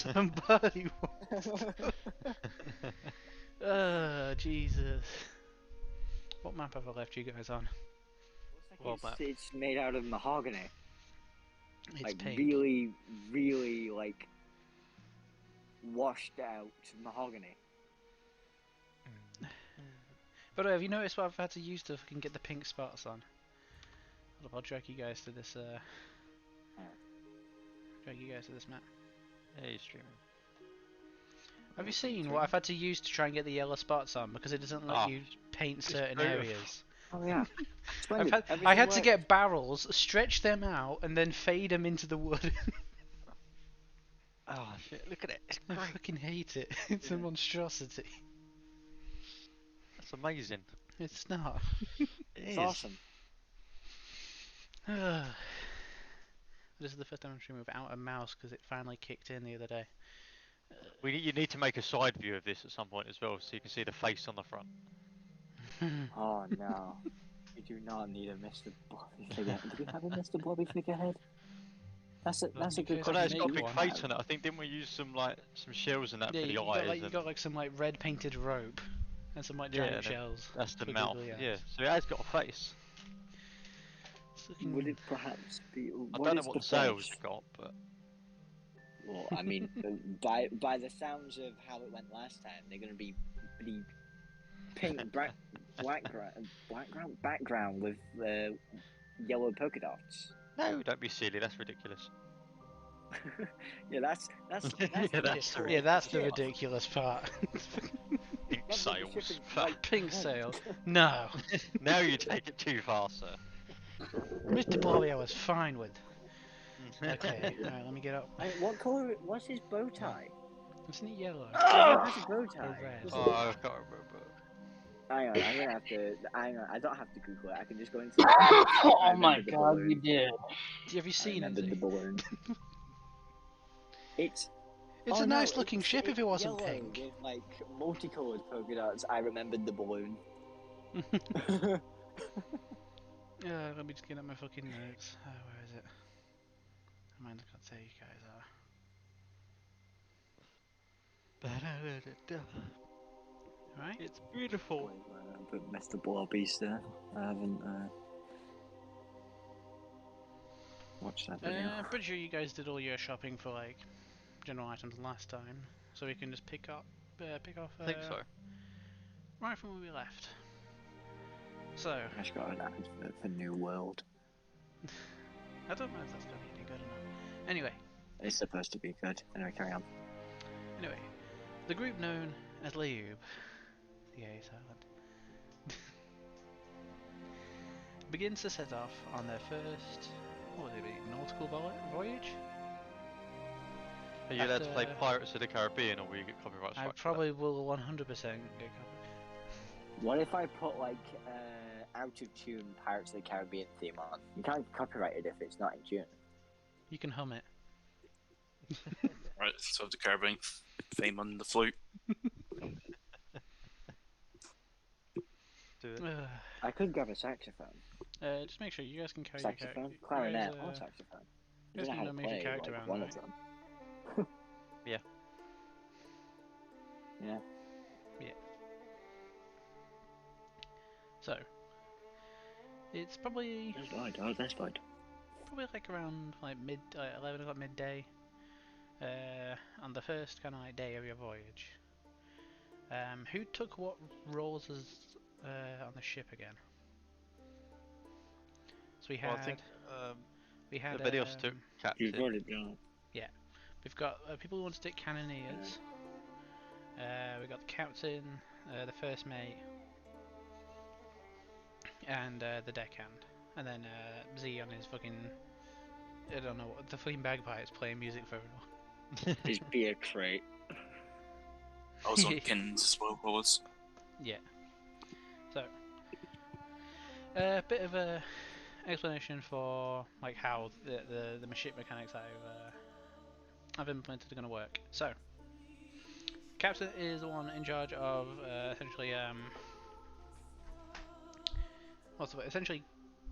Somebody wants. Jesus. What map have I left you guys on? Looks Well, like it's made out of mahogany. It's Like pink. really, really like washed out mahogany. But have you noticed what I've had to use to fucking get the pink spots on? Hold up, I'll drag you guys to this. Drag you guys to this map. Yeah, he's streaming. Have you seen what I've had to use to try and get the yellow spots on because it doesn't let you paint certain beautiful. areas? Oh yeah. I had to get barrels, stretch them out, and then fade them into the wood. Oh shit! Look at it. It's I great. fucking hate it. It's a monstrosity. That's amazing. It's not. It's awesome. This is the first time I'm streaming without a mouse because it finally kicked in the other day. You need to make a side view of this at some point as well, so you can see the face on the front. Oh no. We do not need a Mr. Blobby figurehead. Do we have a Mr. Blobby figurehead? That's a good guys Oh no, it's make got a big one. face on it. I think didn't we use some shells and that Yeah, for the you eyes? got like some like red painted rope and some like giant shells. That's the for mouth. googly eyes. Yeah, so it has got a face. Would it perhaps be? I don't know what the sales got, but Well, I mean, by the sounds of how it went last time, they're going to be pretty pink background with yellow polka dots. no, don't be silly. That's ridiculous. Yeah, that's Yeah, That's the ridiculous part. Pink That's what sales. the shipping- Fuck. Pink sail. No. Now you take it too far, sir. Mr. Blobby I was fine with. Okay, alright, let me get up. What color? What's his bow tie? Isn't it yellow? He has a bow tie. red. Doesn't Oh, I can't remember. Hang on, I'm gonna have to. Hang on, I don't have to Google it. I can just go into. Oh my the god, balloon. you did. Have you I seen it? remembered the balloon. It's It's oh, a no, nice looking ship if it wasn't yellow pink. with like multicolored polka dots. I remembered the balloon. Let me just get up my fucking notes. Where is it? I might not say you guys are. Right? It's beautiful. But Mr. Blobby's there. I haven't watched that video. I'm pretty sure you guys did all your shopping for like general items last time, so we can just pick off. I think so. Right from where we left. So I just got an ad for New World. I don't know if that's going to be any good or not. Anyway, It's supposed to be good. Anyway, carry on. Anyway, the group known as Leube, the A silent, begins to set off on their first, what would it be, nautical voyage? Are you allowed to play After- Pirates of the Caribbean, or will you get copyright strike? I for that? probably will 100% get covered. What if I put like out of tune Pirates of the Caribbean theme on? You can't copyright it if it's not in tune. You can hum it. Right, so the Caribbean theme on the flute. Do it. I could grab a saxophone. Just make sure you guys can carry Saxophone, your character. clarinet, you or guys, saxophone. you I guys don't know how can to move your play character like around, one right? of them. Yeah. Yeah. So, it's probably That's fine. Oh, that's fine. like around like 11 o'clock midday, on the first kind of like day of your voyage. Who took what roles as on the ship again? So we had Well, I think we had everybody else took You captain. got it down. we've got people who want to take cannoneers. We got the captain, the first mate, and the deckhand, and then Z on his fucking I don't know what the fucking bagpipes playing music for everyone. His beer crate. Also pins as well, boards. Yeah. So, a bit of a explanation for like how the ship mechanics I've implemented are going to work. So, captain is the one in charge of essentially what's the word? Essentially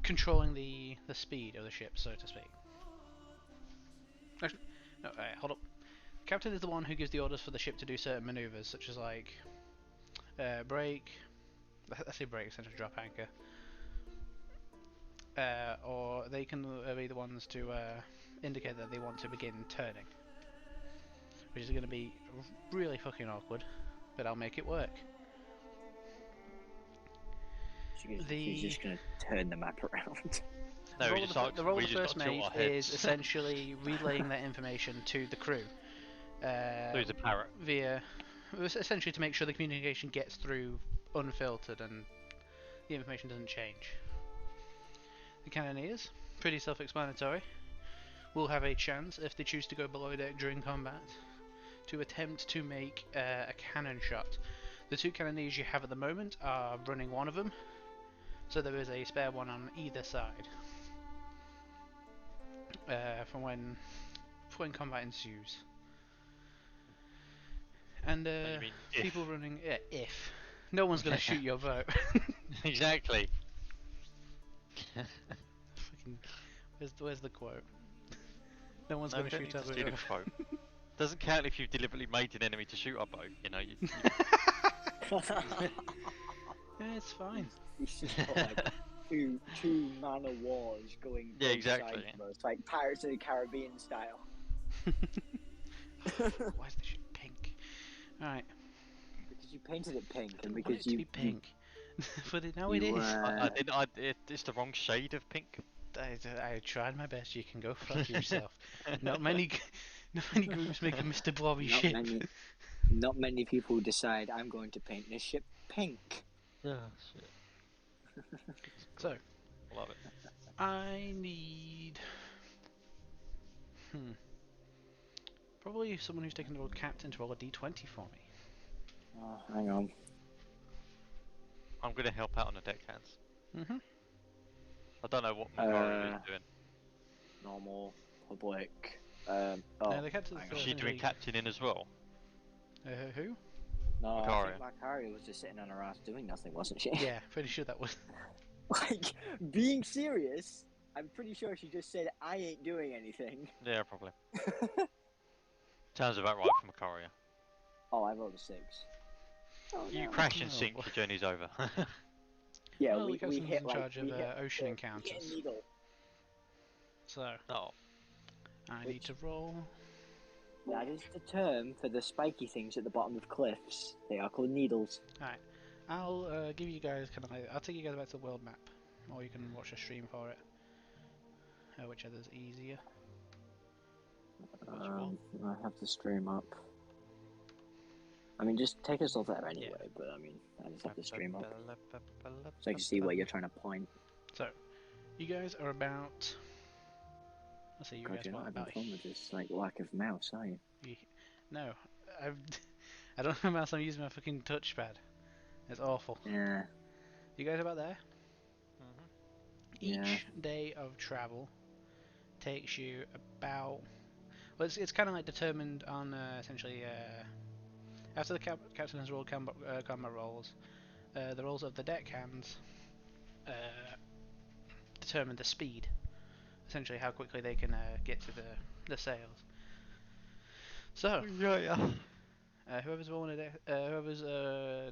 controlling the speed of the ship, so to speak. Actually, no, hold up. captain is the one who gives the orders for the ship to do certain maneuvers, such as like brake. I say brake, essentially drop anchor. Or they can be the ones to indicate that they want to begin turning, which is going to be really fucking awkward, but I'll make it work. She's just gonna turn the map around. No, The role of the just first got to tilt mate our heads. is essentially relaying that information to the crew. So he's a parrot. Via, essentially to make sure the communication gets through unfiltered and the information doesn't change. The cannoneers, pretty self-explanatory, will have a chance, if they choose to go below deck during combat, to attempt to make a cannon shot. The two cannoneers you have at the moment are running one of them, so there is a spare one on either side for when combat ensues. And You mean if. people running if no one's going to shoot your boat. Exactly. Fucking, where's the quote? No one's No, going we to don't shoot need our to steal boat. the quote. Doesn't count if you've deliberately made an enemy to shoot our boat. You know. Yeah, it's fine. It's just got like two man of wars going. Yeah, both exactly. sides of us, like Pirates of the Caribbean style. Why is the ship pink? Alright. Because you painted it pink, I and didn't want because it to be pink. But now it you, is. It's the wrong shade of pink. I tried my best. You can go fuck yourself. Not many groups make a Mr. Blobby not ship. not many people decide I'm going to paint this ship pink. Oh shit. So, Love it. I need probably someone who's taken the role of captain to roll a d20 for me. Oh, hang on. I'm gonna help out on the deckhands. Mhm. I don't know what Macari is doing. Normal, public. The captain's Is she doing captaining as well? Who? No, I Macari. think Macari was just sitting on her ass doing nothing, wasn't she? Yeah, pretty sure that was. Like, being serious, I'm pretty sure she just said, I ain't doing anything. Yeah, probably. Sounds about right for Macari. Oh, I rolled a 6. Oh, You no. crash and Oh, sink, boy. your journey's over. Yeah, Well, the we captain's hit in like charge of we hit, ocean we encounters. hit a needle. So, Oh, I need to roll. That is the term for the spiky things at the bottom of cliffs. They are called needles. Alright, I'll give you guys I'll take you guys back to the world map, or you can watch a stream for it. Whichever's easier. I have to stream up. I mean, just take us all there anyway, but I mean, I just have to stream up. So I can see where you're trying to point. So, you guys are about. Let's see, you God, guys you're what not having about? fun with this, like, lack of mouse, are you? No, I don't have a mouse. I'm using my fucking touchpad. It's awful. Yeah. You guys about there? Each Yeah. day of travel takes you about. Well, it's kind of like determined on essentially after the captain has rolled combat rolls, the rolls of the deckhands determine the speed, essentially how quickly they can get to the sails. So whoever's rolling whoever's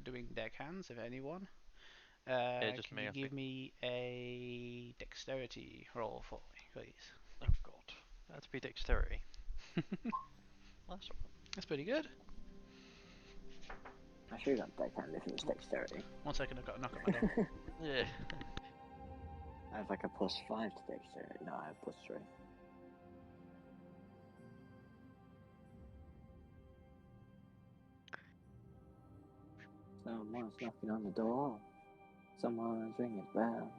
doing deckhands, if anyone, just can me, you I give think. me a dexterity roll for me, please? Oh god, that'd be dexterity. That's That's pretty good. I should have deckhand if it was dexterity. 1 second, I've got a knock at my door. yeah. I have like a +5 to dexterity. No, I have +3. Someone's knocking on the door. Someone's ringing the bell.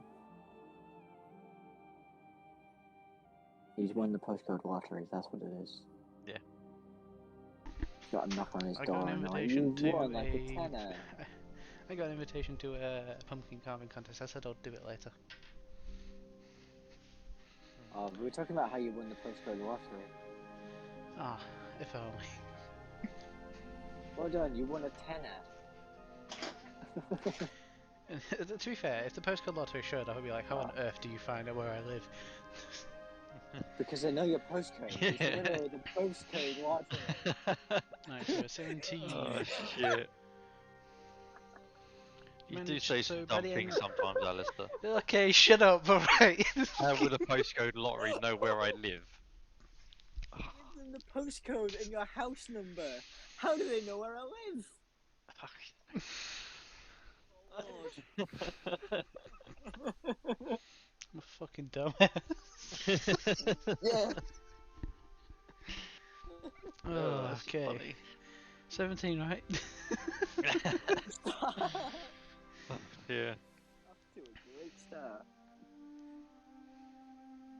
He's won the postcode lottery, that's what it is. Yeah. He's got a knock on his I door got an and they're like, invitation you to won like a tenner. I got an invitation to a pumpkin carving contest. I said I'll do it later. Oh, we were talking about how you won the postcode lottery. Ah, if only. Well done, you won a tenner. To be fair, if the postcode lottery showed up, I'd be like, how on earth do you find out where I live? Because I know your postcode. It's literally the postcode watching it. Right, so 17. Oh shit. You do say some So by dumb the things end- sometimes, Alistair. Okay, shut up, alright. How would a postcode lottery know where I live? Give them the postcode and your house number. How do they know where I live? I'm a fucking dumbass. Yeah. Oh, that's okay. funny. 17, right? Yeah. Off to a great start.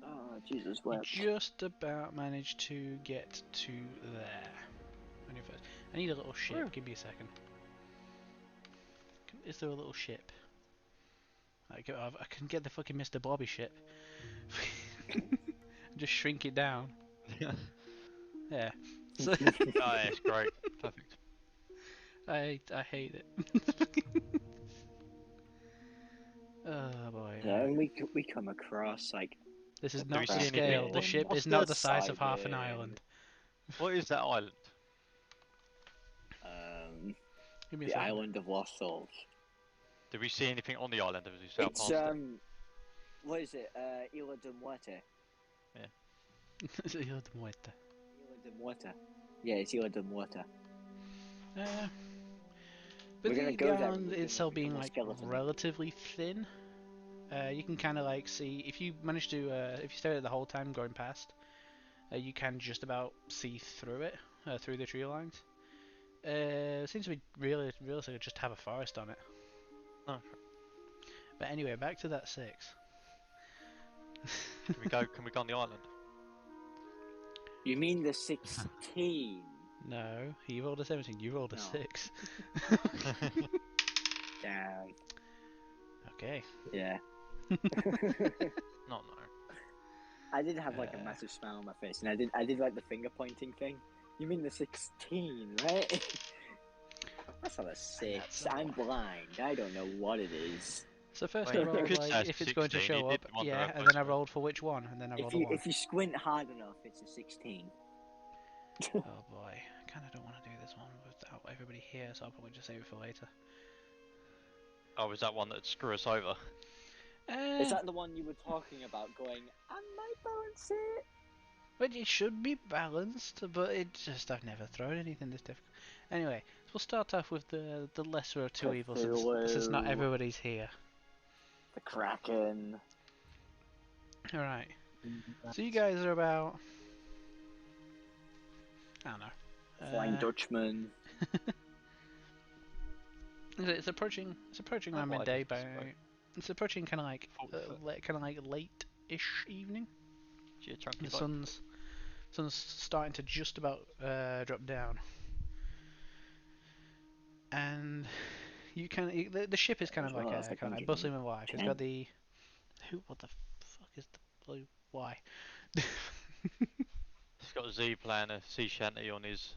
Oh, Jesus You wept. just about managed to get to there. On your first. I need a little ship. Where? Give me a second. Is there a little ship? I can get the fucking Mr. Bobby ship. Just shrink it down. Yeah. So Oh, yeah, it's great. Perfect. I hate it. Oh boy. Yeah, and we come across like This is Do not we the see anything? scale. The ship What's is not the the size of half side, an island. What is that island? Give me a the second. island of lost souls. Do we see anything on the island as we sail It's past it? what is it? Isla de Muerte. Isla de Muerte. Isla de Muerte. Yeah, it's Isla de Muerte. But We're gonna the go there and island we're gonna itself being become a like skeleton. relatively thin, you can kind of like see if you manage to if you stare at it the whole time going past, you can just about see through it, through the tree lines. It seems to be really realistic just have a forest on it. Oh, But anyway, back to that 6. can we go? Can we go on the island? You mean the 16? No, he rolled a 17. You rolled a No. 6. Damn. Okay. Yeah. No. I did have like a massive smile on my face, and I did like the finger pointing thing. You mean the 16, right? That's not a 6. I'm blind. I don't know what it is. So first Wait, I you rolled could say like it's if it's going to 16, show you up, did wonder yeah, about and then I postcode. rolled for which one, and then I rolled a 1. If you squint hard enough, it's a 16. Oh boy, I kind of don't want to do this one without everybody here, so I'll probably just save it for later. Oh, is that one that'd screw us over? Is that the one you were talking about? Going, I might balance it. But it should be balanced, but it just I've never thrown anything this difficult. Anyway, so we'll start off with the lesser of two evils since not Cthulhu. everybody's here. The Kraken. All right. So you guys are about I don't know. Flying Dutchman. It's approaching Oh, around well, I midday, didn't but swear. it's approaching kind of like Full kind of like late-ish evening. Gee, a chunky The boat. sun's starting to just about drop down, and you can the ship is kind of like Well, that's kind of like like bustling with life. It's got 10. the what the fuck is the blue why? He's got a Z playing a sea shanty on his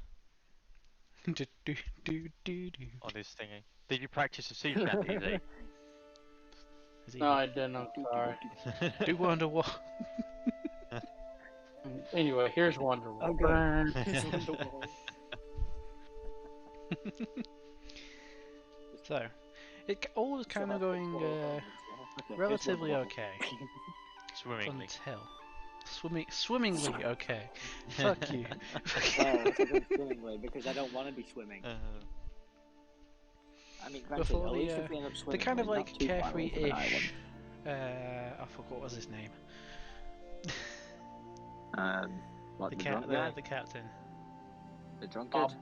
do, do, do, do, do. on his thingy. Did you practice a sea shanty, Z? Is he No, I didn't. I'm sorry. do wonder what? Anyway, here's Wonderwall. Oh, good. It's Wonderwall. So all is kind of going relatively okay Swimmingly. until swimmingly okay. Fuck you. Well, it's a good swimmingly because I don't want to be swimming. I mean, granted, Before at the, least if we end up the swimming, kind of we're like not too far away from an carefree-ish. I forgot what was his name. island. What, the drunk guy? The captain. The drunkard? Bob.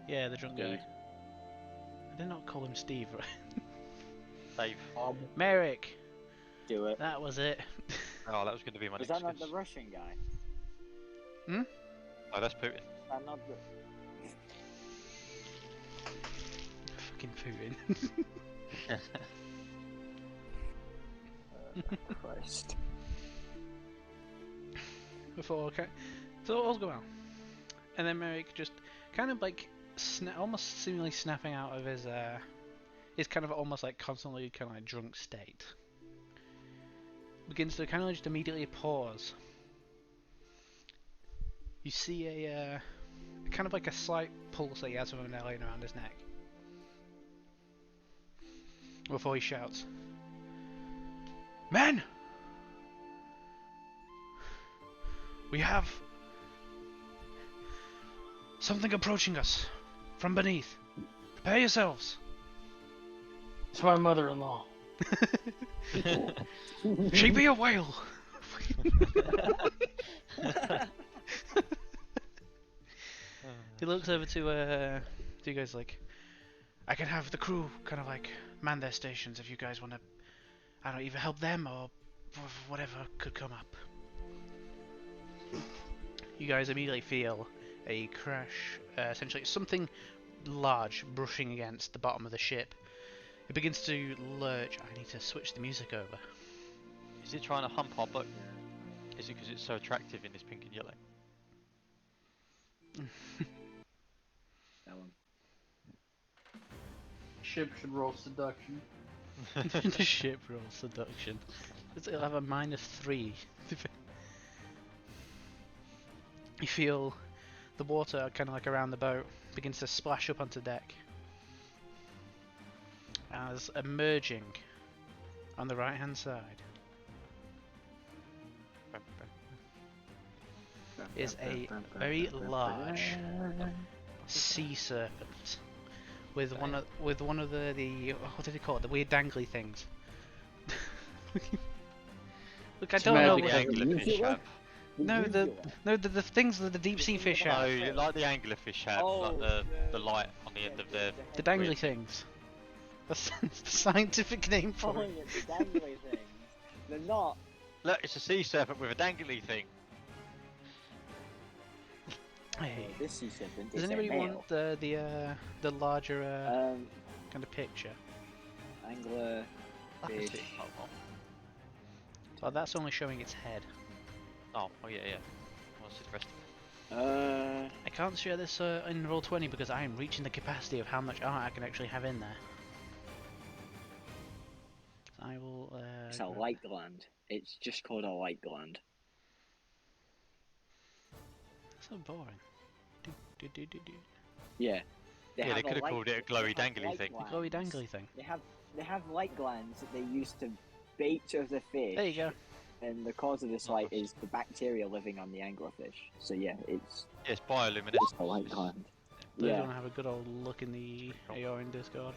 Yeah, the drunk guy. Steve. I did not call him Steve, right? Dave. Bob. Merrick. Do it. That was it. Oh, that was going to be my Was next that not guess. the Russian guy? Oh, that's Putin. Is that not the... Fucking Putin. Christ. Before, okay. So all's going well. And then Merrick just kind of like almost seemingly snapping out of his kind of almost like constantly kind of like drunk state. Begins to kind of just immediately pause You see a kind of like a slight pulse that he has from an alien around his neck. Before he shouts, "Men! We have something approaching us from beneath. Prepare yourselves." It's my mother-in-law. She be a whale. He looks over to you guys like, "I can have the crew kind of like man their stations if you guys want to, I don't know, either help them or whatever could come up." You guys immediately feel a crash, essentially something large brushing against the bottom of the ship. It begins to lurch. I need to switch the music over. Is it trying to hump our boat? Is it because it's so attractive in this pink and yellow? That one. Ship should roll seduction. The ship roll seduction. It'll have a -3. You feel the water kind of like around the boat begins to splash up onto deck. As emerging on the right hand side is a very large sea serpent with one of the what do they call it? The weird dangly things. Look, I It's don't know. magic. Anglerfish have. The things that the deep sea fish No, have. like the anglerfish have, like the light on the end of their. The dangly weird- things. That's the scientific name for Calling it. it the dangly things. They're not. Look, it's a sea serpent with a dangly thing. Hey, This sea serpent does is anybody a male. want the larger kind of picture? Angler. I can see it Fish. quite well. Oh, that's only showing its head. Oh yeah. What's the rest of it? I can't share this in Roll20 because I am reaching the capacity of how much art I can actually have in there. I will. It's a light gland. It's just called a light gland. So boring. Do. Yeah. Yeah, they have a could have light- called it a they glowy have dangly light thing. The glands. glowy dangly thing. They have light glands that they use to bait of the fish. There you go. And the cause of this light is the bacteria living on the anglerfish. So yeah, it's Yes, bioluminescence. just a light gland. Those Yeah. want to have a good old look in the AR in Discord.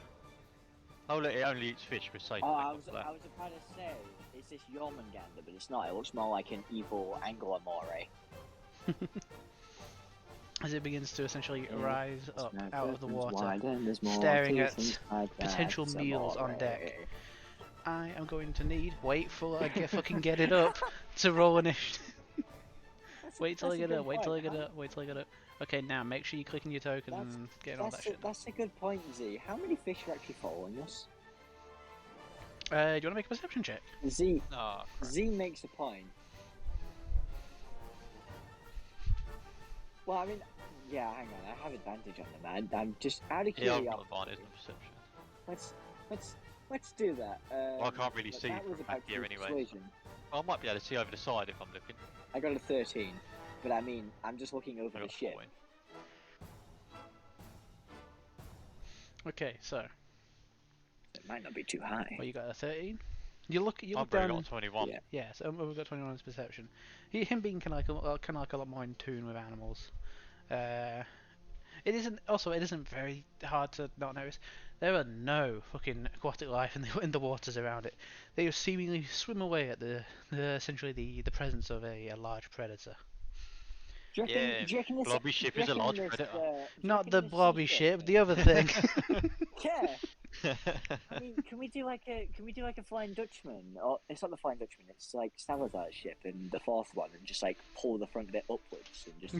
Oh look, it only eats fish. We're safe. Oh, I thank was God for that. about to say, it's this Jormungandr, but it's not. It looks more like an evil angler moray. As it begins to essentially Yeah. rise up out of the water, There's more staring to at things like that. potential It's a meals on moray. deck. I am going to need fucking get it up to roll initiative. Wait till I get it up. Wait till I get it up. Wait till I get it up. Okay, now make sure you click on your token and get all that shit. That's a good point, Z. How many fish are actually following us? Do you want to make a perception check? Z Ah, Z makes a point. Well, I mean, yeah. Hang on, I have advantage on them. I'm just out of yeah, I've curiosity. got advantage on perception. Let's do that. I can't really see that was from back about here anyway. persuasion. I might be able to see over the side if I'm looking. I got a 13, but I mean, I'm just looking over I the got ship. 14. Okay, so It might not be too high. well, you got a 13. You look I've down. already got 21. Yeah. Yeah, so we've got 21 on his perception. Him being kind of like a lot more in tune with animals. It isn't very hard to not notice. There are no fucking aquatic life in the waters around it. They just seemingly swim away at essentially the presence of a large predator. Do you reckon, Yeah, do you reckon this, blobby ship do you is a reckon large this, predator. do you Not reckon the this blobby sea ship, serpent- the other thing. Yeah. I mean, can we do like a Flying Dutchman? Or it's not the Flying Dutchman. It's like Salazar's ship and the fourth one, and just like pull the front bit upwards and just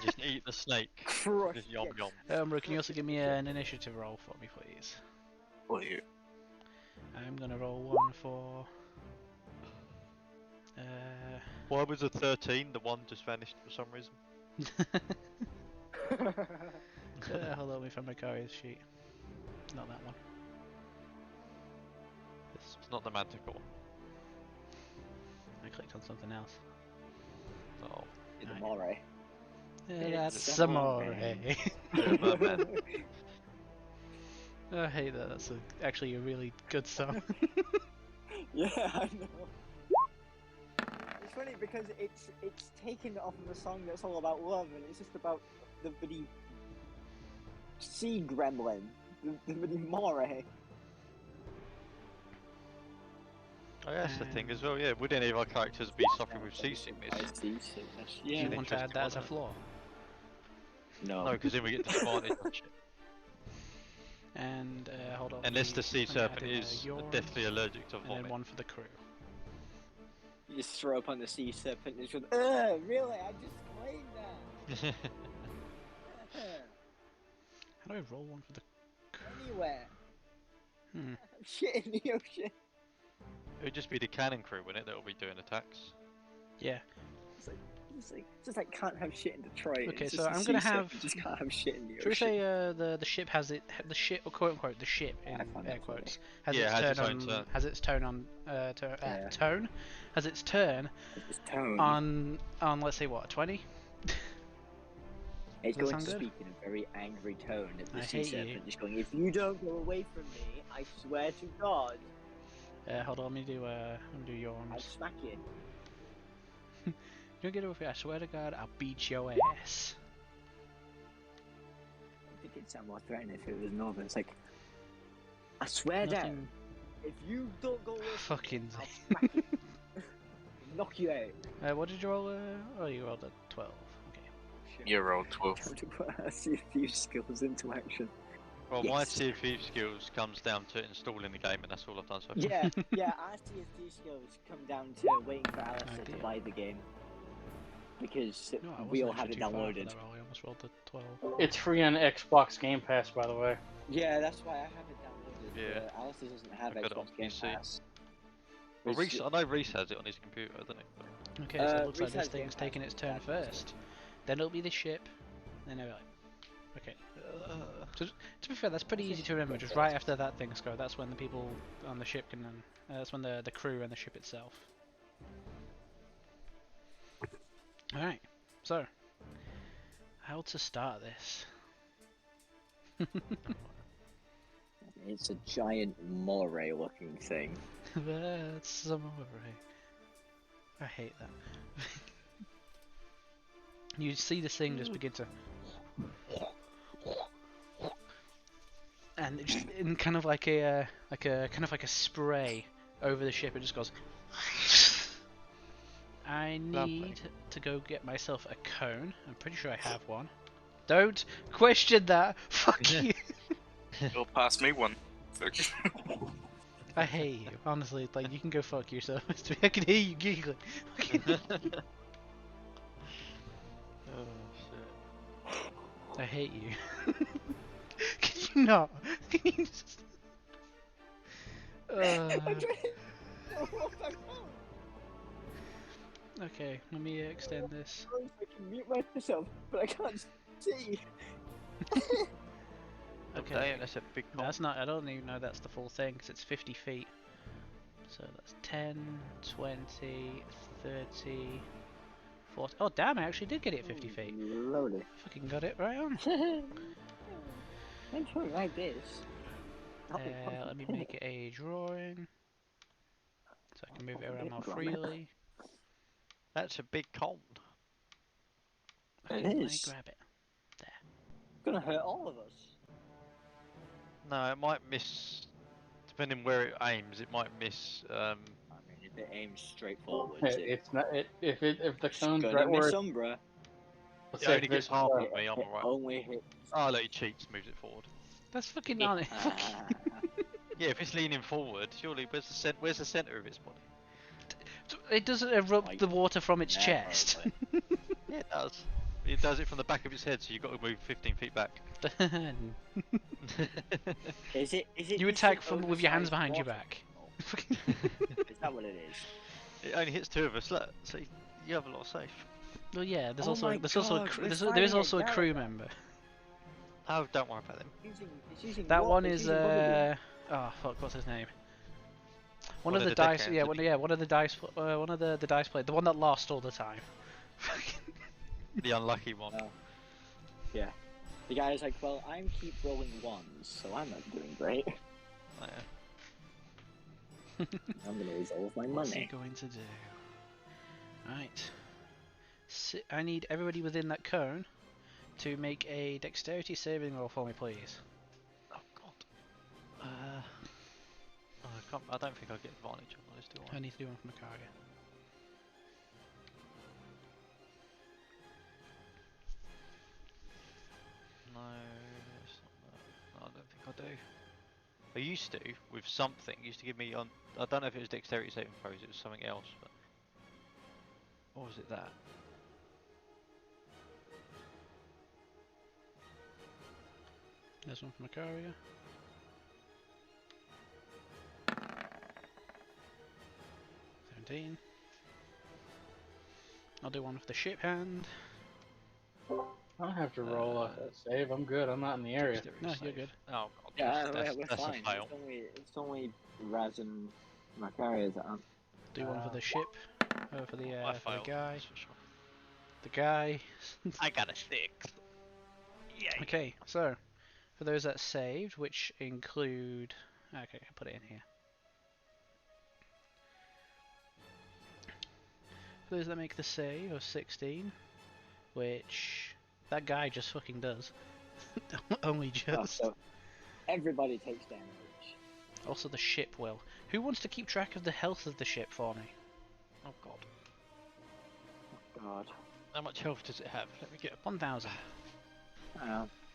Just eat the snake. crush. Just yum yum. Bro, can you also give me an initiative roll for me, please? Wait, I'm gonna roll one for. Why was a 13? The one just vanished for some reason. Hold on, let me find my carrier sheet. Not that one. This. It's not the manticore. I clicked on something else. Oh. the Right. moray. That's It's Samore. Merman. I hate that. That's actually a really good song. Yeah, I know. It's funny because it's taken off of a song that's all about love, and it's just about the bloody sea gremlin, the bloody moray. Oh, yeah, that's the thing as well. Yeah, would any of our characters be suffering with seasickness? Seasickness. Do you Yeah. want to add that as a Interesting, flaw? No. No, because then we get disadvantage on shit. And hold on. Unless the sea let me add serpent in, is yawn, deathly allergic to and then vomit. one for the crew. You just throw up on the sea serpent and it's just, really? I just explained that. How do I roll one for the? Anywhere. Hmm. Shit in the ocean. It would just be the cannon crew, wouldn't it, that will be doing attacks? Yeah. It's just like can't have shit in Detroit. Okay, It's so just the I'm gonna sea have. serpent just can't have shit in the Should we ocean. say the ship has the ship, or quote unquote the ship in I find air that funny. quotes has Yeah, its has turn its own on turn. has its tone on Yeah. tone has its turn It's tone. on let's say what 20. It's Does that going to sound good? speak in a very angry tone at the I sea hate you. serpent, just going, if you don't go away from me, I swear to God, Hold on, let me do I'll yawns. smack you. You don't get over here. I swear to God, I'll beat your ass. I think it'd sound more threatening if it was northern. It's like, I swear down, Nothing. if you don't go away from Fucking. me, I'll smack you. Knock you out. What did you roll? Oh, you rolled a 12. Okay. Shit. You rolled 12. Time to put our Sea of Thieves skills into action. Well, my Yes. Sea of Thieves skills comes down to installing the game, and that's all I've done so far. Yeah, our Sea of Thieves skills come down to waiting for Alistair to dear. buy the game. Because No, I we all wasn't have it actually too far for downloaded. that roll. I almost rolled a 12. It's free on Xbox Game Pass, by the way. Yeah, that's why I have it downloaded. Yeah. Alistair doesn't have I've got it on Xbox Game PC. Pass. Well, Which- Reese, I know Reese has it on his computer, doesn't he? Okay, so it looks like Reese this has Game thing's Pass, taking its turn that does first. Then it'll be the ship. Then they'll be like, okay. To be fair, that's pretty easy to remember. Just right after that thing's go, that's when the people on the ship can. That's when the crew and the ship itself. All right. So, how to start this? It's a giant moray looking thing. That's some I hate that. You see this thing just begin to, and it just in kind of like a spray over the ship. It just goes. I need to go get myself a cone. I'm pretty sure I have one. Don't question that. Fuck you. You'll pass me one. I hate you. Honestly, like you can go fuck yourself. I can hear you giggling. Oh shit. I hate you. Can you not? Can you just... Okay, let me extend this. I can mute myself, but I can't see. Okay, Damn, that's a big that's not. I don't even know that's the full thing because it's 50 feet. So that's 10, 20, 30, 40. Oh damn! I actually did get it at 50 feet. Loaded. Fucking got it right on. I'm sure like this. Let me make it a drawing so I can move it around more freely. That's a big cone. Okay, It let me is. grab it. It's gonna hurt all of us. No, it might miss. Depending where it aims, it might miss. I mean, if it aims straight forward, It's not. If the cone's gonna right where miss it's Umbra. It only gets half of me. I'm It alright. only hits. Oh, look, he cheats, moves it forward. That's fucking on it. Yeah, if it's leaning forward, surely where's the center of its body? It doesn't erupt Like, the water from its never, chest. Yeah, it does. It does it from the back of its head, so you've got to move 15 feet back. Is it? You just attack an from with your hands oversized behind your water back. bottle? Is that what it is? It only hits 2 of us. Look, so you have a lot of safe. Well, yeah. There's Oh also my there's also a God, cr- we're there is fighting also a a crew Gallagher. member. Oh, don't worry about them. It's using That what? one It's is using rubber oh fuck, what's his name? One One of of the the dice, deckhands, yeah, isn't one of the dice, one of the dice players, the one that lost all the time. The unlucky one. Yeah. The guy's like, well, I'm keep rolling ones, so I'm not doing great. Oh, yeah. I'm gonna resolve my What's he money. going to do? Right. I need everybody within that cone to make a dexterity saving roll for me, please. Oh god. I don't think I get advantage on this, do I? I need to do one from Makaria. No, it's not that. No, I don't think I do. I used to, with something, used to give me on. I don't know if it was dexterity saving throws, it was something else, but. Or was it that? There's one from Makaria. 17. I'll do one for the ship hand. I don't have to roll a save. I'm good. I'm not in the area. Dexterity No, save. you're good. Oh god, Yeah, that's we're a fine. fail. It's only Raz and Macarius that aren't. Do one for the ship. For the I for the failed, guy. that's for sure. The guy. I got a 6. Yay. Okay, so for those that saved, which include. Okay, I'll put it in here. For those that make the save of 16, which that guy just fucking does. Only just. Oh, so everybody takes damage. Also, the ship will. Who wants to keep track of the health of the ship for me? Oh god. God. How much health does it have? Let me get 1,000.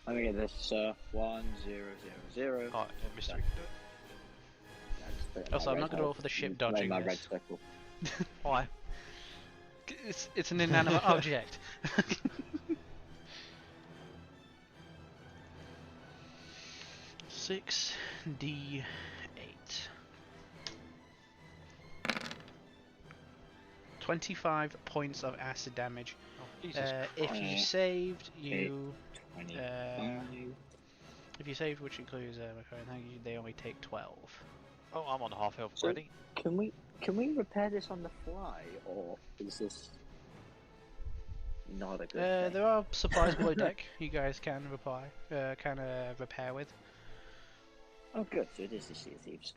Let me get this. 1000. Alright, mystery. Also, I'm not going to roll for the ship dodging my red this. circle. Why? It's an inanimate object. 6d8. 25 points of acid damage. Oh, Jesus If you Christ. saved, you 25. if you saved, which includes they only take 12. Oh, I'm on half health So- already. Can we repair this on the fly, or is this not a good thing? There are supplies below deck. You guys can repair with. Oh, good. So it is the Sea of Thieves.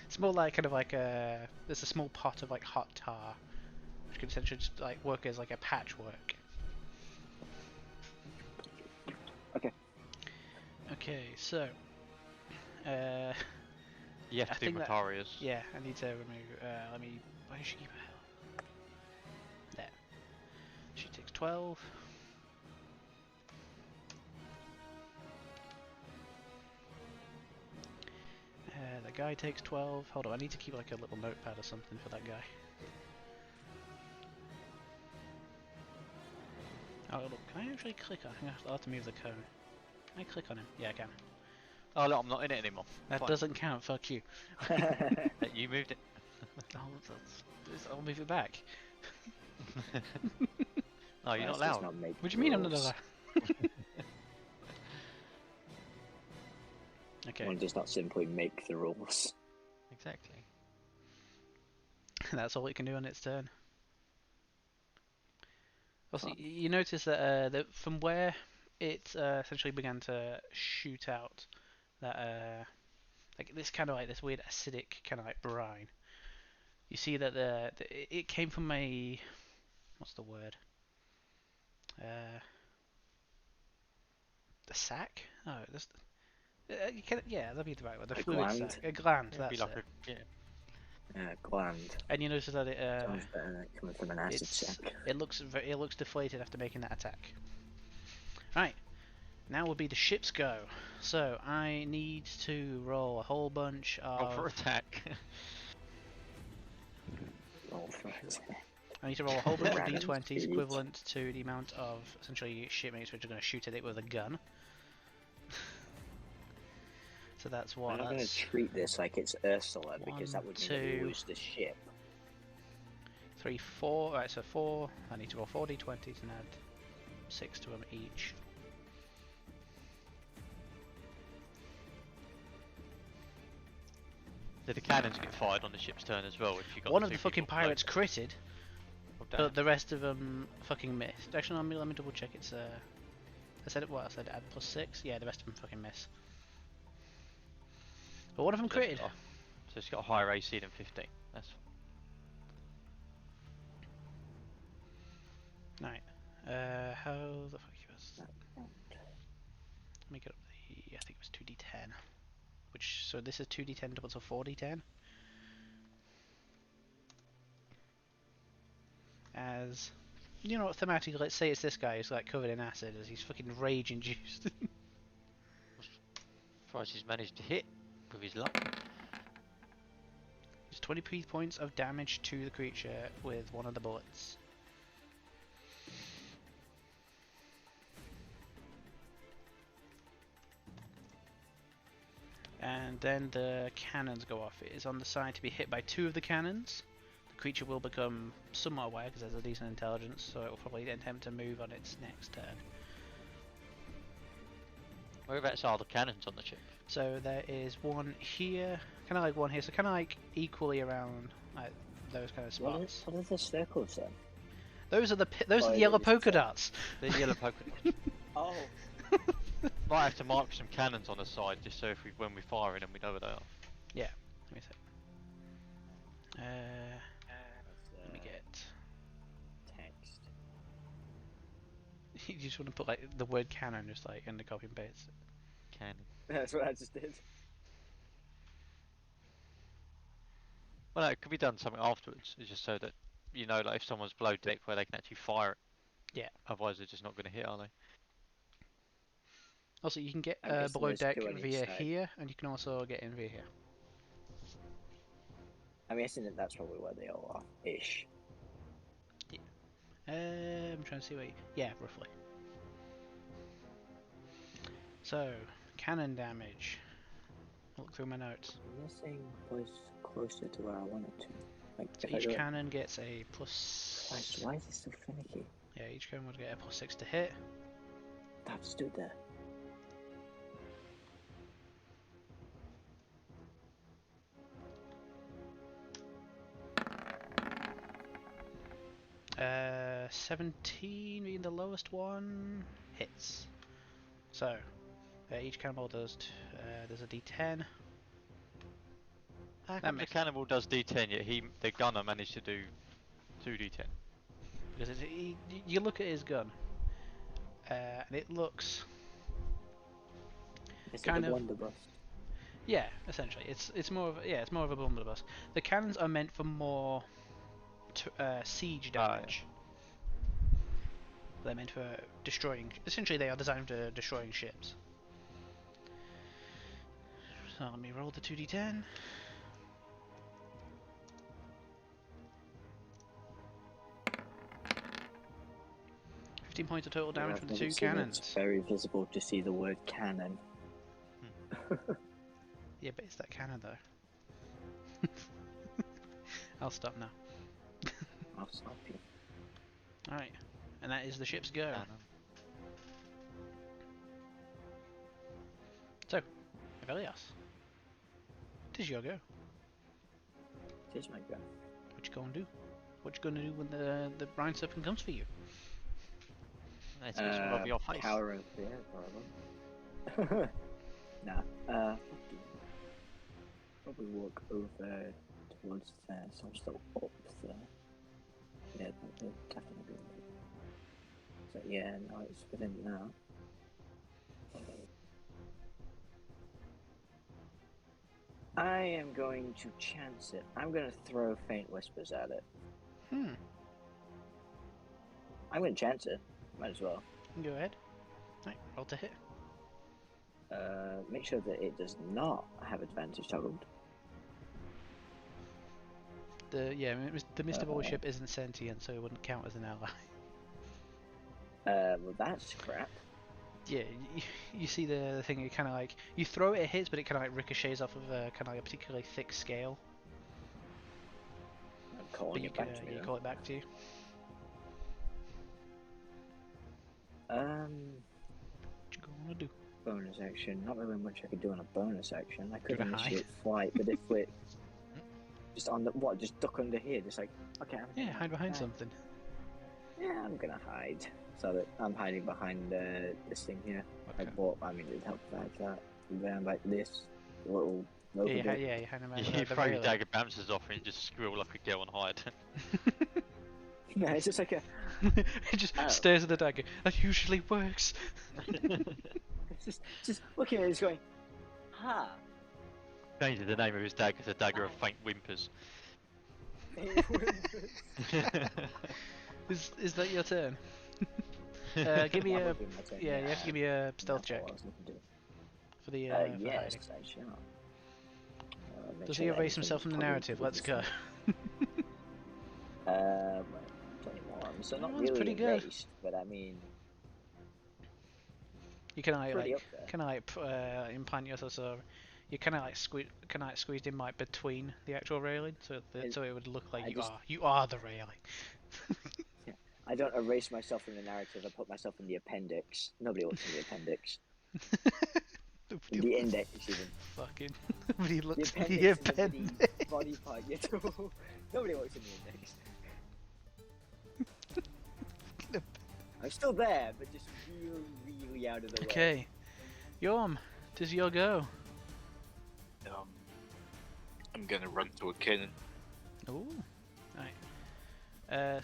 It's more like there's a small pot of like hot tar, which can essentially just like work as like a patchwork. Okay. Okay, so You have I to do think that- Matarias. yeah, I need to remove. Let me. Where does she keep her health? There. She takes 12. The guy takes 12. Hold on, I need to keep like a little notepad or something for that guy. Oh look, can I actually click on him? I'll have to move the cone. Can I click on him? Yeah, I can. Oh look, I'm not in it anymore. That Fine. doesn't count, fuck you. You moved it. I'll move it back. No, you're not Raz does allowed. not make What do you mean I'm not rules. allowed? Okay, One does not simply make the rules. Exactly. that's all it can do on its turn. Also, you notice that from where it essentially began to shoot out that like this kind of like this weird acidic kind of like brine. You see that it came from a what's the word? The sac? Oh, this. Yeah, that'd be the right word. The A fluid gland? sac. A gland. It'd That's be like it. Gland. And you notice that it Sounds better than coming from an acid sack. it looks deflated after making that attack. Right. Now will be the ship's go. So I need to roll a whole bunch Oh, for of. attack. Roll for it. I need to roll a whole bunch of Random d20s speed. equivalent to the amount of essentially shipmates which are going to shoot at it with a gun. So that's I'm what. not going to That's treat this like it's Ursula because that One, would mean that we two. lose the ship. 3, 4. Right, so 4. I need to roll 4 d20s and add 6 to them each. Did the cannons get fired on the ship's turn as well? If you got One the of the two fucking people below? pirates critted. Oh damn. the rest of them fucking missed. Actually, no, let me double check. It's I said it. What I said? Add +6. Yeah, the rest of them fucking miss. But one of them So it's critted. got so it's got a higher AC than 15. That's Right. How the fuck was? Let me get up the. I think it was 2d10. Which so this is 2d10 double to 4d10. As you know, thematically, let's say it's this guy who's like covered in acid as he's fucking rage induced. surprised he's managed to hit with his luck. It's 20 points of damage to the creature with one of the bullets. And then the cannons go off. It is on the side to be hit by 2 of the cannons. The creature will become somewhat aware because there's a decent intelligence, so it will probably attempt to move on its next turn. Whereabouts are the cannons on the ship? So there is one here, kind of like one here, so kind of like equally around like those kind of spots. What are the circles then? Those are the Oh, the yeah, yellow just polka check. dots. The yellow polka dots. Oh. Might have to mark some cannons on the side just so if when we fire in them we know where they are. Yeah. Let me see. Let me get. Text. You just want to put like the word cannon just like in the copy and paste. Cannon. That's what I just did. Well, no, it could be done something afterwards. It's just so that you know, like if someone's below deck, where they can actually fire it. Yeah. Otherwise, they're just not going to hit, are they? Also, you can get I'm guessing below there's deck 2 on each via side. here, and you can also get in via here. I'm guessing that that's probably where they all are. Ish. I'm trying to see yeah, roughly. So, cannon damage. I'll look through my notes. Nothing was closer to where I wanted to. Like, So if I each go- cannon gets a plus. Christ, why is this so finicky? Yeah, each cannon would get a +6 to hit. That stood there. Uh, 17 being the lowest one hits. So, each cannonball does. There's a D10. How That come the makes cannonball does D10 yet the gunner managed to do 2D10? Because you look at his gun, and it looks It's kind like a of blunderbuss. yeah, essentially it's more of it's more of a blunderbuss. The cannons are meant for more siege damage. They're meant for destroying. Essentially, they are designed for destroying ships. So let me roll the 2d10. £15 of total damage I've from the never 2 seen it. cannons. It's very visible to see the word cannon. Yeah, but it's that cannon though. I'll stop now. I'll stop you. Alright, and that is the ship's go. Cannon. So, Evelios, it is your go. It is my gun. What you gonna do? What you gonna do when the brine serpent comes for you? Let's get some of your face. Cower in fear, probably. Nah. Probably walk over towards there, so I'm still up there. Yeah, that'll definitely be okay. So yeah, no, it's within now. I am going to chance it. I'm going to throw Faint Whispers at it. I'm going to chance it. Might as well. Go ahead. Right, roll to hit. Make sure that it does not have advantage toggled. The Mr. Ball ship isn't sentient, so it wouldn't count as an ally. Well, that's crap. Yeah, you see the thing. You kind of like you throw it, it hits, but it kind of like ricochets off of a kind of like a particularly thick scale. I'm calling it back to me. You call it back to you. Then. What you gonna do? Bonus action. Not really much I could do on a bonus action. I could Give it a high. initiate flight, but if we just on the just duck under here, just like okay. Yeah, hide behind something. Yeah, I'm gonna hide. So that I'm hiding behind this thing here. Okay. I mean, it'd help like that. Then like this little rope Yeah, bit. you hand him You the throw your railing. dagger, bounces off, and you just squirrel like a girl and hide. No, it's just like a. He just Oh. stares at the dagger. That usually works. It's just looking at it, it's going, ha. Changes the name of his dagger to Dagger of Faint Whimpers. Is that your turn? Give me That a would be my turn, you have to give me a stealth That's check what I was looking to do. for the Yes, for hiding. I shall. Make Does sure he that erase himself from the everything's narrative? Let's go. well, 21, so not 21's really pretty good. erased, but I mean, You kind of pretty like up there. implant yourself, so you kind of like squeezed in like between the actual railing, so so it would look like you are the railing. I don't erase myself from the narrative, I put myself in the appendix. Nobody looks in the appendix. In the index, even. Fucking nobody looks The in the appendix is a appendix. bloody body part. Nobody looks in the index. I'm still there, but just really, really out of the way. Okay, Yorm, does your go? I'm gonna run to a cannon. Ooh, right.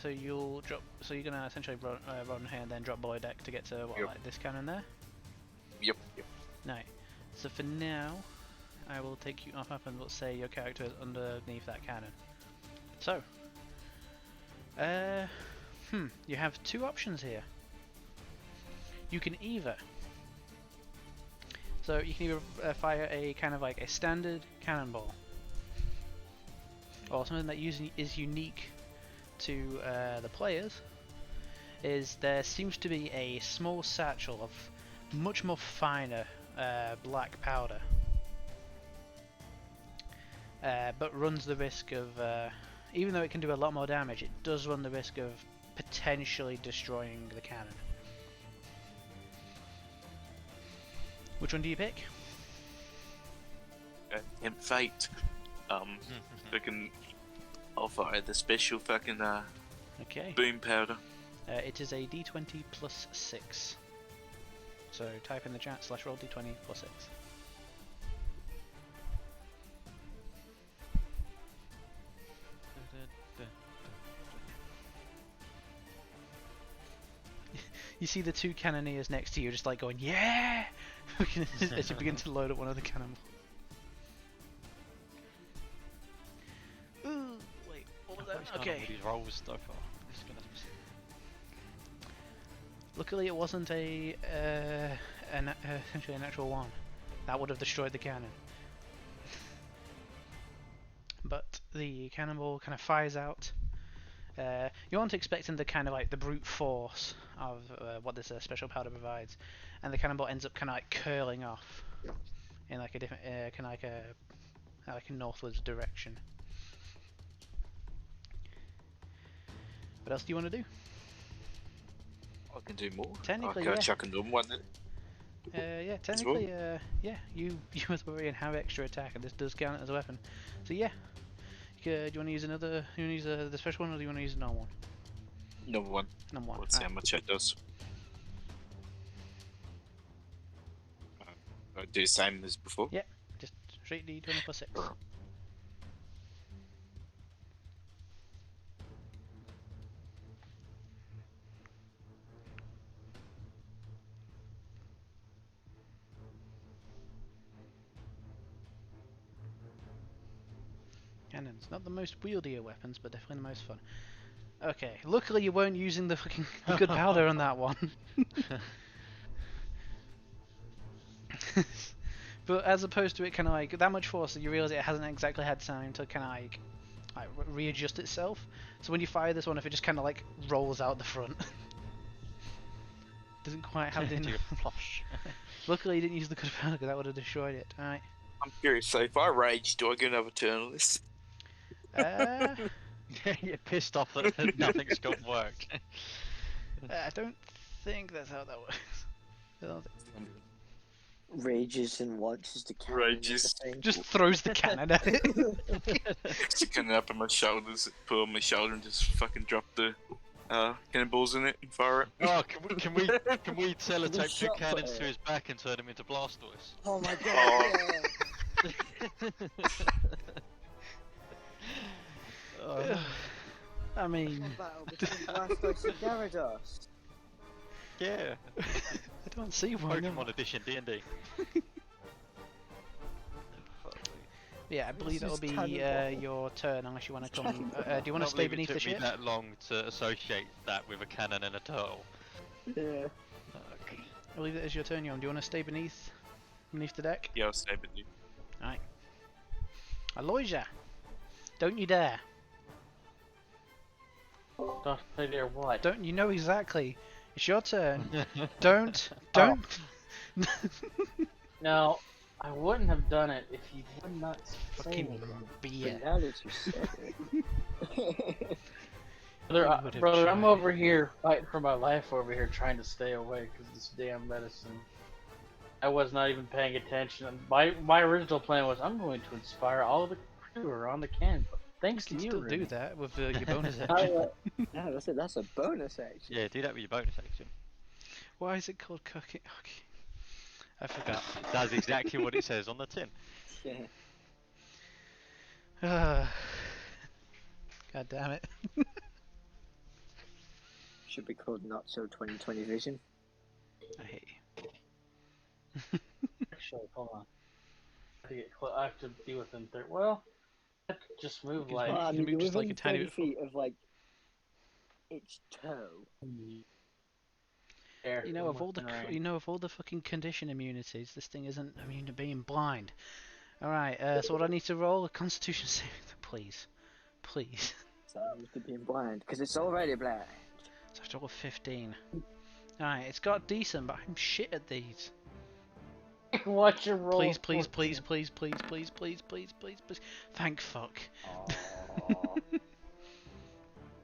So you'll drop. So you're gonna essentially run here and then drop below deck to get to what, Yep. like this cannon there. Yep. No. So for now, I will take you up and let's say your character is underneath that cannon. So, you have two options here. You can either, you can either fire a kind of like a standard cannonball, or something that is unique to the players. Is there seems to be a small satchel of much more finer black powder, but runs the risk of, even though it can do a lot more damage, it does run the risk of potentially destroying the cannon. Which one do you pick? Temp fate. Fucking. I'll fire the special fucking Okay. boom powder. It is a d20 plus 6. So type in the chat / roll d20 plus 6. You see the two cannoneers next to you just like going, yeah! As you begin to load up one of the cannonballs. Ooh, wait, what was that? Okay. These rolls so far. It's gonna... Luckily, it wasn't essentially a natural one. That would have destroyed the cannon. But the cannonball kind of fires out. You aren't expecting the kind of like the brute force of what this special powder provides, and the cannonball ends up kind of like curling off in like a different, kind of like a northwards direction. What else do you want to do? I can do more. Technically, I can yeah. chuck another one then. Yeah, technically, yeah, you as Marine have extra attack, and this does count as a weapon. So yeah, do you want to use another? You want to use the special one, or do you want to use a normal one? Number one. Number one. Let's see how Alright. much that does. I'll do the same as before. Yeah, just straight D20 plus 6. Cannons, not the most wieldy of weapons, but definitely the most fun. Okay, luckily you weren't using the fucking good powder on that one. But as opposed to it kind of like that much force, you realise it hasn't exactly had time to kind of like readjust itself. So when you fire this one, if it just kind of like rolls out the front, doesn't quite have the flush. Luckily you didn't use the good powder because that would have destroyed it. Alright. I'm curious, so if I rage, do I get another turn on this? You're pissed off that nothing's gone work. I don't think that's how that works. I don't think- Rages and watches the cannon. Rages. Just throws the cannon at it. Sticking up on my shoulders, put on my shoulder and just fucking drop the cannonballs in it and fire it. Oh, can we sellotape two shot cannons put to it? his back and turn him into Blastoise? Oh my god, Oh. yeah! I mean, A battle between Blastoise and Gyarados. Yeah. I don't see why not. Pokemon Edition D&D. Yeah, I believe This that'll is be cannonball. your turn unless you want to come. Cannonball. Do you want to Can't stay believe beneath it the took me ship? that long to associate that with a cannon and a turtle. Yeah. I believe that is your turn, Jon. Do you want to stay beneath the deck? Yeah, I'll stay with you. Alright. Aloysia! Don't you dare! Don't say there what? Don't you know exactly? It's your turn. Don't. No, I wouldn't have done it if you would not say Fucking it. beer. Now that you said it. Brother, I'm over here fighting for my life over here, trying to stay away because this damn medicine. I was not even paying attention. My original plan was I'm going to inspire all of the crew around the camp. Thanks You to can you, still Rudy. do that with your bonus Oh, action. Yeah, that's a bonus action. Yeah, do that with your bonus action. Why is it called cooking? Okay. I forgot. It does exactly what it says on the tin. Yeah. God damn it. Should be called Not So 2020 Vision. I hate you. Actually, hold on. I have to be within 30. Well, I could just move can like. Well, I You mean, move you're just like within a tiny 30 bit feet of like its toe. There, You know, I'm of all the within range. of all the fucking condition immunities, this thing isn't immune to being blind. All right. So what I need to roll a Constitution saving, please, please. So I'm used to being blind because it's already blind. So I have to roll 15. All right. It's got decent, but I'm shit at these. Watch your roll. Please, of please, 14. please, please, please, please, please, please, please. Thank fuck. Aww.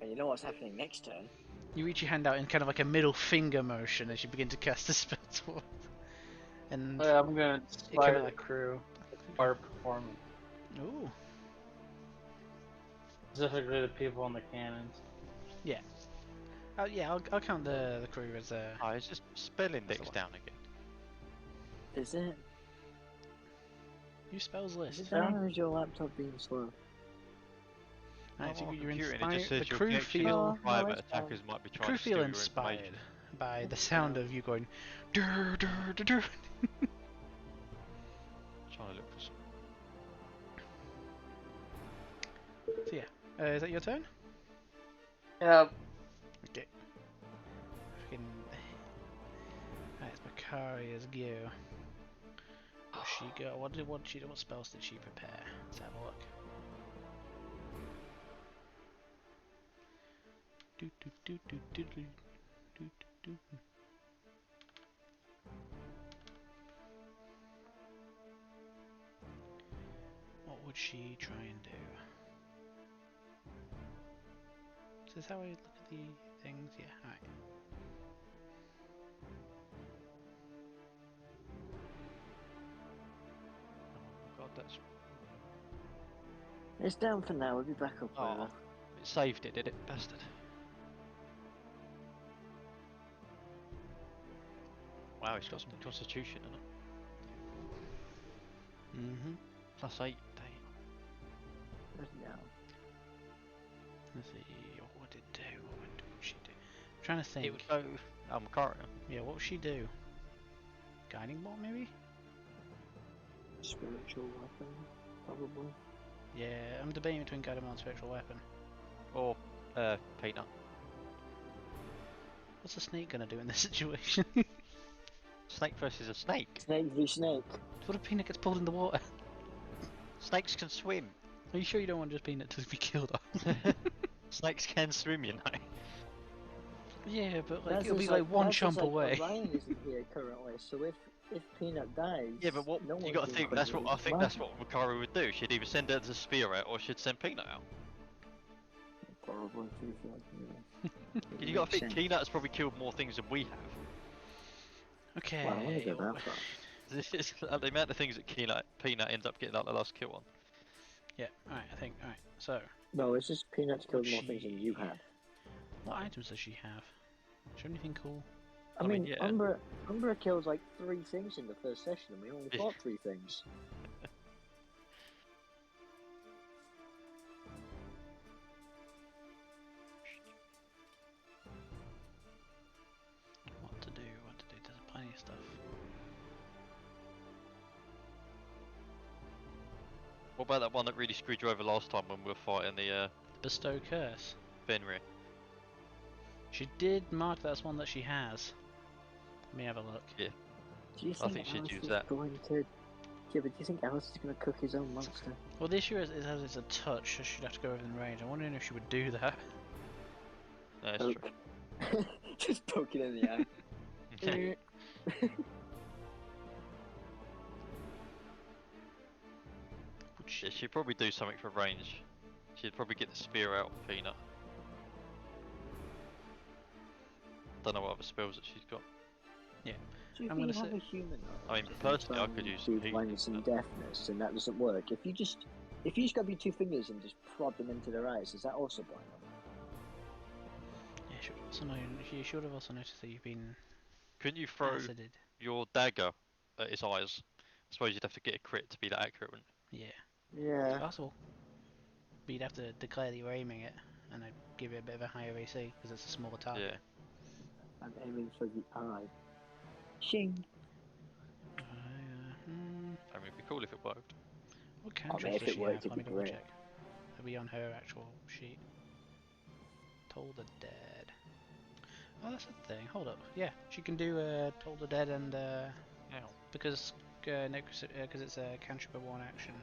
And you know what's happening next turn? You reach your hand out in kind of like a middle finger motion as you begin to cast the spell towards. And Yeah, I'm gonna It inspire came the out. crew. Our performance. ooh, Specifically the people on the cannons. yeah, I'll count the crew as Oh, is this spell index one. down again? Is it? new spells Is list. it down or is your laptop being slow? Right, so Oh, you're computer, and it inspired. just says The your crew connection is feel private. it's Attackers might be trying crew to steal feel your inspired information. by the sound of you going. Dur, dur, dur, dur. Trying to look for some. So yeah, is that your turn? Yeah. Okay. Fucking. Right, it's Macaria's go. What she got? What spells did she prepare? Let's have a look. Do, do, do, do, do, do, do, do, do. What would she try and do? Is this how I look at the things? Yeah, alright. Oh god, that's. It's down for now. We'll be back up Oh, later. it saved it, did it? Bastard. Wow, it's got some constitution in it. Mm-hmm. +8, dang. Where's it now? Let's see, what did it do? What would she do? I'm trying to think. It would go. Oh, Macario. Yeah, what would she do? Guiding bolt, maybe? Spiritual weapon, probably. Yeah, I'm debating between guiding bolt and spiritual weapon. Or, Peanut. What's a snake gonna do in this situation? Snake versus a snake. Snake v snake. What if Peanut gets pulled in the water? Snakes can swim. Are you sure you don't want just Peanut to be killed off? Snakes can swim, you know. Yeah, but like That's it'll be just like one that's just chomp away. Orion isn't here currently, so if Peanut dies, Yeah, but what no you one's got to gonna think? put That's him what in I think. his That's mouth. what Macario would do. She'd either send her to Spear out, or she'd send Peanut out. Probably. You got to think Peanut's probably killed more things than we have. Okay. Well, I want to go that far. This is the amount of things that Peanut ends up getting like the last kill on. Yeah, alright, I think. Alright, so. No, it's just Peanut's killed more Would things than she- you have. What items does she have? Is there anything cool? I I mean, mean, yeah. Umbra kills like 3 things in the first session, and we only fought 3 things. What to do? What to do? There's plenty of stuff. What about that one that really screwed you over last time when we were fighting the Bestow curse. Fenrir? She did mark that as one that she has. Let me have a look. Yeah. Do you I think think she'd Alice use is that. going to... Yeah, but do you think Alice is going to cook his own monster? Well, the issue is as it's a touch, so she'd have to go within range. I'm wondering if she would do that. No, that's true. Poke. Just poke it in the eye. Yeah, she'd probably do something for range. She'd probably get the spear out, Peanut. Don't know what other spells that she's got. So if I'm you gonna have say- a humanoid, I mean, and personally, try I could and use do healing, blindness and but- deafness, and that doesn't work. If you just grab your 2 fingers and just prod them into their eyes, is that also blind? Yeah, you should have also noticed that you've been Couldn't you throw acided. your dagger at his eyes? I suppose you'd have to get a crit to be that accurate, wouldn't Yeah, Yeah. possible. But you'd have to declare that you're aiming it, and I'd give it a bit of a higher AC because it's a smaller you? target. Yeah. I'm aiming for the eye. Shing! I mean, it'd be cool if it worked. What I mean, cantrips if does it she worked, have? Let it'd me be double great. check. It'll be on her actual sheet. Toll the Dead. Oh, that's a thing. Hold up. Yeah, she can do Toll the Dead and because it's a cantrip of 1 action.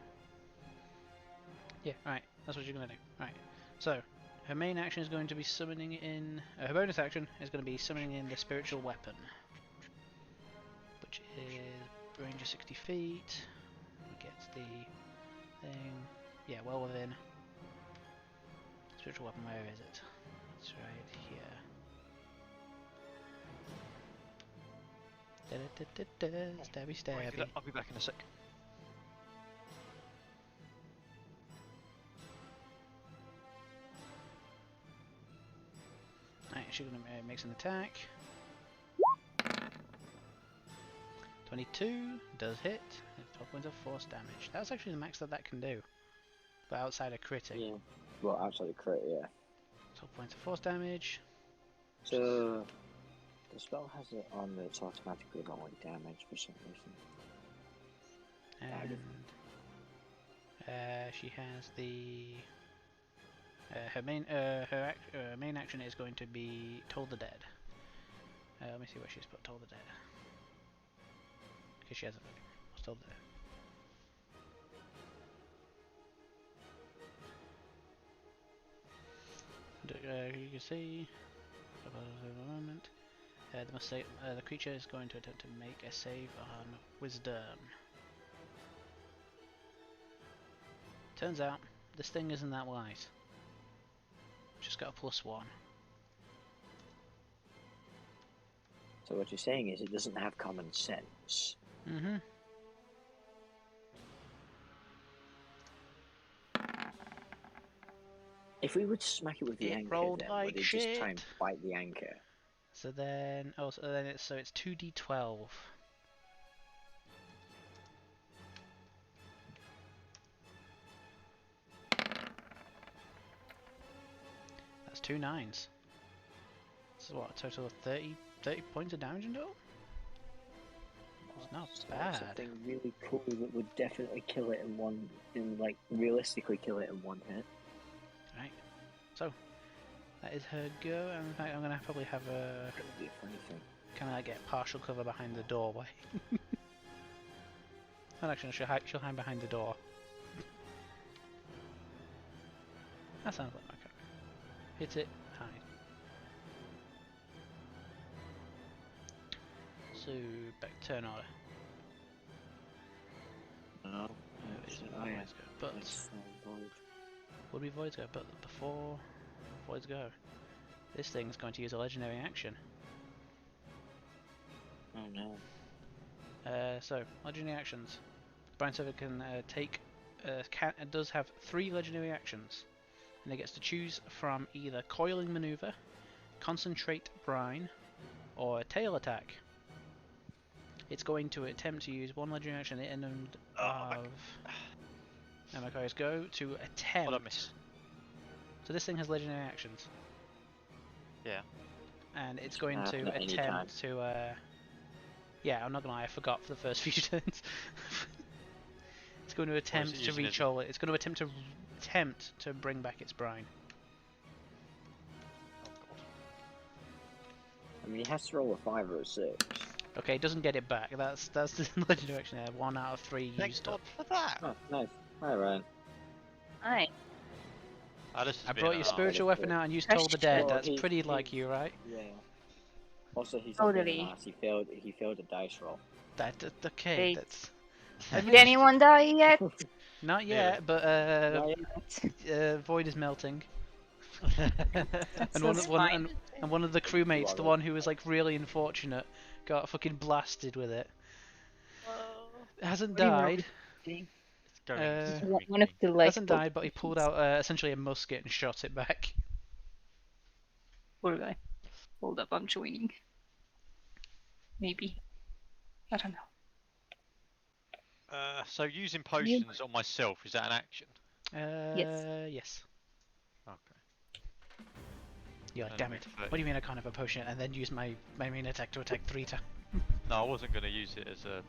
Yeah, right. That's what you're gonna do. Right. So, her main action is going to be summoning in. Her bonus action is going to be summoning in the spiritual weapon, which is range of 60 feet. Gets the thing. Yeah, well within. Spiritual weapon, where is it? It's right here. Stabby stabby. I'll be back in a sec. Right, she's gonna make an attack. 22 does hit. It's 12 points of force damage. That's actually the max that can do. But outside of critting. Yeah. Well, outside of crit, yeah. 12 points of force damage. So, the spell has it on that it's automatically rolling damage for some reason. And she has the her main action is going to be Toll the Dead. Let me see where she's put Toll the Dead. Because she has a what's Toll the Dead. You can see the creature is going to attempt to make a save on Wisdom. Turns out this thing isn't that light. Just got a +1. So what you're saying is it doesn't have common sense. Mm-hmm. If we would smack it with the It anchor, rolled then like would it just try and shit. bite the anchor? So then, it's 2d12. That's 2 9s. This is what, a total of 30 points of damage in total? It's not bad. Something really cool that would definitely kill it like realistically kill it in 1 hit. Right. So, that is her go, and in fact I'm gonna probably have a That would be a funny thing. kind of like get partial cover behind the doorway. Well, actually, she'll hide behind the door. That sounds like my character. Hit it, hide. So, back turn order. No. Voids go, but would be Voids go, but before Voids go, this thing's going to use a legendary action. Oh no. So, legendary actions. Brian Server can does have 3 legendary actions, and it gets to choose from either Coiling Maneuver, Concentrate Brine, or Tail Attack. It's going to attempt to use one legendary action at the end of Amako's go to attempt. What I miss? So this thing has legendary actions. Yeah. And it's going At to any attempt to. Yeah, I'm not gonna lie, I forgot for the first few turns. It's going to attempt to using as re-roll it. It's going to attempt to bring back its brine. Oh god. I mean, he has to roll a 5 or a 6. Okay, it doesn't get it back. That's the legendary action there. 1 out of 3 Thank used God up. for that. Oh, nice. Hi, Ryan. Hi. Alice has I been brought your an spiritual Alice weapon did. out and you That's told the dead. Well, That's pretty like you, right? Yeah. Also, he's not being Totally. an ass. He failed a dice roll. Okay, Hey. that's Did anyone die yet? not Yeah. yet, but Not yet. Void is melting. That's And fine. one of the crewmates, the Whatever. one who was like really unfortunate, got fucking blasted with it. It hasn't What do you want died. It's going One of the Hasn't lifeboat died, but he pulled out essentially a musket and shot it back. Poor guy. Hold up, I'm joining. Maybe. I don't know. So using potions on myself, is that an action? Yes. Okay. You're like, And damn we it. play- What do you mean I can't have a potion and then use my main attack to attack 3 times? No, I wasn't going to use it as a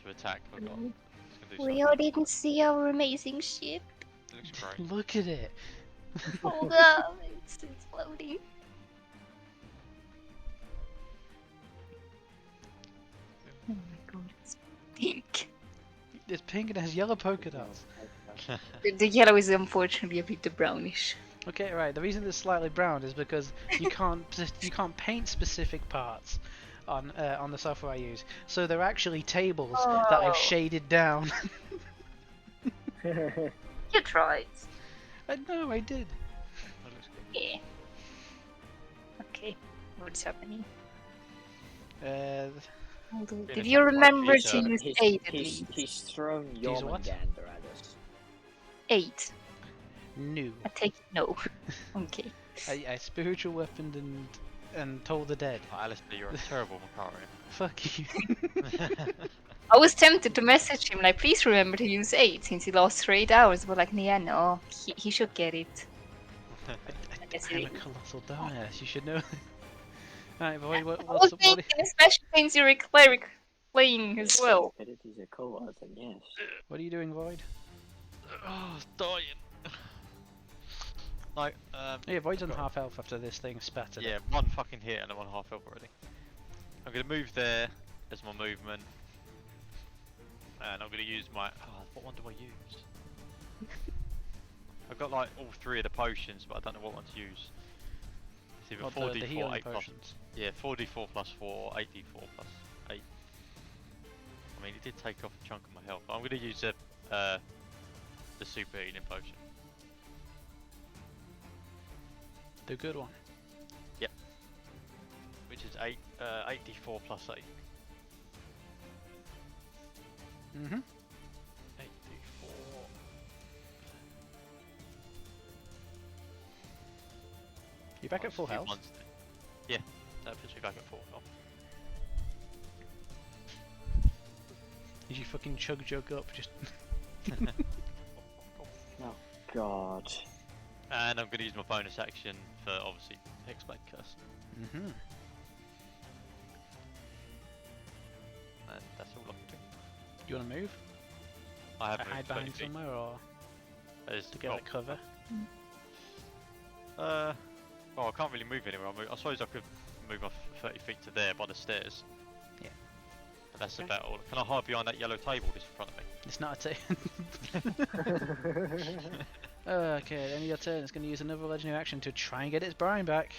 to attack. I got. It's gonna do We all something. didn't see our amazing ship. It looks great. Look at it. Hold up, it's floating. Oh my god, it's pink. It's pink and it has yellow polka dots. The yellow is unfortunately a bit brownish. Okay, right. The reason it's slightly brown is because you can't paint specific parts on the software I use. So they're actually tables that I've Oh. shaded down. You tried. No, I did. That looks good. Yeah. Okay, what's happening? Been Did a you couple of remember days, to use he's, 8 at he's, least? he's thrown Use what? Jormungandr at us. 8. No. I take no. Okay. I spiritual weaponed and told the dead. Oh, Alistair, you're a terrible Macarian. Fuck you. I was tempted to message him like, please remember to use 8 since he lost for 8 hours, but like, yeah, no, he should get it. guess he I'm a didn't. colossal dumbass. You should know. Alright, boy, I what's was what? thinking, especially since you're a cleric playing as well. Abilities are cool, then yes. What are you doing, Void? Oh, dying. Like, Yeah, Void's on got- half health after this thing spattered. yeah, one fucking hit and I'm on half health already. I'm gonna move there as my movement, and I'm gonna use my. Oh, what one do I use? I've got like all 3 of the potions, but I don't know what one to use. It's either What, 4d4, the healing 8 plus. potions. Yeah, 4d4 plus 4, 8d4 plus 8. I mean, it did take off a chunk of my health. But I'm gonna use the super healing potion. The good one. Which is 8d4 plus 8. Mm-hmm. 8d4. You back at full Few health? months then. Yeah, that puts me back at full health. Did you fucking chug up? Just God. And I'm going to use my bonus action for obviously Hexblade Curse. mm-hmm. And that's all I can do. You want to move? I have Hide moved 30 behind feet. somewhere, or There's- to get well, like cover? well, I can't really move anywhere. I suppose I could move off 30 feet to there by the stairs. Yeah. But that's Okay. about all. Can I hide behind that yellow table just in front of me? It's not a Okay, end of your turn. It's going to use another legendary action to try and get its brine back.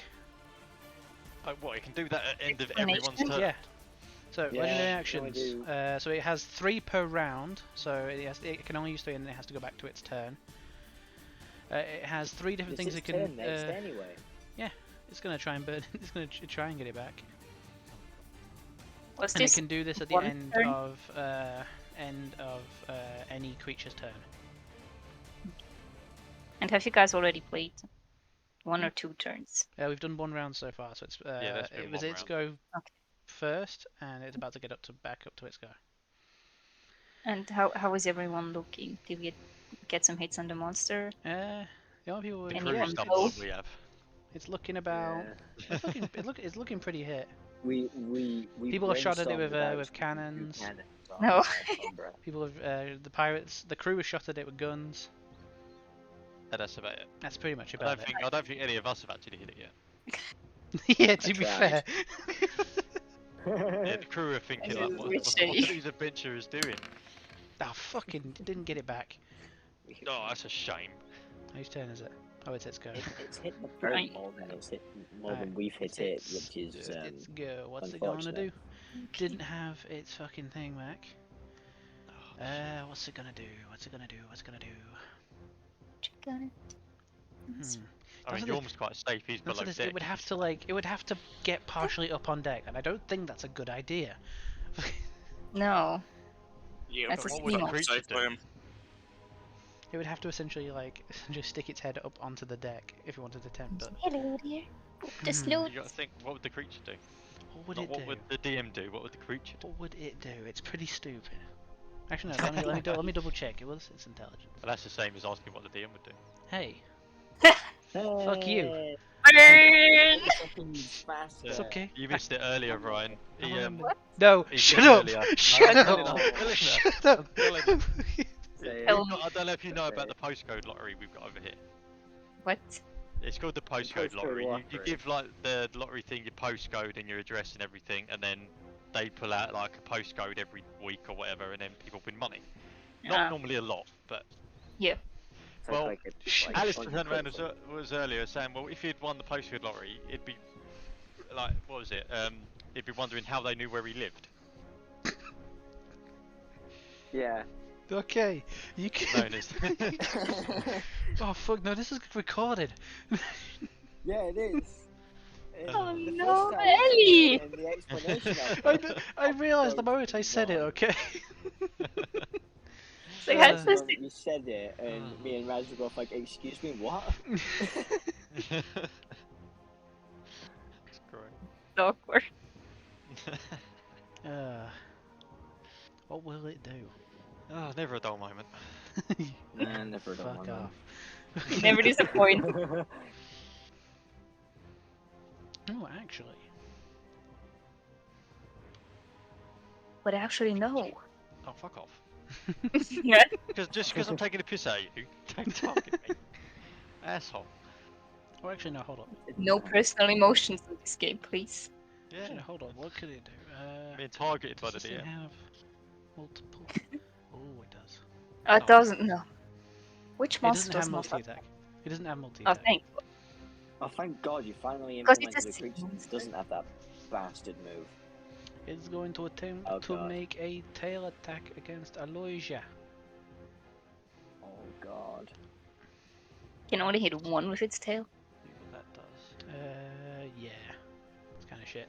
Oh, what? It can do that at the end of Explanation? everyone's turn? Yeah. So Yeah, legendary you actions. wanna So it has 3 per round. So it can only use 3, and then it has to go back to its turn. It has 3 different It's things his it can. turn next anyway. It's going to try and burn. It's going to try and get it back. Was And it this can do this at the one end turn? of any creature's turn. and have you guys already played? 1 or 2 turns? We've done 1 round so far, so it's there's been it was 1 its round. go Okay. first, and it's about to get back up to its go. And how is everyone looking? Did we get some hits on the monster? The only people The with Anyone crew's done go? more than we have. it's looking about. Yeah. It's looking pretty hit. We People have shot at it brainstormed with about cannons. 2 cannons on, No. Homebrew. People have the pirates. The crew has shot at it with guns. And that's about it. That's pretty much I about don't think any of us have actually hit it yet. it. Yeah, to I be tried. fair. Yeah, the crew are thinking This like, is what risky. are these adventurers doing? Oh, fucking didn't get it back. Oh, that's a shame. Whose turn is it? Oh, it's go. It's hit the boat Right. more than it's hit more Alright, than we've hit it, It's- which is It's go. What's it gonna do? unfortunate. Didn't have its fucking thing back. Oh, What's it gonna do? What's it gonna do? What's it gonna do? Chicken. Hmm. I That's mean, what it- Yorm's quite safe. He's That's below what it is, deck. it would have to get partially up on deck, and I don't think that's a good idea. No. Yeah, That's but a what would steam that monster say do. for him? It would have to essentially stick its head up onto the deck if it wanted to attempt it. Hello dear. The Hmm. slow. You got to think, what would the creature do? What would Not it what do? would the DM do? What would the creature do? What would it do? It's pretty stupid. Actually, no. Let me double check. It was its intelligence. Well, that's the same as asking what the DM would do. Hey, Fuck you. Burn! Faster. it's okay. You missed it earlier, Ryan. He, No, he shut said up! earlier- Shut No, up! I'm telling you, Shut up! Tell me. I don't know if you know about the postcode lottery we've got over here. What? It's called the postcode postcode lottery. You lottery. give like the lottery thing your postcode and your address and everything, and then they pull out like a postcode every week or whatever, and then people win money. Not normally a lot, but well, Alice turned around was earlier saying, well, if you'd won the postcode lottery, it'd be like, what was it? It'd be wondering how they knew where he lived. Yeah. Okay, you can. Known as. Oh fuck! No, this is recorded. Yeah, it is. Oh The no, first time Ellie! and the explanation of it. I realised the moment I said it. Okay. It's like, Uh, how The does moment you said it, and me and Raz were both like, "Excuse me, what?" That's great. awkward? What will it do? Oh, never a dull moment. Nah, never done Fuck one. off. Never disappoint. Oh, actually. But actually, no. Oh, fuck off. Yeah. Just because I'm taking a piss at you, don't target me. Asshole. Oh, actually, no. Hold on. No personal emotions in this game, please. Yeah, Actually, hold on. What could it do? being targeted by Does the this thing DM. have multiple? Oh, it does. It doesn't. No. Which It monster doesn't have does not have? multi-attack. It doesn't have Oh, multi-attack. thank. Oh, thank God you finally Because it's implemented a a creature that monster. doesn't have that bastard move. It's going to attempt Oh, to God. make a tail attack against Aloysia. Oh God. Can only hit one with its tail. See what that does. Yeah. It's kind of shit.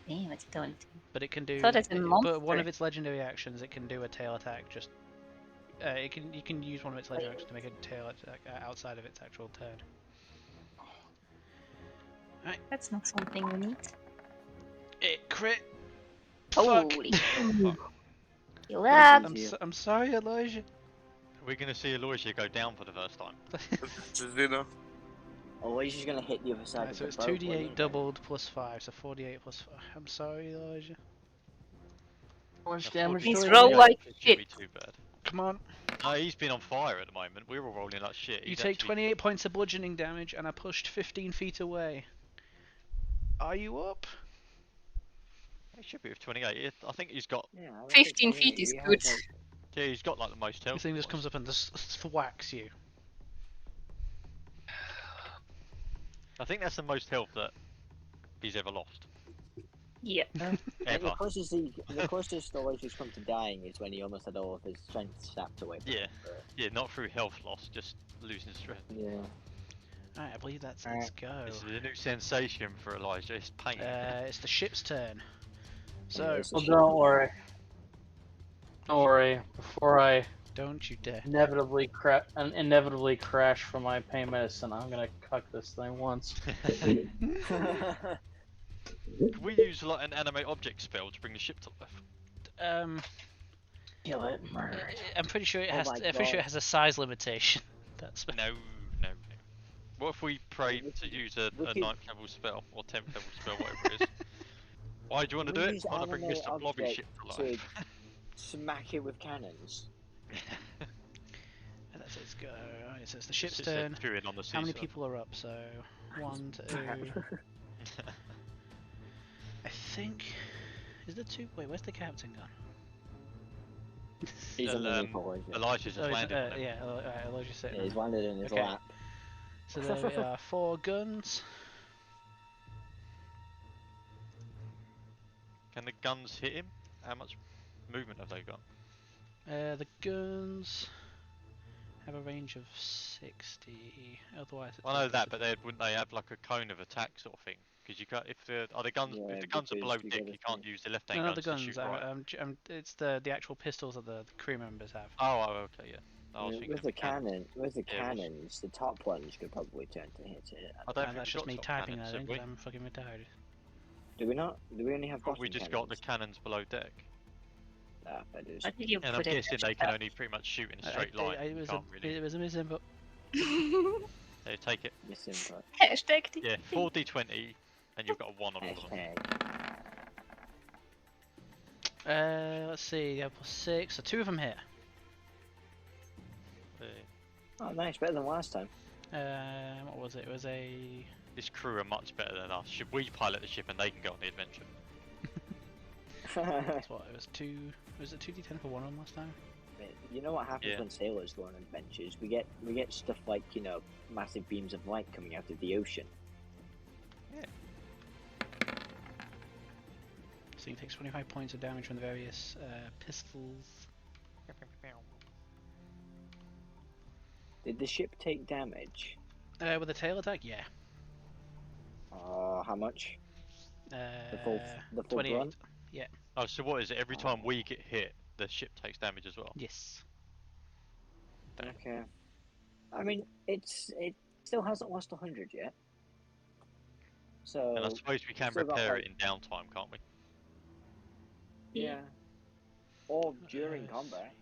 Damn, it's done. But it can do. thought it's a But one monster. of its legendary actions, it can do a tail attack. Just. You can use one of its legendary actions to make a tail attack outside of its actual turn. That's not something we need. It crit. Fuck. Holy. Fuck. Kill that. I'm sorry, Aloysia. We're gonna see Aloysia go down for the first time. Oh, he's just gonna hit the other side Right, of so the it's boat, 2d8 wasn't he? doubled plus 5, so 48 plus 5. I'm sorry, Elijah. How much Now, damage 48 He's do I roll do? like shouldn't shit. be too bad. Come on. No, he's been on fire at the moment. We're all rolling like shit. You He's take actually- 28 points of bludgeoning damage, and I pushed 15 feet away. Are you up? He should be with 28. I think he's got. Yeah, I reckon 15 so, feet yeah, is he has, good. like- Yeah, he's got like the most health. This thing just for comes us. up and just thwacks you. I think that's the most health that he's ever lost. Yeah. And Ever. the closest Aloysia's come to dying is when he almost had all of his strength snapped away from Yeah. him. But, Yeah, not through health loss, just losing strength. yeah. Alright, I believe that's its go. This is a new sensation for Elijah. It's pain. It's the ship's turn. Yeah, So, it's a Well, shit. don't worry. Don't worry. Before I Don't you dare. inevitably crash from my pain medicine. I'm gonna cuck this thing once. Could we use like an animate object spell to bring the ship to life? Kill it, murder it. I'm pretty sure it Oh has. my I'm pretty sure it God. has a size limitation. That's No. What if we pray We to could- use a we could- 9th level spell or 10th level spell, whatever it is? Why do you want to We do it? use I want to bring animate Mr. Blobby object ship to to life. smack it with cannons. And that's it. It's go. Right, so it's the ship's Sits there turn. chewing on the How many seesaw. people are up? So 1, 2. I think. Is there 2? Wait, where's the captain gone? He's on the Um, new board. Elijah's just landed on him. Yeah, Elijah's sitting. Yeah, he's landed in his Okay. lap. So there are 4 guns. Can the guns hit him? How much movement have they got? The guns have a range of 60. Otherwise, it's I know that, but wouldn't they have like a cone of attack sort of thing? Because you can't. If the guns, Yeah, if the guns are because below you deck, gotta you can't think. use the left hand no, not guns the to guns. shoot right. It's the actual pistols that the crew members have. Oh, okay, yeah. I was thinking With of the cannon. with the Yeah, it was- cannons, the top ones could probably turn to hit it. I don't And think that's we've just got me top typing cannons, that in have we? 'cause I'm fucking retarded. Do we not? Do we only have But bottom we just cannons? got the cannons below deck, Ah, I do. What did you and I'm put it? guessing they can only pretty much shoot in a straight line. It You was can't a really. it was a misinput. They take it. Misinput. Hashtag Yeah, 4d20, and you've got a 1 on all of them. Hashtag. Let's see. Yeah, +6. So 2 of them hit. Oh, nice. Better than last time. What was it? It was a. This crew are much better than us. Should we pilot the ship and they can go on the adventure? That's what it was. 2. Was it 2d10 for one of them last time? You know what happens Yeah. when sailors go on adventures? We get stuff like, you know, massive beams of light coming out of the ocean. So you take 25 points of damage from the various pistols. Did the ship take damage? With a tail attack, yeah. How much? The full 28. brunt? Oh, so what is it? Every time we get hit, the ship takes damage as well? Yes. Okay. I mean, it still hasn't lost 100 yet. So. And I suppose we can still got, repair like- it in downtime, can't we? Yeah. Or during combat.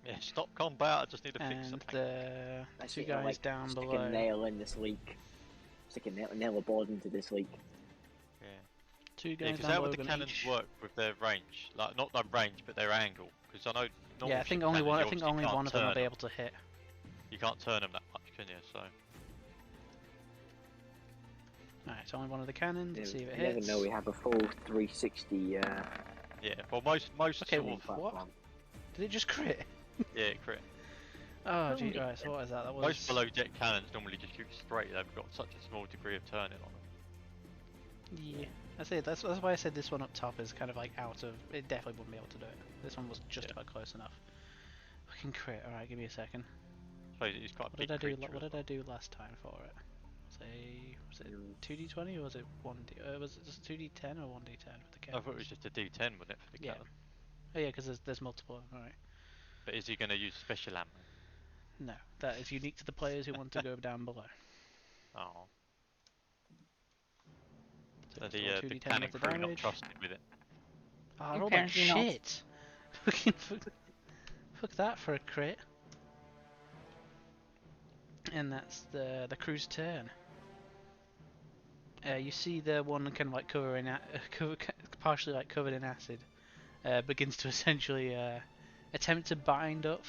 Yeah, stop combat, I just need to fix And something. the I 2 see, guys like, down stick below. a nail in this leak. Stick a nail a board into this leak. Yeah. 2 Yeah, guys because down how below. would the gonna cannons each- work with their range? Like, not their range, but their angle. Because I know normal Yeah, I think ship only cannons, one. you I think obviously only can't one of them will turn be able to hit. You can't turn them that much, can you? So, Alright, so only one of the cannons. Let's see if it You never hits. know, we have a full 360 yeah. Well, most Okay, sort well, of, platform. Did it just crit? yeah, crit. Oh, gee, Holy right. So what is that? That was. Most below deck cannons normally just shoot straight. They've got such a small degree of turning on them. Yeah. I say that's why I said this one up top is kind of like out of. It definitely wouldn't be able to do it. This one was just Yeah. about close enough. Fucking crit. All right, give me a second. So it's quite a What big did I do? creature What as did I do last time for it? Was it 2d20 or was it 1d? Was it just 2d10 or 1d10 for the well. I cannon? thought it was just a D10, wasn't it, for the Yeah. cannon? Oh yeah, because there's multiple. All right. But is he going to use special ammo? No, that is unique to the players who want to go down below. Oh. So So it's all the 2d10 cannon worth of crew not damage. trusted with it. Oh, I rolled like Apparently not. shit. Fucking fuck that for a crit. And that's the crew's turn. You see the one kind of like partially like covered in acid, begins to essentially attempt to bind up.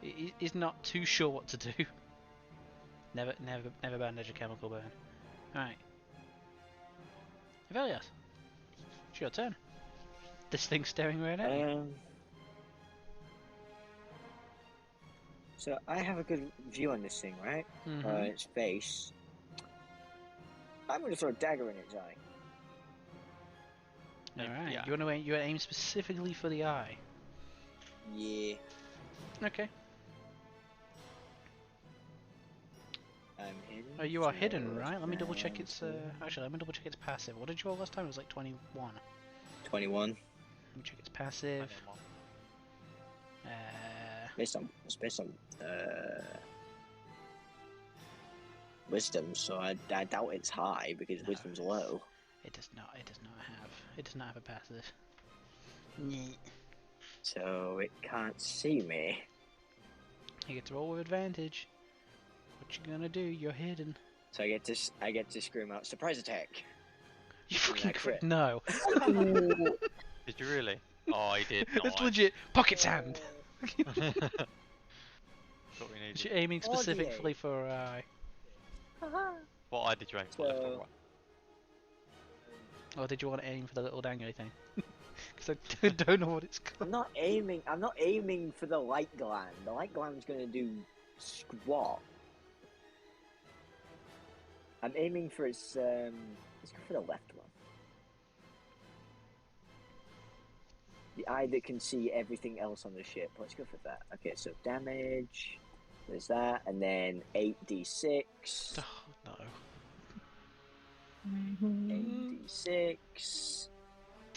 He's not too sure what to do. Never bandage a chemical burn. Alright. Evelios, it's your turn. This thing's staring right at you. So I have a good view on this thing, right? Mhm. Its face. I'm gonna throw a dagger in its eye. Alright, yeah. you want to aim specifically for the eye. Yeah. Okay. I'm hidden. Oh, you are so hidden, right? Let me double check down its. to Actually, let me double check its passive. What did you roll last time? It was like 21. 21. Let me check its passive. It's based on wisdom, so I doubt it's high because No, wisdom's low. It does not. It does not have. It does not have a passive. Nyeh. So it can't see me. You get to roll with advantage. What you gonna do? You're hidden. So I get to scream out surprise attack. You And fucking I crit. no. Did you really? Oh, I did. It's Nice. legit. Pocket sand. What we needed. You're aiming specifically 48. for her eye. What eye did you aim for? Left or So- right? Or did you want to aim for the little dangly thing? Because I don't know what it's called. I'm not aiming for the light gland. The light gland's gonna do squat. I'm aiming for its let's go for the left one. The eye that can see everything else on the ship. Let's go for that. Okay, so damage. There's that, and then 8d6. Oh, no. 8d6.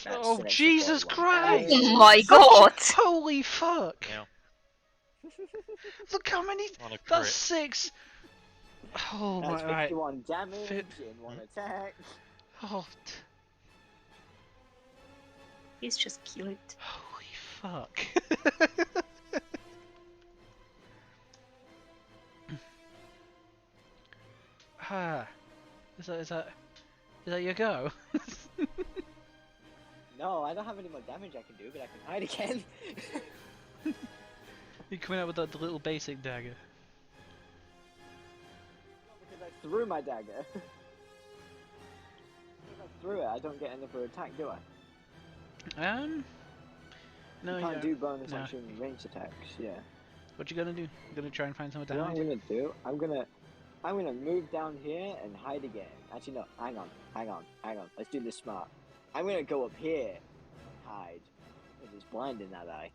That's Oh, an extra Jesus 41. Christ! Oh my god! Holy fuck! Yeah. Look how many. On a That's crit. 6! Oh That's my. Right. 51 damage Fit- in one attack. Oh, He's just cute. holy fuck. Ah. Is that your go? No, I don't have any more damage I can do, but I can hide again. You're coming out with the little basic dagger. Because I threw my dagger. Because I threw it, I don't get another attack, do I? No, you can't yeah. do bonus No. action range attacks, yeah. What you gonna do? You gonna try and find somewhere to You know what hide? I'm gonna do? I'm gonna move down here and hide again. Actually, no, hang on. Let's do this smart. I'm gonna go up here and hide. Because it's blind in that eye.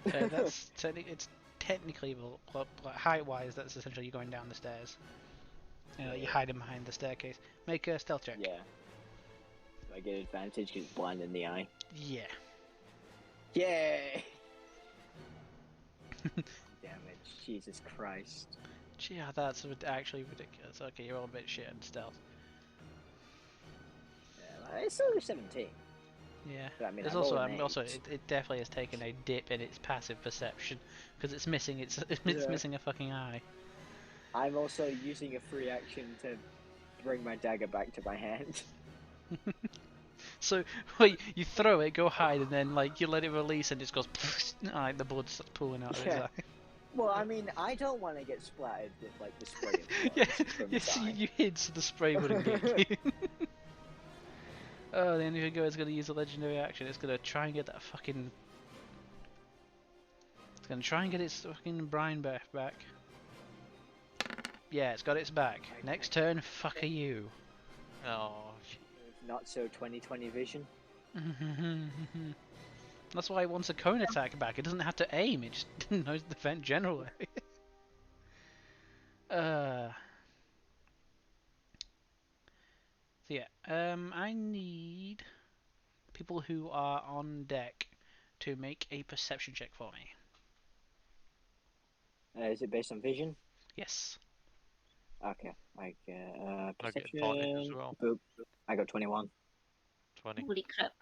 That's it's technically, height-wise, that's essentially you going down the stairs. You know, you're hiding behind the staircase. Make a stealth check. Yeah. Do I get advantage because it's blind in the eye? Yeah. Yay! Damage. Jesus Christ. Gee, that's actually ridiculous. Okay, you're all a bit shit in stealth. Yeah, it's only 17. Yeah. But I mean, There's I also, rolled an also, 8. it definitely has taken a dip in its passive perception because it's missing it's Yeah. missing a fucking eye. I'm also using a free action to bring my dagger back to my hand. So, wait, you throw it, go hide, and then like you let it release, and it just goes, like the blood starts pooling out of its Yeah. eye. Well, I mean, I don't want to get splattered with like the spray of blood Yeah, from yes, its eye. you hid so the spray wouldn't get you. Oh, the enemy go is going to use a legendary action. It's going to try and get that fucking. It's going to try and get its fucking brine breath back. Yeah, it's got its back. Next turn, fuck are you. Oh, Not so 20/20 vision. That's why it wants a cone attack back. It doesn't have to aim. It just knows the event generally. So yeah, I need people who are on deck to make a perception check for me. Is it based on vision? Yes. Okay. I get I get perception. advantage as well. Boop. I got 21. 20. Holy crap.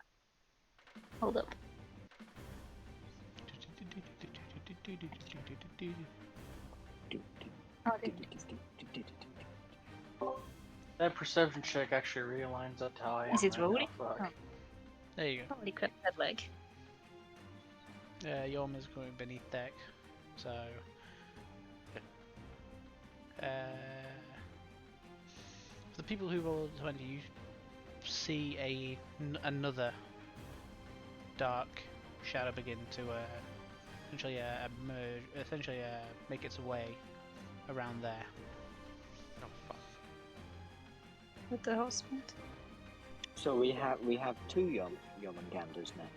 Hold up. Oh, That perception check actually realigns up to how I am. Is it right now, rolling? fuck. Oh. There you go. Holy crap, that leg. Yorm is going beneath deck, so. For the people who roll 20, you see another dark shadow begin to essentially make its way around there. Oh, fuck. With the husband. So we have 2 Yommanganders now.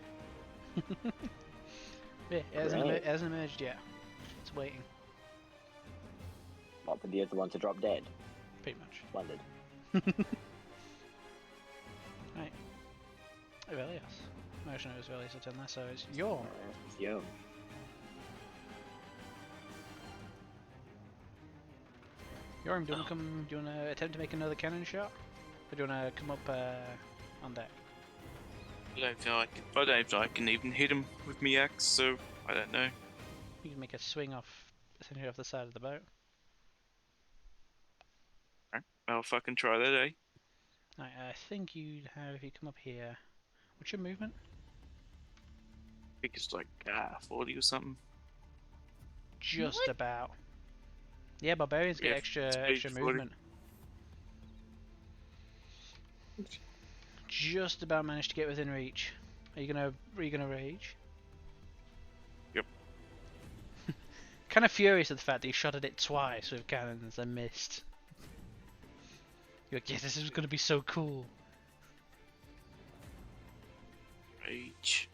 Yeah, it Right. hasn't emerged yet. It's waiting, What, for the other one to drop dead? pretty much. Splendid. Right. Aurelius. Motion is Aurelius' turn there, so it's Yorm. Yum. Yoram, do you wanna come? Do you wanna attempt to make another cannon shot, or do you wanna come up on deck? I don't feel like I can even hit him with me axe, so I don't know. You can make a swing off, essentially off the side of the boat. Alright, I'll fucking try that, eh? Right, I think you'd have if you come up here. What's your movement? I think it's like 40 or something. Just about. Yeah, barbarians get Yeah, extra 40. movement. Just about managed to get within reach. Are you gonna rage? Yep. Kind of furious at the fact that you shot at it twice with cannons and missed. You're like, yes, this is gonna be so cool. Rage.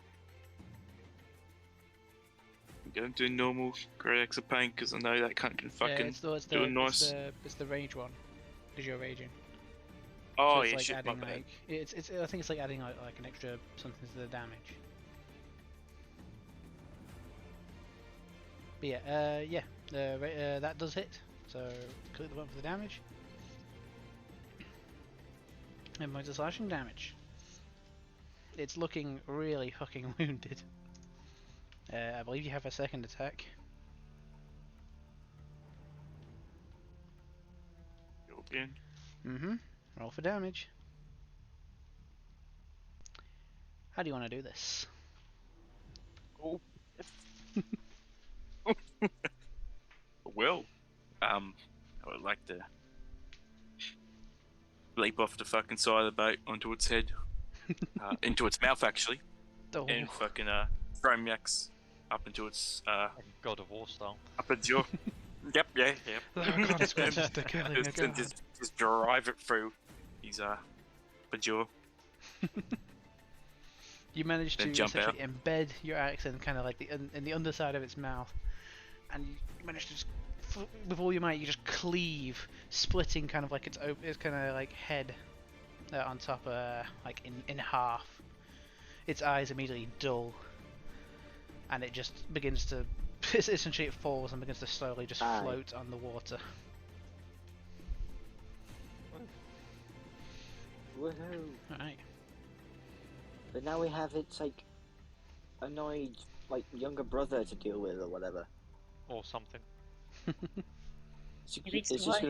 I'm gonna do normal great axe of pain because I know that cunt can fucking do a nice. It's the rage one. Because you're raging. Oh So it's yeah, like shit, my adding bad. like it's I think it's like adding like an extra something to the damage. But yeah, that does hit. So click the button for the damage. And points of slashing damage. It's looking really fucking wounded. I believe you have a second attack. Go again. Mm-hmm. Roll for damage. How do you want to do this? Oh. Well, I would like to leap off the fucking side of the boat onto its head, into its mouth actually, Oh. and fucking throw my axe up into its Like God of War style. upper jaw. Yep, yeah. Oh god, it's got just a killing a Just, god. just drive it through his upper jaw. You manage Then to jump essentially embed your axe in kind of like in the underside of its mouth, and you manage to just with all your might you just cleave, splitting kind of like its kind of like head on top, like in half. Its eyes immediately dull, and it just begins to essentially it falls and begins to slowly just Aye. float on the water. Woohoo! Alright. But now we have its like annoyed like younger brother to deal with or whatever. Or something. It's just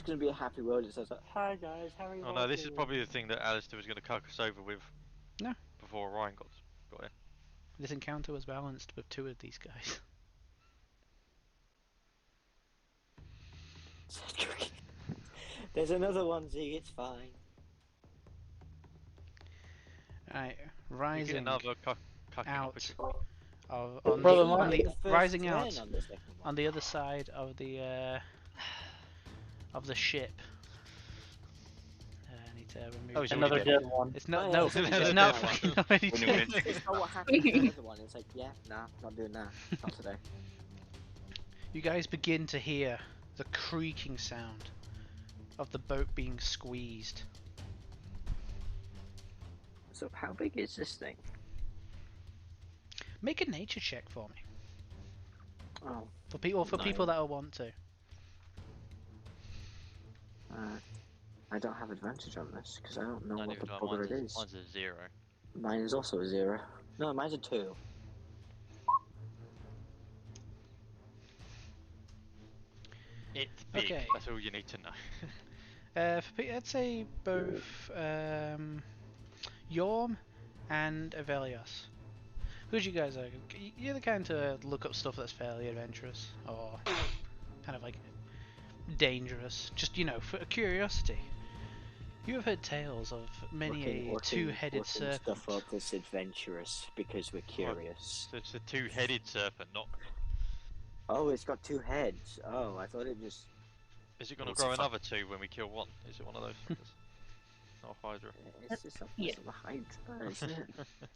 gonna be a happy world. It's just like, hi guys, how are you? Oh no, this is doing?" probably the thing that Alistair was going to cuck us over with. No. Before Ryan got here. This encounter was balanced with two of these guys. There's another one, Z. It's fine. Alright, You get rising another cucking out opportunity. on Brother, the, mine- on the The first rising turn out on the second one. on the other side of the ship. I need to remove. Oh, he's Another already dead one. It's not. Oh, No, yeah, it's it's not another fucking one. already When you dead. went- It's not what happened to the other one. It's like, yeah, nah, not doing that. Not today. You guys begin to hear the creaking sound of the boat being squeezed. So how big is this thing? Make a nature check for me. Oh, For people Nine. that will want to. I don't have advantage on this because I don't know Not what even the like bugger it mine's, is. mine's a 0. Mine is also a 0. No, mine's a 2. It's big. Okay. That's all you need to know. I'd say both Yorm and Avelios. Who'd you guys are? You're the kind to look up stuff that's fairly adventurous or kind of like dangerous. Just for curiosity. You have heard tales of many a two-headed serpent. Stuff up that's adventurous because we're curious. So it's a 2-headed serpent, not. Oh, it's got 2 heads. Oh, I thought it just. Is it going to What's grow the fuck? another 2 when we kill one? Is it one of those things? Not a Hydra. It's just Yeah. a hydra, isn't it?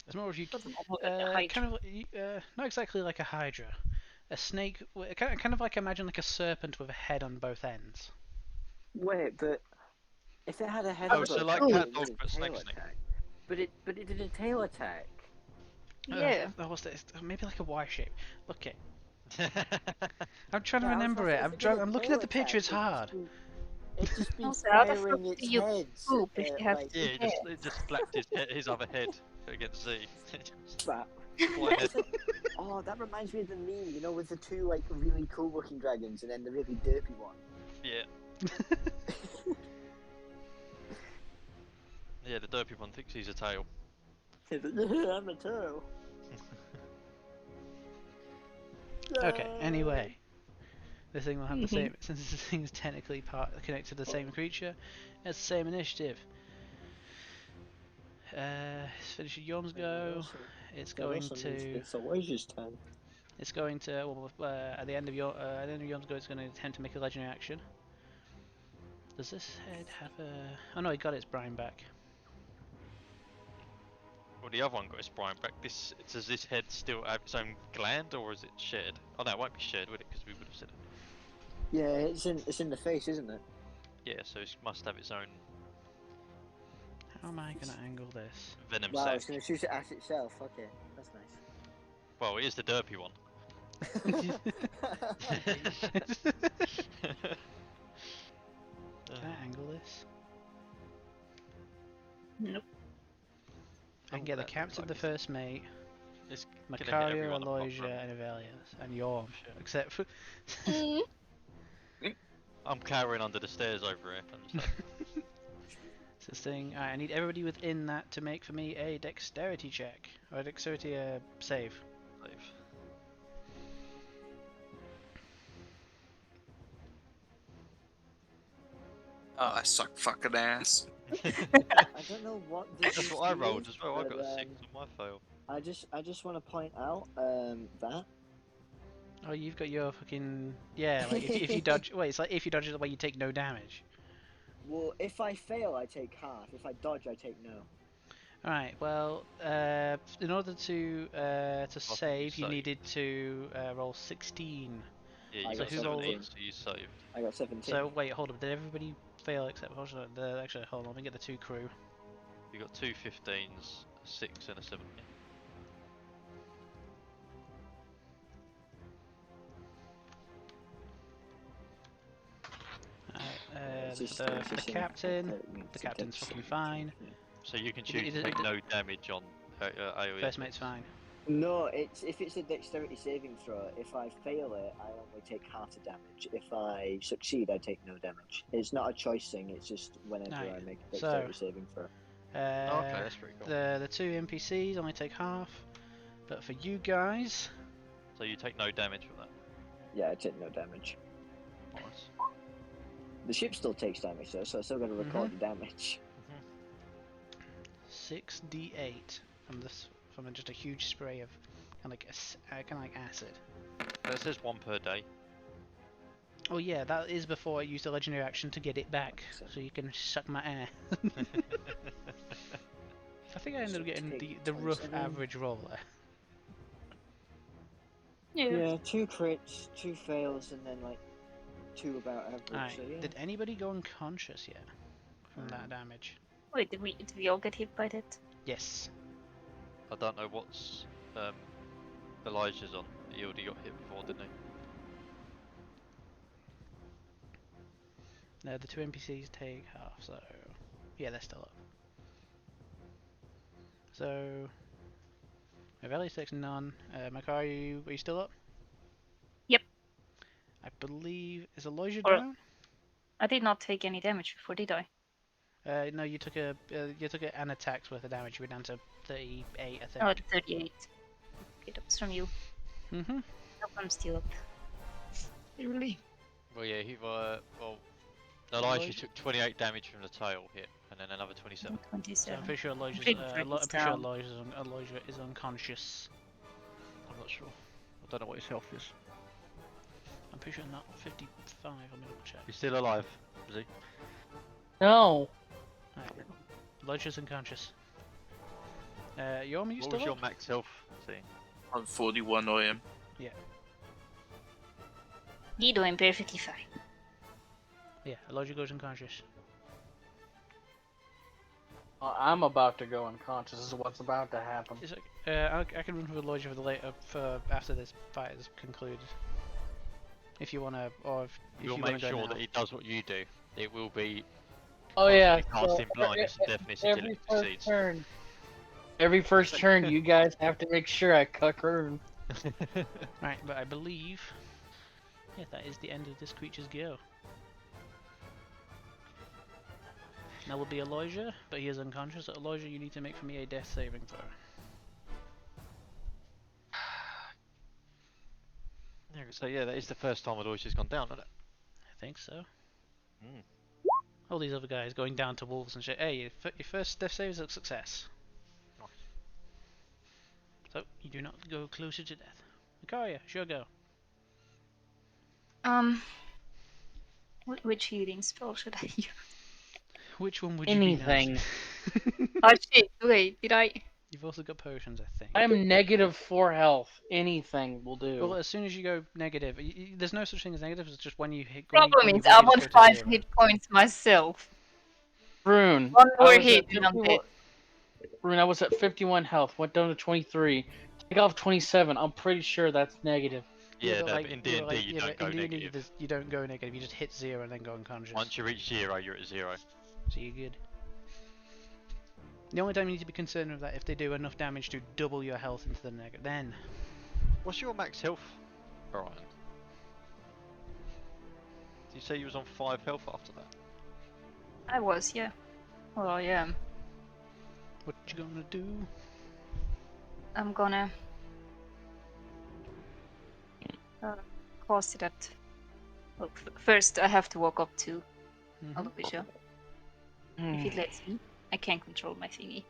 It's more of you, Hydra. kind of not exactly like a hydra, a snake. Kind of like imagine like a serpent with a head on both ends. Wait, but if it had a head, Oh, on so both like ends, cat it dog, did a but tail snake snake. attack. But it did a tail attack. Yeah. Maybe like a Y shape. Look it. I'm trying to Yeah, remember it. I'm looking at the picture. It's hard. It'd just be Also, how the fuck firing do its you heads. poop if you have Like, two Yeah, heads? it just flapped his other head against Z. that. Flying head. It's like, oh, that reminds me of the meme, you know, with the two like really cool looking dragons and then the really derpy one. Yeah. Yeah, the derpy one thinks he's a tail. He's like, yeah, I'm a tail. Okay. Anyway, this thing will have the Mhm. same, since this thing is technically connected to the same creature. It's the same initiative. It's finished Yon's go. It's going to. It's Elijah's turn. It's going to. Well, at the end of Yon's go, it's going to attempt to make a legendary action. Does this head have a? Oh no, he got its brine back. Well, the other one got his brine back. Does this head still have its own gland, or is it shared? Oh no, it won't be shared, would it? Because we would have said it. Yeah, it's in the face, isn't it? Yeah, so it must have its own How am I going to angle this? venom Wow, sac. it's gonna shoot it at itself. Okay, that's nice. Well, it is the derpy one. Can I angle this? Nope. I can get the captain, the first mate, It's Macario, everyone apart Aloysia, from- and Evelius, and Yorm, except for. Mm. I'm cowering under the stairs over here. I'm just like, It's this thing. Alright, I need everybody within that to make for me a dexterity check. Or a dexterity save. leave. Oh, I suck fucking ass. I don't know what this That's what I is, rolled as well. I but, got a 6 on my fail. I just want to point out that. Oh, you've got your fucking. Yeah, like if you dodge. Wait, it's like if you dodge it the way you take no damage. Well, if I fail, I take half. If I dodge, I take no. Alright, well, in order to save, you save. needed to roll 16. Yeah, I you got got 17, 17. so you saved. I got 17. So, wait, hold up. Did everybody fail except. Actually, hold on. Let me get the two crew. You got two 15s, a 6 and a 17. Alright, It's for the just captain, it's the a captain's dex fucking save. fine. So you can It- choose it- to take it- no damage on AoE. First mate's fine. No, if it's a dexterity saving throw, if I fail it, I only take half the damage. If I succeed, I take no damage. It's not a choice thing. It's just whenever Right, I make a so- dexterity saving throw. Okay, that's pretty cool. The two NPCs only take half, but for you guys, So you take no damage from that. Yeah, I take no damage. Nice. The ship still takes damage though, so I still got to record the damage. 6d8 from just a huge spray of kind of like acid. That says 1 per day. Oh yeah, that is before I used a legendary action to get it back, so you can suck my air. I think I ended up getting the rough 27. average roll there. Yeah. Yeah, 2 crits, 2 fails, and then like 2 about average. Alright, So yeah. did anybody go unconscious yet from that damage? Wait, did we all get hit by that? Yes. I don't know what's Elijah's on. He already got hit before, didn't he? No, the two NPCs take half, so yeah, they're still up. So Evelius takes none. Macario, are you still up? Yep. I believe is Aloysia Or- down? I did not take any damage before, did I? No, you took an attack's worth of damage. You were down to 38, I think. Oh, 38. Okay, that was from you. Mhm. Nope, I'm still up. Really? Well, yeah, Elijah Elijah- took 28 damage from the tail hit, and then another 27. So 27. I'm pretty sure Aloysia's, Pretty sure I'm he's pretty sure down. Aloysia is unconscious. I'm not sure. I don't know what his health is. I'm pretty sure not 55. I'm gonna check. He's still alive, is he? No. Right. Aloysia's unconscious. Yorm, are you What still was your up? max health thing? On 41 I am. He doing perfectly fine. Yeah, Aloysia goes unconscious. I'm about to go unconscious. This is what's about to happen. It's like, I can run for the Lodge for the later for after this fight is concluded. If you wanna, or if We'll you make wanna go sure now. that he does what you do. It will be Oh yeah, constantly casting blindness and deafness until every it first succeeds. turn. Every first turn, you guys have to make sure I cuck her. Right, but I believe, yeah, that is the end of this creature's go. Now will be Aloysia, but he is unconscious. Aloysia, you need to make for me a death saving throw. So yeah, that is the first time Aloysius gone down, isn't it? I think so. Mm. All these other guys going down to wolves and shit. Hey, your first death save is a success. Nice. So you do not go closer to death. Makaria, sure go. Which healing spell should I use? Which one would Anything. you be? Nancy? Oh shit! Wait, did I? You've also got potions, I think. I'm -4 health. Anything will do. Well, as soon as you go negative, there's no such thing as negative. It's just when you hit. Problem when is, you I'm really on just go to 5 zero. hit points myself. Rune. One I more was hit at and I'm 51 dead. Rune, I was at 51 health. Went down to 23. Take off 27. I'm pretty sure that's negative. Yeah, but no, like, but in yeah, D&D but like, you yeah, don't but go in D&D negative. you don't go negative. You just hit 0 and then go unconscious. Once you reach 0, you're at 0. So you're good. The only time you need to be concerned with that if they do enough damage to double your health into the negative. Then What's your max health, Brian? Did you say you was on 5 health after that? I was, yeah. Well, I am. what you gonna do? I'm gonna cast it at. Well, first, I have to walk up to Aloysia. If it lets me. I can't control my thingy.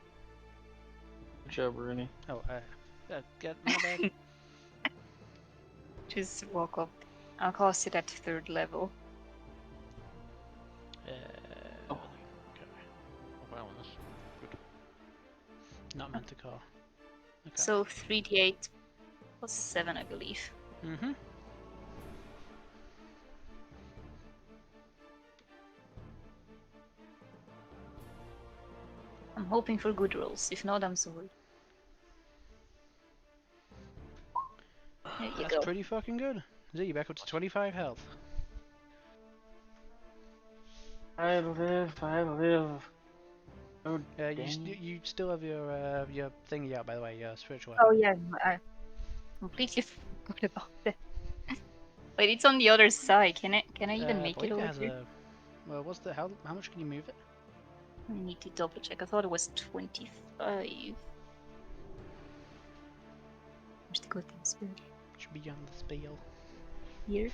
Good job, Rooney. Oh, get my bad. Just walk up. I'll cast it at 3rd level. Okay. Oh wow, that's good. Not meant to call. Okay. So 3d8 plus 7, I believe. Mm-hmm. I'm hoping for good rolls. If not, I'm sorry. There you That's go. pretty fucking good. Z, back up to 25 health. I live. Oh, You still have your thingy out, by the way, your spiritual Oh weapon. yeah, I completely forgot about that. Wait, it's on the other side. Can I even make it Boyka over has here? Well, what's the how much can you move it? I need to double check. I thought it was 25. Where's the goddamn spell? Should be on the spell. Here.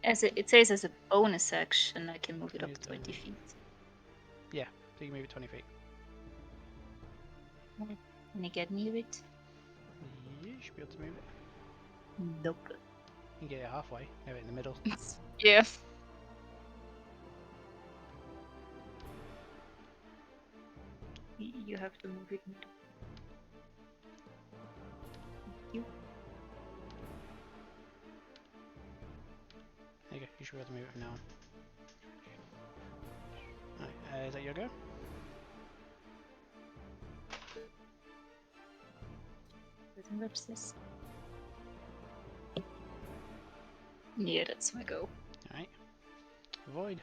It says as a bonus action, I can move it up 20 feet. Yeah, so you can move it 20 feet. Can you get near it? Yeah, you should be able to move it. Nope. You can get it halfway. Have it in the middle. Yeah. You have to move it. You. There you go. You should be able to move it from now on. Right, is that your go? What's this? Yeah, that's my go. Alright. Void.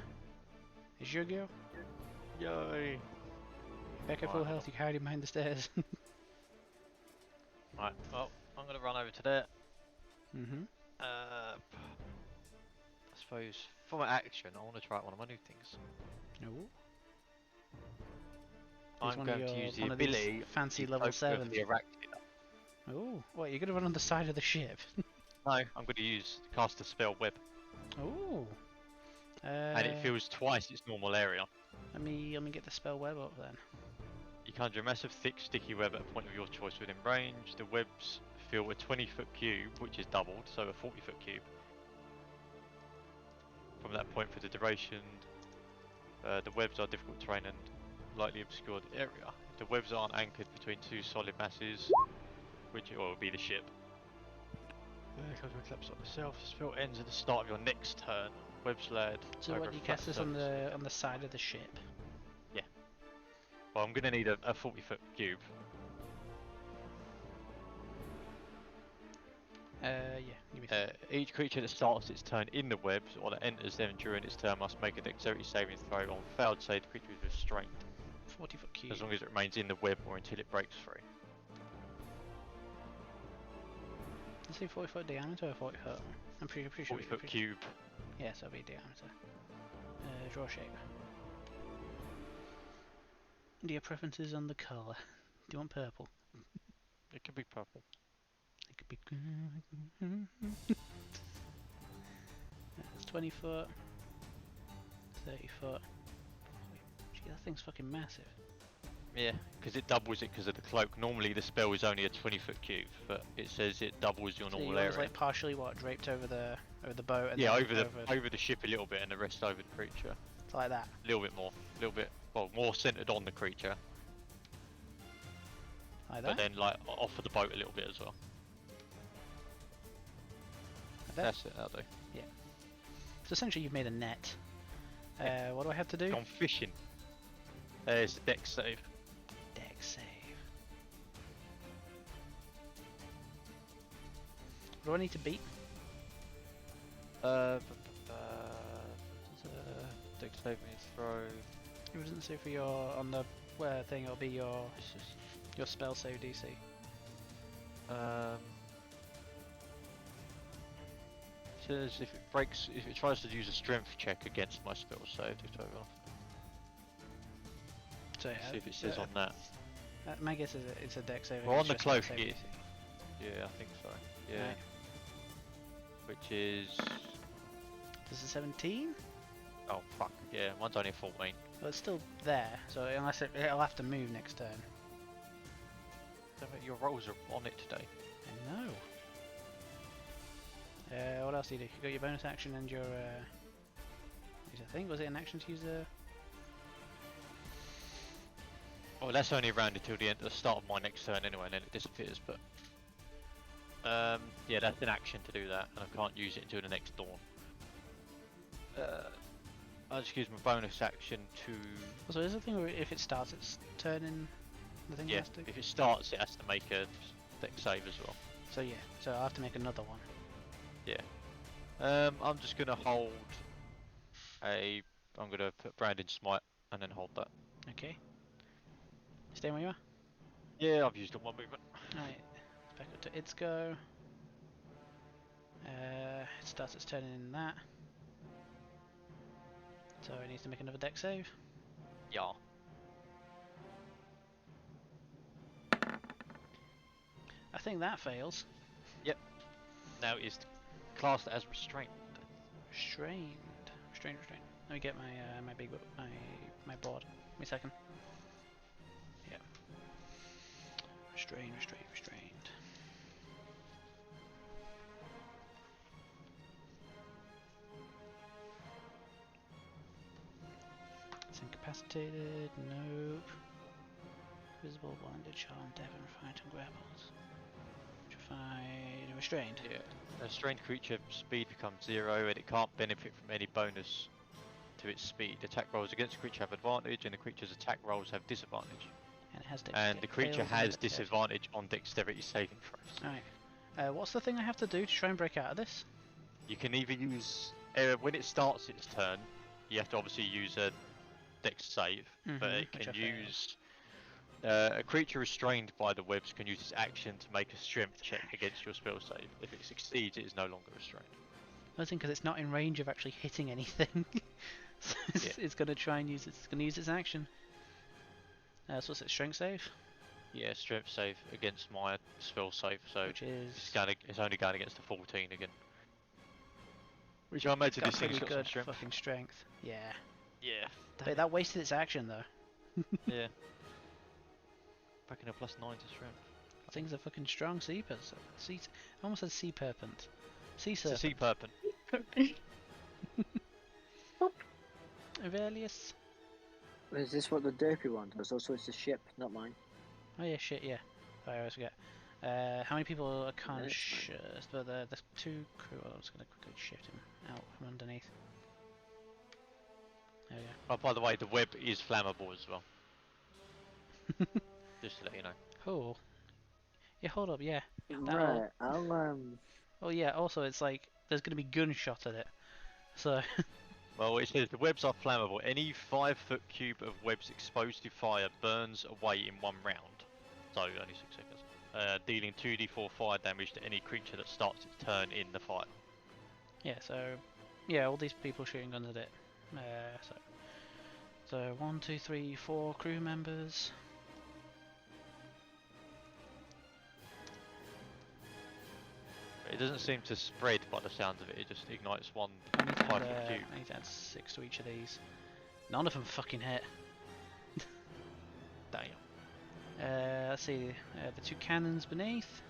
Is your go? Yay! Back at full health, you can hide behind the stairs. Right, well, I'm gonna run over to there. Mm-hmm. I suppose for my action, I want to try out one of my new things. No. I'm going to use the one of these ability fancy to level cope with 7s. the Arachnid. Oh, what, you're gonna run on the side of the ship? No, I'm going to cast a spell web, Oh. and it fills twice its normal area. Let me get the spell web up then. You conjure a massive, thick, sticky web at a point of your choice within range. The webs fill a 20-foot cube, which is doubled, so a 40-foot cube. From that point for the duration, the webs are difficult terrain and lightly obscured area. If the webs aren't anchored between two solid masses, which will be the ship, Comes with collapse on itself. The spell ends at the start of your next turn. Web's laid. So over what a do you flat cast this surface. on the side of the ship? Well, I'm gonna need a 40-foot cube. Yeah. Give me Each creature that starts its turn in the webs or that enters them during its turn must make a dexterity saving throw. On failed save, the creature is restrained 40-foot cube. as long as it remains in the web or until it breaks free. Is it 40-foot diameter or 40 foot? I'm pretty sure. 40-foot cube. Yes, that'll be diameter. Draw shape. Do your preferences on the colour? Do you want purple? It can be purple. It could be. That's 20 foot. 30 foot. Gee, that thing's fucking massive. Yeah, because it doubles it because of the cloak. Normally the spell is only a 20-foot cube, but it says it doubles your So normal yours area. like partially draped over the boat and Yeah, then over the ship a little bit and the rest over the creature. like that. A little bit more. A little bit, well, more centered on the creature, Like but that. then like off of the boat a little bit as well. Like that. That's it, that'll do. So essentially you've made a net. What do I have to do? Gone fishing. There's the dex save. Dex save. What do I need to beat? Dex save me throw. It doesn't say for your on the thing. It'll be your spell save DC. Says if it tries to use a strength check against my spell save, it's over. So yeah, See if it says on that. my guess is it's a dex save. Well, on against the your spell cloak save it- DC. Yeah, I think so. Yeah. Right. Which is This is 17. oh fuck yeah, mine's only a 14. Well, it's still there. So unless it'll have to move next turn. Damn it, your rolls are on it today. I know. What else do you do? You got your bonus action and your. Use a thing. Was it an action to use a? Well, that's only around until the start of my next turn anyway, and then it disappears. But yeah, that's an action to do that, and I can't use it until the next dawn. I'll just use my bonus action to. So is the thing where if it starts, it's turning the thing Yeah, has to. if it starts, it has to make a dex save as well. So yeah, so I'll have to make another one. I'm just gonna hold a. I'm gonna put Brandon Smite and then hold that. Okay. Stay where you are. Yeah, I've used all my movement. Right. Back up to its go. It starts its turn in that. So it needs to make another deck save. Yeah. I think that fails. Now it is classed as restrained. Restrained. Restrained. Let me get my my big my board. Give me a second. Yeah. Restrained. It's incapacitated. Nope. Visible, blinded, charmed, devon, frightened, grapples. Restrained. Yeah. A restrained creature speed becomes 0 and it can't benefit from any bonus to its speed. Attack rolls against the creature have advantage and the creature's attack rolls have disadvantage. And it has And the creature fails on has dexterity. disadvantage on dexterity saving throws. Alright. What's the thing I have to do to try and break out of this? You can either use when it starts its turn, you have to obviously use a dex save, but it which can I failed. use a creature restrained by the webs can use its action to make a strength check against your spell save. If it succeeds, it is no longer restrained. I think because it's not in range of actually hitting anything. So it's going to try and use its action. So what's it? Strength save, Yeah, strength save against my spell save, so which is it's only going against a 14 again. Which I imagine got this thing's pretty got some good strength. fucking strength. Yeah. Yeah. But that wasted its action though. Yeah. Back in a +9 to strength. Things are fucking strong seepers. I almost said sea perpent. Sea It's a serpent. sea perpent. Avelius. Is this what the derpy one does? Also, it's a ship, not mine. Oh yeah, shit, yeah. I always forget. How many people are That's fine. conscious? But there's 2 crew. I'm just gonna quickly shift him out from underneath. There we go. Oh, by the way, the web is flammable as well. Just to let you know. Oh. Yeah, hold up, yeah. Right, I'll Oh yeah, also it's like, there's gonna be gunshot at it. So, Well, it says the webs are flammable. Any 5-foot cube of webs exposed to fire burns away in 1 round. So, only 6 seconds. Dealing 2d4 fire damage to any creature that starts its turn in the fire. yeah, so, yeah, all these people shooting guns at it. So 1, 2, 3, 4 crew members. It doesn't seem to spread by the sounds of it, it just ignites one I need to add, 5-foot cube. I need to add 6 to each of these. None of them fucking hit. Damn. Let's see, the 2 cannons beneath.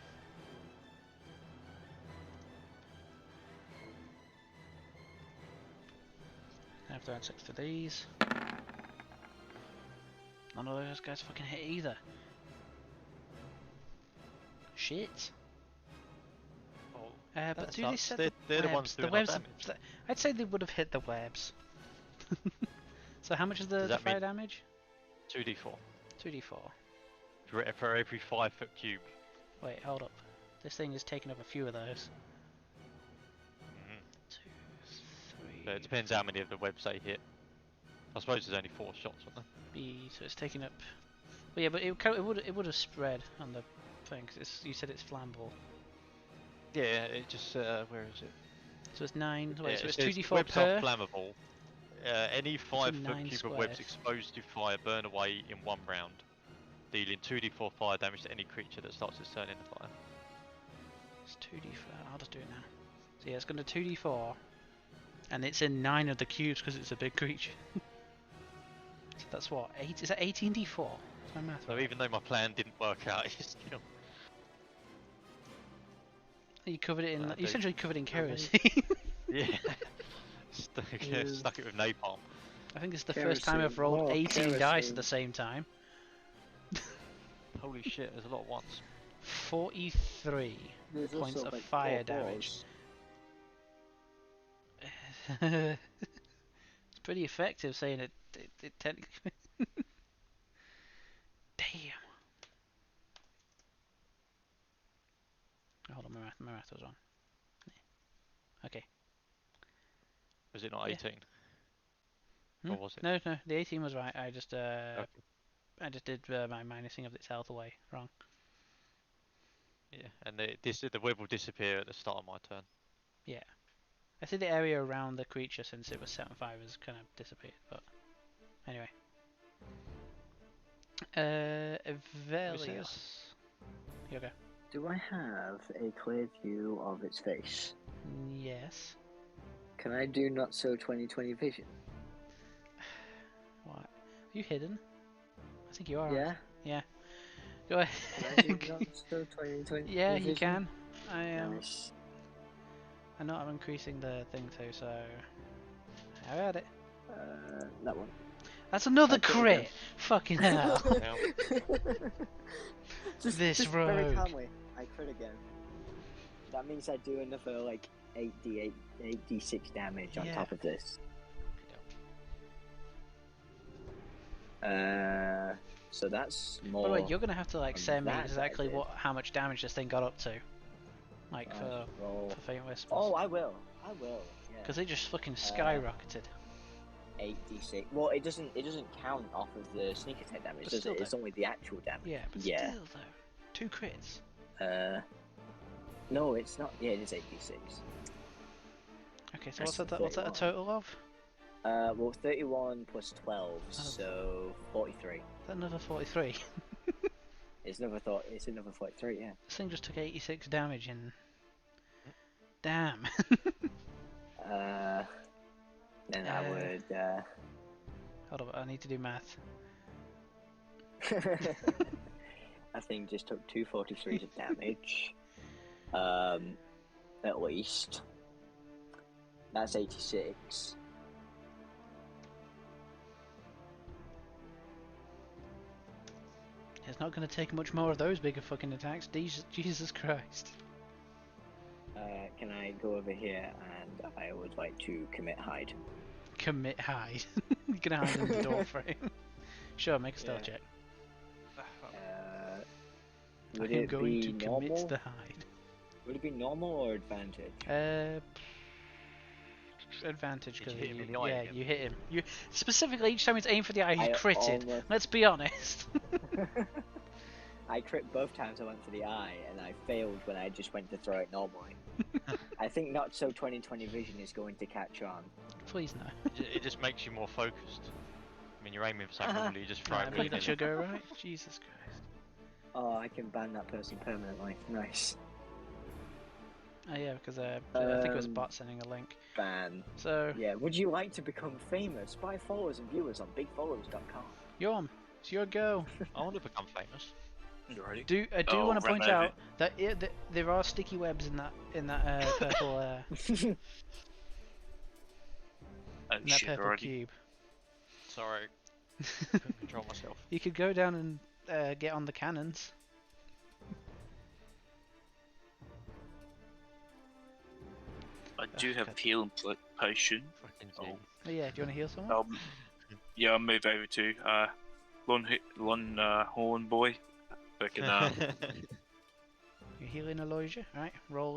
I have to add 6 to these. None of those guys fucking hit either. Shit. Oh, But that do they sucks. set They're the the ones webs? The doing our webs. damage. I'd say they would have hit the webs. So how much is the that fire mean- damage? 2d4. 2d4. For every 5-foot cube. Wait, hold up. This thing is taking up a few of those. Mhm. 2, 3. But it depends how many of the webs they hit. I suppose there's only 4 shots on them. B, so it's taking up. Well, yeah, but it would have spread on the thing. 'Cause you said it's flammable. Yeah, it just where is it? So it's 9. Wait, Yeah, so it it's says 2d4 webs per. are flammable. Any 5-foot 9 cube of webs squares. exposed to fire burn away in 1 round, dealing 2d4 fire damage to any creature that starts its turn in the fire. It's 2d4. I'll just do it now. So yeah, it's going to 2d4, and it's in 9 of the cubes because it's a big creature. So that's what 8. Is that 18d4? Is my math So right? even though my plan didn't work out, it's still. You covered it in. Well, You essentially covered it in kerosene. Yeah. Stuck it with napalm. I think it's the first time I've Kerosene, rolled more 18 dice kerosene. at the same time. Holy shit, there's a lot at once. 43 there's points also of like fire 4 damage. balls. It's pretty effective saying it technically. Damn. Hold on, my math was wrong. Okay. Was it not Yeah. 18? Hmm? Or was it? No, the 18 was right. I just Okay. did my minusing of its health away wrong. Yeah, and the web will disappear at the start of my turn. Yeah. I see the area around the creature since it was 7-5 has kind of disappeared, but anyway. Evelios. You okay? Do I have a clear view of its face? Yes. Can I do not so 20/20 vision? What? Are you hidden? I think you are. Yeah. Yeah. Go ahead. Can I do not so 20/20 Yeah, vision? you can. I am. Nice. I know I'm increasing the thing too, so have at it. That one. That's another Okay, crit. okay. Fucking hell. just This just very rogue. calmly, I crit again. That means I do another like 8d6 damage on Yeah. top of this. So that's more. By the way, you're gonna have to like on send me that exactly I did. how much damage this thing got up to, like Right, roll. for Faint Whispers. Oh, I will. Yeah. Because it just fucking skyrocketed. 8d6. Well, it doesn't count off of the sneak attack damage, But does still it? It's though. only the actual damage. Yeah, but Yeah. still though, 2 crits. No, it's not. Yeah, it is 8d6. Okay, so That's what's that a 31. total of? Well, 31 plus 12, so 43. Is that another 43? It's another 43. Yeah. This thing just took 86 damage and. Damn. Then I would. Hold on, I need to do math. I think just took 2 43s of damage. At least. That's 86. It's not going to take much more of those bigger fucking attacks. Jesus Christ. Can I go over here and I would like to commit hide? Commit hide. You're going to hide in the door frame. Sure, make a stealth check. Would I am it going be to commit normal? the hide. Would it be normal or advantage? Advantage Did because you hit him in the eye yeah, again? you hit him. You specifically each time it's aimed for the eye, he I critted. almost- Let's be honest. I crit both times I went for the eye, and I failed when I just went to throw it normally. I think not so 2020 vision is going to catch on. Please no. It just makes you more focused. I mean, you're aiming for something, normally you just throw I it believe that within. should go right. Jesus Christ. Oh, I can ban that person permanently. Nice. Oh yeah, because I think it was a bot sending a link. Ban. So, Yeah, would you like to become famous? Buy followers and viewers on bigfollowers.com. Yorm, it's your go. I want to become famous. You ready? I do Oh, want to run point over out that there are sticky webs in that purple Oh in that shit purple already. cube. Sorry, couldn't control myself. You could go down and get on the cannons. I do have God. healing potion. Fucking Oh. Oh yeah, do you want to heal someone? Yeah, I'll move over to Lon Horn Boy. I can You're healing Aloysia. Alright, roll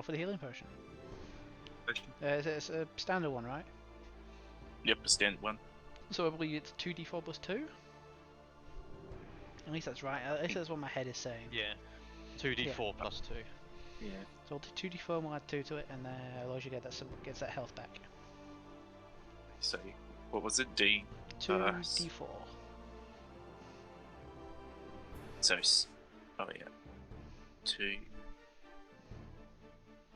for the healing potion. It's a standard one, right? Yep, a standard one. So I believe it's 2d4 plus 2? At least that's right. At least that's what my head is saying. Yeah, 2d4 plus 2. Yeah. So I'll do 2d4 and we'll add 2 to it, and Aloysia gets that health back. So, what was it? D. 2d4. So, oh yeah, 2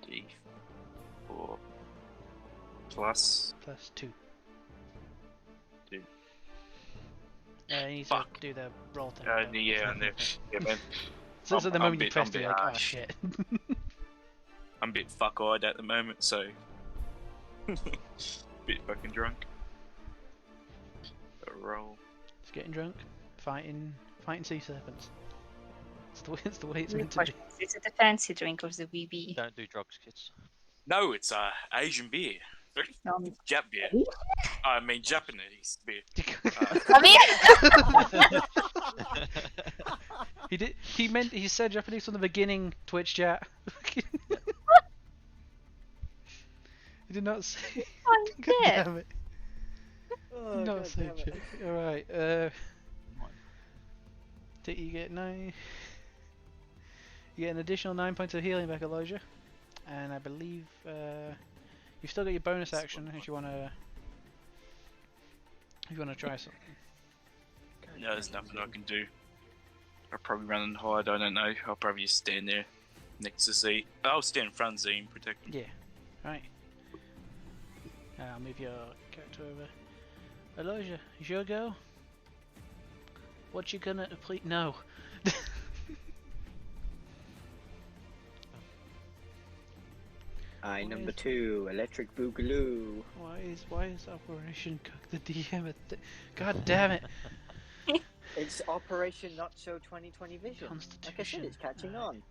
D4 plus Plus 2. 2. You need to Fuck. do the roll thing. Yeah, and yeah, man. So at the I'm moment you bit- pressed I'm it, you're bit like, oh harsh. shit. I'm a bit fuck-eyed at the moment, so bit fucking drunk. A roll. It's getting drunk, fighting sea serpents. It's the way it's meant to be. Is it a fancy drink or the BB? Don't do drugs, kids. No, it's Asian beer. Jap beer. I mean Japanese beer. I mean, He said Japanese from the beginning. Twitch chat. He did not say. I'm God dead. damn it. Oh, Not God say damn it. shit. Alright, did you get 9? You get an additional 9 points of healing back, Aloysia. And I believe you've still got your bonus action if you wanna try something. No, there's nothing I can do. I'll probably run and hide, I don't know. I'll probably just stand there next to Z. I'll stand in front of Z and protect him. Yeah. Right. I'll move your character over. Aloysia, is your go? What you gonna please? No. Number 2, Electric Boogaloo. Why is Operation Cook the DM at God damn it. It's Operation Not So 2020 Vision. Like I Constitution. said, it's catching on.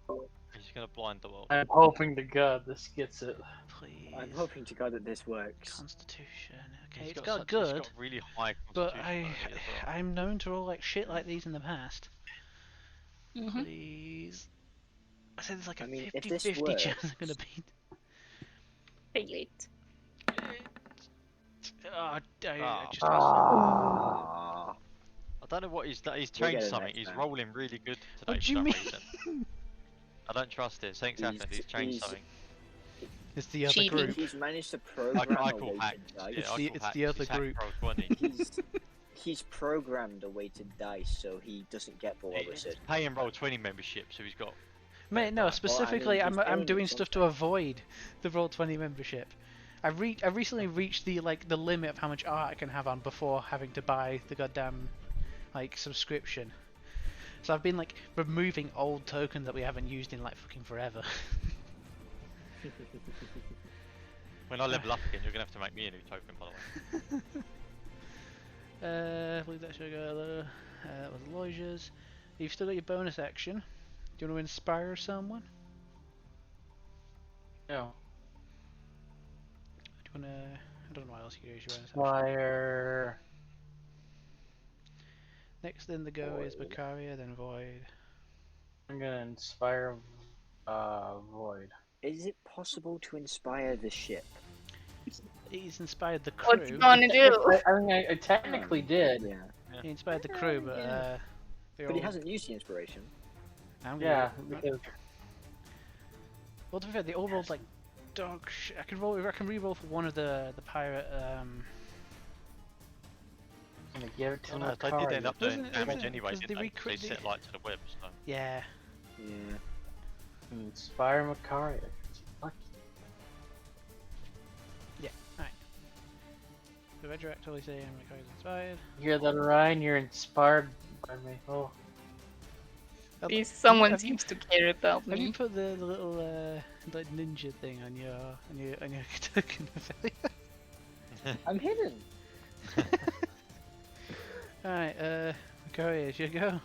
He's gonna blind the world. I'm hoping to God this gets it. Please. I'm hoping to God that this works. Constitution. Okay, He's it's got He's good, got really high but constitution ability as well. I'm known to roll like shit like these in the past. Mhm. Please. I said there's like a I mean, if this 50-50 chance works- I'm gonna beat. Fail it. Oh, I Ah. just. Ah. I don't know what he's get changed it something. next He's time. rolling really good today. What do for you some mean? reason. I don't trust it. Something's happened. He's changed something. It's the other Cheating. group. He's managed to I program call a way hacked. to dice. Yeah, I the- call it's hacked. the other He's hacked group. roll 20. He's programmed a way to dice so he doesn't get the lowest. He's paying roll 20 membership, so he's got. Mate, no, specifically, he's I'm paying doing me stuff to something. avoid the Roll20 membership. I recently reached the limit of how much art I can have on before having to buy the goddamn subscription. So I've been removing old tokens that we haven't used in fucking forever. When I level up again, you're gonna have to make me a new token, by the way. I believe that should go. That was Elijah's. You've still got your bonus action. Do you want to inspire someone? No. Do you want to? I don't know what else you can do as your bonus action. Fire. Next in the go is Void. Macaria, then Void. I'm gonna inspire Void. Is it possible to inspire the ship? He's inspired the What's he crew. gonna do? I technically did. Yeah. He inspired the crew, but Yeah. they But he all- hasn't used the inspiration. I'm Yeah, gonna- because Well, to be fair, they all rolled like dog shit. I can re-roll for one of the pirate. I'm gonna give it to Oh, no, they Macaria. did end up doing Doesn't it- damage doesn't it? anyway, 'Cause didn't they they? They set light to the web, so. Yeah. Yeah. Inspire Macaria. Fuck So retroactively saying Macaria's inspired. you. Hear that, Ryan? You're inspired by me. Oh. Please, someone have you- seems to care about Have you me. put the little like ninja thing on your token of failure? I'm hidden. Alright, Macaria, it's your go.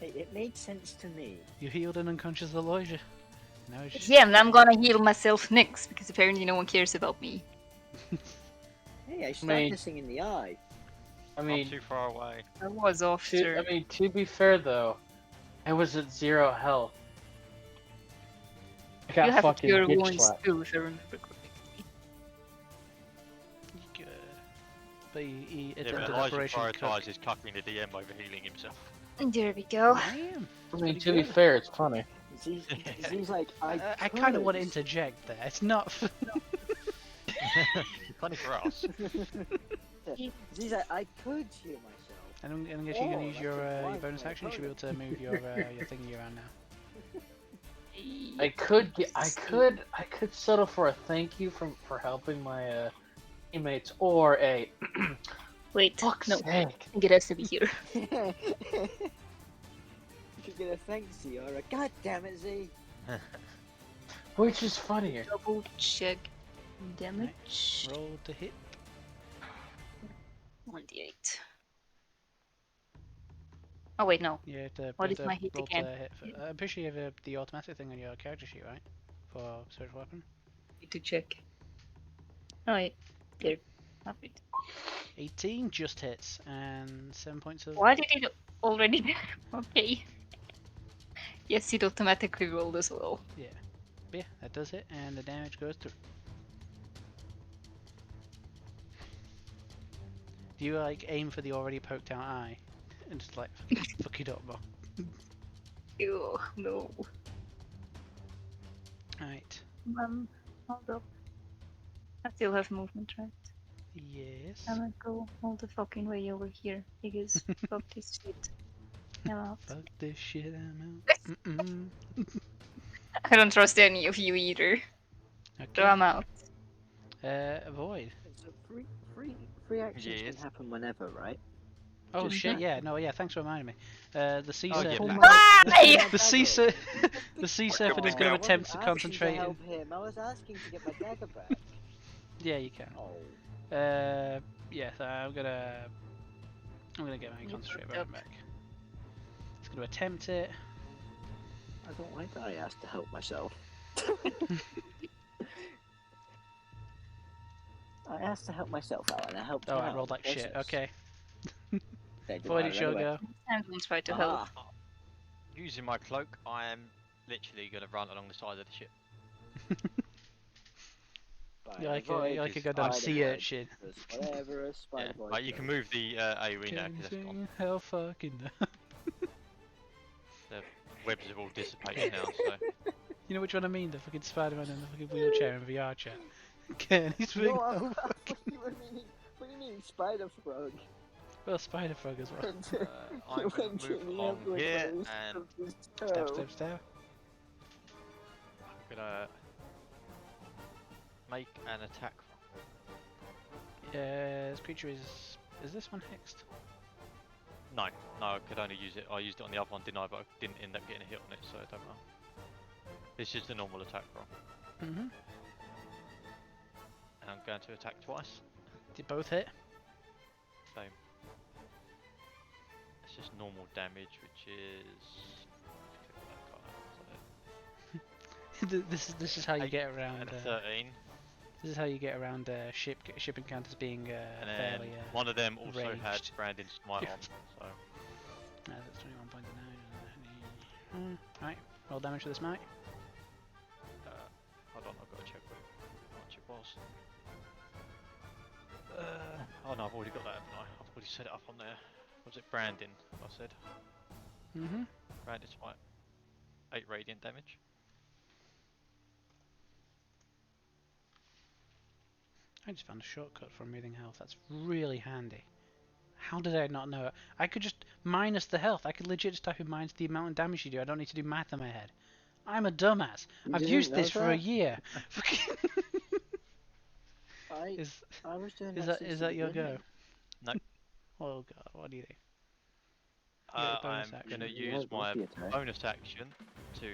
Hey, it made sense to me. You healed an unconscious Elijah. Now it's just... Yeah, and I'm gonna heal myself next because apparently no one cares about me. Hey, I stabbed mean- this thing in the eye. I Not mean, too far away. I was after. to be fair though, I was at 0 health. I got You have fucking cure bitch wounds slapped. too, if I remember correctly. Good. But he Yeah, attempted but Elijah Operation Cook. prioritises cucking the DM over healing himself. There we go. Damn. I mean, Pretty to be good. fair, it's funny. He's like, I kind of want to interject there. It's not. Funny for us. He's like, I could heal myself. And I'm guessing you're Oh, gonna use that's your a your wise bonus way action. You of should be able to move your thingy around now. I could settle for a thank you for helping my teammates or a Wait, fuck's no, sake. I think it has to be here. You could get a thanks Z or a god damn it Z. Which is funnier? Double check damage. Roll to hit. 1d8. Oh wait, no. You have to, What you is have my to hit roll again? to hit. I'm pretty sure you have the automatic thing on your character sheet, right? For search weapon. Need to check. Oh wait, there. Have it. 18 just hits and 7 points of. Why did it already? Okay. Yes, it automatically rolled as well. Yeah, that does it, and the damage goes through. Do you like aim for the already poked out eye and just like fuck it up more? Ew, no. Alright. Hold up. I still have movement, right? Yes. I'm gonna go all the fucking way over here because fuck this shit. I'm out. Fuck this shit, I'm out. Mm-mm. I don't trust any of you either, so Okay. I'm out. Avoid. So free actions Yes. can happen whenever, right? Oh Just shit, that. yeah, no, yeah, thanks for reminding me. The sea Oh, serpent. yeah. Why? The sea ser- the sea serpent is going to I attempt to I wasn't asking concentrate. To help him. I was asking to get my dagger back. Yeah, you can. Oh. Yeah, so I'm gonna get my You concentrate fucked weapon up. back. It's gonna attempt it. I don't like that I asked to help myself. I asked to help myself out, and I helped Oh, him I out rolled in like the shit. process. Okay. They did Void that it's your anyway. go. And don't try to help. Ah, Using my cloak, I am literally going to run along the side of the ship. fine, You're like Void a is goddamn spider sea void. urchin. Does whatever a spider Yeah, void like you can does. move the AoE now because that's gone. Hell fucking. The webs have all dissipated now, so. You know which one I mean? The fucking Spider-Man in the fucking wheelchair in VR chat. Ken, he's No, being what do you mean, spider frog? well, Spider Frog as well. I'm going to move along here and Step, step. I'm going to make an attack. This creature is this one hexed? No, I could only use it. I used it on the other one, didn't I? But I didn't end up getting a hit on it, so it don't matter. It's just a normal attack roll. Mm-hmm. And I'm going to attack twice. Did both hit? Same. Let's just normal damage, which is. This is how you get around. And a 13. This is how you get around ship encounters being And then fairly. one of them also had raged. Brandon's Smite on, so. That's 21.9. Right, roll damage for this smite. Hold on, I've got to check how much it was. Oh no, I've already got that, haven't I? I've already set it up on there. Was it Brandon? I said. Mhm. Brandon's Smite. 8 radiant damage. I just found a shortcut for removing health. That's really handy. How did I not know it? I could just minus the health. I could legit just type in minus the amount of damage you do. I don't need to do math in my head. I'm a dumbass. You I've didn't used know this for a that? year. I is was doing is that that since the your go? beginning. No. Oh god, what do you do? You get your I'm bonus action. going to Yeah, use go my for your attack. bonus action to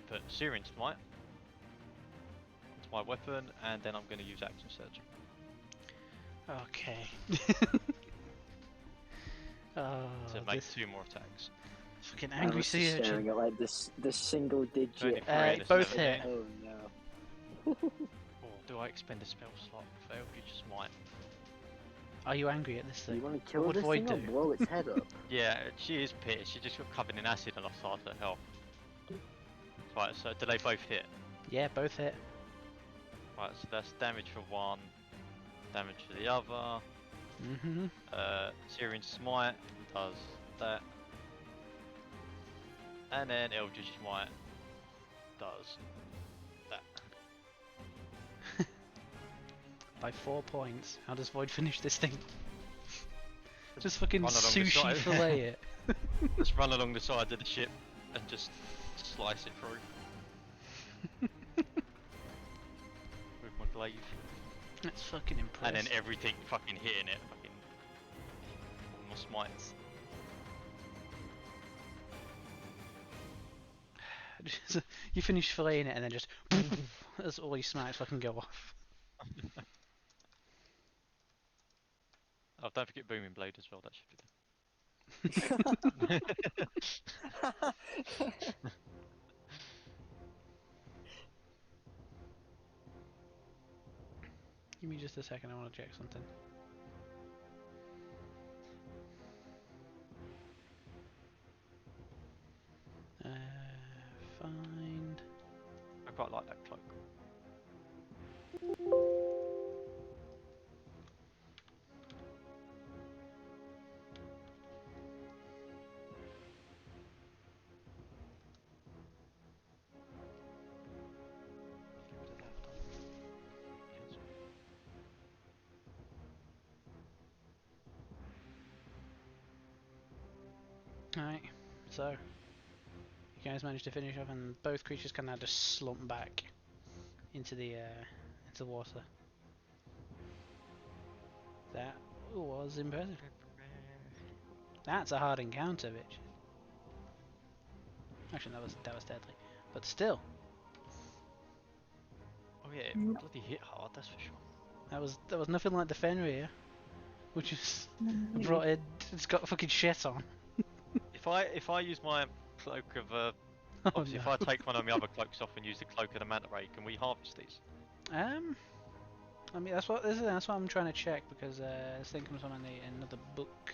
put Syrian Smite onto my weapon, and then I'm going to use Action Surge. Okay. Oh, To make this 2 more attacks. fucking I angry was just sea urchin. staring at like this single digit. 23 and a both 17. hit. Oh no. Or do I expend a spell slot for Eldritch Smite? Are you angry at this Do you thing? want to kill What would this Void thing or do? blow its head up? Yeah, she is pissed. She just got covered in acid and I started her health. Right, so do they both hit? Yeah, both hit. Right, so that's damage for one, damage for the other. Mhm. Syrian Smite does that. And then Eldritch Smite does that. By 4 points. How does Void finish this thing? Just fucking Run along the sushi side. fillet it. Just run along the sides of the ship and just slice it through. With my glaive. That's fucking impressive. And then everything fucking hitting it. Fucking all my smites. You finish filleting it and then just as all your smites fucking go off. Oh, don't forget Booming Blade as well, that should be there. Give me just a second, I want to check something. Find. I quite like that cloak. Alright, so you guys managed to finish off, and both creatures can now just slump back into the water. That was impressive. That's a hard encounter, bitch. Actually, that was deadly, but still, Oh yeah, it bloody hit hard, that's for sure. that was nothing like the Fenrir, which is brought in. It's got fucking shit on. If I use my cloak of Oh, obviously no. if I take one of my other cloaks off and use the cloak of the manta ray, can we harvest these? I mean that's what I'm trying to check, because this thing comes from another book.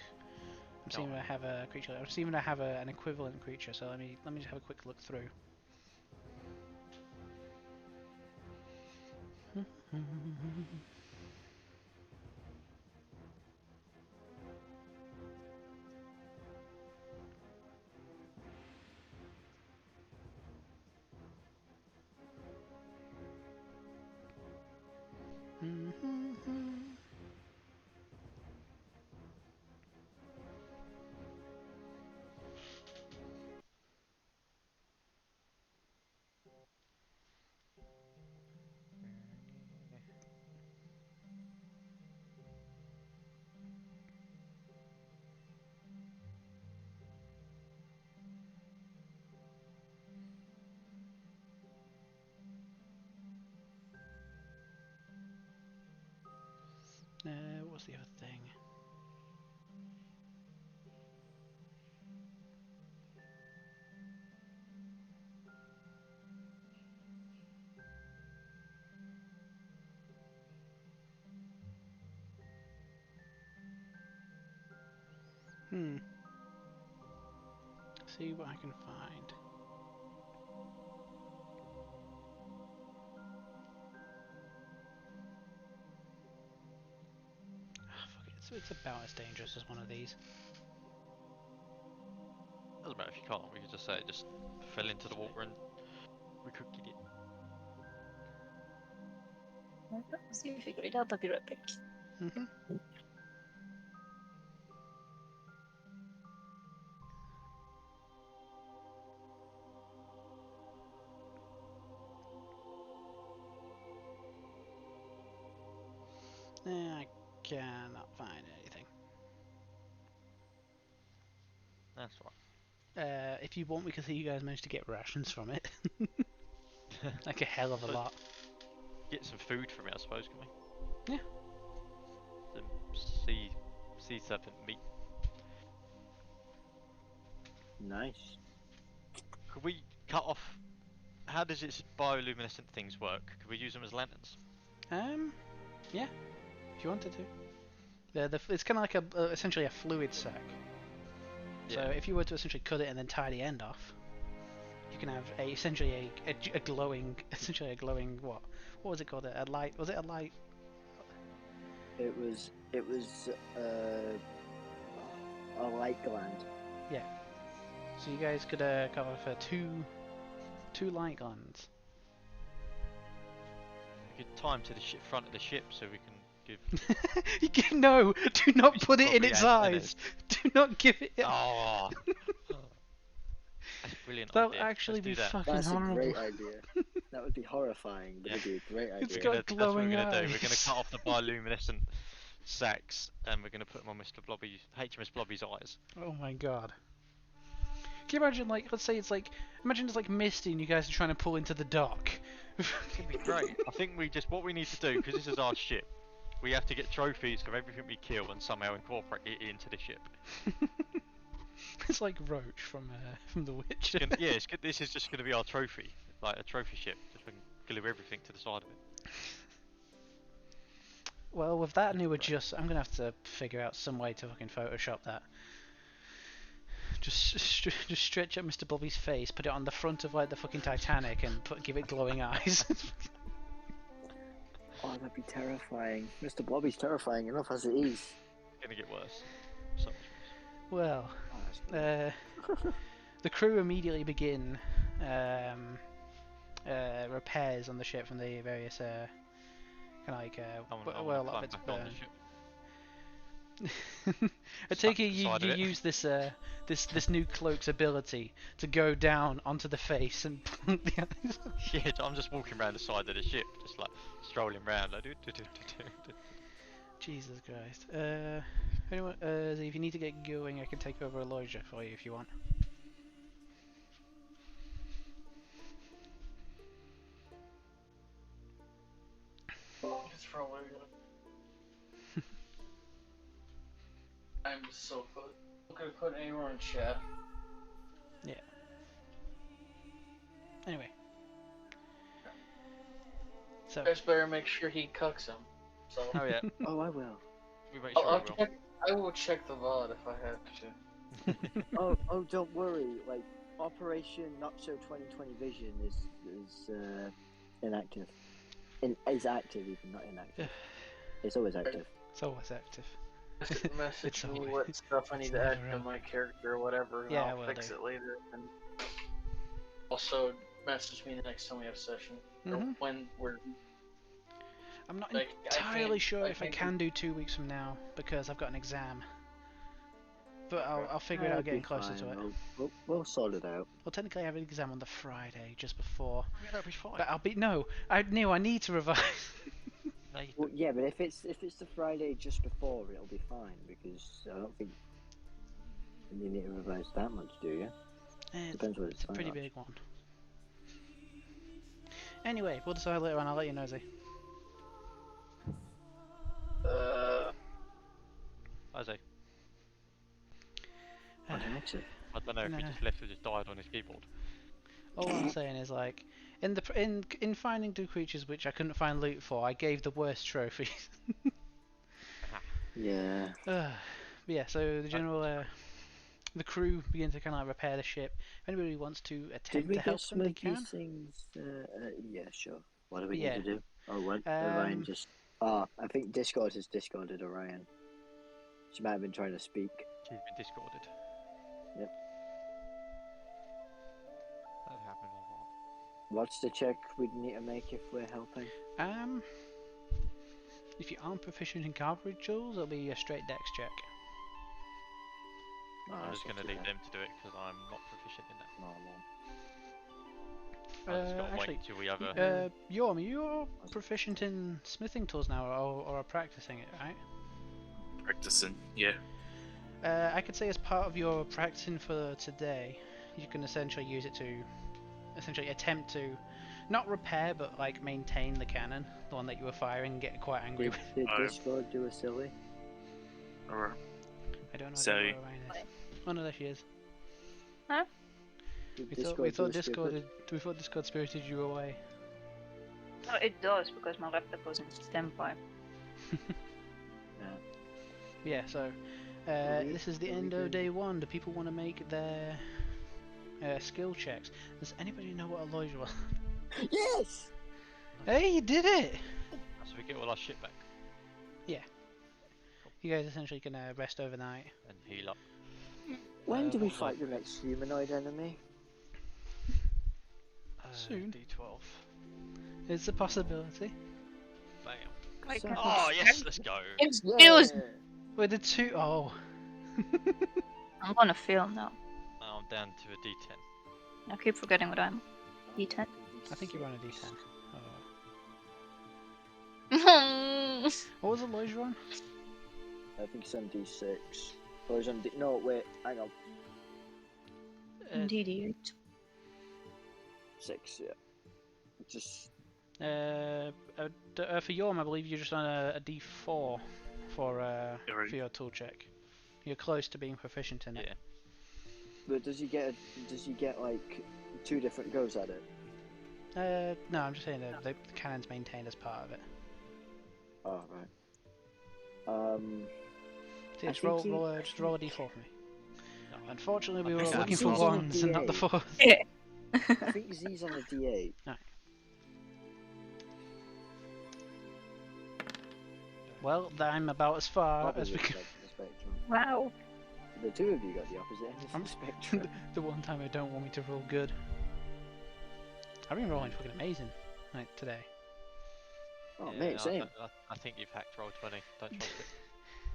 I'm seeing I have a creature. I'm seeing I have an equivalent creature. So let me just have a quick look through. What's the other thing? See what I can find. Ah, fuck it. It's about as dangerous as one of these. Doesn't matter if you can't. We could just say it just fell into the water and we could get it. See if we figure it out. I'll be right back. I cannot find anything. That's right. If you want, we can see you guys managed to get rations from it. Like a hell of a So- lot. Get some food from it, I suppose, can we? Yeah. Some sea serpent meat. Nice. Could we cut off? How does its bioluminescent things work? Could we use them as lanterns? Yeah, if you wanted to. It's kind of like essentially a fluid sac. So Yeah. if you were to essentially cut it and then tie the end off, you can have essentially a glowing, what? What was it called? A light? Was it a light? It was a light gland. Yeah. So you guys could cut off two light glands. We could tie them to the front of the ship so we can give. No, do not We should put it in probably its add eyes. Do not give it. Oh. That's a brilliant That would idea. actually Let's be do that. fucking That's a horrible. great idea. That would be horrifying, but it'd be a great It's idea. got That's what glowing we're gonna do. We're eyes. gonna cut off the bioluminescent sacs and we're gonna put them on HMS Blobby's eyes. Oh my god. Can you imagine, like, let's say it's like, imagine it's like Misty and you guys are trying to pull into the dock. It's gonna be great. I think what we need to do, because this is our ship, we have to get trophies for everything we kill and somehow incorporate it into the ship. It's like Roach from The Witcher. This is just gonna be our trophy, like a trophy ship. Just we can glue everything to the side of it. Well, with that new adjust, I'm gonna have to figure out some way to fucking Photoshop that. Just stretch up Mr. Blobby's face, put it on the front of like the fucking Titanic, and give it glowing eyes. Oh, that'd be terrifying. Mr. Blobby's terrifying enough as it is. It's gonna get worse. So much worse. Well, Oh, that's great. the crew immediately begin repairs on the ship from the various kind of like a lot of it's Climb back on the burned. ship. I take it you Side of it. use this new cloak's ability to go down onto the face and plunk the eyes. Yeah, I'm just walking around the side of the ship, just like strolling around. Like, do. Jesus Christ. Anyone, if you need to get going, I can take over Elijah for you if you want. It's probably I'm so good. I'm gonna put anywhere in chat. Anyway. So, You guys better make sure he cucks him. So Oh yeah, Oh, I will. we make sure we will. I will check the VOD if I have to. Oh, don't worry. Like Operation Not So 2020 Vision is inactive. Is active, even not inactive. It's always active. it's always active. Message It's me always- what stuff I need it's to add never to on. my character or whatever, and Yeah, I I'll will fix do. it later. And also message me the next time we have session, or Mhm. when we're. I'm not Like, I entirely can't- sure I if I can't can do 2 weeks from now because I've got an exam. But I'll figure it It'll out getting be closer to fine. it. We'll sort it out. Well, technically I have an exam on the Friday just before. Yeah, that'll be fine. But I need to revise. No, you Well, yeah, but if it's the Friday just before, it'll be fine because I don't think you need to revise that much, do you? It's Depends what it's a pretty on. big one. Anyway, we'll decide later on. I'll let you know, Z. Isaac, I don't know. I don't know if he No. just left or just died on his keyboard. All I'm saying is like, in finding two creatures which I couldn't find loot for, I gave the worst trophies. Yeah. But yeah, so the general the crew begin to kind of like repair the ship. If anybody wants to Did attempt we to help get them, some they of can. these things? Yeah, sure. What do we Yeah. need to do? Oh, what? Orion just. Ah, I think Discord has discorded Orion. She might have been trying to speak. She's been discorded. Yep. That happened a lot. What's the check we'd need to make if we're helping? If you aren't proficient in carpentry tools, it'll be a straight dex check. No, I'm that's just not going to too leave bad. them to do it because I'm not proficient in that. Normal. I've just got to Actually, wait until we have a. Yorm, you're proficient in smithing tools now, or are practicing it, right? Practicing, yeah. I could say as part of your practicing for today, you can essentially use it to essentially attempt to not repair but like maintain the cannon, the one that you were firing, and get quite angry with. Did Oh. Discord do a silly? Alright. I don't know So- where Orion is. Oh no, there she is. Did We thought do a stupid? Discord spirited you away. Oh, it does because my laptop was in standby. Yeah, so this is the end of day one. Do people want to make their skill checks? Does anybody know what a loge was? Yes! Hey, you did it! So we get all our shit back You guys essentially can rest overnight. and heal up. When do we what was fight the next humanoid enemy? Soon. D12. It's a possibility. Bam. I So- can Oh yes, let's go. Excuse me. Wait, the two oh. I'm gonna fail now. Now I'm down to a D10. I keep forgetting what I'm. D10. I think you're on a D10. Oh. No. What was the loge on? I think it's on D6. Or it's on D... No, wait, hang on. D8. 6, yeah. Just... For Yorm, I believe you're just on a D4 for your tool check. You're close to being proficient in it. Yeah. But does he get like 2 different goes at it? No, I'm just saying that the cannon's maintained as part of it. Oh, right. So I just think roll a D4 for me. No. Unfortunately, we I were think looking that's for on ones and not the D8. fours. I think Z's on a D8. Well, I'm about as far as Opposite we can. ends of the spectrum. Wow. The two of you got the opposite end of I'm- the spectrum. The one time I don't want me to roll good. I've been rolling fucking amazing, like today. Oh, Yeah, mate, same. I think you've hacked roll 20. Don't trust it.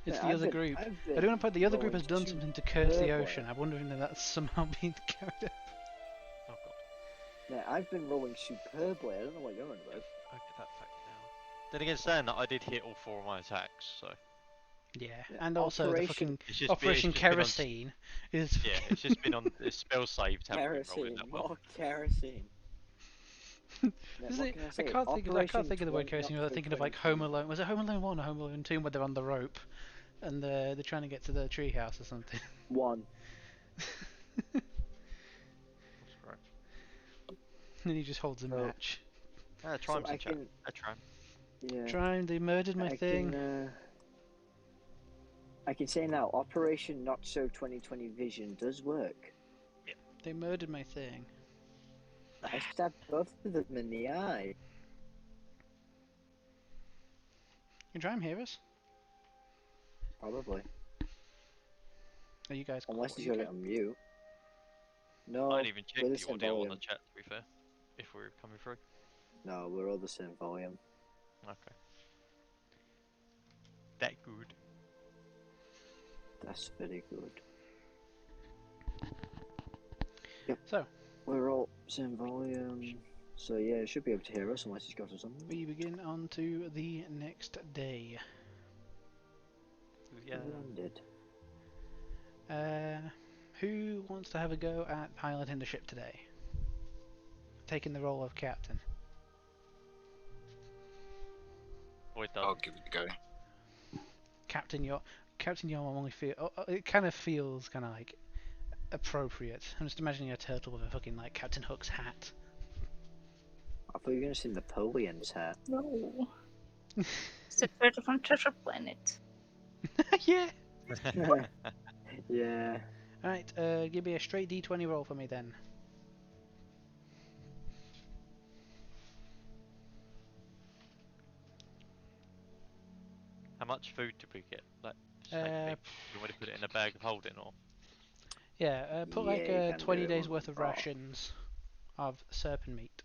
It's Yeah, the I've other been- group. I've I been don't want to put the other group rolling has done super something to curse the well. ocean. I'm wondering if that's somehow being carried out. Oh god. Yeah, I've been rolling superbly. I don't know what you're on about. I get that fact now. Then again, saying that, I did hit all 4 of my attacks, so. Yeah, Yeah, and also the Operation- fucking It's just Operation it's just been on- Kerosene is. Yeah, it's just been on the spell saved, haven't been rolling Kerosene, that well. more kerosene. Yeah, Is what it, can I I say? can't think of the word Operation kerosene not without so thinking of like 20. Home Alone. Was it Home Alone 1 or Home Alone 2 where they're on the rope and they're trying to get to the treehouse or something? 1. That's great. And he just holds a So- match. Yeah, try So I in chat. can, Try 'em. yeah. Trying, they murdered my I thing. I can say now, Operation Not So 2020 Vision does work. They murdered my thing. I stabbed both of them in the eye. You try and hear us? Probably. Are you guys Unless cool? he's got it on mute. No, I didn't even check we're the the same audio on volume. the chat, to be fair. If we're coming through. No, we're all the same volume. Okay. That good. That's very good. Yep. So, We're all same volume. So yeah, you should be able to hear us unless he's got us on. we begin on to the next day. Yeah. Landed. Who wants to have a go at piloting the ship today? Taking the role of captain. Boy, done. I'll give it a go. Captain Yorm only feel. It kind of feels kind of like appropriate. I'm just imagining a turtle with a fucking like Captain Hook's hat. I thought you were gonna see Napoleon's hat. No. It's a turtle from Treasure Planet. Yeah. Yeah. Right, give me a straight D20 roll for me then. How much food did we get? Like, same Uh, thing. You want me to put it in a bag of holding, or? Yeah, put like Yeah, you can 20 do days it. worth of Oh. rations of serpent meat.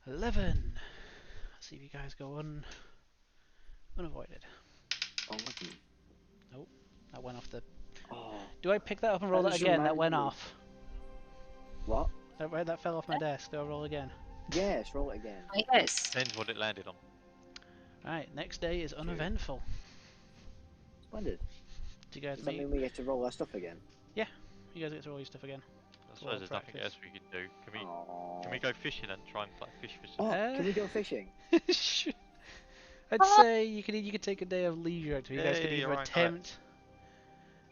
11. Let's see if you guys go unavoided. 11. Nope, that went off the. Oh. Do I pick that up and roll That it just again? That reminded went me. off. What? That fell off my desk. Do I roll again? Yes, roll it again. Yes. Depends what it landed on. Right, next day is uneventful. Splendid. Do you guys Does that meet? mean we get to roll our stuff again? You guys get to roll your stuff again. I Well, suppose there's nothing practice. else we can do. Can Oh. we go fishing and try and like fish for some? Oh, can we go fishing? I'd say you could take a day of leisure activity. You guys could Hey, either Ryan,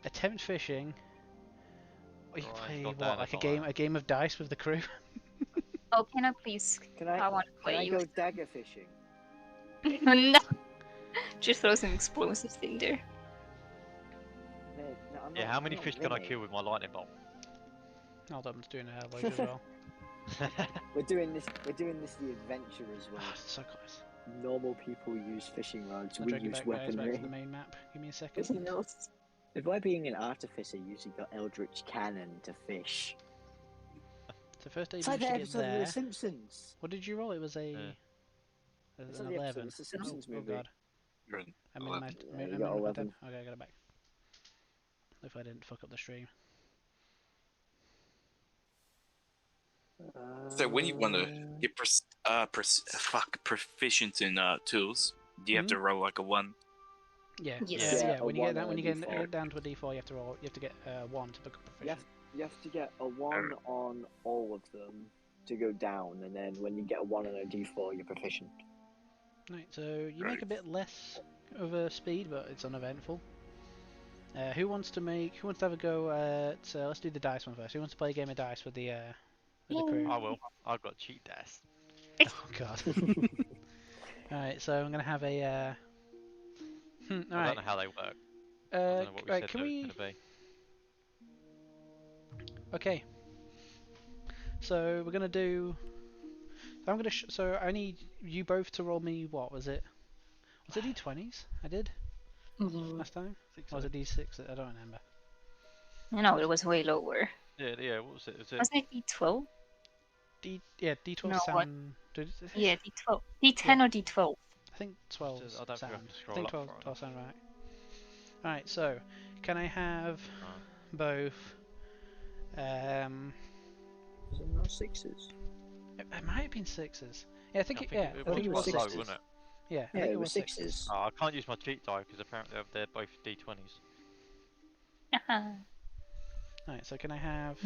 attempt fishing, or you could Ryan's play gone down like a a game of dice with the crew. Oh, can I please? Can I I? want to Can play I you. go dagger fishing? No. Just throw some explosives in there. No, I'm Yeah, not, how I'm many not fish can I Vinny. kill with my lightning bolt? Hold up, I'm doing a voyage as well. We're doing this the adventurers way. Oh, so close. Normal people use fishing rods. I'll We drag you use back, guys, back weaponry. to the main map. Give me a second. Nobody knows. If I being an artificer usually got Eldritch Cannon to fish. So first day you It's like managed the to get episode of there. The Simpsons. What did you roll? It was a It's an like the episode 11. of The Simpsons Oh movie. god. I minimized. Yeah, you I got minimized 11. Okay, I got it back. If I didn't fuck up the stream. So when you want to get proficient in tools, do you have to roll like a 1? Yeah. Yes. Yeah. a When you one get or when a you get D4. down to a D4, you have to roll. You have to get 1 to become proficient. You have to get a 1 on all of them to go down, and then when you get a 1 on a D4, you're proficient. Right. So you make Right. a bit less of a speed, but it's uneventful. Who wants to have a go at? Let's do the dice one first. Who wants to play a game of dice with the crew? I will. I've got cheat dice. Oh god. Alright, so I'm gonna have a I don't alright. know how they work. I don't know what we Right, said can they we were going to be. Okay. So we're gonna do I'm gonna so I need you both to roll me what was it? Was it D20s? I did last time? Or was it D6? I don't remember. No, it was way lower. Yeah, what was it? Was it D12? D12 No, what? sound. Yeah, D12. D10 or D12? I think 12 I don't think I sound. can I scroll think up 12, far 12 sound right. Alright, so can I have both Is it not 6s? it might have been 6s. Yeah, I think it I think it was quite low, 6s. wasn't it? Yeah, I Yeah, think it was 6s. 6s. Oh, I can't use my cheat die because apparently they're both D20s. Alright, so can I have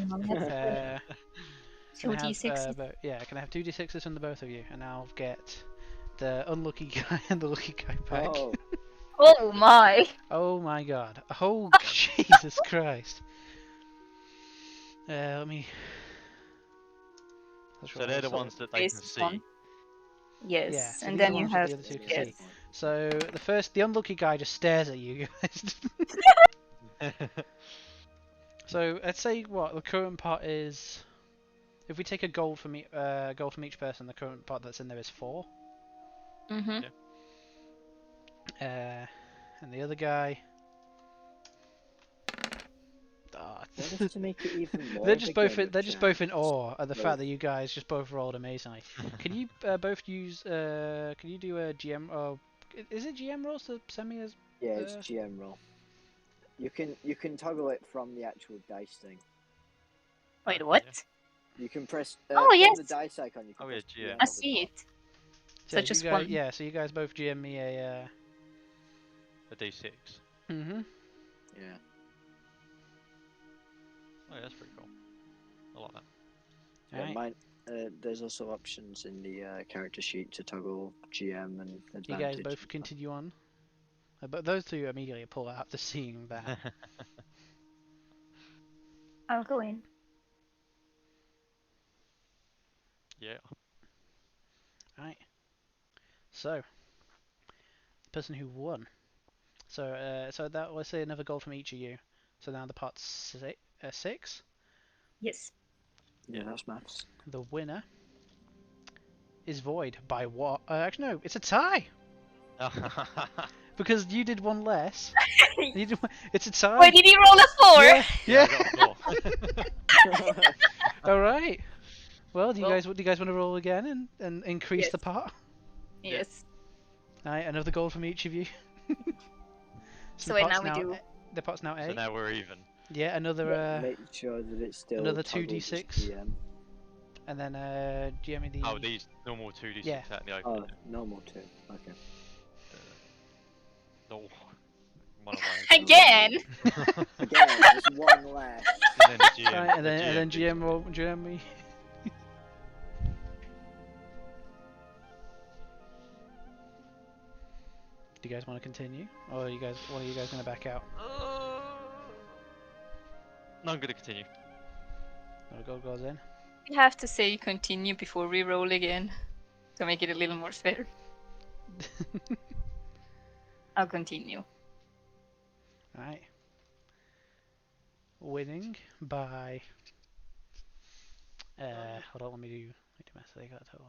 Two D6s. can I have 2d6s from the both of you, and I'll get the unlucky guy and the lucky guy back. Oh, Oh my! Oh my god. Oh Jesus Christ. Let me. So they're the ones that they can This see. one. Yes, Yeah, so and these are then the you ones that have the other two can yes. see. So the unlucky guy just stares at you guys. So let's say what the current pot is. If we take a gold from each person, the current pot that's in there is 4. Mhm. And the other guy. what if to make it even more? They're of just a both game of they're just both in chance? awe at the Both. fact that you guys just both rolled amazingly. Can you both use can you do a GM or is it GM rolls to send me as Yeah, it's GM roll. You can toggle it from the actual dice thing. Wait, what? You can press Oh, on yes. the dice icon. You can Oh, yeah, press GM. GM I at the see top. it. so So just you guys, one. Yeah, so you guys both GM me a A D6. Yeah. Oh, yeah, that's pretty cool. I like that. Yeah, Alright. mine. There's also options in the character sheet to toggle GM and advantage. You guys and both stuff. continue on. But those two immediately pull out after seeing that. I'll go in. Yeah. Right. So the person who won. So that let's say another gold from each of you. So now the pot's six. Yes. Yeah, that's maths. The winner is Void by what? Actually, no, it's a tie because you did one less. You did it's a tie. Wait, did he roll a 4? Yeah, yeah, yeah. I got a 4. All right. Well, do you Well- guys want to roll again and increase Yes. the pot? Yes. All right, another gold from each of you. So the wait, pot's now we do. The pot's now 8. So now we're even. Yeah, another Make sure that it's still another toggled as 2d6. GM. and then GM me the. Oh, these normal 2d6 Yeah. out in the open. Oh, normal 2. Okay. No. One of mine. Again! Again, just one less. And then the GM. Right, and the then did GM roll GM me. Do you guys want to continue, or are you guys? One of you guys gonna back out? No, I'm gonna continue. Or gold goes in. We have to say continue before we roll again to make it a little more fair. I'll continue. Right. Winning by. Hold on, let me do math. So they got a total.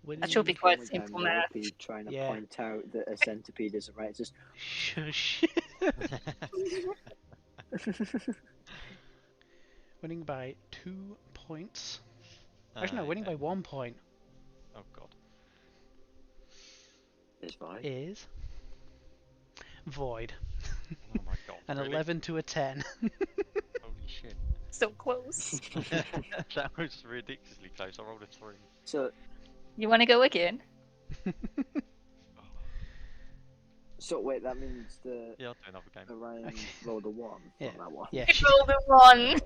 Winning. That should be quite simple math. Trying to Yeah. point out that a centipede is a right. Just Shush. Winning by 2 points. Actually, no, winning by 1 point Oh god. it's fine. is Void. Oh my god. An really? 11 to a 10. Holy shit. So close. That was ridiculously close. I rolled a 3. So, You want to go again? so wait, that means the Yeah, I'll do another game. Orion Okay. rolled a 1 Yeah. on that one. Yeah. You rolled a 1.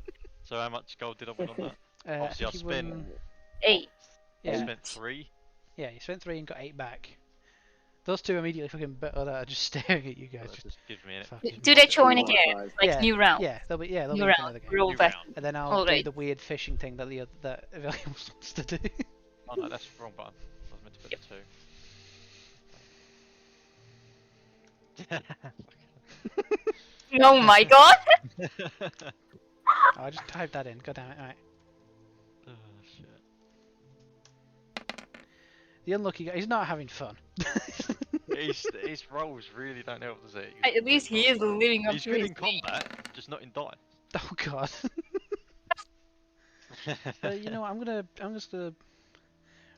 So how much gold did I win on that? I Obviously, I think you won- spent- 8. I Yeah. spent 3. Yeah, you spent 3 and got 8 back. Those two immediately fucking are just staring at you So guys. that Just just gives me an fucking. Do they join One again? five. Like Yeah, new round? Yeah, they'll be for New another round. game. Roll New back. round. And then I'll do Alright. the weird fishing thing that that Evelyn wants to do. Oh no, that's the wrong button. I was meant to put the 2. Oh my god! I just typed that in. God damn it! All right. Oh shit. The unlucky guy. He's not having fun. His rolls really don't help, does it? At least he is living up He's to good his in combat, just not in die. Oh god. You know what? I'm just gonna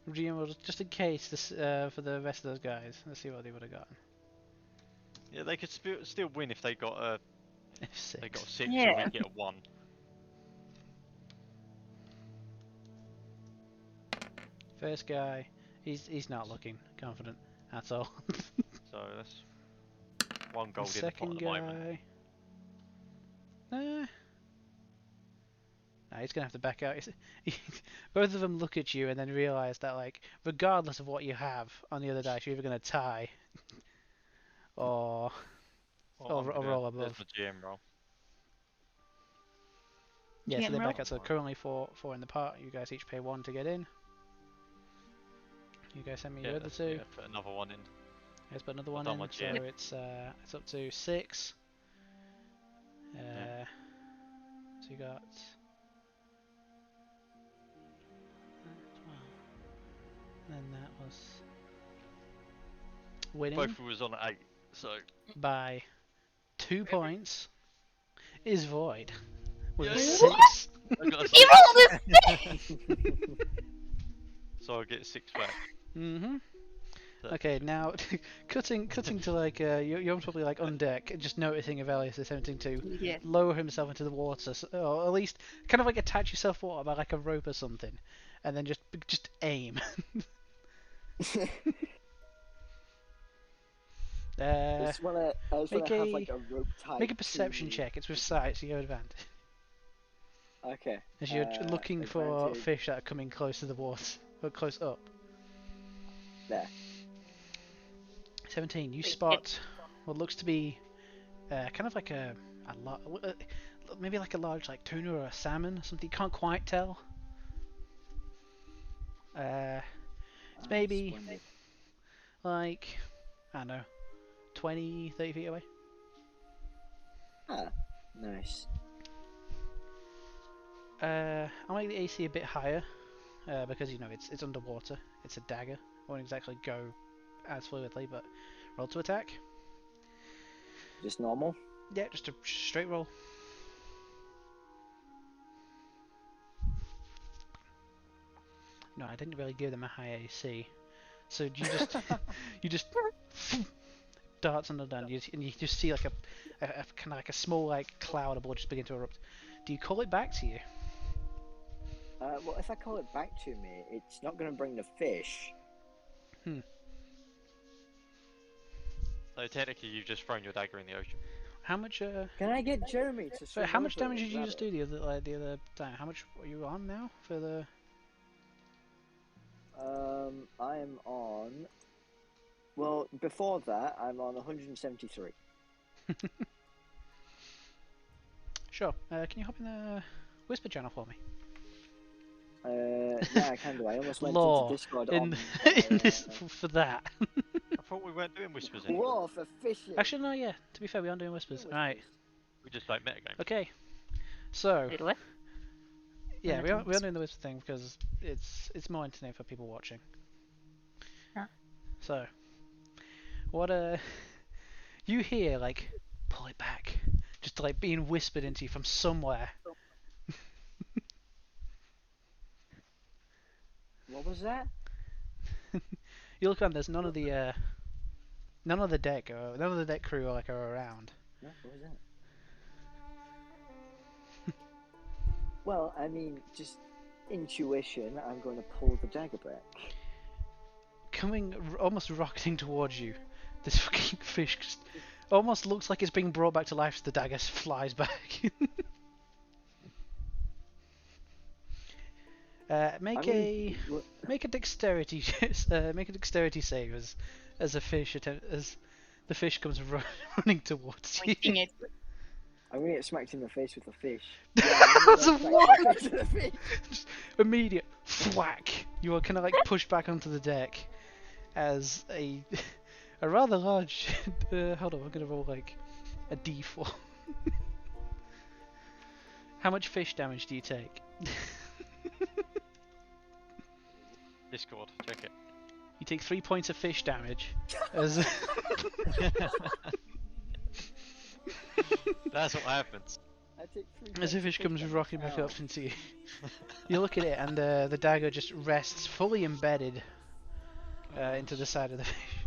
GM just in case this for the rest of those guys. Let's see what they would have gotten. Yeah, they could still win if they got a F6. they got a 6 Yeah. and we get a 1. First guy, he's not looking confident at all. So that's 1 gold The in the pot at second the moment. guy. Nah, he's gonna have to back out. Both of them look at you and then realize that, like, regardless of what you have on the other dice, you're either gonna tie or Well, I'm or gonna- roll there's above. my GM roll. Yeah, so GM they roll? back out. So currently four in the pot. You guys each pay 1 to get in. You guys send me your other that's- 2. yeah, put another 1 in. Let's put another I've one done in. my So GM. it's up to 6. Yeah. So you got 12. And then that was winning Both was on 8, so by 2 points is Void with a Yes. 6. I got a He 6. rolled a 6! So I get 6 back. Mhm. So- Okay, now cutting to like you're probably like on deck, just noticing Avelius is attempting to Yeah. lower himself into the water, or at least kind of like attach yourself to water by like a rope or something, and then just aim. I just wanna make have a- like a rope tied. Make a perception check. It's with sight, so you have advantage. Okay. As you're looking for advantage. fish that are coming close to the water, or close up. There. 17. You spot what looks to be kind of like maybe like a large like tuna or a salmon or something. You can't quite tell. It's maybe Splendid. like, I don't know, 20, 30 feet away. Ah, nice. I'll make the AC a bit higher, because you know it's underwater. It's a dagger. Won't exactly go as fluidly, but roll to attack. Just normal? Yeah, just a straight roll. No, I didn't really give them a high AC. So you just you just darts under the gun, and you just see like a kind of like a small like cloud of blood just begin to erupt. Do you call it back to you? Well, if I call it back to me, it's not going to bring the fish. So technically, you've just thrown your dagger in the ocean. How much? Can I get Jeremy to So swim how much over damage and did you grab just it? do the other time? How much are you on now for the? I am on. Well, before that, I'm on 173. Sure. Can you hop in the whisper channel for me? Yeah, I can do. I almost went Law into Discord in on in this for that. I thought we weren't doing whispers anymore. Law for fishing. Actually, no. Yeah. To be fair, we aren't doing whispers. Right. We just like metagame. Okay. So Did what? yeah, we aren't Monotone. doing the whisper thing because it's more entertaining for people watching. Ah. So what you hear like pull it back, just like being whispered into you from somewhere. What was that? You look around. There's none of the deck crew are around. No, what was that? Well, I mean, just intuition. I'm going to pull the dagger back. Coming almost rocketing towards you, this fucking fish just almost looks like it's being brought back to life as the dagger flies back. Make a dexterity save as the fish running towards you. Waiting it. I'm going to get smacked in the face with a fish. That's a what? Fish. Just immediate whack. You are kind of like pushed back onto the deck as a rather large. Hold on, I'm gonna roll like a d4. How much fish damage do you take? Discord, check it. You take 3 points of fish damage. As That's what happens. I take 3 as a fish comes rocking back up into you. You look at it, and the dagger just rests fully embedded into the side of the fish.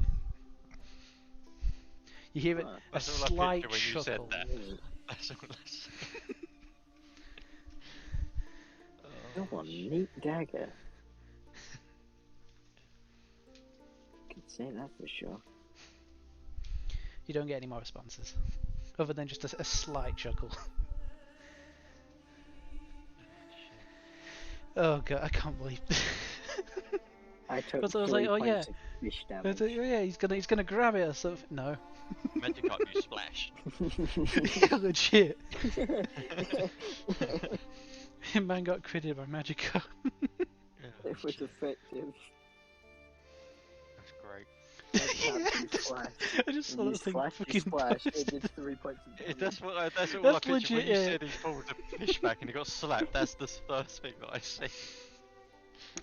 You hear it a That's all I slight pictured when you said chuckle. that. That's all I said. Oh, neat dagger. Can say that for sure. You don't get any more responses, other than just a slight chuckle. Oh god, I can't believe. I took But I was 3 like, oh yeah, points of fish oh damage. yeah, he's gonna grab it or something. No, Magic up, you splash. legit. Man got critted by Magica. It was effective. That's great. I just saw You that thing splashed, fucking you splashed. It did 3 points of damage. That's all I That's pictured when legit, you yeah. said he pulled the fish back and he got slapped. That's the first thing that I see.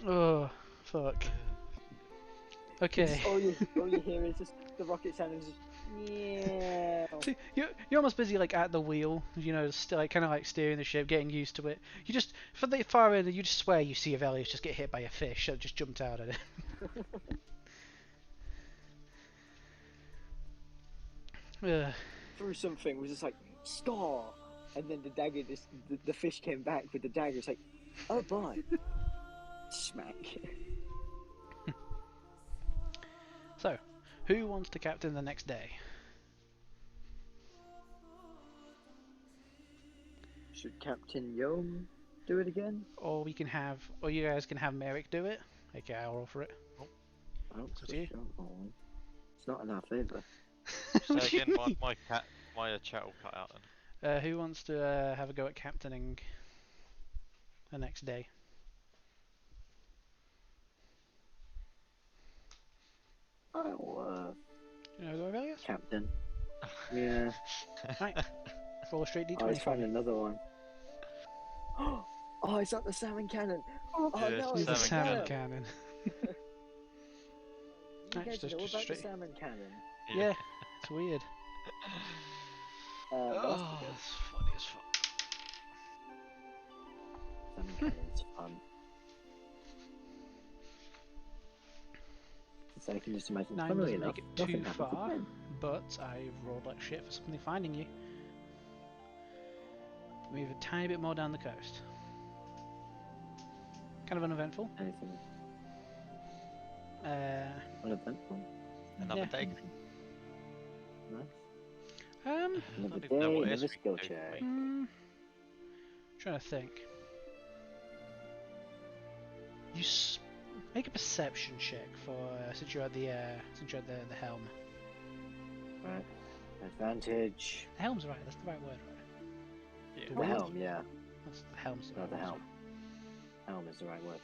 Oh fuck. Okay. Just all you hear is just the rocket sound is just yeah. See, you're almost busy like at the wheel, you know, like kind of like steering the ship, getting used to it. You just from the far end, you just swear you see Avelius just get hit by a fish that just jumped out at it. Through something was just like stop, and then the dagger just the fish came back with the dagger. It's like, oh boy, smack. So, who wants to captain the next day? Should Captain Yom do it again? Or we can have, or you guys can have Merrick do it. Okay, I'll roll for it. I don't It's you. think so. Oh, it's not in our favour. So What do you again, mean? my chat will cut out then. Who wants to have a go at captaining the next day? I will Captain. Yeah. Right. Roll a straight Oh, d20 he's for found me. another one. Oh, it's not the salmon cannon. Oh Yeah, no, it's Use the the it's a salmon salmon cannon. cannon. You Right, guys just know about straight. the salmon cannon? Yeah, it's weird. Well, that's Oh, good. that's funny as fuck. Salmon cannon's fun. So I can just imagine. 9 Funnily doesn't enough, make it nothing too happens far, again. but I've rolled like shit for something finding you. Move a tiny bit more down the coast. Kind of uneventful. Anything Uh, uneventful? Another Yeah. day. Nice. um, I Another don't even know day, what else another we skill can do. check. Trying to think. You make a perception check for since you're at the the helm. Right. Advantage. The helm's right. That's the right word, right? Yeah. The The wheel? helm, yeah. That's the helm's the No, right the word. helm. Helm is the right word.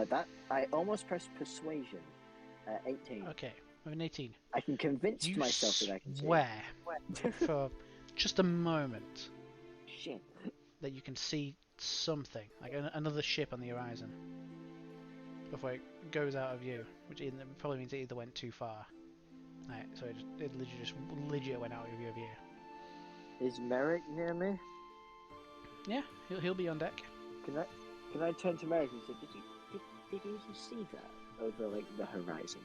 That I almost pressed persuasion. 18. Okay, with an 18. I can convince You myself that I can see. swear for just a moment Shit. that you can see something, like another ship on the horizon, before it goes out of view, which probably means it either went too far. Right, so it literally just legit went out of your view. Is Merrick near me? Yeah, he'll be on deck. Can I turn to Merrick and say, did you see that over like the horizon?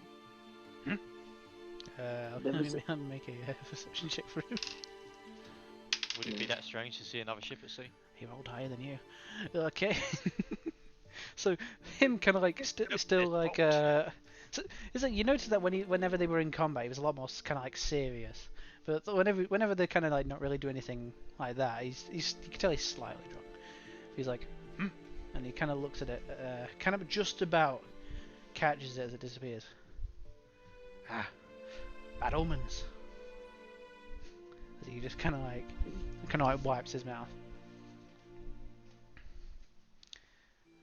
I'll make a perception check for him. Would it be that strange to see another ship at sea? He rolled higher than you. Okay. So him kind of like still like so, is it you notice that whenever they were in combat he was a lot more kind of like serious, but whenever they kind of like not really do anything like that, you can tell he's slightly drunk. He's like, and he kind of looks at it, kind of just about catches it as it disappears. Ah, bad omens. As he just kind of like wipes his mouth.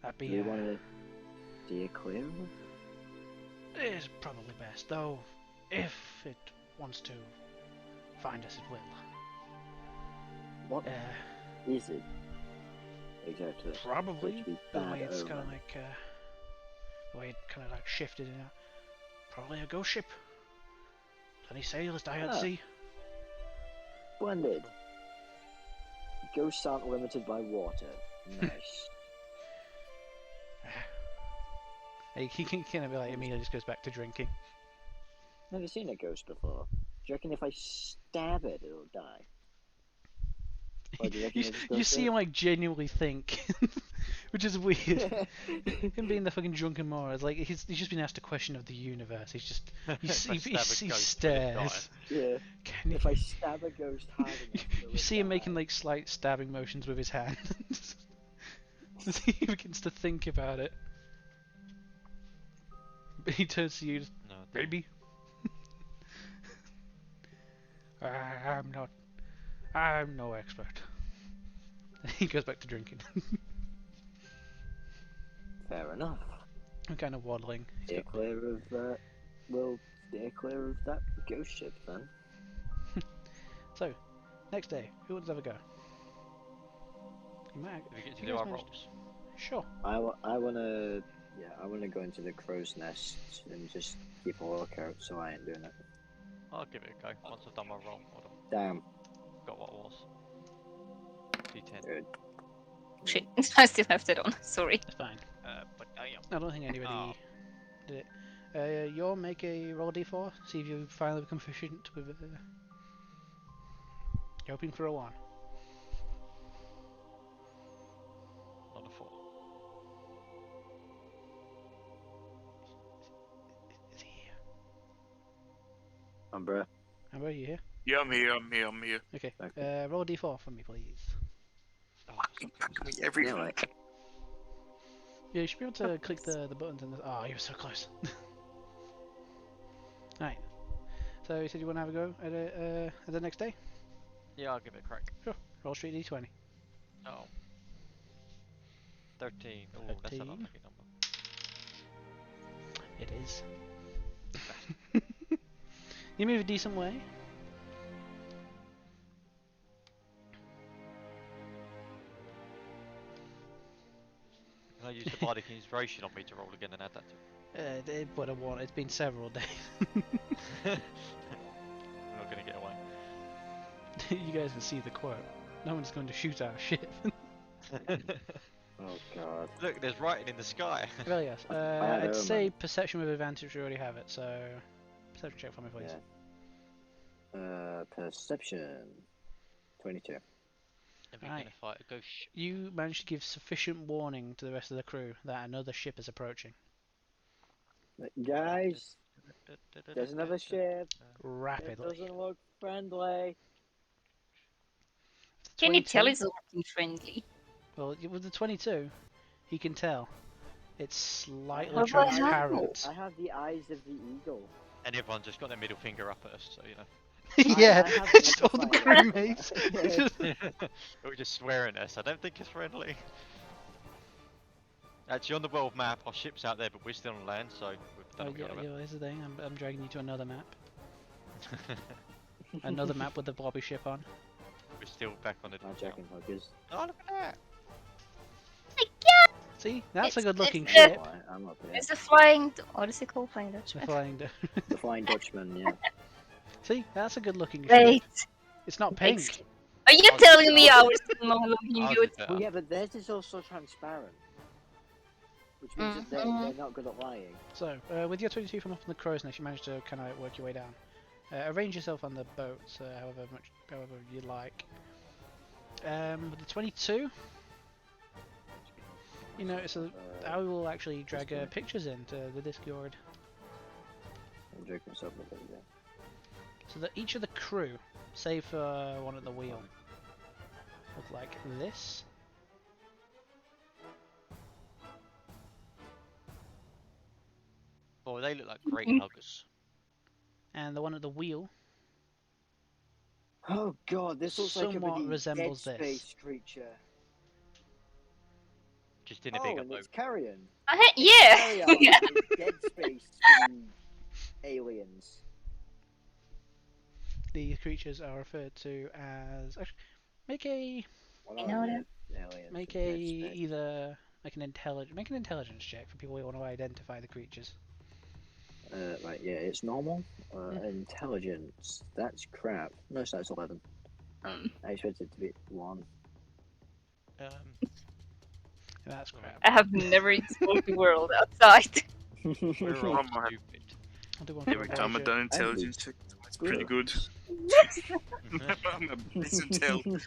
That'd Do be you want to steer clear of? it is probably best, though. If it wants to find us, it will. What is it exactly? Probably. Which be The bad way it's kind of omen. like the way it kind of like shifted in. Probably a ghost ship. Plenty sailors die at Ah. sea. Splendid. Ghosts aren't limited by water. Nice. He can kind of be like immediately just goes back to drinking. Never seen a ghost before. Do you reckon if I stab it, it'll die? Or do you reckon it'll just go You see through him like genuinely think, which is weird. it? Him being the fucking drunken Mora, it's like he's just been asked a question of the universe. He's just he stares. Yeah. Can If you, I stab a ghost hard enough, will you it see him die? making like slight stabbing motions with his hand. As he begins to think about it. But he turns to you, just, No. maybe. I'm no expert. He goes back to drinking. Fair enough. I'm kind of waddling. Steer clear of we'll steer clear of that ghost ship then. So, next day, who wants to have a go? You might. Do we get to you do guys our managed- rolls? Sure. I wanna go into the crow's nest and just keep a lookout, so I ain't doing it. I'll give it a go once I've done my roll. Hold on. Damn. Got what it was. D10. Good. Shit, I still have that on. Sorry. It's fine. But I am. I don't think anybody Oh. did it. You'll make a roll d4. See if you finally become proficient with it. You're hoping for a 1. Not a 4. Is he here? Umbra. Amber, are you here? Yeah, I'm here. Okay. Okay. Roll a d4 for me, please. Oh, Fucking fuck me everything. Yeah, like, Yeah, you should be able to click the buttons and oh, you were so close. Right. So you said you want to have a go at the next day? yeah, I'll give it a crack. Sure. Roll straight d20. Oh. 13. Oh, that's an 13. unlucky number. It is. You move a decent way. Can I use the bardic inspiration on me to roll again and add that to It would have won. It's been several days. it? I'm not gonna get away. You guys can see the quote. No one's going to shoot our ship. Oh god. Look, there's writing in the sky. Well, yes. Bad I'd say omen. perception with advantage. We already have it. So perception check for me, please. Yeah. Perception. 22. Are we Right. gonna fight a ghost ship? You managed to give sufficient warning to the rest of the crew that another ship is approaching Guys, there's another ship. It rapidly. doesn't look friendly. Can you tell 22? it's looking friendly? Well, with the 22, he can tell. It's slightly How about transparent. I have the eyes of the eagle. And everyone's just got their middle finger up at us, so you know. Yeah, I have just all the magnifying crewmates. We're just swearing at us. I don't think it's friendly. Actually, on the world map, our ship's out there, but we're still on land, so we've done Oh what we yeah, gotta yeah, here's the thing. I'm dragging you to another map. Another map with the blobby ship on. We're still back on the. My jacking hookers. Oh, look at that! See, that's a It's- good-looking it's ship. I'm up here. It's a flying. What is it called? Flying The Dutchman. Flying The Flying Dutchman, yeah. See, that's a good-looking ship. Wait. It's not pink. Are you Ours- telling me ours- ours is more looking Ours good? is better. Well, yeah, but theirs is also transparent. Which means that they're not good at lying. So, with your 22 from up in the crow's nest, you managed to kind of work your way down. Arrange yourself on the boats, however you like. With the 22, you notice I will actually drag pictures into the Discord, I'm joking myself a bit, yeah. so that each of the crew, save for one at the wheel, look like this. Oh, they look like great huggers. And the one at the wheel Oh god, this looks like a somewhat bloody resembles Dead this. Space creature. Just in a Oh, bigger and boat. it's carrion. Yeah. Carrion Yeah. is Dead Space bloody aliens. These creatures are referred to as. Actually, make a What I are know they? them. Aliens make from a Dead Space. either make an intelligence check for people who want to identify the creatures. Right, yeah, it's normal. Hmm. Intelligence. That's crap. No, so that's 11. I expected it to be 1. That's crap. I have never explored the world outside. We're all Oh my- stupid. I'll do one for Every time I've Elijah. done intelligence check, it's pretty good. I'm a decent tell. Hold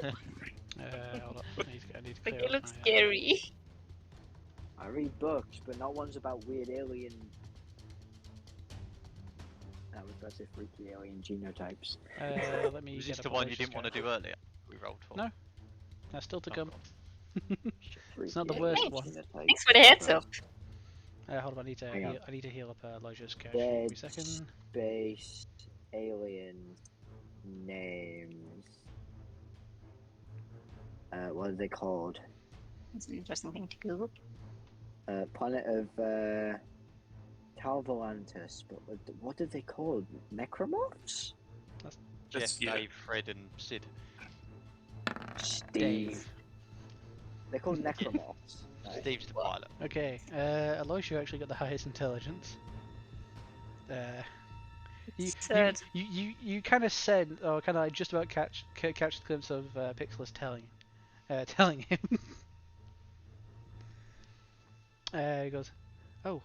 up. I need to Like clear it up looks my, scary. I read books, but not ones about weird alien. That was better freaky alien genotypes. Let me Was get this up the one you Elijah's didn't want to character. do earlier? We rolled for. No. That's still to Oh, come. God. It's not the Freaky worst alien one. genotypes. Thanks for the heads up. Hold on, Hang on. I need to heal up Elijah's character. Give me Dead a second. Space alien names. What are they called? It's an interesting thing to Google. Planet of Talvolantis, but what are they called? Necromorphs? Jeff, That's- yeah. Dave, Fred, and Sid. Steve. Dave. They're called necromorphs. Right? Steve's the pilot. Okay, Elijah actually got the highest intelligence. Sad. You kind of said, or kind of like just about catch the glimpse of Pixelus telling him. He goes, "Oh,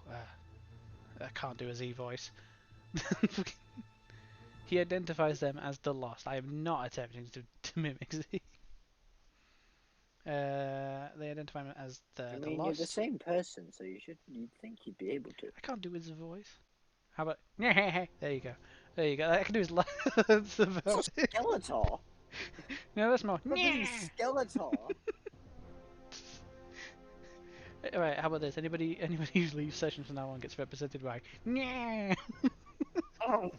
I can't do a Z voice." He identifies them as the Lost. I am not attempting to mimic Z. They identify him as I the mean, you're the Lost. same person, so you'd think you'd be able to. I can't do his voice. How about? There you go. There you go. I can do his. That's about it. Skeletor. No, that's more. Fucking Skeletor. Alright, how about this? Anybody who leaves sessions from now on gets represented by. Oh,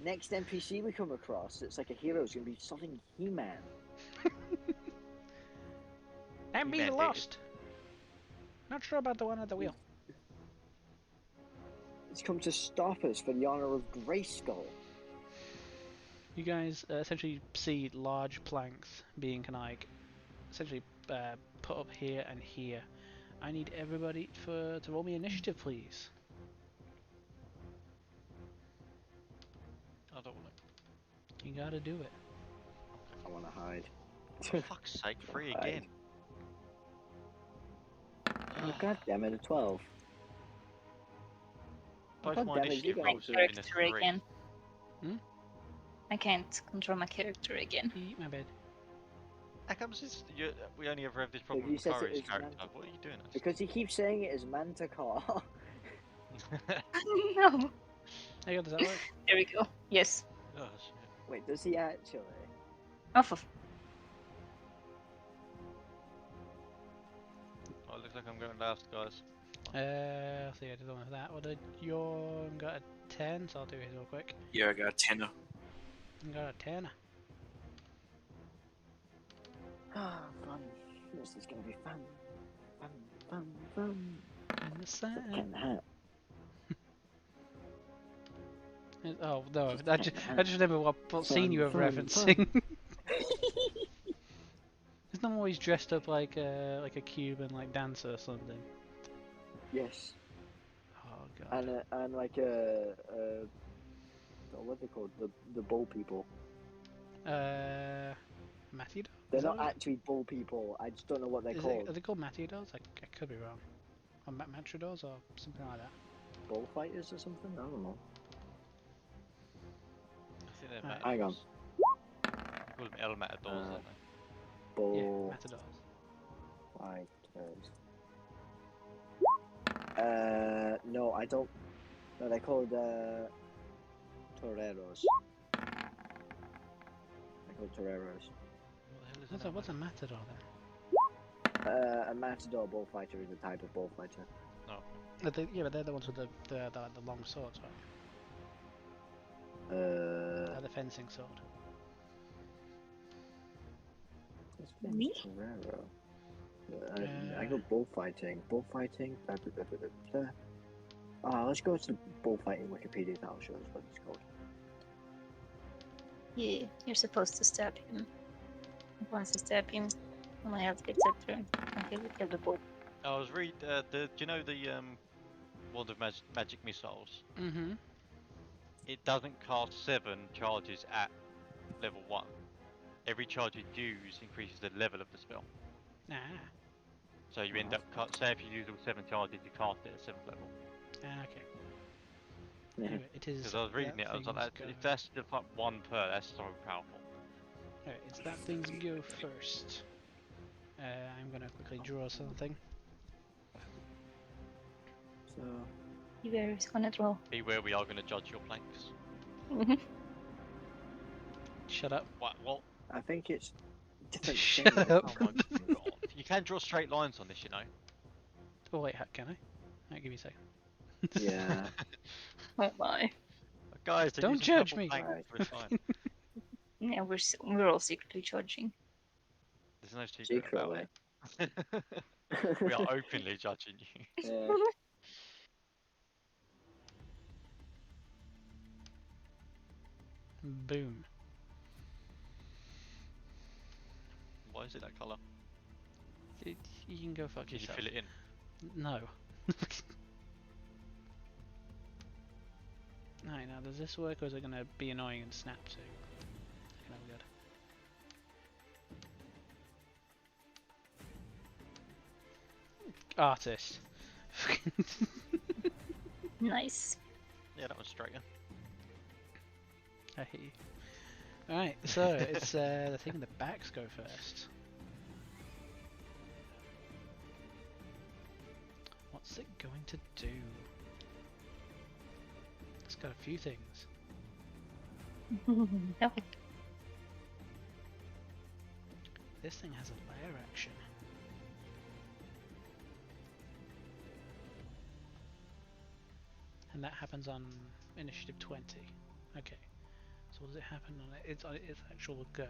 Next NPC we come across, it's like a hero. It's gonna be something He-Man. I'm being He-Man lost. Not sure about the one at the wheel. He's come to stop us for the honor of Grayskull. You guys essentially see large planks being kind of like essentially put up here and here. I need everybody to roll me initiative, please. I don't want You gotta do it. I want to hide. to. For fuck's sake, 3 again. Oh, God damn it, a 12. Both God my damn it, you initiative guys- My rolls have been a character 3. again. Hmm? I can't control my character again. Eat my bed. How comes this, we only ever have this But problem you with said it Kari's was character? Manta- What are you doing? Because he keeps saying it as Manticore. No. Hey, does that work? There we go. Yes. Oh, shit. Wait, does he actually? Off of. Oh, it looks like I'm going last, guys. Let's see, I did one of that. What did your got a 10? So I'll do his real quick. Yeah, I got a tenner. Got a 10. Ah, fun. This is gonna be fun. Fun, fun, fun. In the sun. Cat in the Hat. Oh no! Just I cat just, in the I Hat. just remember what scene you were Fun, fun, referencing. Isn't he always dressed up like a Cuban like dancer or something? Yes. Oh god. And like what are they called? The bull people. Matador? They're Is that not what- actually bull people. I just don't know what they're Is called. it, are they called matadors? I could be wrong. Or matadors or something like that. Bullfighters or something? I don't know. I think they're Right. Hang on. They call them El Matadors, don't they? Yeah, Bull matadors. fighters. No, I don't. No, they're called toreros. They're called toreros. What the hell is What's a matador then? A matador bullfighter is a type of bullfighter. Yeah, but they're the ones with the long swords, right? Like the fencing sword. It's been Me? Torero. I go bullfighting. Bullfighting. Blah, blah, blah, blah, blah, blah. Let's go to the bullfighting Wikipedia. That'll show us what it's called. Yeah, you're supposed to stab him. Once you stab him, my health gets up to until you kill the bull. I was read do you know the wand of magic missiles? Mm-hmm. It doesn't cast 7 charges at level 1. Every charge you use increases the level of the spell. Ah. So you end up say if you use all 7 charges, you cast it at 7th level. Okay. Yeah. Anyway, it is. Because I was reading it, I was like, if that's just like 1 per, that's so powerful. Alright, it's that thing's go first. I'm gonna quickly draw something. So, Whoever's gonna draw. Beware, we are going to judge your planks. Shut up. What? I think it's different Shut things. up. Oh my god. You can draw straight lines on this, you know. Oh wait, can I? Alright, give me a second. Yeah. Oh my. Guys, they're Don't using judge double me. planks Right. for a time. Yeah, we're all secretly judging. There's no secret about Secretly. it. We are openly judging you. Yeah. Boom. Why is it that colour? You can go fuck Can you yourself. fill it in? No. Alright, now does this work or is it gonna be annoying and snap too? Okay, good. Artist. Nice. Yeah, that was straighter. I hate you. Alright, so it's the thing the backs go first. What's it going to do? It's got a few things. No. This thing has a lair action. And that happens on initiative 20. Okay. So what does it happen on its actual go?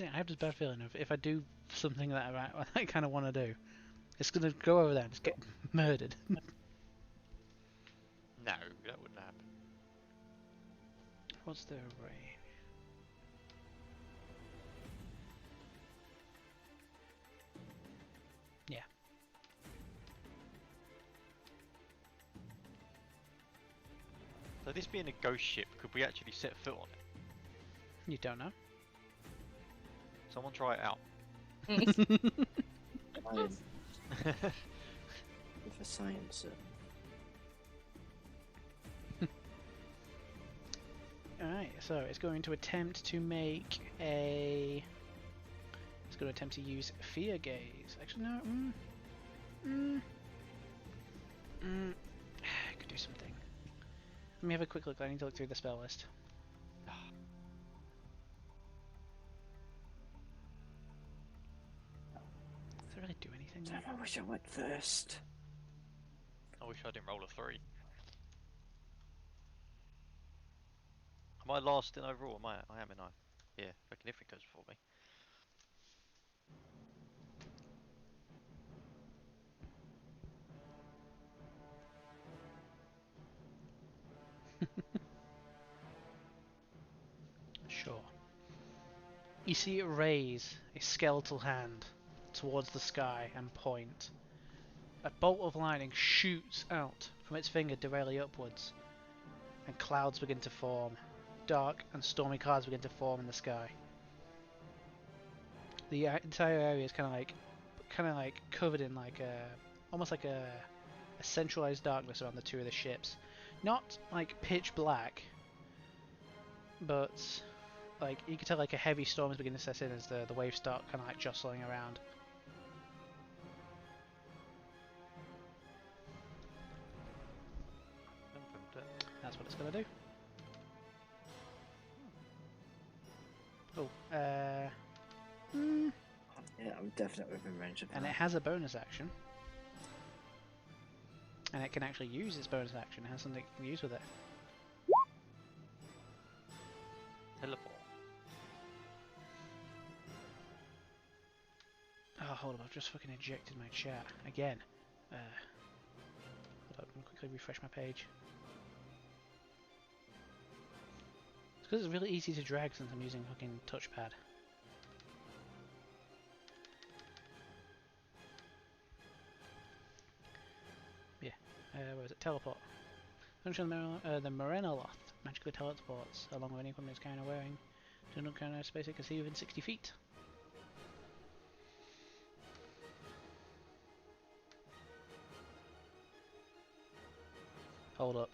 I have this bad feeling if I do something that I kind of want to do, it's gonna go over there and just get murdered. No, that wouldn't happen. What's the array? Yeah. So this being a ghost ship, could we actually set foot on it? You don't know. Someone try it out. Science. With a science. Alright, so it's going to attempt to make a... It's going to attempt to use Fear Gaze. Actually, no. I could do something. Let me have a quick look. I need to look through the spell list. Does it really do anything? Damn, I wish I went first. I wish I didn't roll a 3. Am I last in overall? I am, in I. Yeah, reckon if it goes for me. Sure. You see it raise a skeletal hand towards the sky and point. A bolt of lightning shoots out from its finger directly upwards, and clouds begin to form. Dark and stormy clouds begin to form in the sky. The entire area is kind of like covered in like almost like a centralized darkness around the two of the ships. Not like pitch black, but like you can tell like a heavy storm is beginning to set in as the waves start kind of like jostling around. That's what it's gonna do. Oh, Yeah, I'm definitely within range of that. and it has a bonus action. And it can actually use its bonus action. It has something it can use with it. Teleport. Oh, hold up, I've just fucking ejected my chat again. Hold up, let me quickly refresh my page. It's because it's really easy to drag since I'm using fucking touchpad. Yeah, where is it? Teleport. Function of the Morenoloth magically teleports along with any equipment it's kind of wearing to another kind of space it can see within 60 feet. Hold up.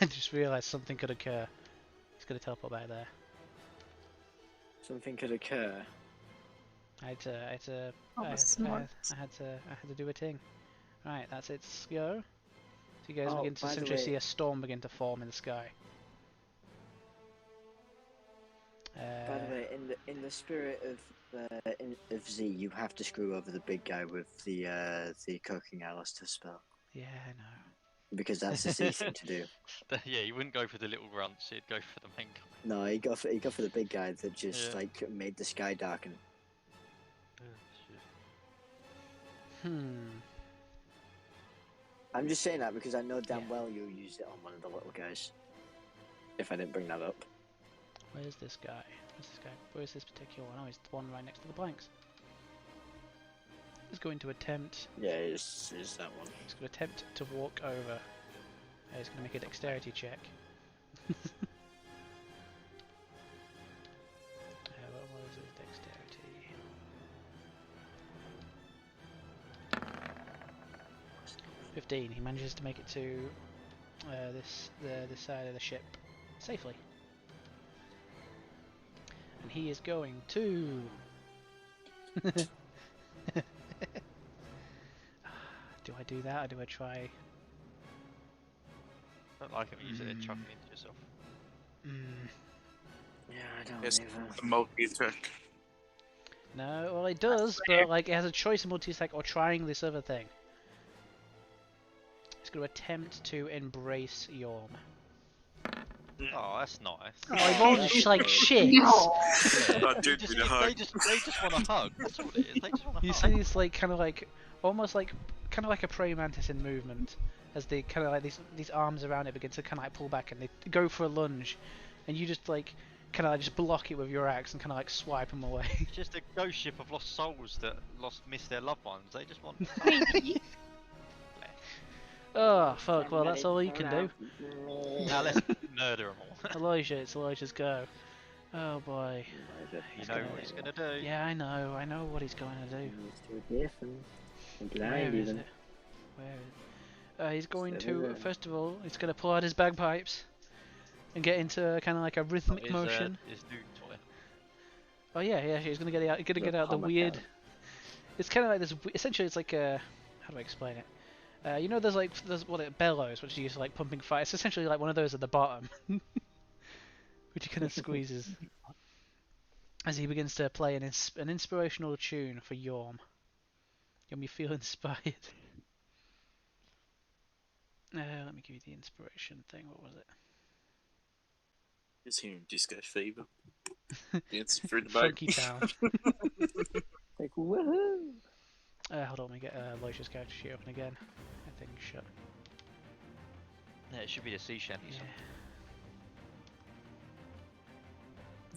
I just realised something could occur. It's going to teleport back there. Something could occur. I had to Smart. I had to do a thing. Right, that's its go. So you guys Oh, begin to by the essentially way- see a storm begin to form in the sky. By the way, in the spirit of Z, you have to screw over the big guy with the cooking Alistair spell Yeah, I know. because that's the Z thing to do. Yeah, you wouldn't go for the little grunts, you'd go for the main guy. No, he got for the big guy that just Yeah. like made the sky darken. Shit. I'm just saying that because I know damn Yeah. well you'll use it on one of the little guys. If I didn't bring that up. Where's this guy? Where's this particular one? Oh, he's the one right next to the planks. He's going to attempt. Yeah, it's that one. He's going to attempt to walk over. He's going to make a dexterity check. What was his dexterity? $15. He manages to make it to this side of the ship safely. And he is going to. Do I do that or do I try? Don't like it when you use it and chucking into yourself. Yeah, I don't Yes, either. the multi attack. No, well it does, but like it has a choice of multi-attack or trying this other thing. It's going to attempt to embrace Yorm. Oh, that's nice. Oh, they've all that's just like good. shit. No. Yeah. I do Just- need a hug. they just want a hug. That's all it is. They just want a You hug. see these like kind of like almost like kind of like a praying mantis in movement, as they kind of like these arms around it begin to kind of like pull back and they go for a lunge, and you just like kind of like just block it with your axe and kind of like swipe them away. It's just a ghost ship of lost souls that missed their loved ones. They just want. Maybe. Oh fuck! Well, that's all you can do. Now let's murder them all. Elijah, it's Elijah's go. Oh boy. You know what he's gonna do. Yeah, I know what he's going to do. He's too different. I'm Where blind is even. it? Where is it? He's going It's to, over there. first of all, he's going to pull out his bagpipes and get into kind of like a rhythmic motion. His new toy. Oh yeah, he's going to get out, It's a the comic weird. album. It's kind of like this. Essentially, it's like a. How do I explain it? You know, there's what it bellows, which you use for like pumping fire. It's essentially like one of those at the bottom, which he kind of squeezes as he begins to play an inspirational tune for Yorm. Yorm, you feel inspired. Let me give you the inspiration thing. What was it? Just hearing Disco Fever. Dancing through the boat. Funky Town. Like, woohoo! Hold on, let me get Aloysius' character sheet open again. I think shut. Yeah, it should be the sea shanty Yeah. song.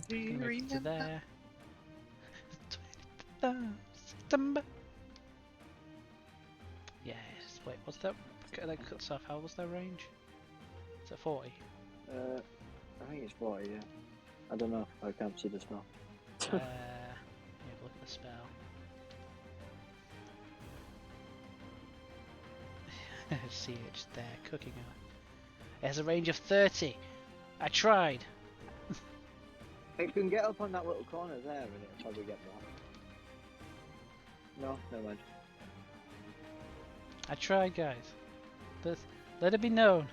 Do you Gonna move to remember? there. September. Yes. Wait, what's that? That cuts off. How was their range? Is it 40? I think it's 40, yeah. I don't know. I can't see the spell. Yeah, look at the spell. See it just there cooking her. It has a range of 30. I tried. It can get up on that little corner there and it'll probably get more. No, never mind. I tried, guys. Let it be known.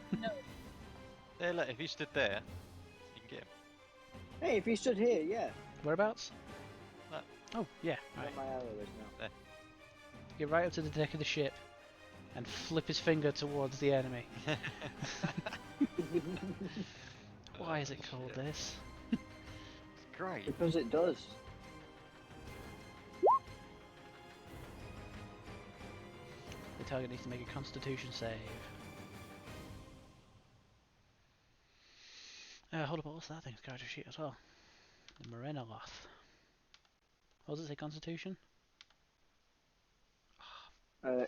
There, look, if he stood there, you can get him. Hey, if he stood here, yeah. Whereabouts? That. Oh, yeah. Where Right. my arrow is now. Get right up to the deck of the ship and flip his finger towards the enemy. Why is it called shit. this? It's great. Because it does. The target needs to make a constitution save. Hold up, what's that thing's character sheet as well? The Morenoloth. What does it say, constitution?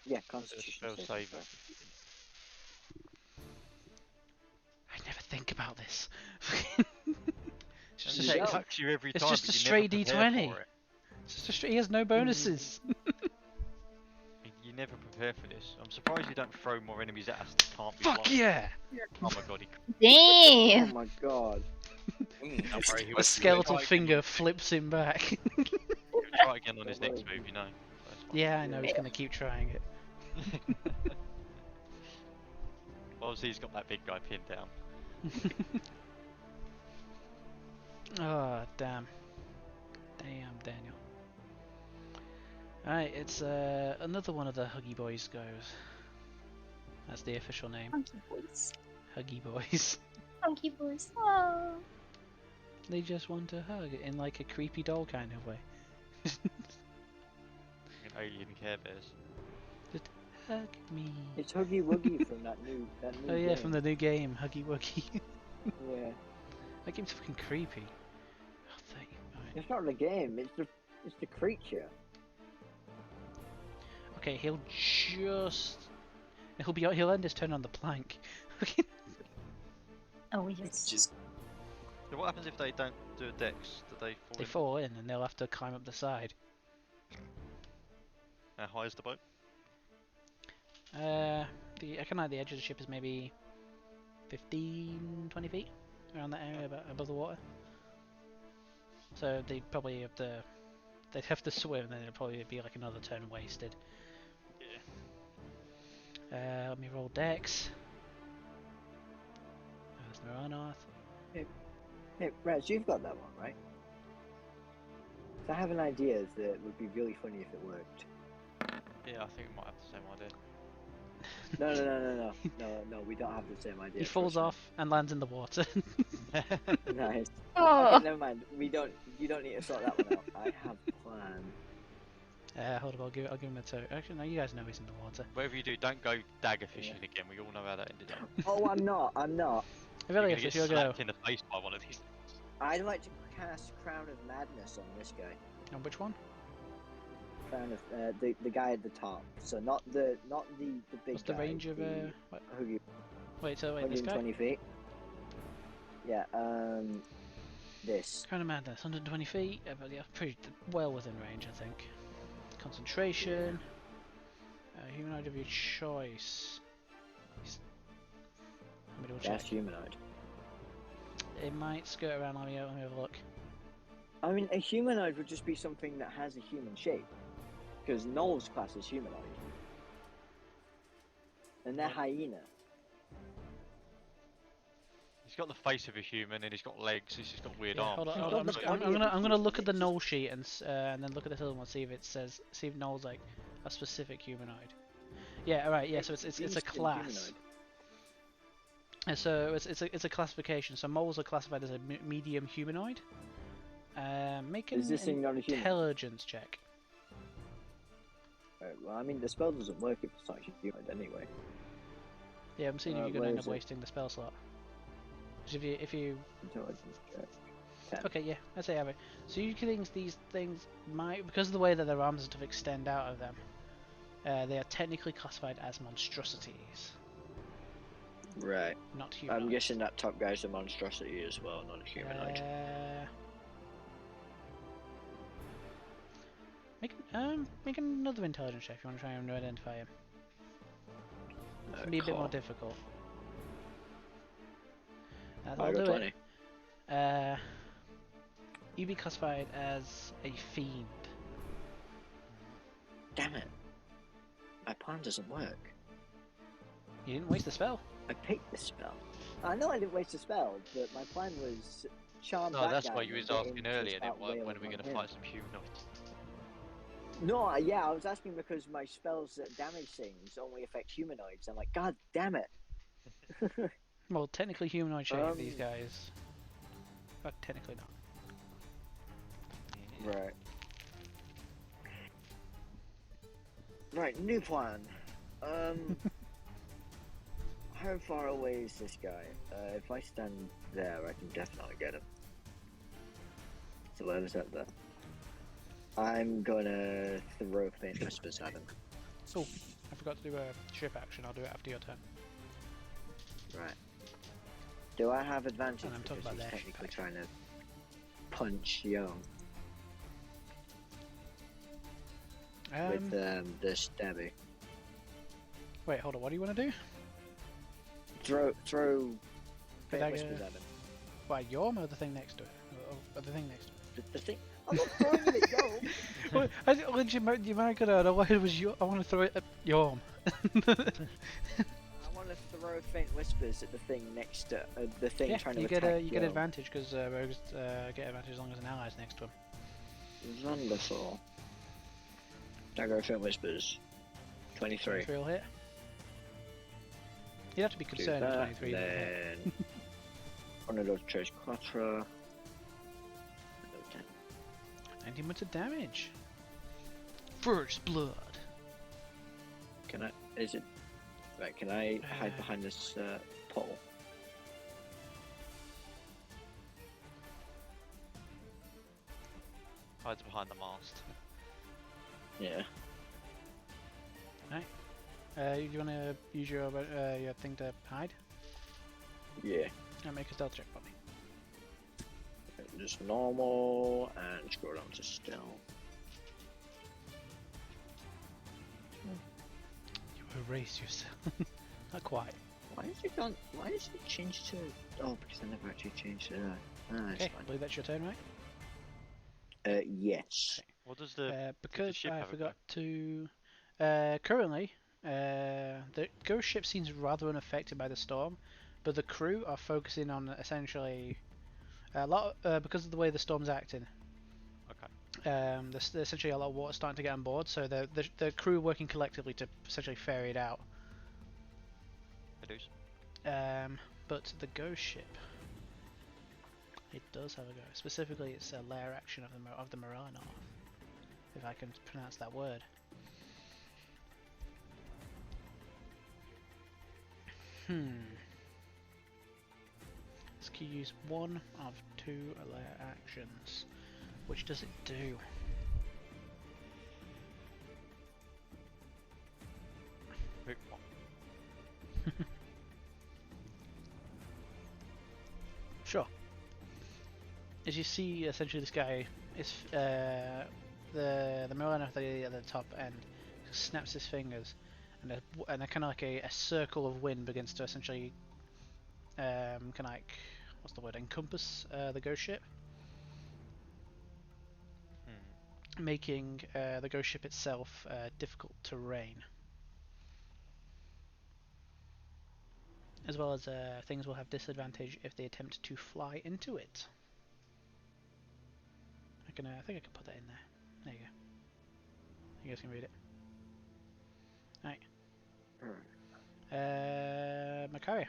Yeah, Constitution. Spell saving save. throw. I never think about this. It's And just you it a, don't. fucks you every it's time. just but a you straight never prepare D20. for it. it's just a straight, he has no bonuses. You never prepare for this. I'm surprised you don't throw more enemies at us that can't be Fuck blocked. yeah! Oh my god, he Damn. Oh my god. Don't worry, he The was skeletal try again finger on- flips him back. he'll try again on his next move, you know. So it's fine. Yeah, I know, he's gonna keep trying it. Obviously, he's got that big guy pinned down. Oh, damn. Damn, Daniel. Alright, it's another one of the Huggy Boys goes. That's the official name. Funky boys. Huggy Boys. Funky boys. Oh. They just want to hug in like a creepy doll kind of way. Alien Care Bears. Just hug me. It's Huggy Wuggy from that new Oh yeah, game. from the new game, Huggy Wuggy. Yeah. That game's fucking creepy. Oh, thank you. Right. It's not the game, it's the creature. Okay, he'll end his turn on the plank. Oh yes. Just So what happens if they don't do a dex? Do they fall They in? fall in and they'll have to climb up the side. How high is the boat? I reckon like the edge of the ship is maybe 15, 20 feet around that area above the water. So they'd have to swim, and then it'd probably be like another turn wasted. Yeah. Let me roll dex. There's Moranoth. Hey, Raj, you've got that one, right? So I have an idea that would be really funny if it worked. Yeah, I think we might have the same idea. No, we don't have the same idea. He falls trust me. off and lands in the water. Nice. Oh, Okay, never mind. You don't need to sort that one out. I have a plan. Hold up, I'll give him a toe. Actually, no, you guys know he's in the water. Whatever you do, don't go dagger fishing again. We all know how that ended up. Oh, I'm not. You're Really, gonna it's get your go. slapped in the face by one of these. I'd like to cast Crown of Madness on this guy. On which one? Crown of the guy at the top. So not the big What's the guy. range of what? Wait, so wait, this guy? 120 feet. Yeah. This. Crown of Madness, 120 feet. But yeah, pretty well within range, I think. Concentration. Humanoid of your choice. Let me double check. That's humanoid. It might skirt around. Let me have a look. I mean, a humanoid would just be something that has a human shape, because Noel's class is humanoid, and they're hyena. He's got the face of a human and he's got legs. He's just got weird Yeah, arms. hold on, He's hold got on. the body I'm of gonna a look at the human. null sheet and then look at this other one. See if it says. See if null's like a specific humanoid. Yeah, alright. Yeah, so it's a Seems to be class. humanoid. And so it's a classification. So moles are classified as a medium humanoid. Make Is this an thing not a human? intelligence check. Right, well, I mean, the spell doesn't work if it's not humanoid anyway. Yeah, I'm seeing if you're where gonna end is up it? wasting the spell slot. 'Cause if you Intelligence check. 10. okay, yeah, I'd say have it. So you think these things might, because of the way that their arms and stuff extend out of them, they are technically classified as monstrosities, Right. not humanoid. I'm guessing that top guy's a monstrosity as well, not a humanoid. Make another intelligence check if you want to try and identify him. It's gonna be a bit more Cool. difficult. I That'll got do 20. it. You'd be classified as a fiend. Damn it. My plan doesn't work. You didn't waste the spell. I picked the spell. I know I didn't waste a spell, but my plan was charm No, that that's guy why you and was get him asking to earlier. start Then when are wailing we on going to him. fight some humanoids? No, yeah, I was asking because my spells that damage things only affect humanoids. I'm like, god damn it. Well, technically humanoid shape, these Um, guys. But technically not. Right. Right, new plan. How far away is this guy? If I stand there, I can definitely get him. So where was that there? I'm gonna throw faint whispers at him. Oh, I forgot to do a ship action. I'll do it after your turn. Right. Do I have advantage And I'm talking because about he's their technically ship trying to punch Young with the stabby? Wait, hold on. What do you want to do? Throw The faint dagger. whispers at him. Why, Yorm or the thing next to it? Or the thing next to it? The thing. I'm not throwing it at Young. Well, you might go down. Why it was your? I want to throw it at Yorm. I want to throw faint whispers at the thing next to the thing Yeah, trying to you attack get you get Young. advantage because rogues get advantage as long as an ally's next to him. Wonderful. Dagger faint whispers. 23. 23 will hit. You'd have to be Do concerned with that, 23. wouldn't you? then one of those Tres Quattro. 19 points of damage. First blood. Can I? Is it? Right. Can I hide Uh, behind this pole? Hides behind the mast. Yeah. You want to use your thing to hide? Yeah. Make a stealth check for me. Just normal and scroll down to still. You erase yourself. Not quite. Why is it gone? Why is it changed to? Oh, because I never actually changed it. It's Okay, I believe that's your turn, right? fine. Yes. What does the Because ship I have a forgot to. Currently, the ghost ship seems rather unaffected by the storm, but the crew are focusing on essentially a lot because of the way the storm's acting. Okay. There's essentially a lot of water starting to get on board, so the crew are working collectively to essentially ferry it out. dues. But the ghost ship, it does have a ghost. Specifically, it's a lair action of the Mariner, if I can pronounce that word. This can use one of two lair actions. Which does it do? Pick one. Sure. As you see, essentially this guy is the Mariner at the top end snaps his fingers, and a kind of like a circle of wind begins to essentially kind of like, what's the word, encompass the ghost ship, making the ghost ship itself difficult terrain, as well as things will have disadvantage if they attempt to fly into it. I think I can put that in there. There you go. You guys can read it. Right. Makaria.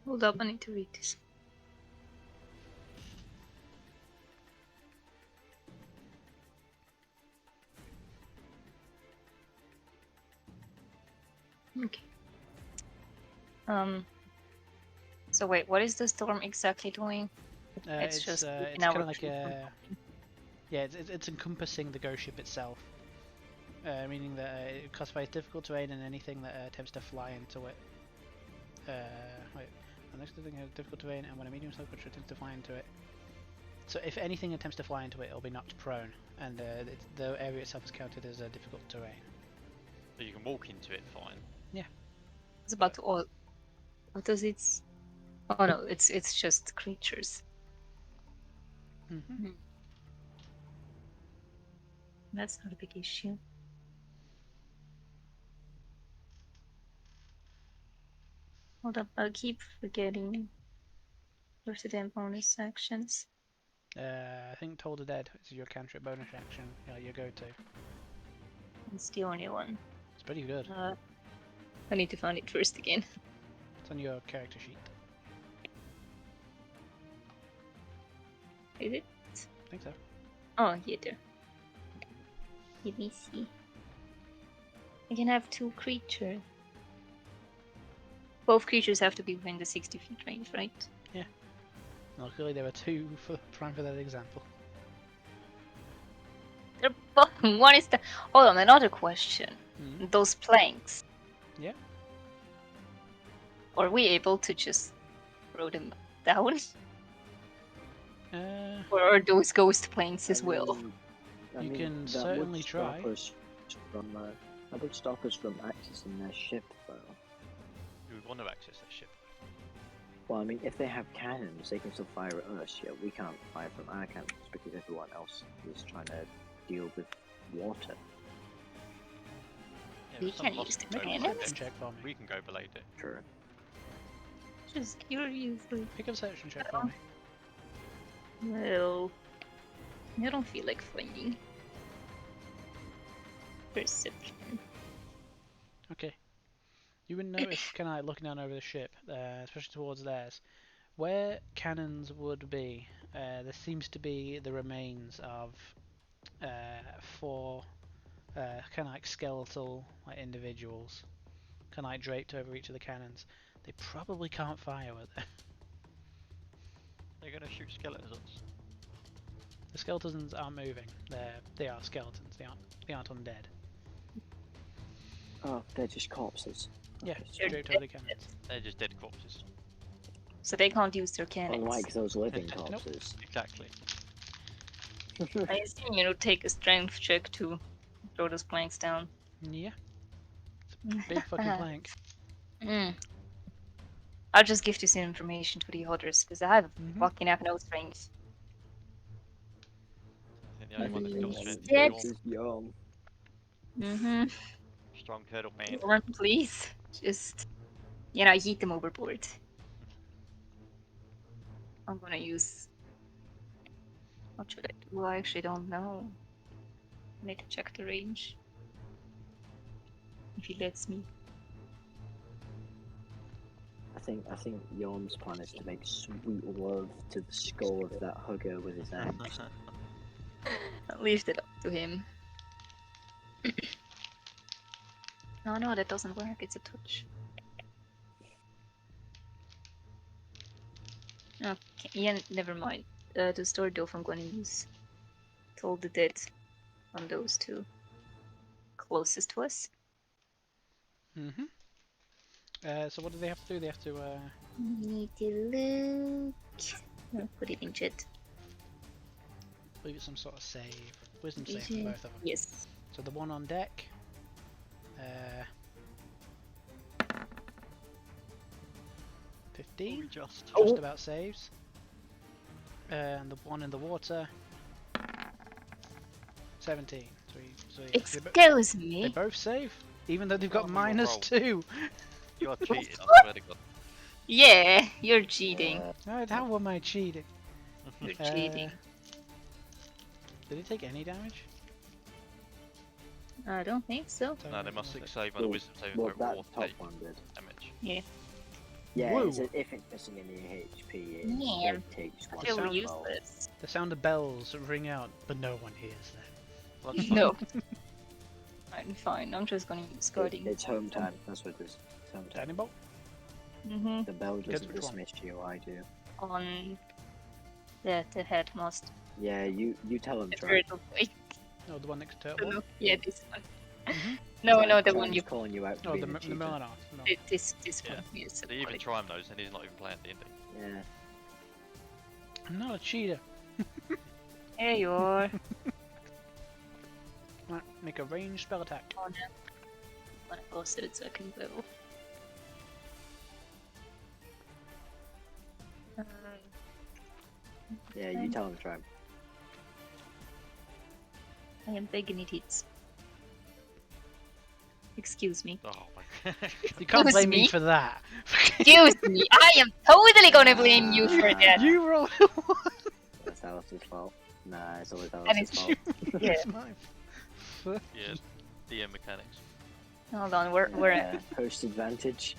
Hold up, I need to read this. Okay. So wait, what is the storm exactly doing? It's just it's kind of like a it's encompassing the ghost ship itself, meaning that it classifies difficult terrain and anything that attempts to fly into it. Wait, the next thing is difficult terrain, and when a medium-sized creature attempts to fly into it. So if anything attempts to fly into it, it'll be knocked prone, and the area itself is counted as a difficult terrain. So you can walk into it fine. Yeah. It's about to all. What does it? Oh no, it's just creatures. Mm-hmm. That's not a big issue. Hold up, I'll keep forgetting. Where's the damn bonus sections? I think Toll the Dead is your cantrip bonus action. Yeah, your go-to. It's the only one. It's pretty good. I need to find it first again. It's on your character sheet. Is it? I think so. Oh, yeah, there. Let me see. I can have two creatures. Both creatures have to be within the 60 feet range, right? Yeah. Luckily, there are two for prime for that example. They're both. One is the. Hold on, another question. Mm-hmm. Those planks. Yeah. Are we able to just throw them down? Or are those ghost planks as well? You can certainly try. That would stop us from accessing their ship, though. Do we want to access that ship? Well, I mean, if they have cannons, they can still fire at us. Yeah, we can't fire from our cannons because everyone else is trying to deal with water. Yeah, We but some can of us use the can go cannons. below it. Perception check for me. We can go below it. Sure. Just curiously. Pick a perception check for me. Well, I don't feel like finding. Perception. Okay. You would notice, kind of like looking down over the ship, especially towards theirs, where cannons would be. There seems to be the remains of four kind of like skeletal individuals, kind of like draped over each of the cannons. They probably can't fire with it. They're gonna shoot skeletons at us. The skeletons aren't moving. They are skeletons. They aren't undead. Oh, they're just corpses. Yeah, They're draped over the cannons. They're just dead corpses. So they can't use their cannons. Unlike those living Nope. corpses. Exactly. I assume you take a strength check to throw those planks down. Yeah. It's a big fucking plank. I'll just give this information to the others because I have fucking have no strength. I think the only one that's got strength Yes. is Young. strong turtle man. Run, please. Just, yeet them overboard. I'm gonna use. What should I do? I actually don't know. I need to check the range. If he lets me. I think Yorm's plan is to make sweet love to the skull of that hugger with his axe. I'll leave that up to him. No, that doesn't work. It's a touch. Okay, yeah, never mind. The story dove I'm gonna use Told the Dead on those two closest to us. Mm-hmm. So what do they have to do? They have to Need to look. I'll put it in chat. leave it some sort of save, wisdom save for both of them. Yes. So the one on deck, 15, Just. just about saves. And the one in the water, 17. So yeah, Excuse they me. both save, even though they've got Oh, we got -2. You are cheating, I swear to God. Yeah, you're cheating. How am I cheating? You're cheating. Did he take any damage? I don't think so. No, they must save on the wisdom saving Well, throw that or top take one did. damage. Yeah. Yeah, Woo. if it's missing any HP, Yeah. it takes I one. feel sound useless. The sound of bells ring out, but no one hears them. Lunchtime. No. I'm fine. I'm just gonna use guarding. It's home time. That's what it is. It's home time. Lightning bolt? Mm-hmm. The bell Good, doesn't which one? dismiss you. I do. On the headmaster. Yeah, you tell him. The Try. turtle boy. No, the one next to Turtle. Yeah, this one. Mhm. No, Try- the Try's one you. calling you out. For Oh, being the a cheater. Melanar. No. This Yeah. one. Yes. They even try him knows and he's not even playing D&D. Yeah. I'm not a cheater. Here you are. Right, make a ranged spell attack. Oh no. Wanna go to the second level. Yeah, you tell him. Try. I am begging it hits. Excuse me. Oh my God. You can't Excuse blame me me? for that. Excuse me. I am totally gonna blame you for that. You roll That's Alice's fault. Nah, it's always And Alice's it's fault. Yeah. It's my fault. Yeah, DM mechanics. Hold on, we're at. Host advantage.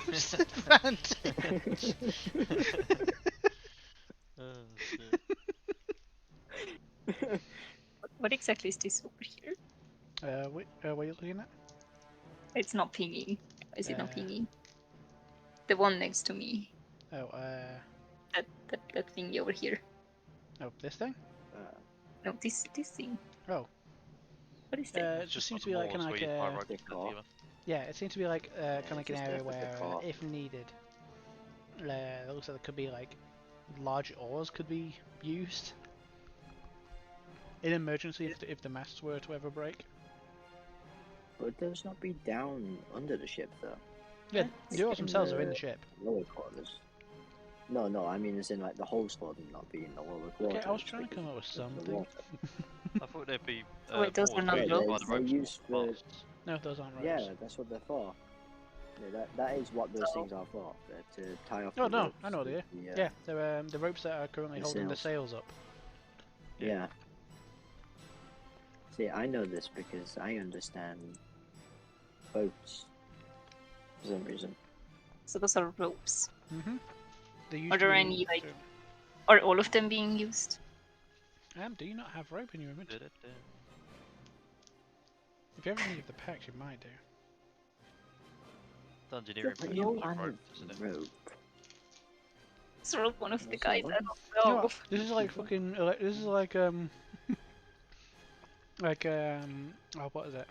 Disadvantage. Oh, shit. What exactly is this over here? What are you looking at? It's not pinging. Why is it not Uh, pinging? The one next to me. Oh, That thingy over here. oh, this thing? No, this thing. Oh, What is that? it just seems to be like kind of like yeah, it seems to be like kind of like an just area does like a where core. if needed, it looks like there could be like large oars could be used in emergency if the masts were to ever break. Would those not be down under the ship though? Yeah, the oars In themselves are in the ship. Lower quarters. No, I mean as in like the whole squad would not be in the lower quarters. Okay, I was trying to come up with because of the something. water. I thought they'd be Wait, those are not used ropes? by the They're ropes used or for- masts. No, those aren't ropes. Yeah, that's what they're for. Yeah, that is what those things are for. They're to tie off. Oh, the no, ropes I know they with are. the, Yeah, they're the ropes that are currently the holding the sails. sails up. Yeah. See, I know this because I understand boats. For some reason. So those are ropes. Mm-hmm. Are there any, like- Are all of them being used? do you not have rope in your inventory? Da-da-da. If you ever need the packs, you might do. Dungeoneering But puts no you on one rope, isn't it? rope. It's rope one of the That's guys. all. I don't You know know. what? This is like fucking. This is like like oh, what is it?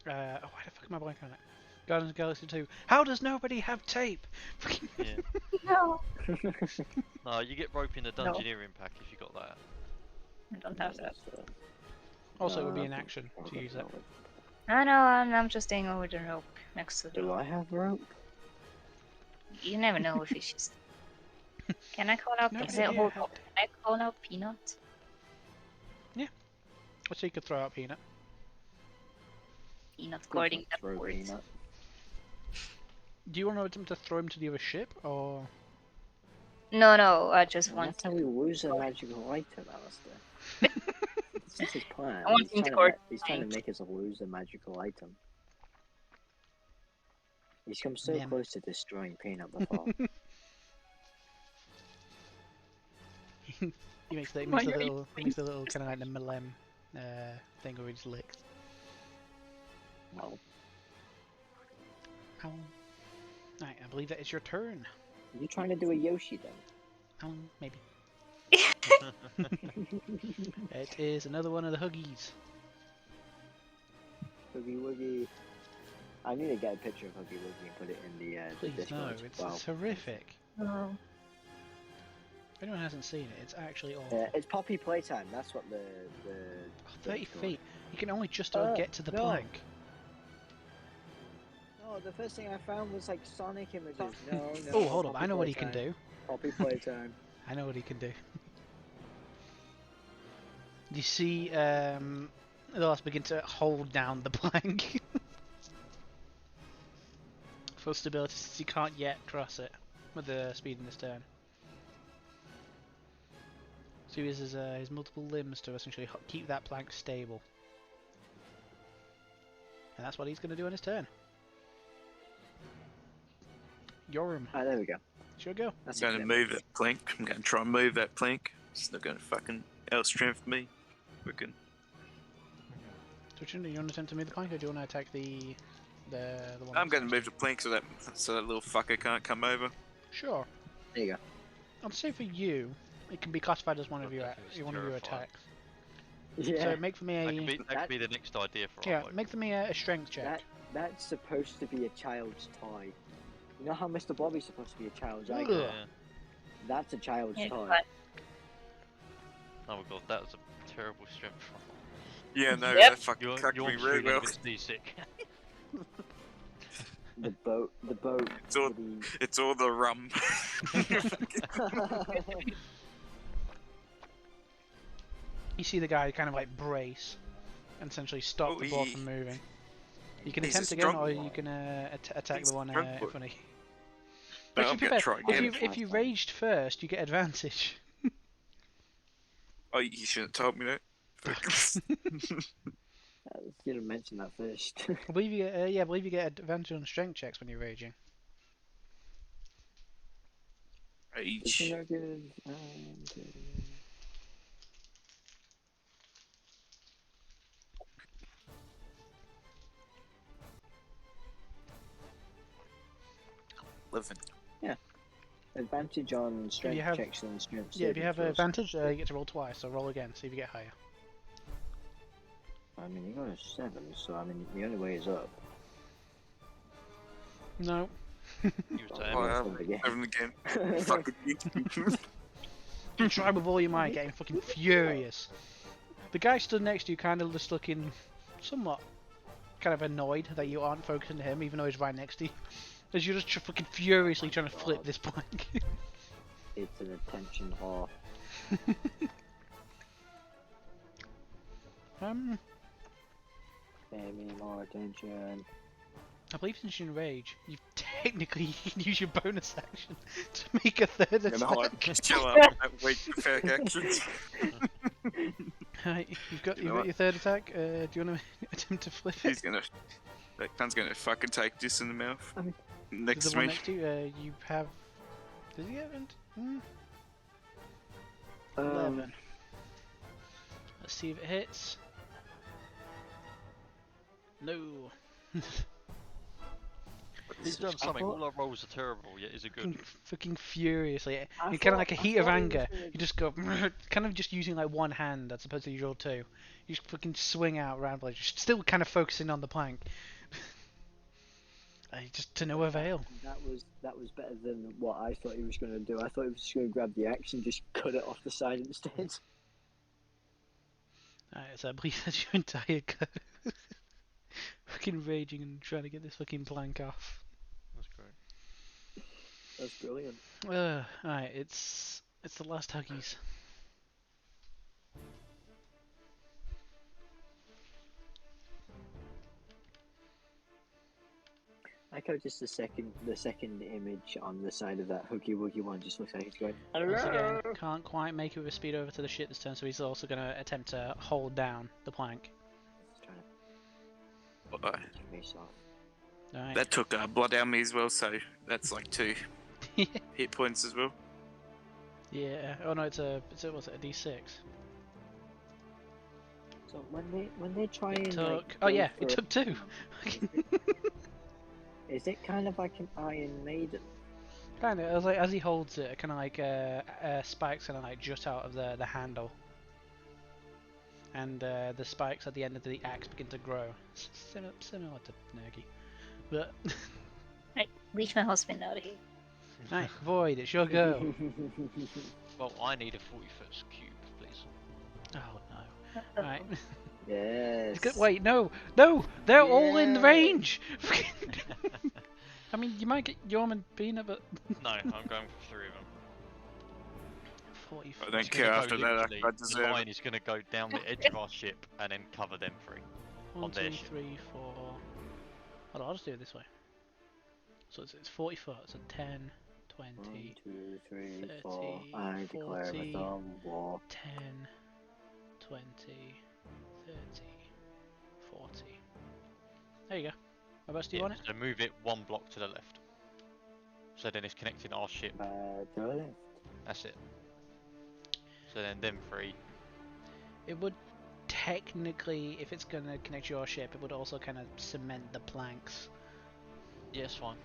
Why the fuck am I blanking on it? Guardians of the Galaxy 2. How does nobody have tape? Yeah. No. No, you get rope in the Dungeoneering pack if you got that. I don't have that. Also, it would be No, an action to use it. I know, I'm just staying over the rope next to the Do door. I have rope? You never know with fishes. Can I call out No, Peanut? idea Hold how- on. Can I call out Peanut? So you could throw out Peanut. Peanut guarding that Throw port. peanut. Do you want him to throw him to the other ship, or No, I just Well, want that's how we lose a magical item, Alistair. This is his plan. I want him to guard He's trying tank. to make us lose a magical item. He's come so Mem. close to destroying Peanut before. he makes the, Why are you little kind of like the Melem thing where he just licks. Well, Ow. Right, I believe that is your turn. are you trying to do a Yoshi then? Maybe. It is another one of the Huggies. Huggy Wuggy. I need to get a picture of Huggy Wuggy and put it in the Please, no, Discord. it's horrific. Oh. If anyone hasn't seen it, it's actually awful. It's Poppy Playtime. That's what the 30 thing's called. feet. You can only just about get to the no. plank. Oh, the first thing I found was like Sonic images. No, no. Oh, hold up! Poppy I know what he can Playtime. do. Poppy Playtime. I know what he can do. You see, they'll begin to hold down the plank for stability, since you can't yet cross it with the speed in this turn. So he uses his multiple limbs to essentially keep that plank stable, and that's what he's going to do on his turn. Yoram, Ah, there we go. sure go. I'm That's going to exactly move that plank. I'm going to try and move that plank. It's not going to fucking outstrength me. Freaking. So which one do you want to attempt to move the plank, or do you want to attack the one? I'm going to move the plank so that little fucker can't come over. Sure. There you go. I'd say for you, it can be classified as one of your That is one of your terrifying. attacks. Yeah. So make for me That a could be the next idea for yeah, our bloke. make for me a strength check. That's supposed to be a child's toy. You know how Mr. Bobby's supposed to be a child's Ugh. icon? Yeah. That's a child's Yeah, toy. but- Oh my god, that was a terrible strength roll. Yeah, no, Yep. that fucking You're cucked me really really well. a bit seasick. The boat. It's all, it's all the rum. You see the guy kind of like brace and essentially stop the ball from moving. You can He's a attempt again, strong or boy. you can attack He's the one a strong in boy. front of you. No, Actually, I'm to be gonna fair, try again. if you raged first, you get advantage. Oh, you shouldn't have told me that. I was gonna mention that first. I believe you get, I believe you get advantage on strength checks when you're raging. It's Rage. no good. Living. Advantage on strength have- checks and strength Yeah, if you saving have throws. advantage, you get to roll twice. So roll again, see if you get higher. I mean, you got a 7, so I mean, the only way is up. No. You were saying. Oh, Roll again. Living again. Fucking you. Try with all your might, getting fucking furious. The guy stood next to you, kind of just looking somewhat kind of annoyed that you aren't focusing on him, even though he's right next to you. As you're just fucking furiously trying to flip this plank. It's an attention whore. Pay me more attention. I believe since you're in rage, you technically can use your bonus action to make a third And I attack. chill out. Wait for fake actions. Right, you've got You know your third attack. Do you want to attempt to flip it? He's gonna. That cunt's gonna fucking take this in the mouth. I mean, Next the to one me. next to you, you have. Does he have it? 11. Let's see if it hits. No. He's done something. All our rolls are terrible, yet is it good? Fucking furiously. I You're kind of thought- like a I heat of thought he was anger. gonna- You just go, kind of just using like one hand as opposed to usual two. You just fucking swing out around, but you're still kind of focusing on the plank. Just to no avail. That was better than what I thought he was going to do. I thought he was just going to grab the axe and just cut it off the side instead. Alright, so I believe that's your entire go. Fucking raging and trying to get this fucking plank off. That's great. That's brilliant. Alright, it's the last Huggies. I like how just the second image on the side of that Hooky Woogie one just looks like he's going, Once hello. again, can't quite make it with speed over to the ship this turn, so he's also going to attempt to hold down the plank. He's trying What the- to face off. Right. That took blood out of me as well, so that's like 2 hit points as well. Yeah. Oh no, it's a what's it, a D6? So when they try It and took. like, Oh go yeah, for it took 2. is it kind of like an Iron Maiden? Kind of. As he holds it, kind of like spikes kind of like jut out of the handle, and the spikes at the end of the axe begin to grow, similar to Nergy. But Right, leave my husband out of here. right, Void, it's your go. Well, I need a 40-foot cube, please. Oh no. Right. Yes. Wait, no, they're all in Yeah. range. I mean, you might get Yorm and Peanut, but No, I'm going for 3 of them. 40 I It's don't gonna care go after that. literally- I the deserve line it. is going to go down the edge of our ship and then cover them 3. 1, on their 2, ship. 3, 4. Hold on, I'll just do it this way. So it's 40 foot, so 10, 20, 1, 2, 3, 30, 4. I declare 40, with all war. 10, 20, 30, 40. There you go. How much do you want it? So move it 1 block to the left. So then it's connecting our ship. To the left. That's it. So then them 3. It would technically, if it's going to connect your ship, it would also kind of cement the planks. Yes, fine.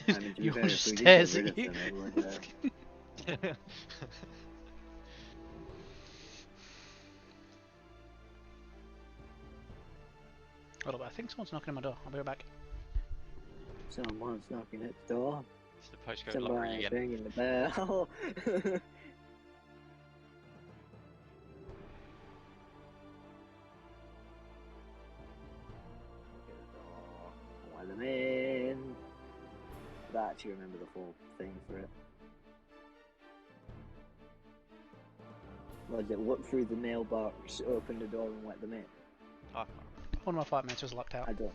I mean, to be You fair, just if we did stares get rid at of you. them, it would, Hold on, I think someone's knocking on my door. I'll be right back. someone's knocking at the door. It's the postcode lottery Somebody's again. ringing the bell. Let them in. I actually remember the full thing for it. Was it look through the mailbox, open the door, and let them in? Oh, One of my flight mates was locked out. I don't.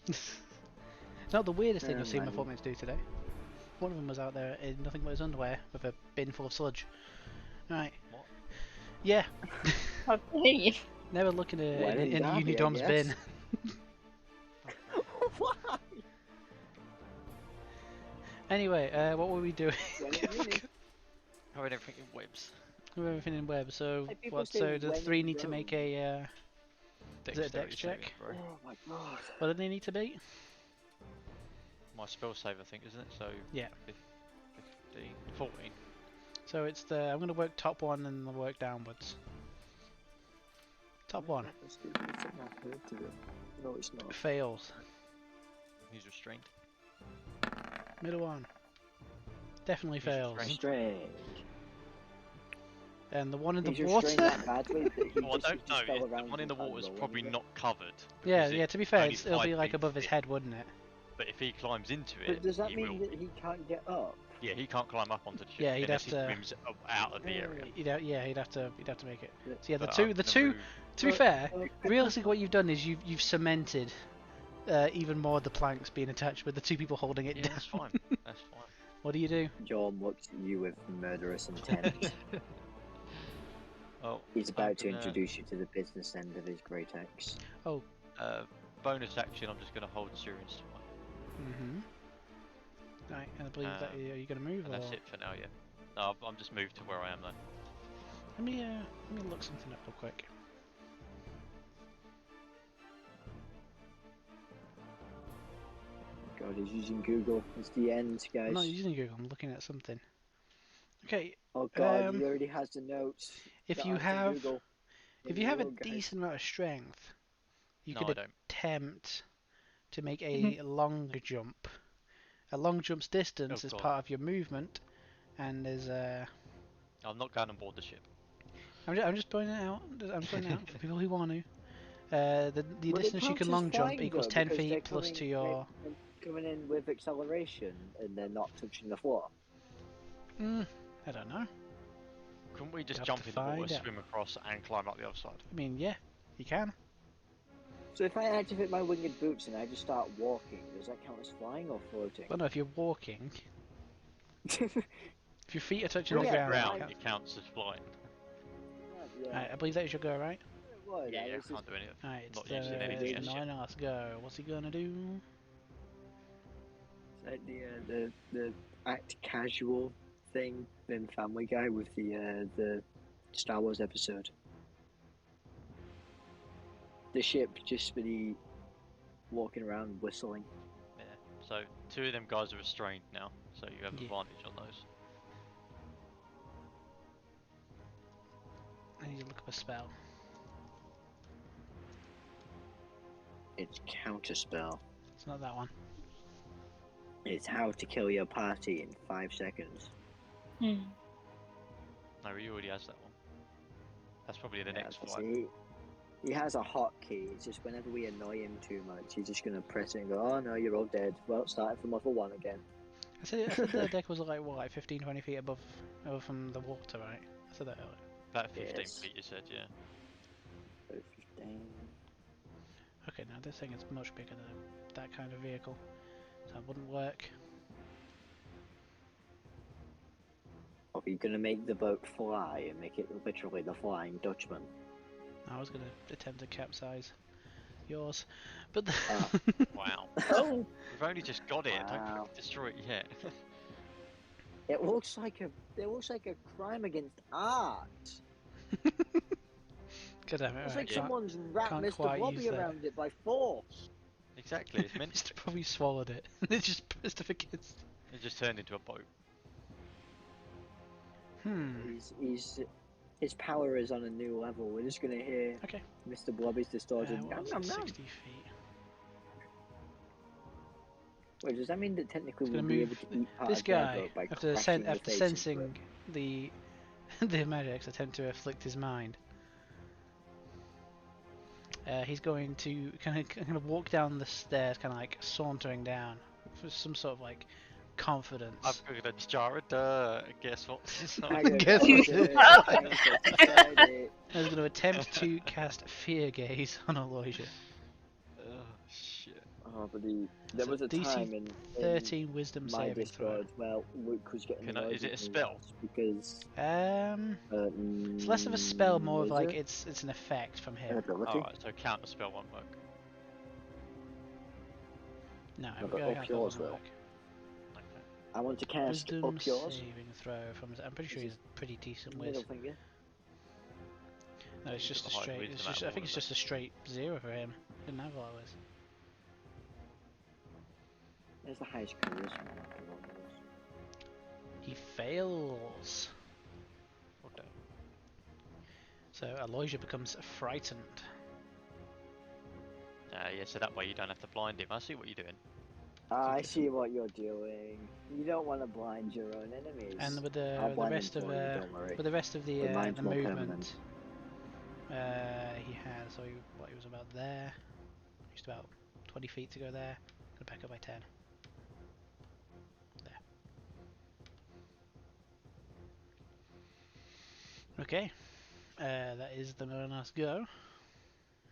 It's not the weirdest thing I've seen my Mind. flight mates do today. One of them was out there in nothing but his underwear with a bin full of sludge. Right. What? Yeah. Okay. Never looking at When in in Derby, I Unidom's guess. bin. Why? Anyway, what were we doing? When in uni. Covered everything in webs. We're everything in web. So Hey, people what? say So do the when 3 in need to Rome. make a? Is it a dex Dexterity saving check? throw. Oh my god. What do they need to be? My spell save, I think, isn't it? So Yeah. 15, 14. So it's the. I'm gonna work top one and then work downwards. Top one Let's do this. I'm not good to it. No, it's not. fails. He's restrained. Middle one definitely He's fails. restrained. Strange. And the one in the He's water. restrained that badly that he Well, I just don't know. fell The around one in the and water is rolled probably in it. not covered. Yeah, because yeah. To be fair, only it'll be 5 like feet above his thick. head, wouldn't it? But if he climbs into it, But does that he mean will. that he can't get up? Yeah, he can't climb up onto the ship. Yeah, he'd unless have to- he swims out of the area. Yeah, he'd have to make it. Yeah. So yeah, But the I'm two. gonna move- To be fair, Oh, realistically, what you've done is you've cemented even more the planks being attached with the 2 people holding it Yeah, down. that's fine. That's fine. What do you do? John looks at you with murderous intent. Well, He's about to I'm gonna, introduce you to the business end of his great axe. bonus action. I'm just gonna hold Syrian Strike, Mm-hmm. Right, and I believe that are you gonna move and or? that's it for now. Yeah. No, I'm just moved to where I am though. Let me look something up real quick. God, he's using Google. It's the end, guys. I'm not using Google. I'm looking at something. Okay, Oh God, Um, he already has the notes. if that you aren't in have Google. if There you have a go, guys. decent amount of strength, you No, could I don't. attempt to make a longer jump. A long jump's distance Oh, is God. part of your movement, and is I'm not going on board the ship. I'm just pointing it out. I'm just pointing it out for people who want to. The Well, it distance you counts can as long jump flying, equals though, 10 because they're feet plus to coming- your. they're coming in with acceleration and they're not touching the floor. I don't know. Couldn't we just Have jump to in the water, find out. swim across, and climb up the other side? I mean, yeah, you can. So if I activate my winged boots and I just start walking, does that count as flying or floating? But no, if you're walking, if your feet are touching Well, the yeah, ground, ground, it Ground, counts. it counts as flying. Yeah. Right, I believe that is your go, right? was. Yeah, I yeah, was can't do anything. Alright, it's Not using anything the as yet. nine, let's go. What's he gonna do? It's like the act casual thing in Family Guy with the Star Wars episode. The ship just really walking around whistling. Yeah. So 2 of them guys are restrained now, so you have Yeah. advantage on those. I need to look up a spell. It's Counterspell. It's not that one. It's how to kill your party in 5 seconds. Hmm. No, he already has that one. That's probably the next Yeah, fight. see, he has a hotkey. It's just whenever we annoy him too much, he's just gonna press it and go, "Oh no, you're all dead." Well, starting from level 1 again. I said the deck was like what, like 15, 20 feet above from the water, right? I said that earlier. About 15 Yes. feet, you said, yeah. 15. Okay, now this thing is much bigger than that kind of vehicle, so that wouldn't work. Are we gonna make the boat fly and make it literally the Flying Dutchman? I was gonna attempt to capsize yours, but the Wow. Oh, We've only just got it, don't Wow. destroy it yet. it looks like a crime against art. God damn it! It's Right, like someone's wrapped can't Mr. quite Blobby use that. around it by force. Exactly, it's meant Mr. Probably swallowed it. It's just pissed off against. it just turned into a boat. His power is on a new level. We're just gonna hear Okay. Mr. Blobby's distorted. What was Nom, it? nom, nom. 60 feet. Wait, does that mean that technically It's we'll gonna be move able to eat part this of their guy boat by after crashing the face into sensing it? the the magics attempt to afflict his mind. He's going to kind of walk down the stairs, kind of like sauntering down for some sort of like confidence. I'm gonna jar it, guess what? It's not- I got Guess it. what? I got it. I was going to attempt to cast Fear Gaze on Aloysia. Oh, shit. Oh, but there So was a DC time in 13 Wisdom my saving throw. Discord where Luke was getting Can I- annoyed is it with a me spell? because It's less of a spell, more of is like it? it's an effect from An him. ability. Alright, so counter spell won't work. No, No, I'm but going up to yours work. will. Okay. I want to cast Wisdom up yours. saving throw from. I'm pretty sure Is he's pretty decent Middle with. finger. No, it's He's just got a the high straight. wisdom It's out just, of I think all it's of just a straight 0 for him. Didn't have all this. There's the highest charisma. He fails. Okay. So Aloysia becomes frightened. Yeah, so that way you don't have to blind him. I see what you're doing. I see what you're doing. You don't want to blind your own enemies. And with I'll the blind them rest of for you, don't worry. with the rest of the But mine's more movement, permanent. he had he was about there, just about 20 feet to go there. Go back up by 10. There. Okay, that is the last go.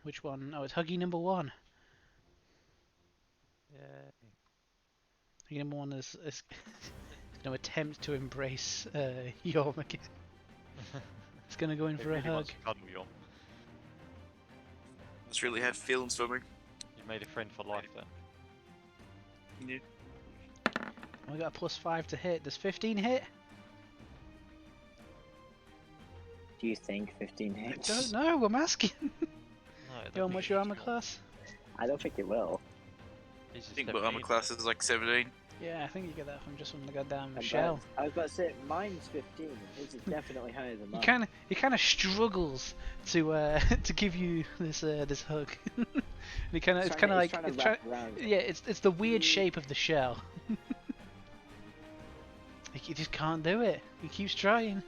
Which one? Oh, it's Huggy number 1. Yeah. Huggy number 1 is going to attempt to embrace Yom again. It's going to go in for a really hug. wants to cuddle you. Must really have feelings for me. You made a friend for life then. Yeah. We got a +5 to hit. Does 15 hit? Do you think 15 I hits? don't know. I'm asking. No, I don't Yo, think what's it your is armor more. class? I don't think it will. This is I think my armor 17. class is like 17. Yeah, I think you get that from just from the goddamn I shell. was about to say mine's 15. His is definitely higher than He mine. kind of struggles to to give you this hug. And he kind of it's kind of like trying to it's try, wrap around it. yeah, it's the weird shape of the shell. He just can't do it. He keeps trying.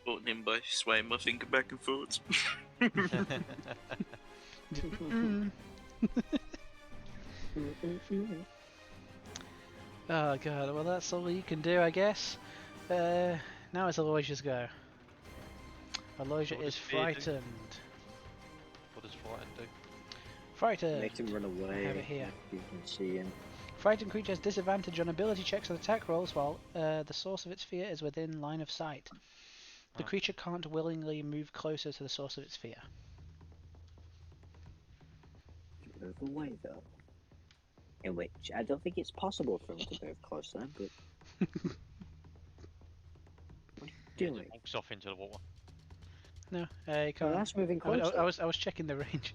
Caught him by swaying my finger back and forwards. Mm. Oh god, well that's all you can do, I guess. Now it's Aloysia's go. Aloysia What is does fear do? frightened. What does frighten do? Frightened. Makes him run away. I have it here. You can see him. Frightened creature has disadvantage on ability checks and attack rolls while the source of its fear is within line of sight. The creature can't willingly move closer to the source of its fear. Move away though. In which I don't think it's possible for him to move closer, but what are you doing? Walks off into the water. No, you Oh, can't. that's moving I, closer. I was checking the range.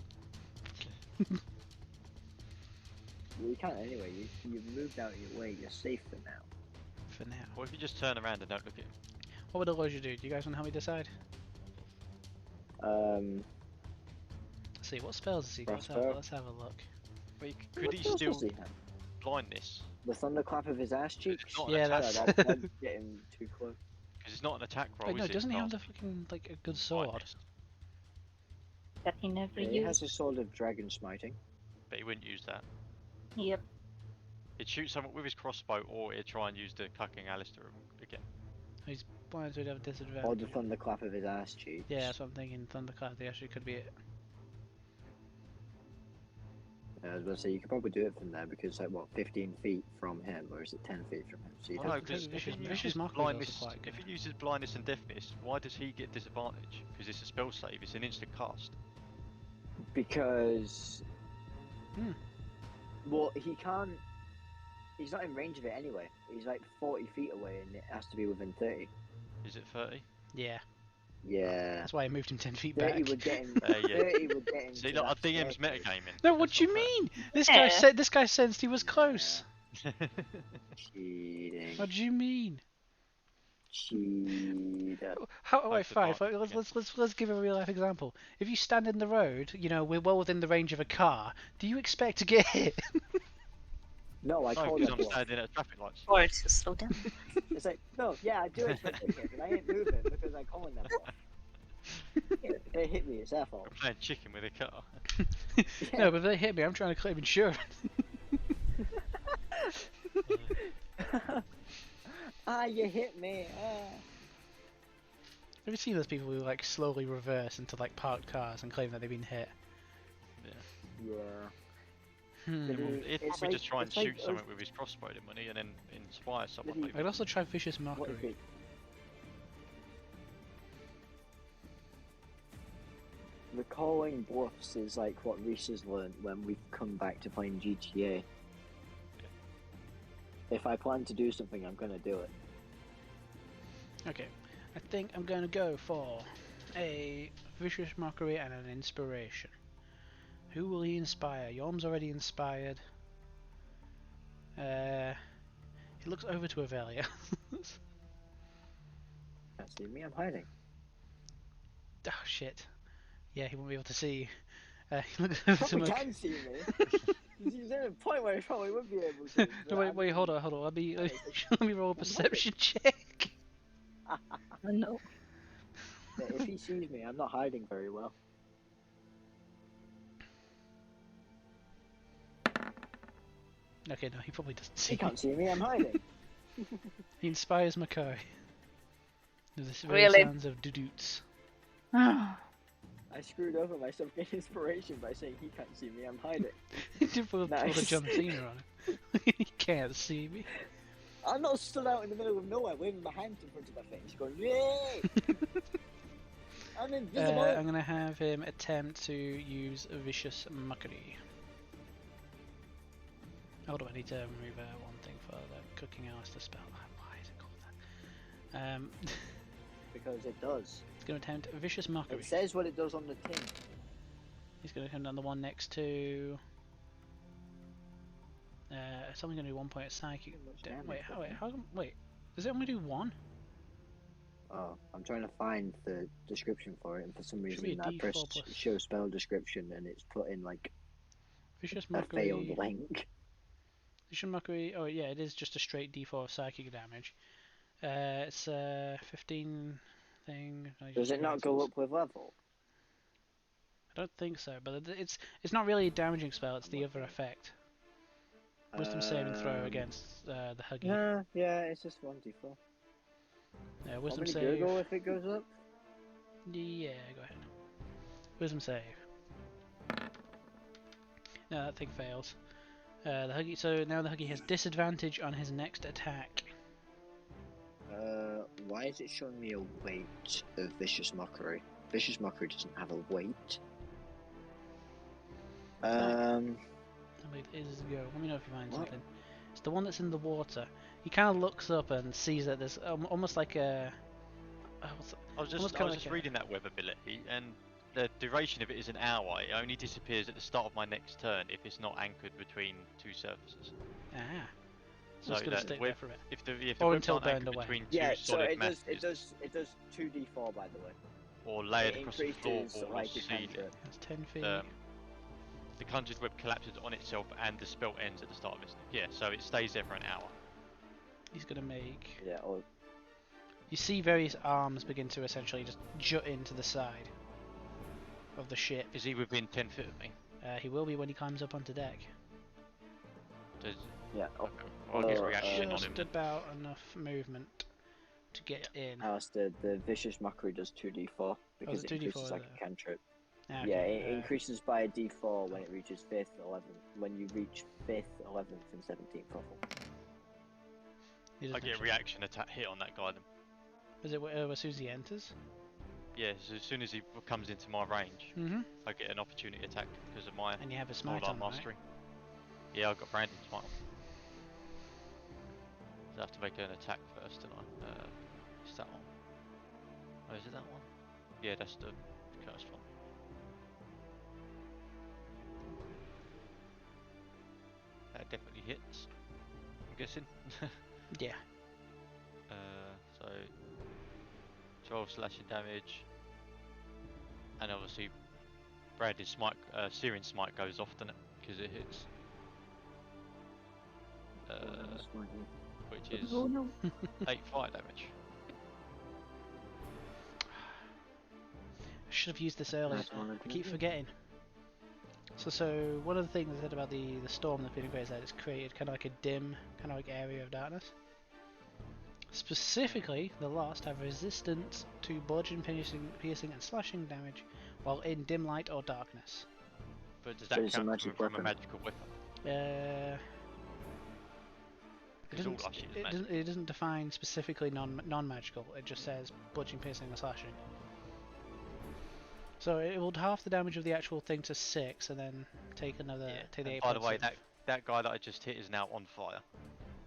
Well, you can't anyway. You've moved out of your way. You're safe for now. For now. What if you just turn around and don't look at him? What would Elijah do? Do you guys want to help me decide? Um, Let's see, what spells has he got? Crossbow. Let's have a look. Wait, what could he else still does he have? blindness? The thunderclap of his ass cheeks. not an Yeah, attack. Sorry, that's- that'd get him too close. Because it's not an attack roll, Wait, no, is it? doesn't he have Cast the fucking, like, a good sword? blindness. That he never Yeah, he has used. a sword of dragon smiting. But he wouldn't use that. Yep. He'd shoot someone with his crossbow, or he'd try and use the cucking Alistair again. He's blind, so he'd have a Or disadvantage. the thunderclap of his ass cheeks. Yeah, that's what I'm thinking. Thunderclap, they actually could be it. I was going to say, you could probably do it from there because, like, what, 15 feet from him, or is it 10 feet from him? So you'd Oh have no, to because take if he Vicious uses Mockery's also blindness, quite good. if he uses blindness and deafness, why does he get disadvantage? Because it's a spell save. It's an instant cast. Because. Hmm. Well, he can't. He's not in range of it anyway. He's like 40 feet away and it has to be within 30. Is it 30? Yeah, Yeah. that's why I moved him 10 feet 30 back. would get him. Yeah. 30 would get him. See, to look, our that DM's staircase. metagaming. No, what That's do you not fair. mean? This guy Yeah. said. This guy sensed he was close. Cheating. What do you mean? Cheater. How? Oh, wait, Both the fine. parties fine. Let's give a real life example. If you stand in the road, you know we're well within the range of a car. Do you expect to get hit? No, I No, called because him. I'm standing at traffic lights. Or to slow down. It's like, no, yeah, I do expect to hit, but I ain't moving because I'm calling them off. If they hit me, it's their fault. I'm playing chicken with a car. No, but if they hit me, I'm trying to claim insurance. Ah, you hit me. Ah. Have you seen those people who like slowly reverse into like parked cars and claim that they've been hit? Yeah. Hmm. But He'd it's probably like- just try and it's like shoot us- someone with his crossbow, didn't he? And then inspire someone. Maybe- Maybe. I'd also try Vicious What if Mockery. it... The calling bluffs is like what Reese has learned when we've come back to playing GTA. If I plan to do something, I'm gonna do it. Okay, I think I'm gonna go for a Vicious Mockery and an Inspiration. Who will he inspire? Yorm's already inspired. He looks over to Avelia. Can't see me, I'm hiding. Oh shit. Yeah, he won't be able to see you. He looks over to Probably Mc- can see me. He's at a point where he probably would be able to. No, wait, hold on. Let me let me roll a perception check. Oh no. If he sees me, I'm not hiding very well. Okay, no, he probably doesn't see He me. can't see me, I'm hiding. He inspires McCoy. There's the Really? sounds of doo-doots. I screwed over myself getting inspiration by saying he can't see me, I'm hiding. He did put a Nice. John Cena on it. He can't see me. I'm not stood out in the middle of nowhere waving my hands in front of my face going, yay! I'm invisible! I'm gonna have him attempt to use a Vicious Mockery. Hold on, I need to remove one thing for the Cooking Alistair spell. Why is it called that? Because it does. He's gonna attempt a Vicious Mockery. It says what it does on the tin. He's gonna come down the one next to. It's only gonna do 1 point of psychic. Wait, does it only do one? Oh, I'm trying to find the description for it, and for some Should be reason a I D4 pressed plus. show spell description and it's put in like Vicious a failed Mockery. link. Vicious Mockery. Oh yeah, it is just a straight D4 of psychic damage. It's 15 thing. Does it not go up with level? I don't think so, but it's not really a damaging spell. It's the other effect. Wisdom saving throw against the Huggy. No, yeah, it's just 1d4. Yeah, How wisdom many save. Google if it goes up? Yeah, go ahead. Wisdom save. No, that thing fails. The Huggy. So now the Huggy has disadvantage on his next attack. why is it showing me a weight of Vicious Mockery? Vicious Mockery doesn't have a weight. I believe it is go. Let me know if you find What? something. It's the one that's in the water. He kind of looks up and sees that there's almost like a. I was almost just kinda like a- reading that web ability, and the duration of it is an hour. It only disappears at the start of my next turn if it's not anchored between two surfaces. Ah. So It's gonna that stay there web, for a bit. if the Or webs until aren't burned anchored away. between Yeah, two so solid it masses, does 2d4 by the way. or layered It across the increases floorboard or like a ceiling, cantrip. That's 10 feet. the conjured web collapses on itself and the spell ends at the start of its. Yeah, so it stays there for an hour. He's gonna make. Yeah, or You see various arms begin to essentially just jut into the side of the ship. Is he within 10 feet of me? He will be when he climbs up onto deck. Does, yeah. okay. Well, I guess reaction on Just him. about enough movement to get in. Alistair, the Vicious Mockery does 2d4 because the it 2d4 increases like there. a cantrip. Ah, Yeah, okay, it increases by a d4 when it reaches 5th, 11th. When you reach 5th, 11th, and 17th level. he I doesn't get a actually- reaction attack hit on that guy then. Is it as soon as he enters? Yeah, so as soon as he comes into my range, Mm-hmm. I get an opportunity attack because of my And you have a smite Smart on, Art right? Mastery. Yeah, I've got Brandon Smite. So I have to make an attack first, don't I? Is that one? Oh, is it that one? Yeah, that's the cursed one. That definitely hits, I'm guessing. Yeah. So 12 slashing damage, and obviously Bradley's smite, Syrian smite goes off, doesn't it? Because it hits. Which is 8 fire damage. I should have used this earlier. Nice one, I keep forgetting. So one of the things I said about the storm that's been created is that it's created kind of like a dim, kind of like area of darkness. Specifically, the Lost have resistance to bludgeon, piercing, and slashing damage while in dim light or darkness. But does So that it's a count magic from a weapon. magical weapon? It Because all doesn't, our shit is it, magic. doesn't, it doesn't define specifically non-magical. It just says bludgeon, piercing, and slashing. So it will half the damage of the actual thing to 6, and then take another. Yeah. Take the And 8 by the points way, of- that guy that I just hit is now on fire.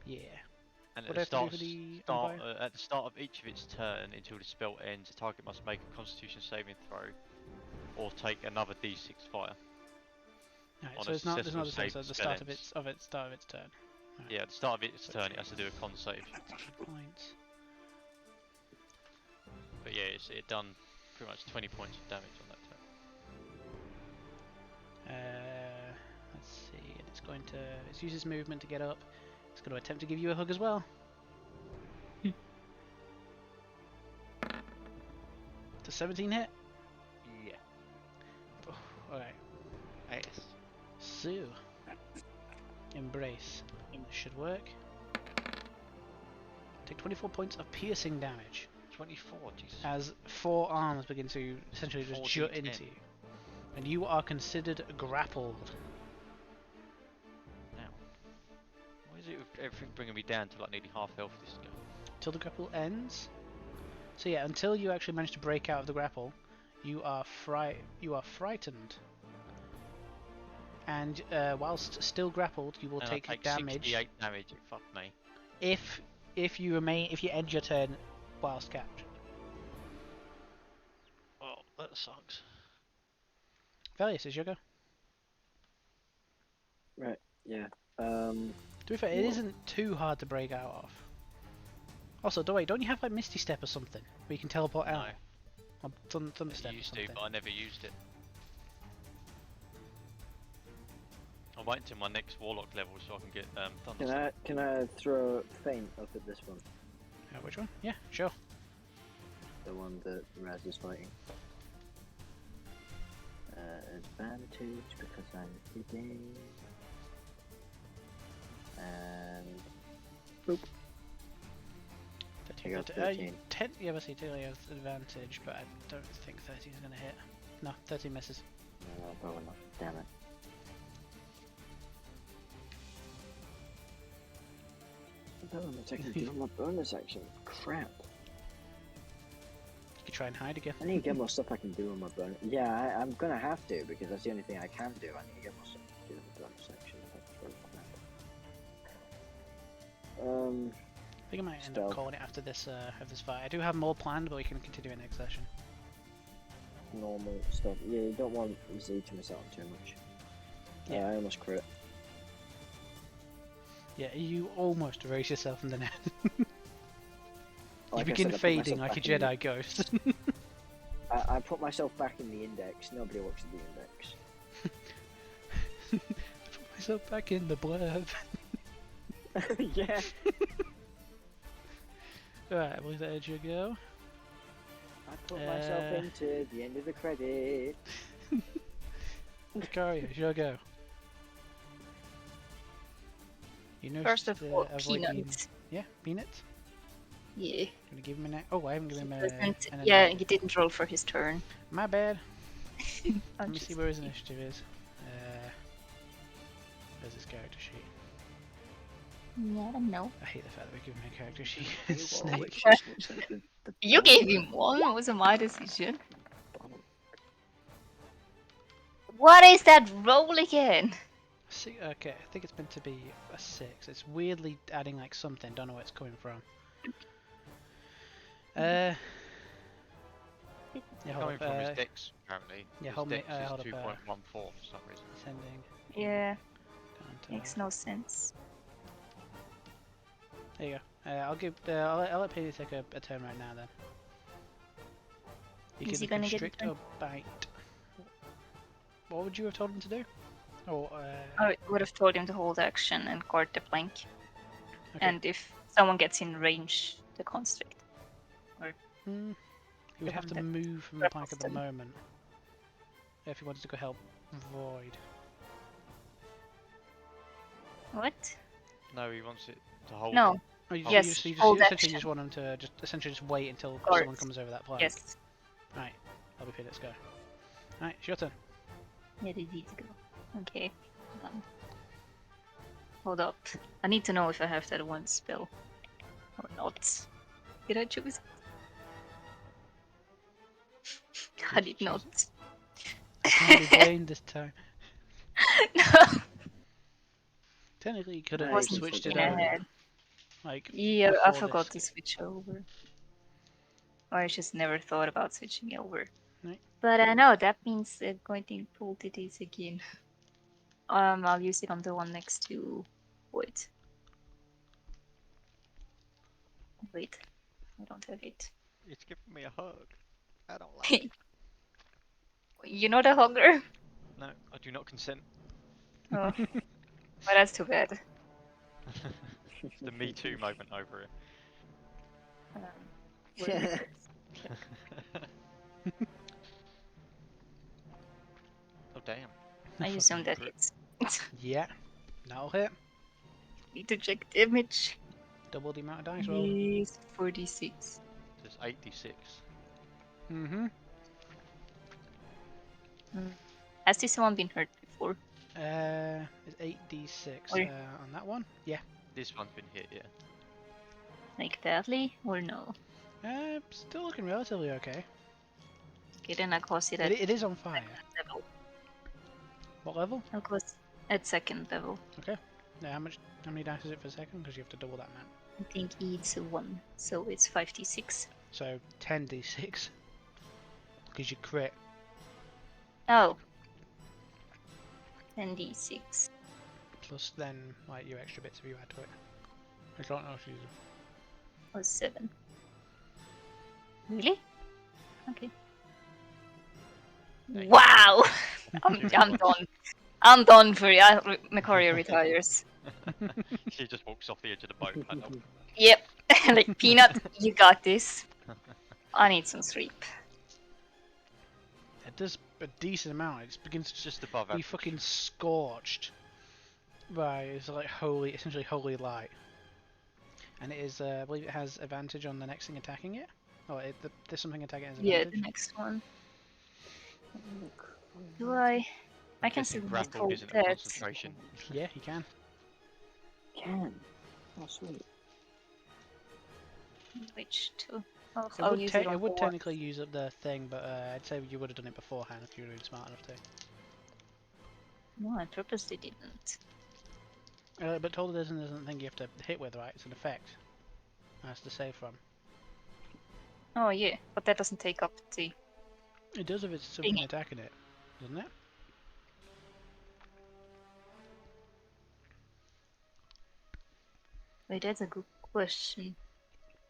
Yeah. And What do I have to do for the on fire? at the start of each of its turn until the spell ends, the target must make a Constitution saving throw, or take another D6 fire. Alright, on so a it's not the successful same. save So at the spell start of ends. its turn. Right. Yeah, at the start of its turn, it has to do a con save. Points. But yeah, it done pretty much 20 points of damage on that turn. Let's see. And it's going to. It's used its movement to get up. It's going to attempt to give you a hug as well. To 17 hit. Yeah. Alright. Yes. So, embrace. Should work. Take 24 points of piercing damage 24, Jesus. as 4 arms begin to essentially just 4d10. jut into you. And you are considered grappled. Now, why is it with everything bringing me down to like nearly half health this go? Till the grapple ends. So yeah, until you actually manage to break out of the grapple, you are frightened. And whilst still grappled, you will And take I take damage 68 damage, it fucked me. if you end your turn whilst captured. Oh, that sucks. Valius, is your go. Right, yeah. To be fair, it What? isn't too hard to break out of. Also, don't you have like Misty Step or something where you can teleport out? Or Thunder Step I or used something? to, but I never used it. I'm waiting till my next Warlock level so I can get Thunder. Can I throw Feint up at this one? Which one? Yeah, sure. The one that Raz is fighting. Advantage because I'm hitting. And boop. 13, I got 13. 13. Yeah, obviously, technically has advantage, but I don't think 13 is going to hit. No, 13 misses. No, probably not. Damn it. I don't know if I can do my bonus action. Crap. could try and hide again. I need to get more stuff I can do on my bonus. Yeah, I'm gonna have to because that's the only thing I can do. I need to get more stuff to do in the bonus section. That's really crap. I think I might end Stealth. up calling it after this fight. I do have more planned, but we can continue it next session. Normal stuff. Yeah, you don't want Z to miss out on too much. Yeah. I almost crit. Yeah, you almost erase yourself from the net. You Like I begin said, I put fading myself like a back in Jedi ghost. I put myself back in the index. Nobody looks at the index. Put myself back in the blurb. Yeah. Alright, I believe that edge you go. I put myself into the end of the credit. Lucario, it's your go. You know, First of all, peanuts. Yeah, peanuts. Yeah. Gonna give him an. Oh, I haven't given him Yeah, he didn't roll for his turn. My bad. I'm Let me just see where his kidding. initiative is. Where's his character sheet? Yeah, I don't know. I hate the fact that we give him a character sheet. Well, It's Snake. which is the You bottom. gave him one. It wasn't my decision. What is that roll again? Okay, I think it's meant to be a 6. It's weirdly adding like something. Don't know where it's coming from. Yeah, hold Coming up. from his dex, apparently. yeah, his hold me- dex hold is up, 2.14 for some reason. Sending Yeah, down to. makes no sense. There you go. I'll let Pedro take a turn right now then. You Is he can gonna get a constrict turn? or bite. What would you have told him to do? Or I would have told him to hold action and guard the plank. okay. And if someone gets in range, the constrict. He would have to that move from the plank at the often. moment. If he wanted to go help Void. What? No, he wants it to hold. No. it. Oh, you, Yes, you just, hold essentially you action. just want him to essentially just wait until Guard. someone comes over that plank. Yes. Right. I'll be paid. Let's go. Right, it's your turn. Yeah, they need to go. Okay. Hold on. Hold up. I need to know if I have that one spell. Or not. Did I choose it? I did not. Can't be blamed this time. No. Technically, you could have Wasn't switched it thinking over. ahead. Like, Yeah, I before forgot to this. switch over. Or I just never thought about switching over. Right. But no, that means going to pull this again. I'll use it on the one next to Void. Wait, I don't have it. It's giving me a hug. I don't like it. You know the hugger? No, I do not consent. Oh, well, that's too bad. It's the Me Too moment over here. Where is it? Oh damn. I assume that Crit. hits. Yeah. That'll hit. Need to check damage. Double the amount of dice roll. Is 46. There's 86. Mm-hmm. Has this one been hurt before? It's 8d6 Or- on that one. Yeah. This one's been hit, yeah. Like badly or no? Still looking relatively okay. Okay, then I'll cause it at It is on fire. level. What level? I'll cause at second level. Yeah, how many dice is it for a second? Because you have to double that amount. I think it's 1, so it's 56. So 10d6. Because you crit. Oh. 10d6. Plus then, like, your extra bits if you add to it. I don't know if you... Was 7. Really? Okay. Nice. Wow! I'm done. I'm done for you. Macario retires. She just walks off the edge of the boat panel. Yep. Like, Peanut, you got this. I need some sleep. It does a decent amount. It begins It's to just above be average. fucking scorched by it's like essentially holy light. And it is, I believe it has advantage on the next thing attacking it. Oh, there's something attacking it as Yeah, advantage. the next one. Do I? I can Guessing still grapple hold isn't a that. concentration. Yeah, you can. Can. Oh, sweet. Which two? I'll use it on It would board. technically use up the thing, but I'd say you would have done it beforehand if you were smart enough to. No, I purposely didn't. But Total doesn't think you have to hit with, right? It's an effect. That's to save from. Oh yeah, but that doesn't take up the. It does if it's something Dang it. attacking it, doesn't it? Wait, that's a good question.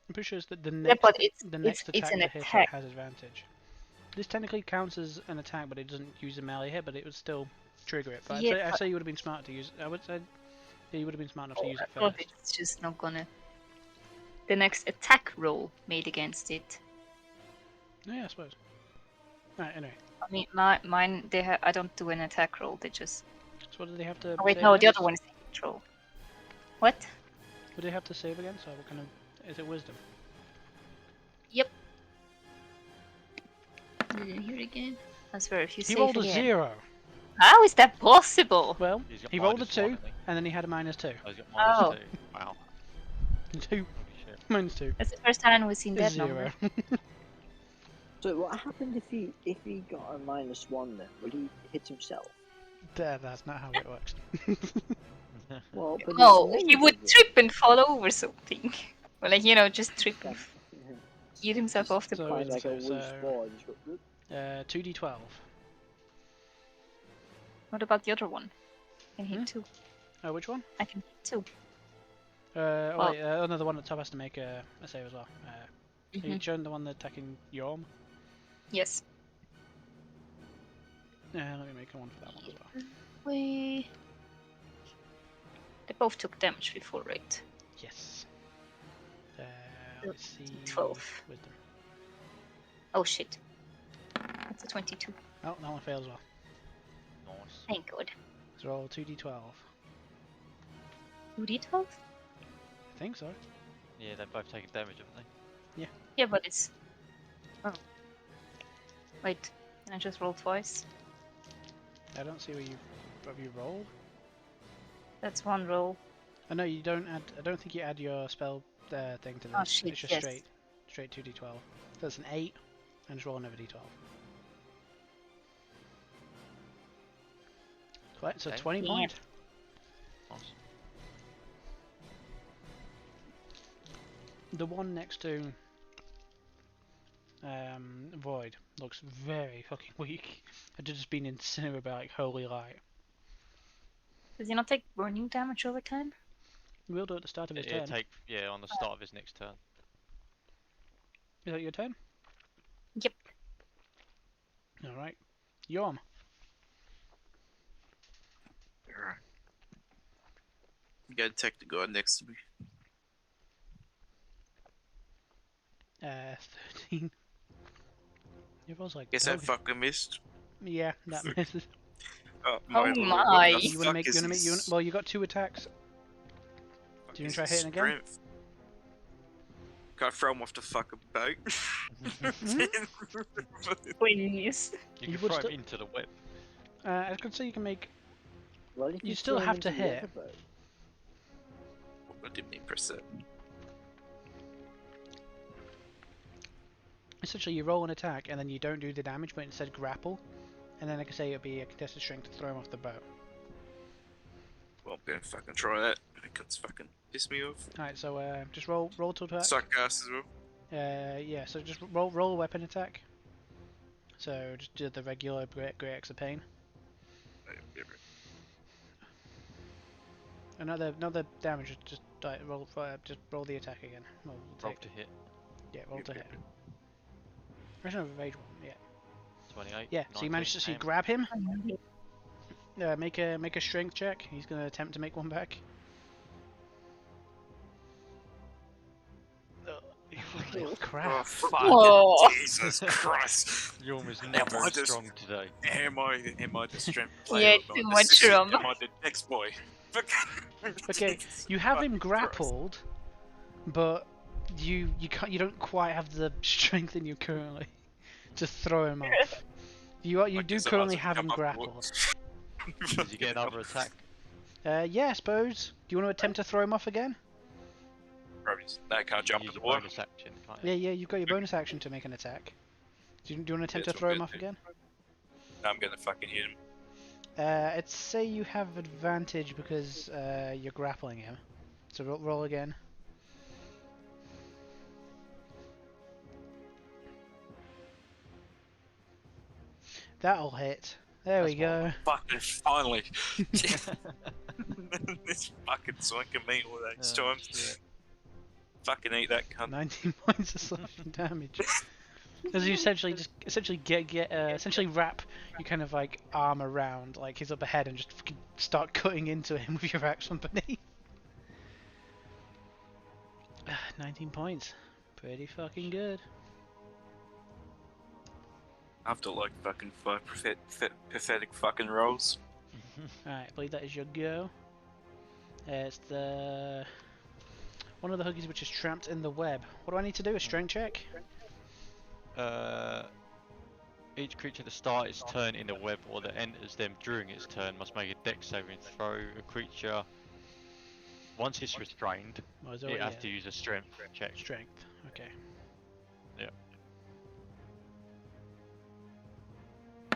I'm pretty sure it's the Yeah, next but it's the next it's attack an to hit attack. it has advantage. This technically counts as an attack, but it doesn't use a melee hit, but it would still trigger it. But Yeah, I'd say you would have been smart to use. I would say yeah, you would have been smart enough to use it I thought first. it's just not gonna. The next attack roll made against it. Yeah, I suppose. Right, anyway. I mean, mine. I don't do an attack roll. They just. So what do they have to? Oh, wait, save no, the against? other one is a hit roll. What? What do they have to save against? So what kind of? Is it wisdom? Yep. Here again. I swear, if you He save rolled a again. 0. How is that possible? Well, He's got he rolled a -1, 2, hasn't he? and then he had a -2. Oh, he's got Oh. -2. Wow. 2 Holy shit. -2 That's the first time we've seen is that 0. number. So what happened if he got a -1 then? Would he hit himself? That's not how it works. Well, but No, it's he would negative, trip and fall over something. Or like, just trip and yeah. get himself off the So board. Find like a so- loose ball and just go, "Whoop." 2d12. What about the other one? I can hit Hmm? 2. Oh, which one? I can hit 2. Oh, wait, another one at top has to make a save as well. Are you Mhm. showing the one that's attacking Yorm? Yes. Let me make a one for that one as well. They both took damage before, right? Yes. Let's see. 12. Wisdom. Oh shit. That's a 22. Oh, that one fails as well. Nice. Thank God. So roll 2d12. 2d12? I think so. Yeah, they've both taken damage, haven't they? Yeah, but it's. Oh. Wait, can I just roll twice? I don't see where have you rolled. That's one roll. Oh no, you don't add. I don't think you add your spell thing to this. Oh, shit, it's just yes. straight 2d12. So that's an 8, and just roll another d12. Right, so Okay. 20 Yeah. point. Nice. The one next to Void looks very fucking weak. I'd just been incinerated by like holy light. Does he not take burning damage over time? We'll do it at the start of his It'll turn. take, yeah, on the start of his next turn. Is that your turn? Yep. Alright. Yorm. Alright. Gotta attack the guy next to me. 13. It was like. Guess I fucking missed. Yeah, that misses. Oh Oh lord, my. what the You wanna fuck make? is You wanna make? this? Well, you got 2 attacks. Fuck Do you is wanna try this hitting again? strength? Can I throw him off the fucking boat? Please. You You can would throw still- him into the whip. I could say you can make. Well, you You can still throw him have to into the hit. other boat. I didn't even press that. Essentially, you roll an attack and then you don't do the damage, but instead grapple, and then I could say it'd be a contested strength to throw him off the boat. Well, I'm gonna fucking try that. It's fucking piss me off. Alright, so just roll to attack. Suck ass as well. Yeah, so just roll a weapon attack. So just do the regular great X of pain. Another damage. Just roll the attack again. We'll Roll take- to hit. Yeah, roll to hit. There's no rage one. Yeah. 28. Yeah. So you managed to 19, aim. grab him. Make a strength check. He's gonna attempt to make one back. You fucking Oh, crap. fuck. Oh. Jesus Christ. Yorm is Am never I as just- strong today. Am I the strength Yeah, player? Am I too the much assistant? rum. Am I the next boy? Okay, Jesus you have him fucking Christ. grappled, but you don't quite have the strength in you currently to throw him off. You I do guess I might currently as well have him come up grappled. Does he get another attack? Yeah, I suppose. Do you want to attempt to throw him off again? Probably they can't jump in use the a water. bonus action, can't Yeah, you? yeah, you've got your bonus action to make an attack. Do you want to attempt Yeah, to it's throw all him good, off dude. again? I'm gonna fucking hit him. I'd say you have advantage because you're grappling him. So roll again. That'll hit. There we That's go. Fucking finally. This fucking swinking me all those Oh, times. shit. Fucking eat that cunt. 19 points of slashing damage. As you essentially essentially wrap your kind of like arm around like his upper head and just fucking start cutting into him with your axe from beneath. 19 points. Pretty fucking good. After like fucking 5 pathetic fucking rolls. Alright, I believe that is your go. It's the one of the huggies which is trapped in the web. What do I need to do? A strength check? Each creature that starts its turn in the web or that enters them during its turn must make a dex saving throw. A creature, once it's restrained, Or is it has to use a strength check. Strength. Okay. Yeah.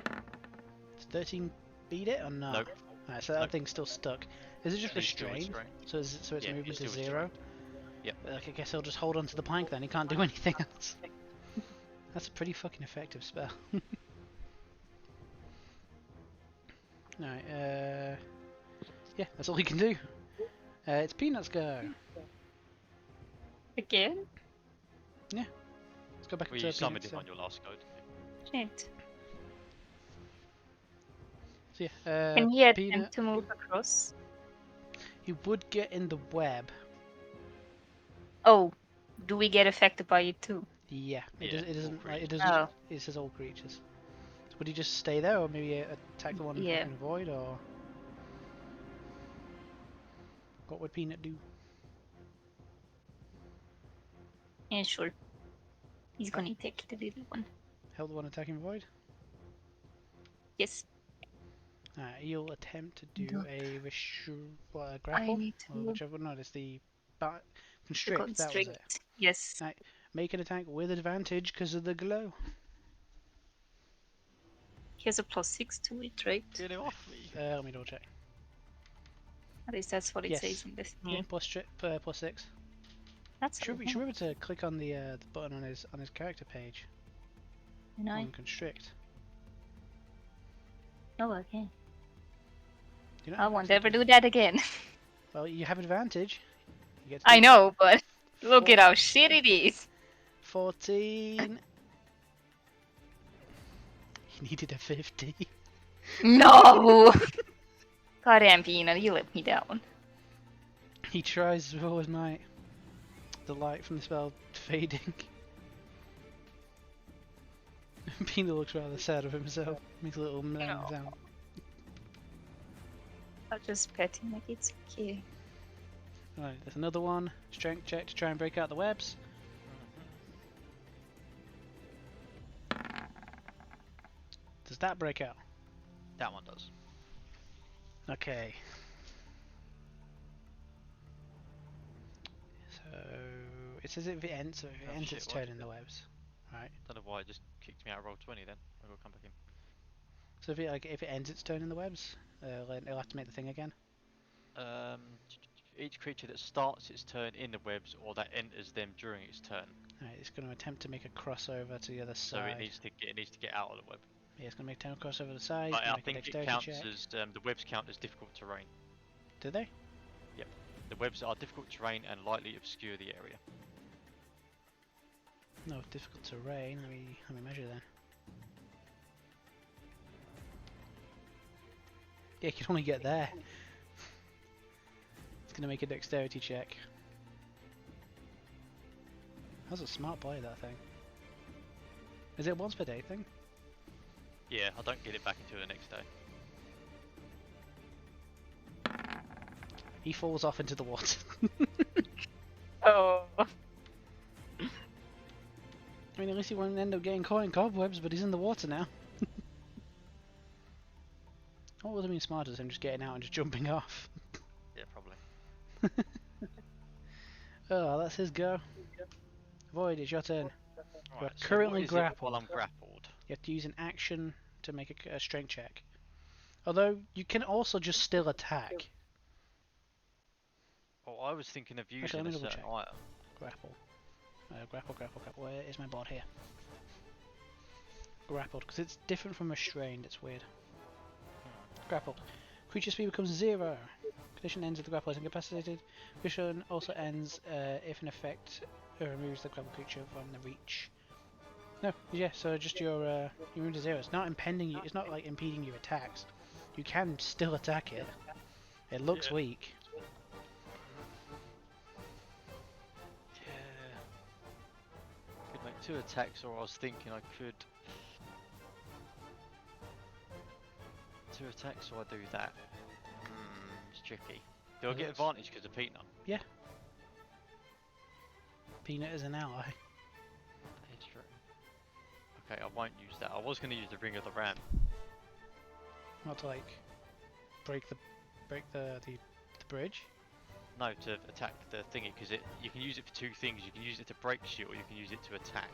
Does 13 beat it or not? Nope. Alright, so that Nope. thing's still stuck. Is it just He's still restrained? restrained. So its Yeah, movement he's is still 0? restrained. Yep. Like, I guess he'll just hold on to the plank then, he can't do anything else. That's a pretty fucking effective spell. Alright, yeah, that's all he can do. It's Peanut's go. Again? Let's go back Well, to you summoned Peanut's. him on your last go, didn't Shit. So yeah, Can he attempt Peanut, to move across? he would get in the web. Oh, do we get affected by it too? Yeah, Yeah, it all doesn't. Like, it creatures. doesn't. Oh. It says all creatures. So would he just stay there, or maybe attack the one who Yeah. can avoid, or what would Peanut do? Yeah, sure. He's gonna take the little one. Help the one attacking void? Yes. He'll attempt to do No. a I grapple, need or to whichever. No, it's the to constrict. That was it. constrict. Yes. Make an attack with advantage because of the glow. He has a +6 to it, right? you? Get him off me. Let me double check. At least that's what it Yes. says in this. Yeah, +6. That's You should be able to click on the button on his character page No, on constrict. no, okay. Do you not I have won't access ever to- do that again. Well, you have advantage. You get to I do know, but look Four- at how shit it is. 14. He needed a 50. No! Goddamn Peanut, you let me down. He tries with all his might. The light from the spell fading. Peanut looks rather sad of himself. Makes a little meh No. sound. I'll just pet him like it's okay. Right, there's another one. Strength check to try and break out the webs. Does that break out? That one does. Okay. So it says if it ends, so if it Oh, ends shit, its what turn is in the it? webs. Right. Don't know why it just kicked me out of roll 20 then. I will come back in. So if it ends its turn in the webs, it'll have to make the thing again. Each creature that starts its turn in the webs or that enters them during its turn. Right, it's going to attempt to make a crossover to the other So side. it needs to get out of the web. Yeah, it's going to make a 10 crossover to the side. But It's I going to make a think it dexterity counts check. as the webs count as difficult terrain. Do they? The webs are difficult terrain and lightly obscure the area. No, difficult terrain. Let me measure then. Yeah, you can only get there. It's going to make a dexterity check. That's a smart play, that thing. Is it a once per day thing? Yeah, I don't get it back until the next day. He falls off into the water. Oh. I mean, at least he won't end up getting caught in cobwebs, but he's in the water now. What would have been smarter than him just getting out and just jumping off? Yeah, probably. Oh, that's his go. Void, it's your turn. You are Right, so currently what is it grappled. while I'm grappled? You have to use an action to make a strength check. Although, you can also just still attack. Oh, I was thinking of Actually, using let me a double certain check. item. Grapple. Grapple. Where is my board here? Grappled, because it's different from restrained, it's weird. Grappled. Creature speed becomes 0. Condition ends if the grappler is incapacitated. Condition also ends if an effect removes the grappled creature from the reach. No, yeah, so just your move to 0. It's not impeding you. It's not like impeding your attacks. You can still attack it. It looks Yeah. weak. Yeah. Could make 2 attacks, or I was thinking I could. 2 attacks, or I do that. It's tricky. Do I get advantage because of Peanut? Peanut is an ally. It's true. Okay, I won't use that. I was going to use the Ring of the Ram. Not to like break the bridge. No, to attack the thingy, because you can use it for 2 things. You can use it to break shit, or you can use it to attack.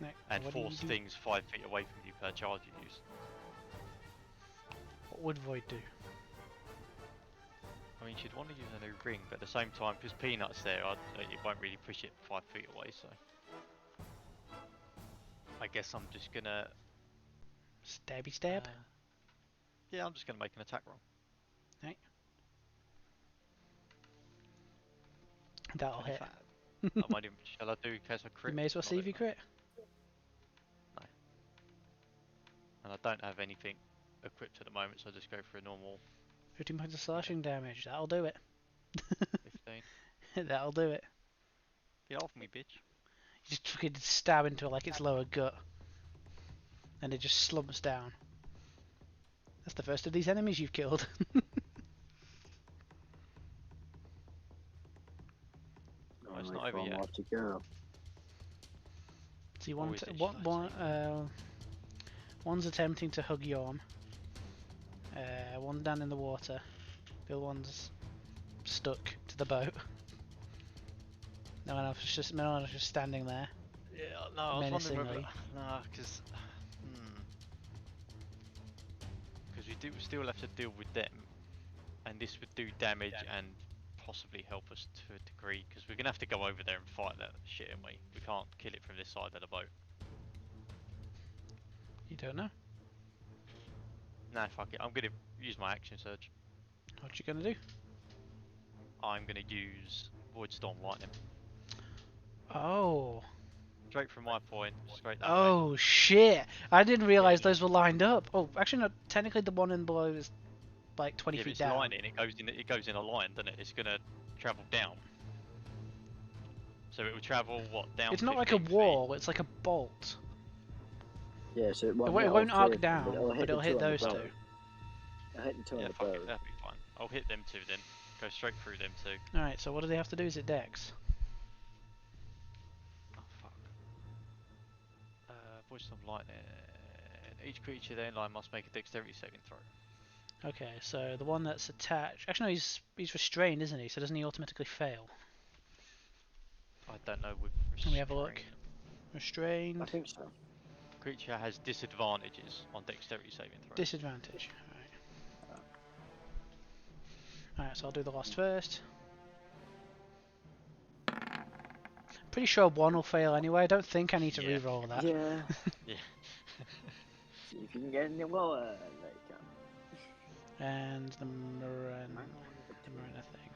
No, And what do you force do? things 5 feet away from you per charge you use. What would Void do? I mean, she'd want to use a new ring, but at the same time, because Peanut's there, it won't really push it 5 feet away, so... I guess I'm just gonna... Stabby stab? Yeah, I'm just gonna make an attack roll. Right. That'll hit. 25. I might even... Shall I do in case I crit? You may as well Not see if you anyway. crit. No. And I don't have anything equipped at the moment, so I'll just go for a normal 15 points of slashing damage. That'll do it. 15. That'll do it. Get off me, bitch. You just fucking stab into like its lower gut. And it just slumps down. That's the first of these enemies you've killed. Oh, it's not over yet. More to go. So you Or want is to, it one's attempting to hug Yorm. One's down in the water. The other one's stuck to the boat. No one else is just standing there. Yeah, no, I was wondering whether... Menacingly. No, because... Because we do still have to deal with them. And this would do damage and possibly help us to a degree. Because we're going to have to go over there and fight that shit, aren't we? We can't kill it from this side of the boat. You don't know. Nah, fuck it. I'm going to use my action surge. What you gonna do? I'm going to use Void Storm Lightning. Oh. Straight from my point, straight that way. Oh shit! I didn't realise those were lined up. Oh, actually no. Technically, the one in below is like 20 Yeah, but feet it's down. lining. It goes in a line, doesn't it? It's going to travel down. So it will travel what down? It's not like a 15 feet? wall. It's like a bolt. Yeah, so it won't, It hit won't all arc three of them, down, but but it'll hit the two on those the two. boat. It'll hit the two on Yeah, the fuck boat. it, that'd be fine. I'll hit them 2 then. Go straight through them 2. Alright, so what do they have to do? Is it Dex? Oh fuck. Void Storm Lightning. Each creature then line must make a dexterity saving throw. Okay, so the one that's attached. Actually, no, he's restrained, isn't he? So doesn't he automatically fail? I don't know with Let me have a look. restrain. Restrained. I think so. Creature has disadvantages on dexterity saving throws. Disadvantage. Alright, so I'll do the last first. Pretty sure one will fail anyway. I don't think I need to Yeah. re-roll that. Yeah. Yeah. See if you can get any lower. There you go. And the Marina thing.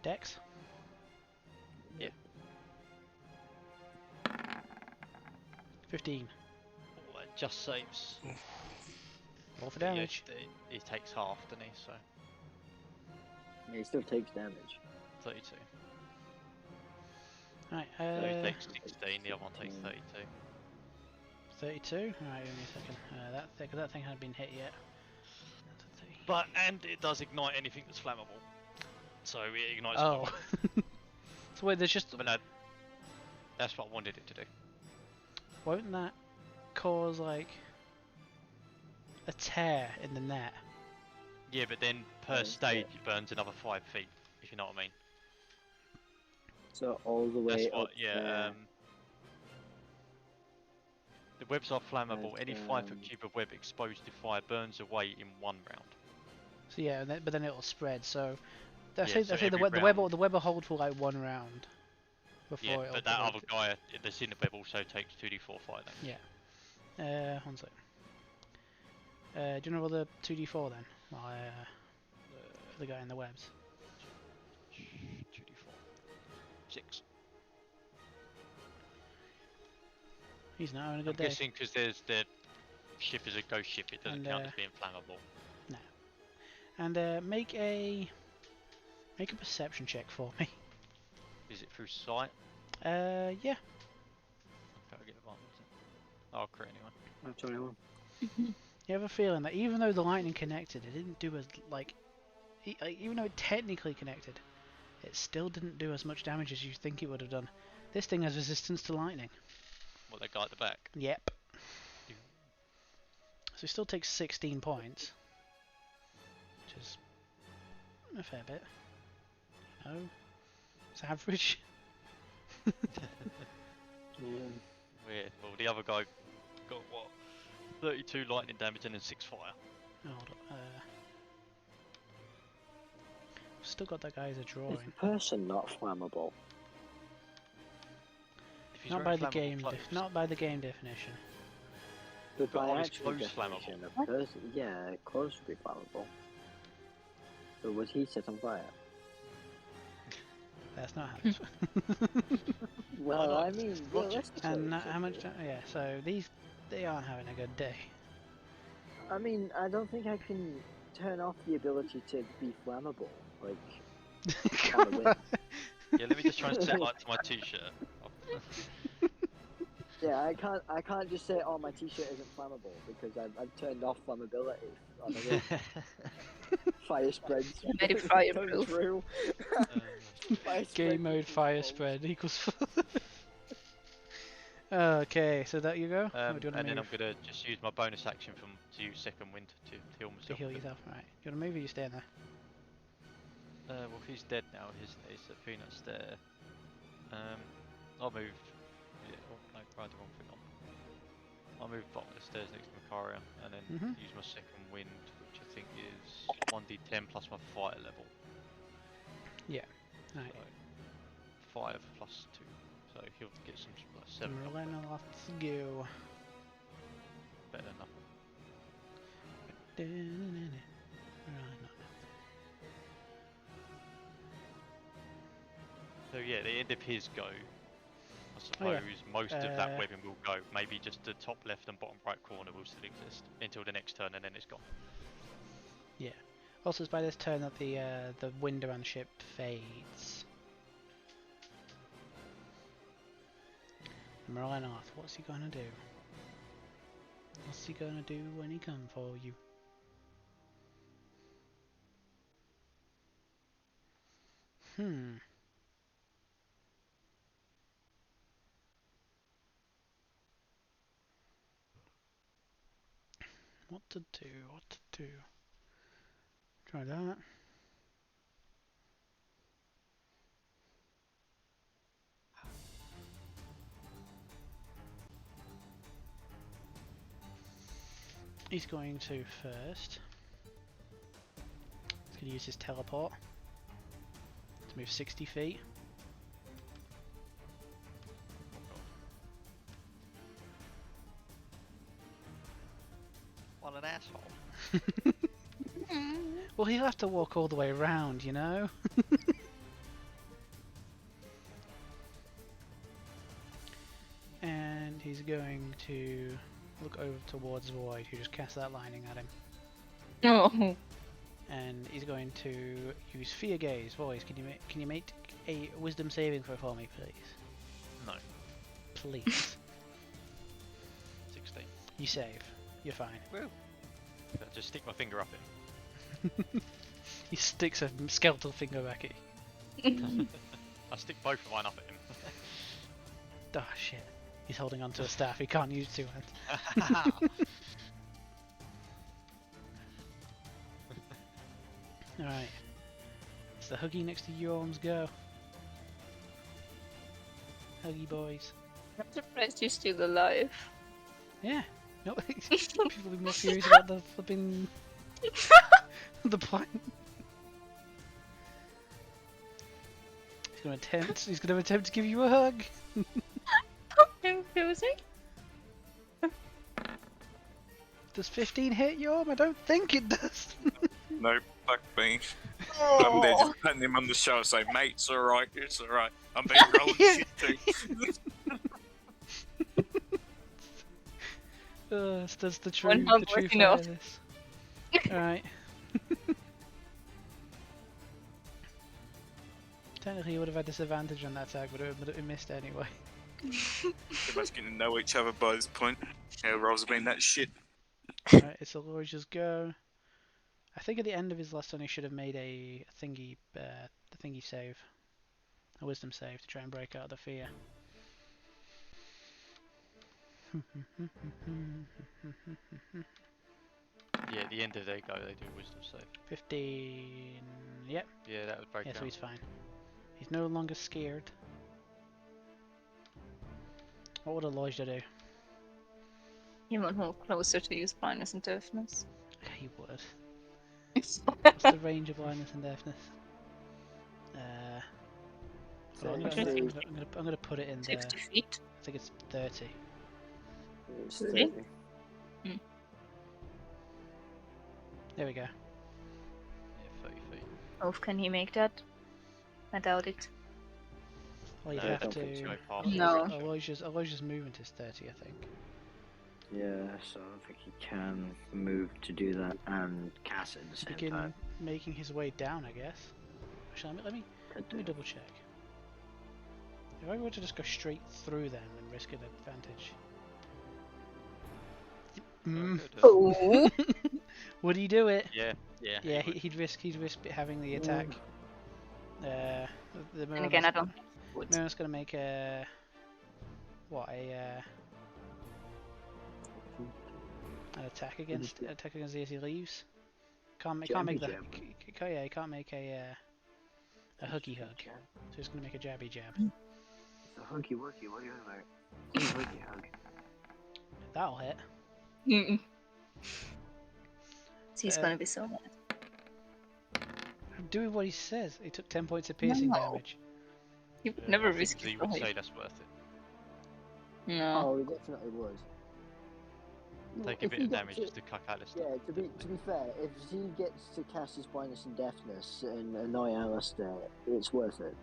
Dex? Yeah. 15. Oh, it just saves. Roll for Yeah, damage. he takes half, doesn't he? So Yeah, he still takes damage. 32. Right, So he takes 16, the other one takes 32. 32? Alright, give me a second. That thing hadn't been hit yet. And it does ignite anything that's flammable. So it ignites. Oh. So wait, there's just... But no, that's what I wanted it to do. Won't that cause, like, a tear in the net? Yeah, but then per Right, stage it burns another 5 feet, if you know what I mean. So all the That's way what, up yeah. there. The webs are flammable. There's, Any 5-foot cube of web exposed to fire burns away in 1 round. So yeah, but then it'll spread. So I Yeah, say, so I say the every the web round- the web will hold for like 1 round before Yeah, it'll. but that other guy that's in the web also takes 2d4 fire damage. Yeah. One sec. Do you know the 2d4 then? For the guy in the webs. 2d4. 6. He's not having a I'm good day. guessing because there's the ship is a ghost ship, it doesn't And, count as being flammable. And make a perception check for me. Is it through sight? Yeah. Okay, I'll get advantage. I'll crit anyway. I'm 21. You have a feeling that even though the lightning connected, it didn't do as even though it technically connected, it still didn't do as much damage as you think it would have done. This thing has resistance to lightning. What, that guy at the back? Yep. So it still takes 16 points, which is a fair bit. No, it's average. Weird. Well, the other guy got what? 32 lightning damage and then 6 fire. Hold on. Still got that guy as a Is drawing. the person not flammable? If he's Not wearing by the flammable game. clothes, Not by the game definition. But But by are his actual clothes flammable? definition, a person, yeah, clothes would be flammable. So was he set on fire? That's not how this Well, not? I mean, It's logic. realistically, And it how should much? be. Yeah. So they aren't having a good day. I mean, I don't think I can turn off the ability to be flammable. Like, on the win. Yeah, let me just try and set light to my t-shirt. Yeah, I can't just say, oh, my t-shirt isn't flammable because I've turned off flammability on the win. Fire spreads. Made it going fireproof. through. Fire spread Game mode equals fire false. spread equals. Okay, so that you go. Or do you and want to then move I'm gonna just use my bonus action to use second wind to heal to myself. heal a bit. yourself? Right. Do you want to move or you staying there? Well, if he's dead now, his Peanut's there. I'll move. Yeah, oh, no, right, the wrong thing on. I'll move bottom of the stairs next to Macaria, and then Mhm. use my second wind, which I think is 1d10 plus my fire level. Right. So 5 plus 2. So he'll get some like 7. Rolling, let's go. Better than nothing. Right, no. So yeah, at the end of his go, I Oh, yeah. suppose most of that Uh, webbing will go. Maybe just the top left and bottom right corner will still exist until the next turn, and then it's gone. Also, it's by this turn that the wind around the ship fades. Merlin Arth, what's he gonna do? What's he gonna do when he come for you? What to do? What to do? Try that. He's going to first. He's going to use his teleport to move 60 feet. What an asshole. Well, he'll have to walk all the way around, you know? And he's going to look over towards Void, who just cast that lightning at him. Oh. And he's going to use Fear Gaze. Void, can you make a Wisdom saving throw for me, please? No. Please. 16. You save. You're fine. Woo. Just stick my finger up it. He sticks a skeletal finger back at you. I stick both of mine up at him. Oh shit. He's holding onto a staff, he can't use two hands. the Huggy next to Yorm's go. Huggy boys. I'm surprised you're still alive. Yeah. No, people will be more curious about the flipping the plan. He's gonna attempt to give you a hug. Confusing. Does 15 hit Yorm? I don't think it does. No, fuck me. I'm there just patting him on the shoulder saying, mate, it's alright, it's alright. I'm being rolled shit too. That's the One true hug fire working out. of this. Alright. Technically, you would have had disadvantage on that attack, but it missed anyway. Everybody's getting to know each other by this point. Yeah, rolls have been that shit. Alright, it's Aloysius' go. I think at the end of his last turn he should have made a thingy save. A wisdom save to try and break out of the fear. Yeah, at the end of their go, they do a wisdom save. 15. Yep. Yeah, that would break Yeah, out. so he's fine. He's no longer scared. What would Aloysia do? You won't move closer to use blindness and deafness. He would. What's the range of blindness and deafness? Well, I'm gonna put it in there. 60 feet. I think it's 30. It's Really? 30. There we go. Yeah, 30 feet. Oh, can he make that? I doubt it. Well, you'd No, I have don't to. think so, past No. Aloysia's movement is 30, I think. Yeah, so I don't think he can move to do that and cast it at the same Begin time. making his way down, I guess. Actually, let me double check. If I were to just go straight through them and risk an advantage. Oh. Would he do it? Yeah. Yeah, he'd risk having the attack. The And again, I don't. Miran's gonna make an attack against the as he leaves. Can't make a huggy hug. So he's gonna make a jabby jab. It's a huggy wuggy, what are you on about? It's a huggy hug. That'll hit. Mm-mm. He's gonna be so mad. I'm doing what he says. He took 10 points of piercing No. damage. You would never I think risk he it. would say that's worth it. No. Oh, he definitely would. Take a bit of damage just to cuck Alistair. Yeah, to be fair, if he gets to cast his blindness and deafness and annoy Alistair, it's worth it.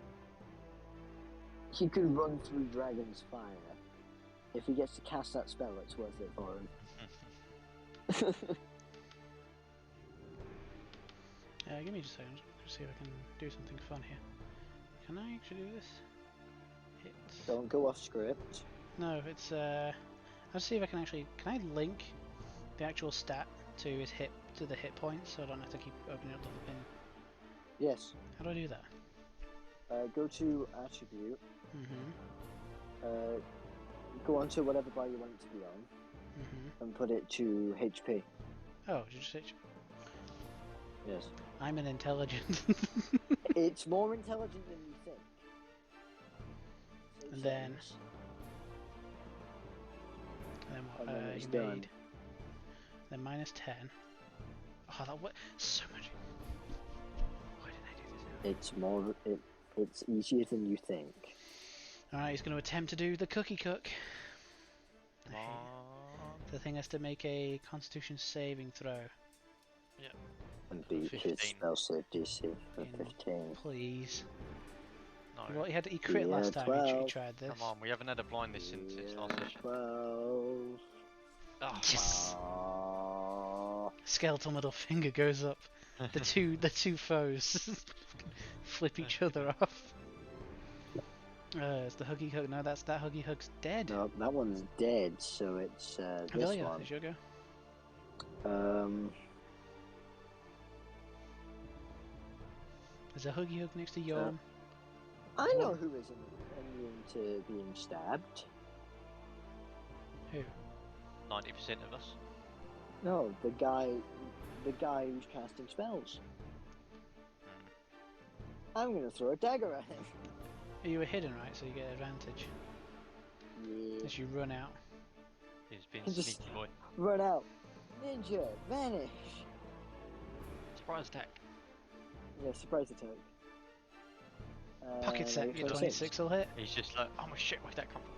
He could run through Dragon's Fire. If he gets to cast that spell, it's worth it for him. Give me just a second. Just see if I can do something fun here. Can I actually do this? It's... Don't go off script. No, it's I'll see if I can actually. Can I link the actual stat to the hit points, so I don't have to keep opening up the pin? Yes. How do I do that? Go to attribute. Mm-hmm. Go on to whatever bar you want it to be on, and put it to HP. Oh, did you just hit? Yes. I'm an intelligent. It's more intelligent than you think. And then what? And then it's You done. made. Then minus 10. Oh, that what? So much. Why didn't I do this now? It's easier than you think. Alright, he's going to attempt to do the cookie cook. Come on. The thing has to make a Constitution saving throw. And beat his 15. spell save DC for 15. Please. No. Well, he crit Yeah, last time 12. he tried this. Come on, we haven't had a blindness since last session. 12. Oh, Yes. Oh. Skeletal middle finger goes up. The two foes flip each other off. It's the huggy hug. No, that huggy hug's dead. No, that one's dead, so it's this Amelia, one. it's your go. There's a huggy hug next to Yorm. I know who isn't immune to being stabbed. Who? 90% of us. No, the guy who's casting spells. I'm gonna throw a dagger at him. You were hidden, right? So you get advantage Yeah. as you run out. He's been Just- sneaky boy. Run out. Ninja, vanish. Surprise attack. Yeah, surprise attack. Pocket set, level your 26 will hit. He's just like, oh my shit, where'd that come from?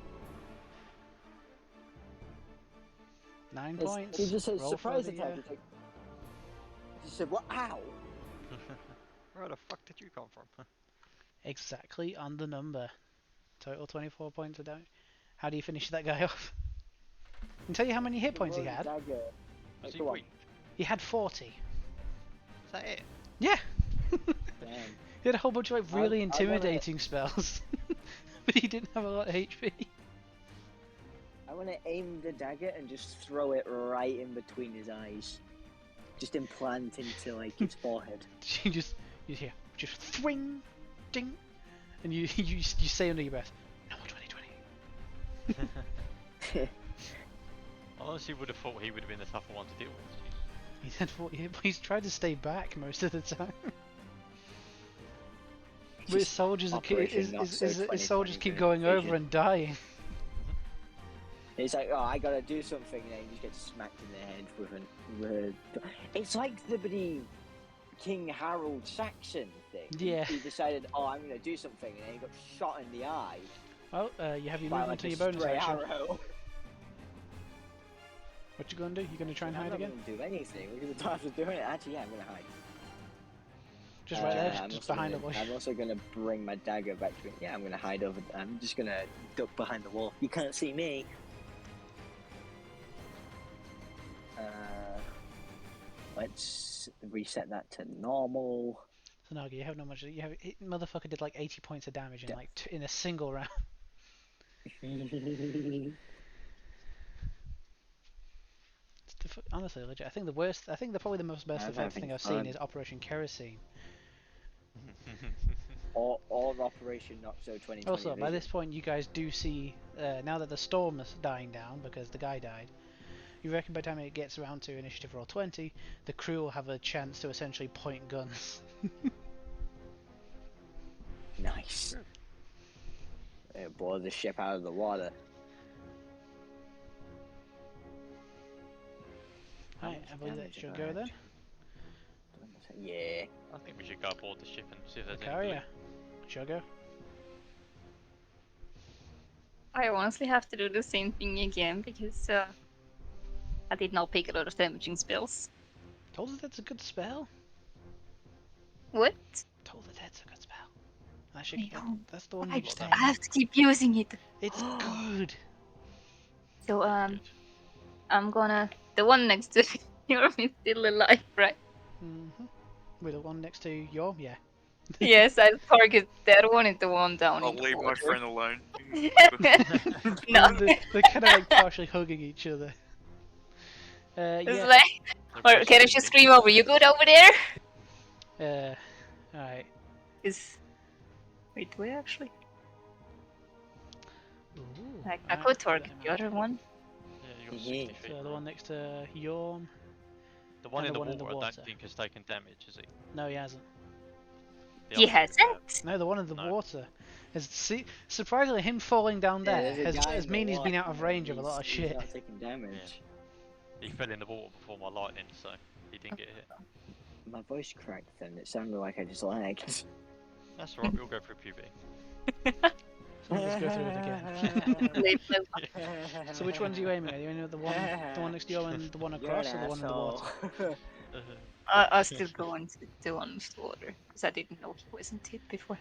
9 It's- points. He just said Roll surprise for the, attack. It's like, he said, what? Ow! Where the fuck did you come from? exactly on the number. Total 24 points of damage. How do you finish that guy off? I can tell you how many hit points he Throws a had. dagger. Was he Go on. weak? He had 40. Is that it? Yeah! Damn. He had a whole bunch of like really I wanna- intimidating spells. but he didn't have a lot of HP. I want to aim the dagger and just throw it right in between his eyes. Just implant into like his forehead. you hear, just thwing, ding, and you say under your breath, no more 2020. I honestly would have thought he would have been the tougher one to deal with. He's had 40 hit, but he's tried to stay back most of the time. But his soldiers, Operation Not So his soldiers 2020 keep going over vision. and dying. It's like, oh, I gotta do something, and then you just get smacked in the head with It's like the bloody King Harold Saxon thing. Yeah. He decided, oh, I'm gonna do something, and then he got shot in the eye Well, you have your by movement like to a your bonus stray action. arrow. What you gonna do? You gonna try and I'm hide not again? gonna do anything because the times of doing it. Actually, yeah, I'm gonna hide. Just right there, I'm just also behind the gonna- bush. I'm also gonna bring my dagger back to me. Yeah, I'm gonna hide over. I'm just gonna duck behind the wall. You can't see me. Let's reset that to normal. So Naga, you have no much. Motherfucker did like 80 points of damage in Yeah. like in a single round. Honestly, legit. I think the worst. I think probably the most best I'm effective thing having I've seen fun. is Operation Kerosene. or Operation Not So 2020. Also, by vision. this point, you guys do see now that the storm is dying down because the guy died. You reckon by the time it gets around to initiative roll 20, the crew will have a chance to essentially point guns. Nice. Blow the ship out of the water. How Right, much I believe that damage should have go I then. actually- Yeah. I think we should go aboard the ship and see if there's any Carrier, loot. should I go? I honestly have to do the same thing again because I did not pick a lot of damaging spells. Told her that's a good spell. What? Told her that's a good spell. That should, I know. that's the one I, you just- stay. I have to keep using it. It's good. So Good. I'm gonna the one next to Yorm is still alive, right? With the one next to your, yeah. Yes, I'll target that one and the one down I'll in the leave my water. friend alone. No, They're kind of like partially hugging each other. it's Yeah. like, They're or both can I sleeping. just scream over? You good over there? Alright. Is wait, do I actually? Ooh, I alright, could put target that in the my other action. one. Yeah, you got Yeah. 60 feet. So the one next to Yorm. The one and in the the one in the water, I water. don't think has taken damage, has he? No, he hasn't. The He other one, hasn't. No, the one in the No. water. Surprisingly, him falling down Yeah, there there's a guy has in the mean he's been out of water, range of a lot of he's shit. not taking damage. He fell in the water before my lightning, so he didn't get hit. My voice cracked then. It sounded like I just lagged. That's alright, we'll go through puberty. So let's go through it again. Late level. So which ones are you aiming at? Are you aiming at the one next to you and the one across, or the one in the water? I'll still go into the one with the water because I didn't know he wasn't hit before.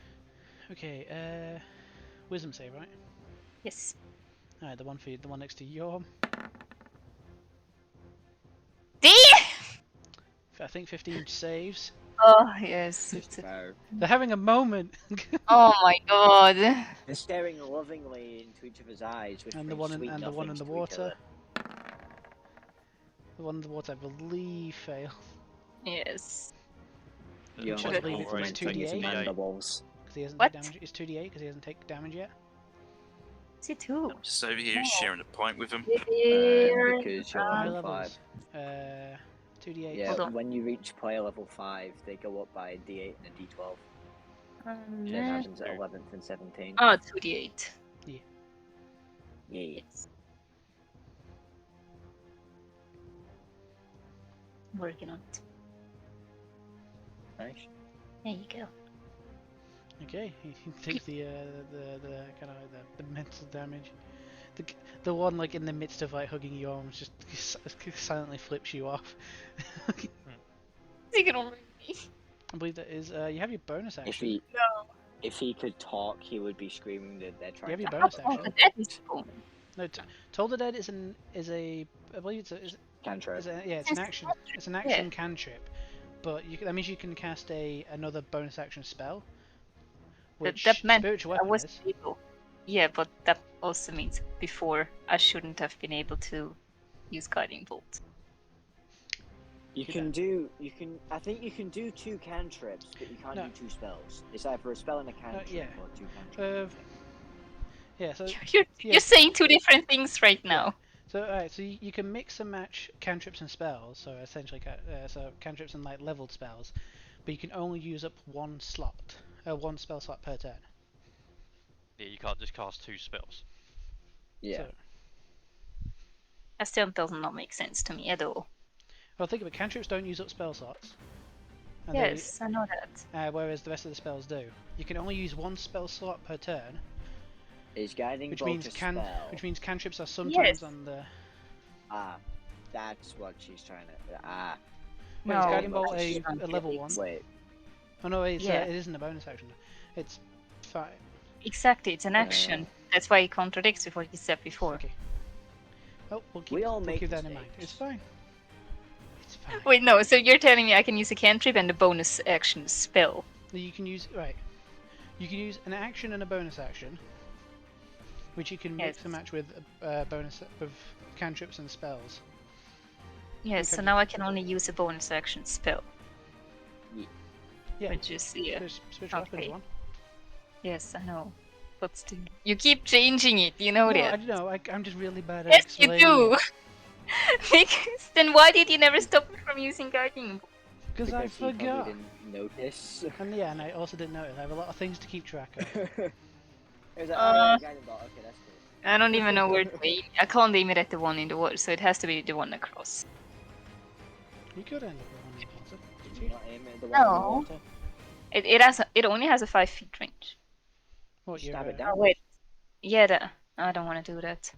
Okay, wisdom save, right? Yes. Alright, the one for you, the one next to Yorm. Damn! I think 15 saves. Oh yes. It's So, They're having a moment. oh my god. they're staring lovingly into each other's eyes, whispering And the one in- sweet and the one in nothings the to each water. other. The one in the water, I believe, failed. Yes. You're Which I like believe it's complimenting his 2d8. mandibles. Because he hasn't What? taken damage. It's 2d8 because he hasn't taken damage yet. Is it two? I'm just over here Oh. sharing a pint with him. Here. Because you're High level levels. 5. 2d8. Yeah, Hold on. when you reach player level 5, they go up by a d8 and a d12. Then happens at 11th and 17th. Oh, 2d8. Yeah. Yes. Working on it. Nice. There you go. Okay, he takes the kind of the mental damage. The one like in the midst of like hugging your arms just silently flips you off. Take it over me. I believe that is you have your bonus action. If he could talk, he would be screaming that they're trying have your to bonus have action. That is cool. No, Toll the Dead is a I believe it's cantrip. it's an action. It's an action cantrip, but that means you can cast another bonus action spell, which that meant spiritual I weapon wasn't is. able. Yeah, but that also means before I shouldn't have been able to use guiding bolt. I think you can do 2 cantrips, but you can't do 2 spells. It's either a spell and a cantrip yeah. or 2 cantrips. Yeah, so You're saying 2 different things right now. So alright, so you can mix and match cantrips and spells. So essentially, so cantrips and like leveled spells, but you can only use up one spell slot per turn. Yeah, you can't just cast 2 spells. Yeah. So, That still does not make sense to me at all. well, think of it. Cantrips don't use up spell slots. And Yes, I know that. whereas the rest of the spells do. You can only use one spell slot per turn. Is guiding Which bolt means a spell? which means cantrips are sometimes Yes. on the. Ah, that's what she's trying to. Ah. Wait, No, is guiding bolt she's a not level getting 1? Wait. Oh no, it Yeah. isn't a bonus action. It's 5. Exactly, it's an action. That's why it contradicts with what you said before. Okay. Oh, we'll keep, We all we'll make keep that in mind. mistakes. It's fine. It's fine. Wait, no, so you're telling me I can use a cantrip and a bonus action spell? You can use You can use an action and a bonus action, which you can mix Yes. and match with bonus with cantrips and spells. Yes, so Okay. now I can only use a bonus action spell. Yeah. Which is, yeah. Spiritual weapon is Okay. one. Yes, I know. But still. You keep changing it, you know No, that. I don't know. I'm just really bad at Yes, you explaining do! it. Because then why did you never stop me from using guiding bolt? Because I Because he probably forgot. didn't notice. And I also didn't notice. I have a lot of things to keep track of. It was like, oh yeah, guiding bolt. Okay, that's cool. I don't even know where to aim. I can't aim it at the one in the water, so it has to be the one across. You could end up with one in the water. Did you not aim at the one in the No. water? It only has a 5 feet range. What Stab it Oh down. wait. Yeah, I don't want to do that.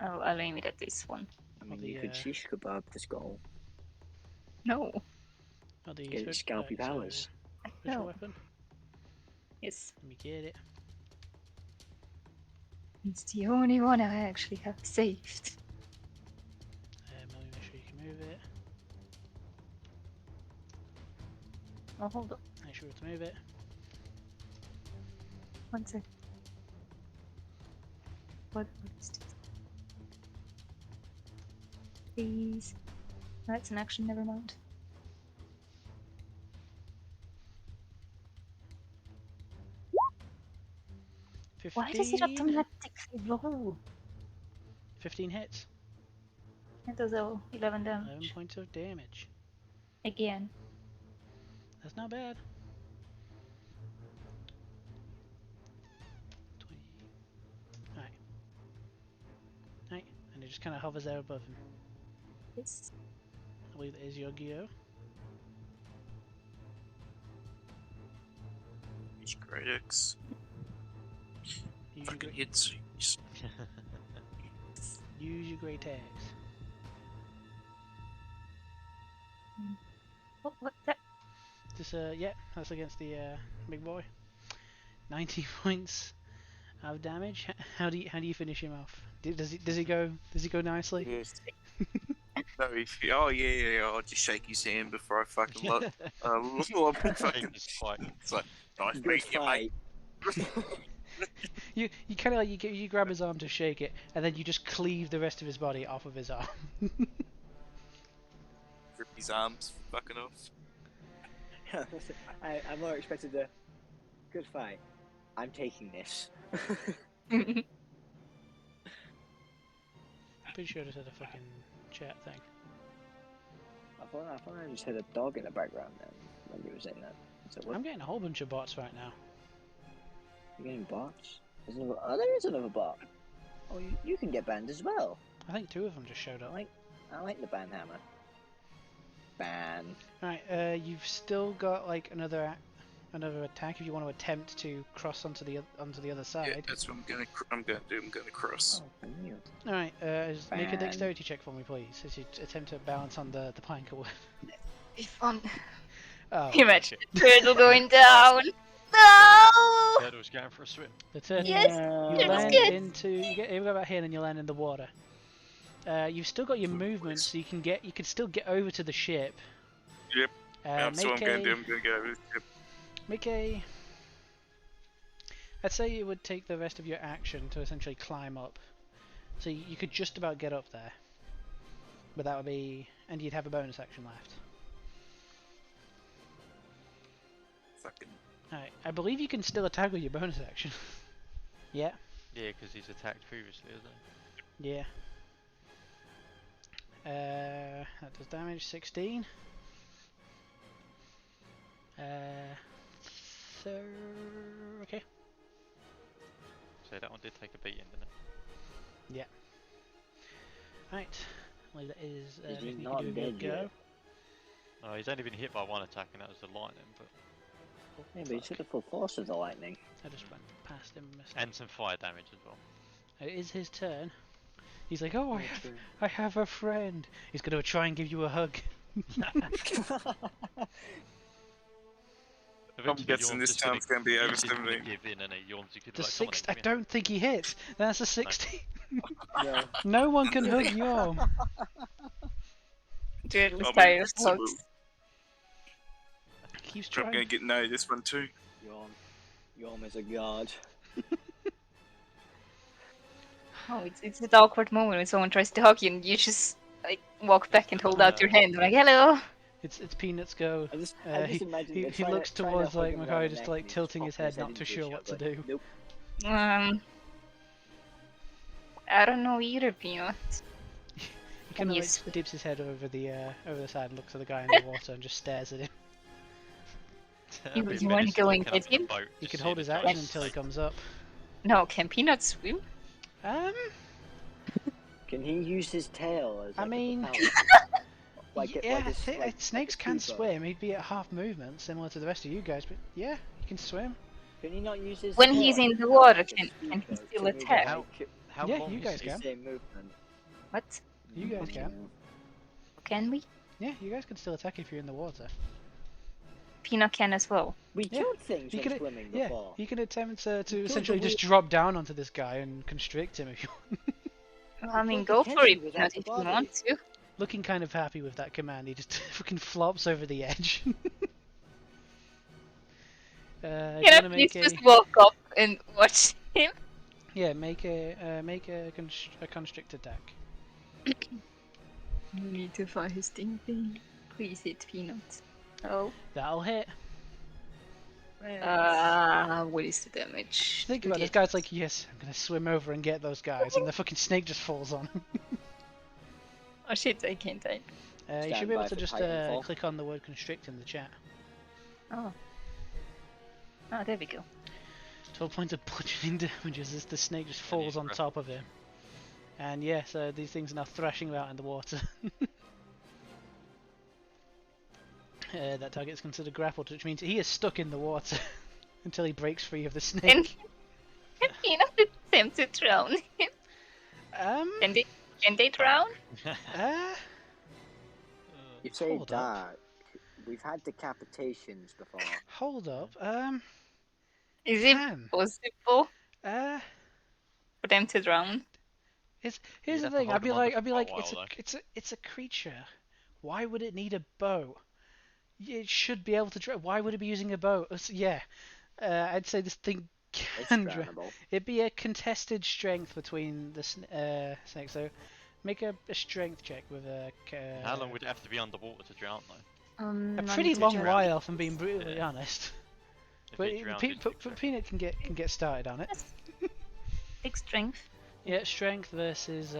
I'll aim it at this one. I mean, Or you could shish kebab the skull. No. Or the Get scalpy powers. Spiritual No. weapon. Yes. Let me get it. It's the only one I actually have saved. Let me make sure you can move it. Oh, hold on. Make sure to move it. One sec. What is this? Please. That's an action, never mind. 15. Why does it automatically roll? 15 hits. It does 11 damage. 11 points of damage. Again. That's not bad. 20. Alright. Right. And it just kind of hovers there above him. Yes. I believe that is your Geo. He's great X. Use your, Fucking hits. use your great tags. What that? Just yeah, that's against the big boy. 90 points of damage. How do you finish him off? Does he go nicely? Yes. No, I'll just shake his hand before I fucking look. Fucking Jesus Christ. it's like, nice Good meeting you, mate. fight. You kind of like you grab his arm to shake it, and then you just cleave the rest of his body off of his arm. Rip his arms fucking off. I'm more expected to. Good fight. I'm taking this. Pretty sure I just had a fucking chat thing. I thought I just heard a dog in the background then when you were saying that. So what? I'm getting a whole bunch of bots right now. You're getting bots? Oh, there is another bot. Oh, you can get banned as well. I think 2 of them just showed up. I like the ban hammer. Ban. Right, you've still got like another attack if you want to attempt to cross onto the other side. Yeah, that's what I'm gonna do. I'm gonna cross. Oh, I knew. All right, just make a Ban. dexterity check for me, please, as you attempt to balance on the plank of wood. Be fun. Oh, Imagine the turtle going down. No! Turtle's going for a swim. the turtle. Yes, You turtle's land good. into you go back here and then you land in the water. You've still got your movement, so you can still get over to the ship. Yep. That's what I'm gonna do. I'm gonna go. Yep. Make a. I'd say it would take the rest of your action to essentially climb up. So you could just about get up there. But that would be. And you'd have a bonus action left. Fucking. Alright, I believe you can still attack with your bonus action. Yeah? Yeah, because he's attacked previously, isn't he? Yeah. That does damage, 16. Okay. So that one did take a beating, didn't it? Yeah. Right. Well, that is Is he everything you not can do with dead your go. yet? Oh, he's only been hit by one attack, and that was the lightning, but Yeah, but he took the full force of the lightning. I just went past him. and some fire damage as well. It is his turn. He's like, oh, Yeah, true. I have a friend. He's going to try and give you a hug. Eventually, guessing Yorm's this just gonna- time's gonna be over he's just gonna 17. Give in, and Yorm's you could The like, come on six. then, I give in. don't think he hits. That's a 60. No. No one can hug Yorm. Turtle's Oh, tired of but- hugs. Keeps I'm gonna trying. get no this one too. Yorm is a god. Oh, it's that awkward moment when someone tries to hug you and you just like walk back and hold out your hand like, hello. It's Peanuts go. I just He imagine he, they're he trying looks trying towards hug like him around Makai, the just neck like and he tilting pops his head, not too into sure his what to shot, do. like, Nope. I don't know either, Peanut. He kind of like Yes. dips his head over the side and looks at the guy in the water and just stares at him. You- A bit you wanna menacing go and looking up get at the him? boat, He just can seeing hold his this guy action just until he like- comes up. No, can Peanut swim? Can he use his tail as I like, a mean, propeller? Snakes a can scuba. swim. He'd be at half movement, similar to the rest of you guys. But yeah, he can swim. Can he not use his When tail he's like in a- the water, like a can he scuba still to move attack? like How Yeah, long you is guys he? can. the same movement? What? You guys can. Can we? Yeah, you guys can still attack if you're in the water. Peanut can as well. We Yeah. killed things You when could, swimming yeah, before. you can attempt to killed essentially the just drop down onto this guy and constrict him if you want. I mean, thought go the for it, Kenzie was Peanut, out the if you body. want to. Looking kind of happy with that command, he just fucking flops over the edge. Do you Yeah, wanna please make a just walk up and watch him. make a constrict attack. You need to find his thing. Please hit Peanut. Oh. That'll hit. What is the damage? Think about it, this guy's like, yes, I'm gonna swim over and get those guys, and the fucking snake just falls on him. Oh shit, I can't type. You Stand should be able by to for just Titanfall. click on the word constrict in the chat. Oh. Oh, there we go. 12 points of bludgeoning damages as the snake just falls he's on rough. top of him. And yeah, so these things are now thrashing about in the water. That target is considered grappled, which means he is stuck in the water until he breaks free of the And snake. Peanut attempt to drown him. Can they drown? Uh, You say Hold up. dark. We've had decapitations before. hold up. Is it Can. possible Uh, for them to drown? here's You'd the have to thing. hold I'd be him like, under for a it's while, it's a creature. Why would it need a bow? It should be able to drown. Why would it be using a bow? Yeah, I'd say this thing It's can drown. drownable. It'd be a contested strength between the snakes. So make a strength check with a. How long would it have to be underwater to drown though? A I pretty need to long check. while, if I'm being brutally Yeah. honest. If But, it drowned, it'd be Peanut can get started on it. Big strength. Yeah, strength versus.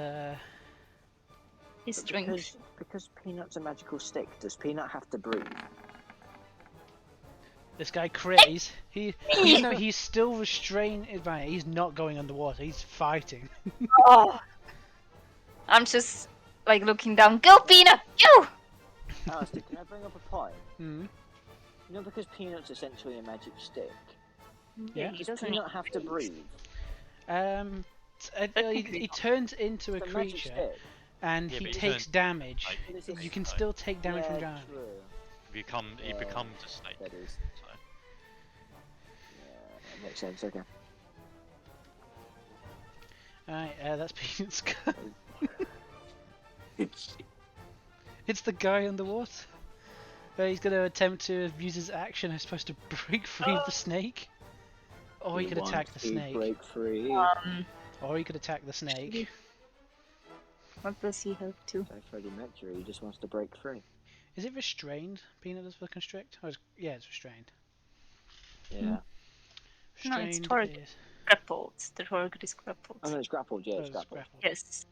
His But strength. because Peanut's a magical stick, does Peanut have to breathe? This guy Craze, even though he's still restrained by it, he's not going underwater. He's fighting. Oh. I'm just like looking down. Go, Peanut! Go! Alistair, can I bring up a point? Hmm. You know, because Peanut's essentially a magic stick, Yeah. He does doesn't Peanut have to breathe? He turns into a It's a magic creature, stick. and Yeah, he but he takes turns damage. like But it's a You can snake, still take damage from Yeah, drowning. true. He Yeah. becomes a snake. That is. So. Yeah, that makes sense. Okay. Alright, that's Peanut's gun. It's the guy underwater. He's going to attempt to use his action, I suppose, to break free of the snake. Or he could attack the snake. Break free. Or he could attack the snake. What does he have to? Like Freddie Mercury, he just wants to break free. Is it restrained? Peanut does for constrict? Or yeah, it's restrained. Yeah. No, it's Restrained target. is... Grappled. The target is grappled. Oh no, it's grappled. Yeah, Oh, it's it's grappled. grappled. Yes.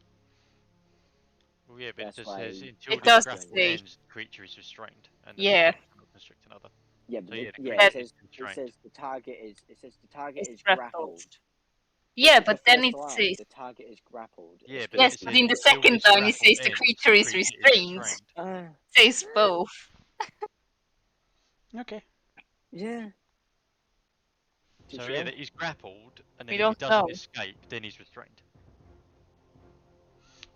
Well, yeah, but That's it just why says it until It the does grapple say- ends, the creature is restrained, and the Yeah. creature cannot constrict another. Yeah, but So, yeah, the yeah, creature it is says restrained. the target is It's grappled. grappled. Yeah, The but then first it line, says the target is grappled. Yeah, but yes, it but says in the until second this line it grapple says the ends, creature is restrained. It says both. Okay. Yeah. So yeah, that he's grappled, and then We if he don't doesn't know. escape, then he's restrained.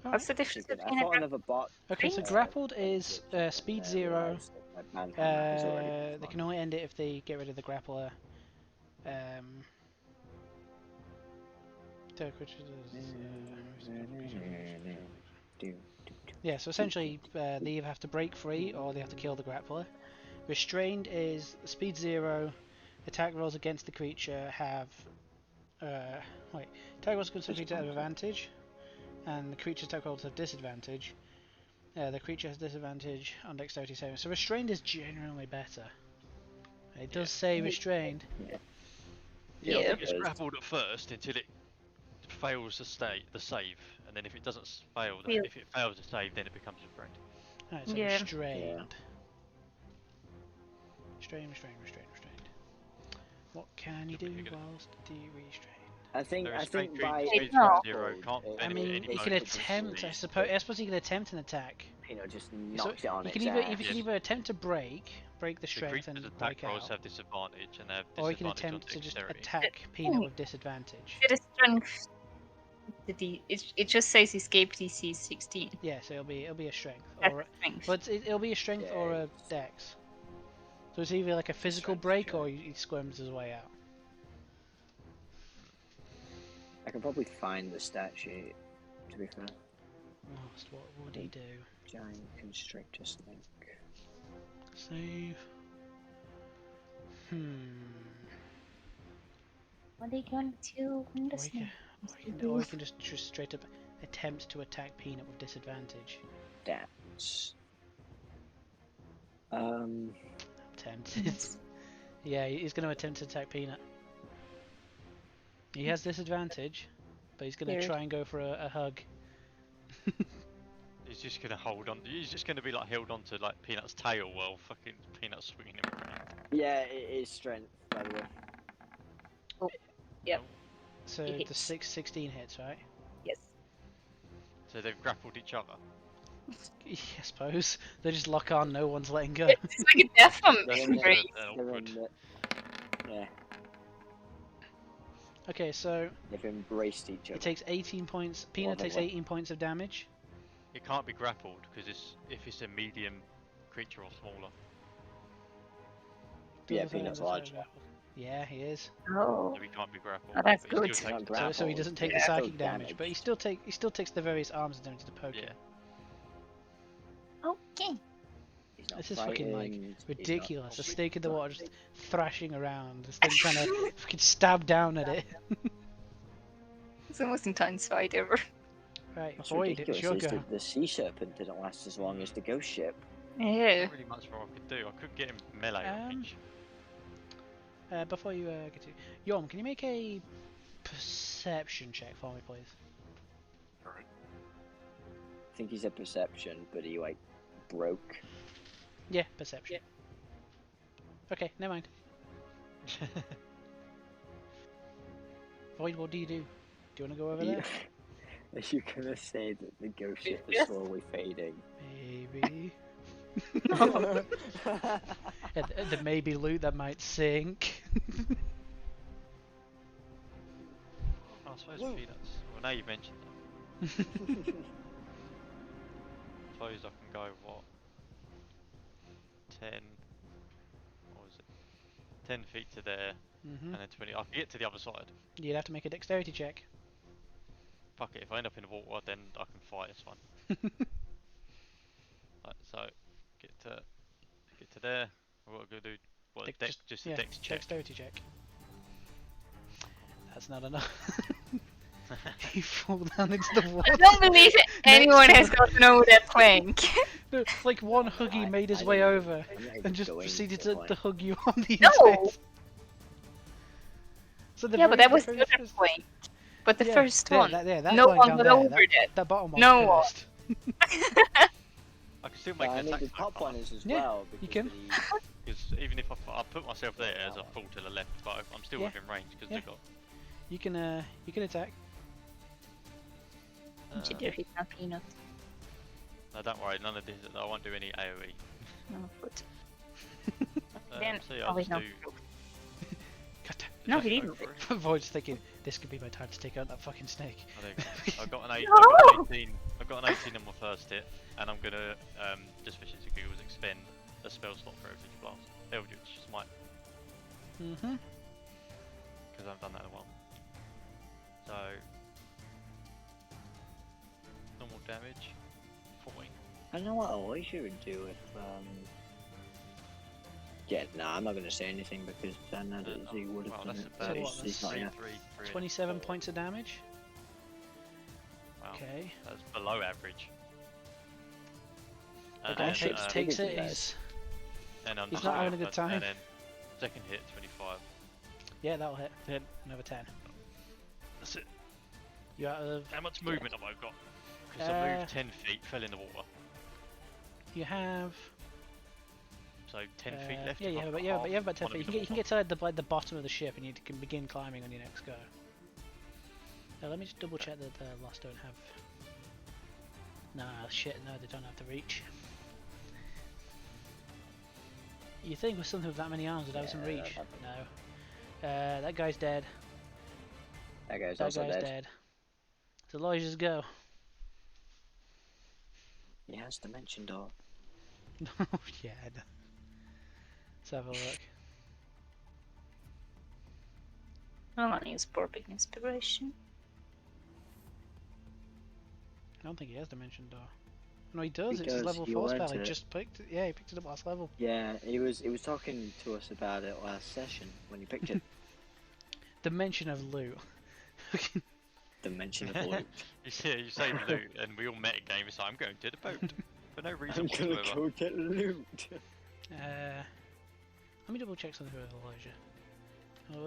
What's the difference I between thought a another bot. Okay, so Rings? grappled is speed 0. realised that my manhammer has already been They can only end it if they get rid of the grappler. Yeah, so essentially they either have to break free or they have to kill the grappler. Restrained is speed 0, attack rolls against the creature have... attack rolls against the creature have advantage, and the creature's attack rolls have disadvantage. The creature has disadvantage on dexterity saving. So restrained is generally better. It does say restrained. Yeah, I Yeah. think it's grappled at first until it fails the save, and then if it doesn't fail, Yeah. if it fails to save, then it becomes restrained. Alright, so Yeah. restrained. Restrained. What can you do whilst de-restrained? I think by Speed No. 0 can't I benefit mean, any you can bonus from attempt, I speed. suppose you can attempt an attack. Peanut just So knocks it on you its can either, ass. if you can either attempt to break the The strength and creature's attack break rolls out, have disadvantage, and they have or you can disadvantage on attempt to just dexterity. attack Peanut with disadvantage. The strength. It just says escape DC is 16. Yeah, so it'll be a strength, That's or strength. but it'll be a strength or a dex. So it's either like a physical strength, break okay. or he squirms his way out. I can probably find the stat sheet. To be fair, Lost. What would he do? giant constrictor snake. Save. What are you going to understand? Or he can just straight up attempt to attack Peanut with disadvantage. Stats. Tempted. Yeah, he's going to attempt to attack Peanut. He has disadvantage, but he's going to Weird. try and go for a hug. He's just gonna hold on. He's just gonna be like held onto like Peanut's tail while fucking Peanut's swinging him around. Yeah, it is strength, by the way. Yep. So It the hits. 16 hits, right? Yes. So they've grappled each other. I suppose. They just lock on, no one's letting go. It's like a death from They're in memory. They're Awkward. in the, yeah, Okay, so they've embraced each other. it takes 18 points. Peanut takes 18 points of damage. It can't be grappled because if it's a medium creature or smaller. Yeah, Peanut's large. Yeah, he is. Oh. So he can't be grappled. Oh, that's but he good. still takes Not the grappled. So he doesn't take Yeah, the still psychic damage, but he still takes the various arms attempting to poke Yeah. him. Okay. He's not This is fucking like frightened, he's not ridiculous. A obviously snake in the water nothing. just thrashing around. This thing trying to fucking stab down at it. It's the most intense fight ever. Right, What's Void, it's ridiculous your is go. that the sea serpent didn't last as long as the ghost ship. Yeah. Not really much more I could do. I could get him melee range. Before you get to Yom, can you make a perception check for me, please? Alright. I think he said perception, but he like broke. Yeah, perception. Okay, never mind. Void, what do you do? Do you want to go over You- there? Are you gonna say that the ghost ship is Yes. slowly fading? Maybe. There may be loot that might sink. I suppose Woo. peanuts. Well, now you mentioned that. I suppose I can go what? 10. What was it? 10 feet to there, Hmm. and then 20. I can get to the other side. You'd have to make a dexterity check. Fuck it. If I end up in the water, then I can fight. It's fine. Right, so get to there. What I gotta do? What? Just a yeah, dex check. dexterity check. That's not enough. You fall down into the water. I don't believe anyone to has the- gotten over that plank. No, like one huggy made his way over I'm not and even just going proceeded the to point. hug you on the No! face. So the Yeah, but very- that was the very other first- plank. But the yeah, first yeah, one, that no plank one down got there, over that, that. that bottom one No one. cursed. I can still make I an mean, attack. the top one is as Yeah, well. you Because can. Because even if I put myself there as I fall to the left, but I'm still Yeah, within range because yeah. they've got. You can attack. Consider it not peanut. No, don't worry. None of this. I won't do any AOE. No, good. Then So yeah, oh, I'll wait, just no. do. God damn. No, just he go didn't. for it. Void's thinking this could be my time to take out that fucking snake. Oh, there you go. I got an 8. No! I got an 18. I got an 18 on my first hit, and I'm gonna just for shits and giggles expend a spell slot for Eldritch Blast. Eldritch Smite, Mm-hmm. because I haven't done that in a while. So normal damage, 14. I know what Elijah would do if. Yeah, nah, I'm not gonna say anything because I know that he would have Well, done that's it. a But So bad. what, he's not Three, yet. three, 27 points of damage. Wow, Okay. that's below average. Okay, And shit's takes bigger it. than He's and I'm he's just not gonna- having a good time. And then second hit, 25. yeah, that'll hit. Another 10. That's it. You out of? How much movement have I got? Because I moved 10 feet, fell in the water. You have. So 10 feet left. Yeah, if you I've have, got yeah, but you have half, about 10 one feet. of You the can get to like the bottom of the ship, and you can begin climbing on your next go. Let me just double check that the Lost don't have. Nah, shit, no, they don't have the reach. You think with something with that many arms would have some Yeah, reach? that- No. That guy's dead. That guy's That also guy's dead. dead. So Elijah's go. He has dimension door. Yeah. Let's have a look. I want to use Borbic Inspiration. I don't think he has Dimension Door. No, he does. It's Because his level he 4 spell. learnt He it. just picked it. Yeah, he picked it up last level. Yeah, he was talking to us about it last session when he picked it. Dimension of loot. Dimension of loot. You say loot, and we all met a game, so I'm going to the boat. For no reason I'm gonna whatsoever. go get loot. Let me double check something with Elijah.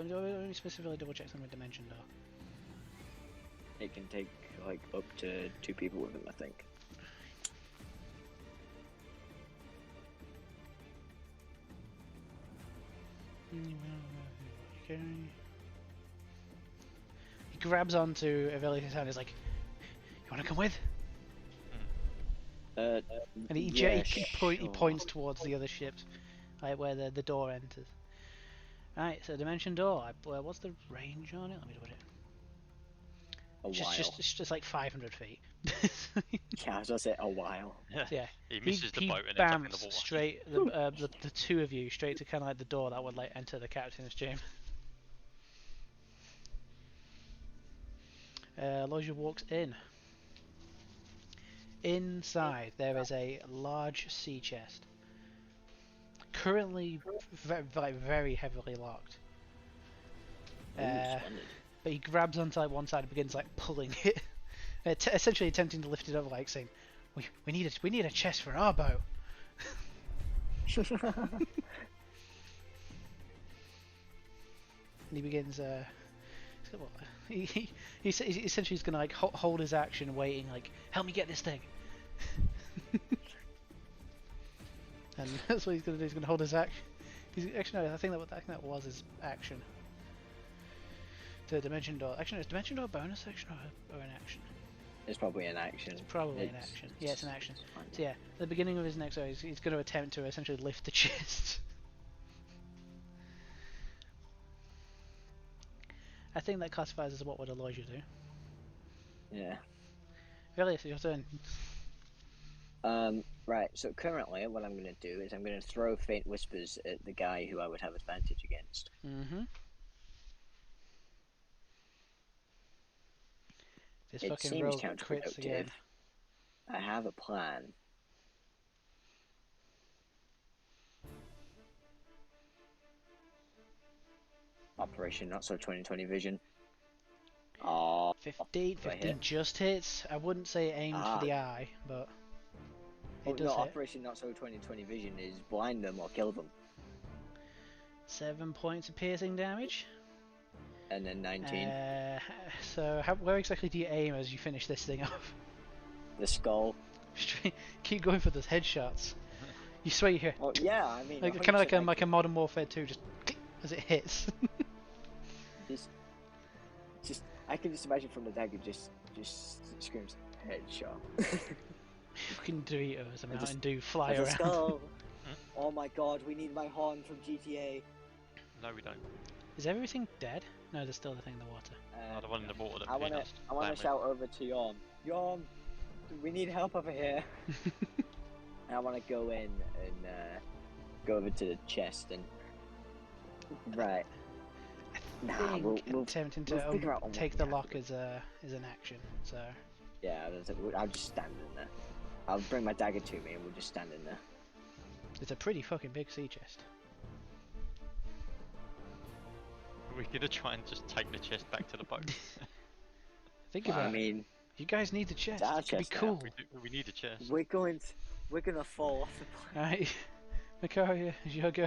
Let me specifically double check something with Dimension Door. It can take like up to 2 people with him, I think. Okay. He grabs onto Avelius' hand. He's like, "You want to come with?" And And he points towards the other ships, like where the door enters. Right, so Dimension Door. What's the range on it? Let me double check. a while. It's just like 500 feet. Yeah, I was gonna say a while. Yeah. He misses the he boat and ends up in the bamps water. straight the two of you straight to kind of like the door that would like enter the captain's chamber. Loja walks in. Inside there is a large sea chest, currently very heavily locked. Ooh, splendid. But he grabs onto like one side and begins like pulling it, essentially attempting to lift it up, like saying, "We need a chest for our boat." And he begins. He essentially is gonna like hold his action, waiting like, "Help me get this thing." And that's what he's gonna do. He's gonna hold his action. Actually, no, I think that was his action. The dimension door. Actually, is dimension door a bonus action or an action? It's probably an action. It's probably an action. Yeah, it's an action. fine. So yeah, at the beginning of his next phase, he's going to attempt to essentially lift the chest. I think that classifies as what would Elijah do. Yeah. Really, it's your turn. Right, so currently what I'm going to do is I'm going to throw Faint Whispers at the guy who I would have advantage against. Mm-hmm. This It fucking seems rogue crits again. counterproductive. I have a plan. Operation Not So 2020 Vision. Oh, 15 do I hit? just hits. I wouldn't say aimed for the eye, but it does no, hit. Operation Not So 2020 Vision is blind them or kill them. 7 points of piercing damage. And then 19. So where exactly do you aim as you finish this thing off? The skull. Keep going for those headshots. You swear you hear. Oh, yeah, I mean... Kind of like a Modern Warfare 2, just as it hits. just, I can just imagine from the dagger just screams headshot. Fucking Doritos and just- and do fly As a around. skull. Oh my god, we need my horn from GTA. No, we don't. Is everything dead? No, there's still the thing in the water. Oh, the one in the water that I wanna Peanuts playing with. shout over to Yorm. Yorm, we need help over here. And I wanna go in and go over to the chest and right. Nah, we'll attempting we'll figure out to what take we the have lock to as an action. So yeah, I'll just stand in there. I'll bring my dagger to me and we'll just stand in there. it's a pretty fucking big sea chest. We're gonna try and just take the chest back to the boat. Think about I it. mean, You guys need the chest. our It could be chest now. cool. we need a chest. we're gonna fall off the plane. Alright, Makaria, it's your go.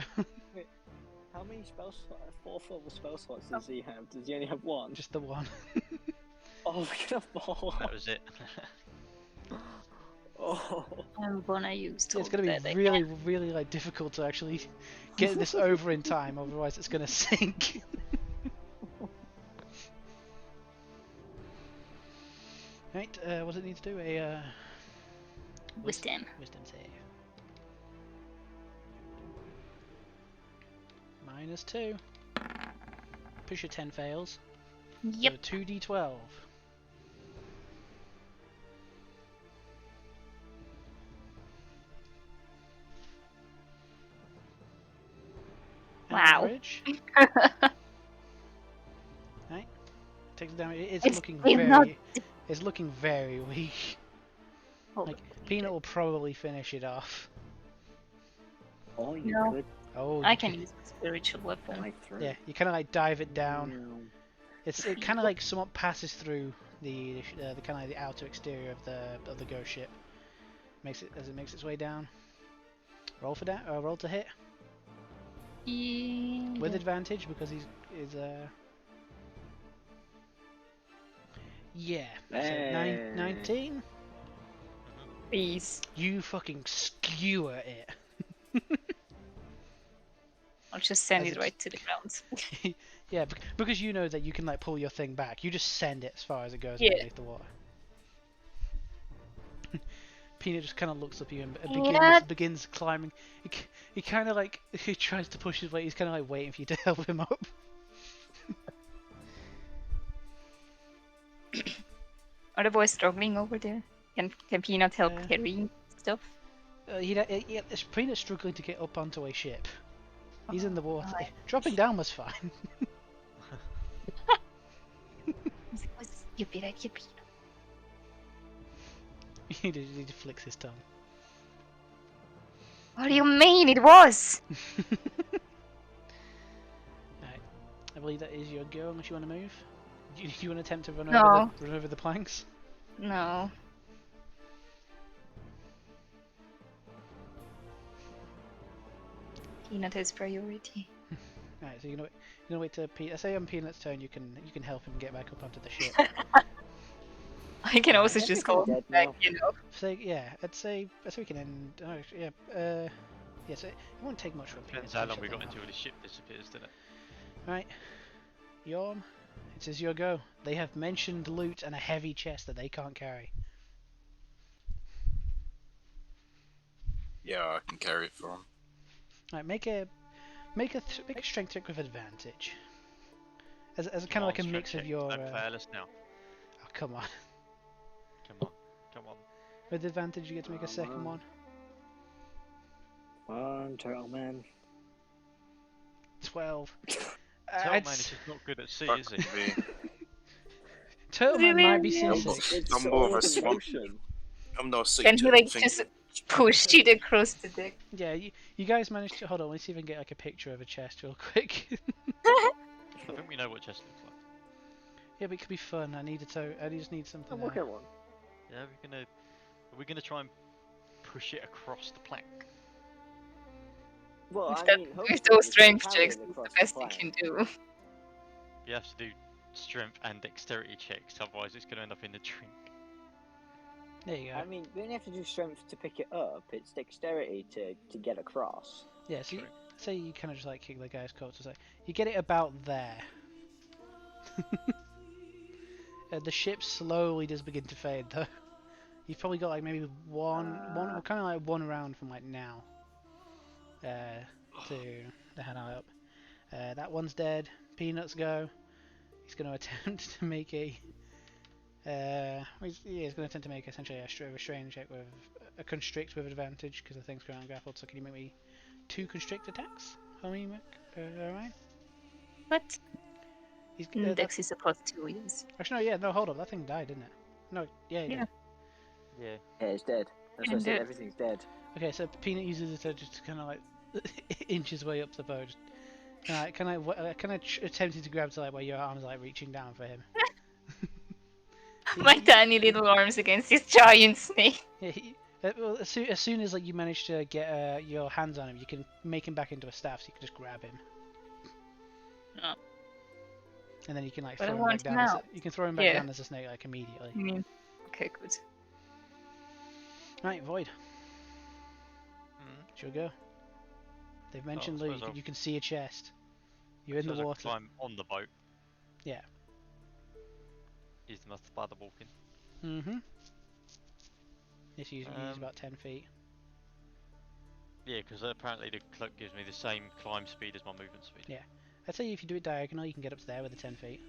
How many spell slots? 4th level spell slots does he have? Does he only have one? Just the one. Oh, we're gonna fall That off. was it. Oh. I'm gonna use It's gonna be really, really like difficult to actually get this over in time. Otherwise, it's gonna sink. Right, what does it need to do? A Wisdom. wisdom save. -2. Push your 10 fails. Yep. So 2d12. Wow. Average. Right. Takes the damage. It's It's looking still very. not- It's looking very weak. Oh, Like Peanut will probably finish it off. Oh, you No. could Oh, I you can use a spiritual weapon. fly through. Yeah, you kind of like dive it down. No. It kind of like somewhat passes through the kind of like the outer exterior of the ghost ship. Makes it makes its way down. Roll for that. Roll to hit with advantage because he's yeah. So Hey. 19. Please. You fucking skewer it. I'll just send As it it's- right to the ground. Yeah, because you know that you can like pull your thing back. You just send it as far as it goes Yeah. underneath the water. Peanut just kind of looks up at you and Peanut. begins climbing. He kind of like he tries to push his way. He's kind of like waiting for you to help him up. Are the boys struggling over there? Can Peanut help Uh, carrying stuff? Peanut's struggling to get up onto a ship. He's in the water. Alright. Dropping down was fine. You be like, you be. he flicks his tongue. What do you mean it was? Right. I believe that is your go unless you want to move. Do you want to attempt to run No. over the planks? No. Peanut has priority. Right, so you're gonna wait to Peanut. I say on Peanut's turn, you can help him get back up onto the ship. I can also I just think I'm call him dead back, now. you know. So yeah, I'd say we can end. Oh, yeah, Yes, it won't take much for a peanut. Depends how long we got until the ship disappears, doesn't it? Right, Yorm, it is your go. They have mentioned loot and a heavy chest that they can't carry. Yeah, I can carry it for him. Right, make a strength check with advantage. As kind Come of like a on, mix strength of check. your. Don't fail us now. Oh, come on. Come on, come on. With advantage, you get to make a second Come one. One turtle man. 12. Tell man It's- is just not good at sea, Fuck is he? me. Turtleman might be Brilliant. seasick. It's I'm more of all a swamp. motion. I'm not sick Can he to like think. just push it across the deck? Yeah, you guys managed to. Hold on, let's see if I can get like a picture of a chest real quick. I think we know what chest looks like. Yeah, but it could be fun. I just need something. I'm looking at one. Yeah, are we gonna try and push it across the plank? Well, With I that- mean, with hopefully those we can strength carry checks, it it's the across best you plank. can do. You have to do strength and dexterity checks, otherwise it's gonna end up in the drink. There you go. I mean, we don't have to do strength to pick it up. It's dexterity to get across. Yeah, so True. say you kind of just like kick the guy's coat. So you get it about there. The ship slowly does begin to fade, though. You've probably got like maybe one kind of like one round from like now. To head up. That one's dead. Peanuts go. He's going to attempt to make a. He's going to attempt to make essentially a restrain check with a constrict with advantage because the thing's currently grappled. So can you make me 2 constrict attacks? Alright. What? He's Dex is a +2, yes. Actually, no, hold up. That thing died, didn't it? No, yeah, it Yeah. did. Yeah. Yeah, it's dead. That's what I And said. dead. Everything's dead. Okay, so Peanut uses it to just kind of like inch his way up the boat. Can I attempt to grab to like where your arms like reaching down for him? My tiny little arms against this giant snake. Yeah, well, as soon as like you manage to get your hands on him, you can make him back into a staff, so you can just grab him. Oh. And then you can like But I throw him back want down. now. You can throw him back Yeah. down as a snake like immediately. Okay, good. Right, Void. Mm. It's your go. They've mentioned I suppose loot. I'll- You can see a chest. You're in the Suppose I water. can climb on the boat. Yeah. Use the spider walking. Mm-hmm. Yes, you use Um, about 10 feet. Yeah, because apparently the cloak gives me the same climb speed as my movement speed. Yeah. I'd say if you do it diagonal, you can get up to there with the 10 feet.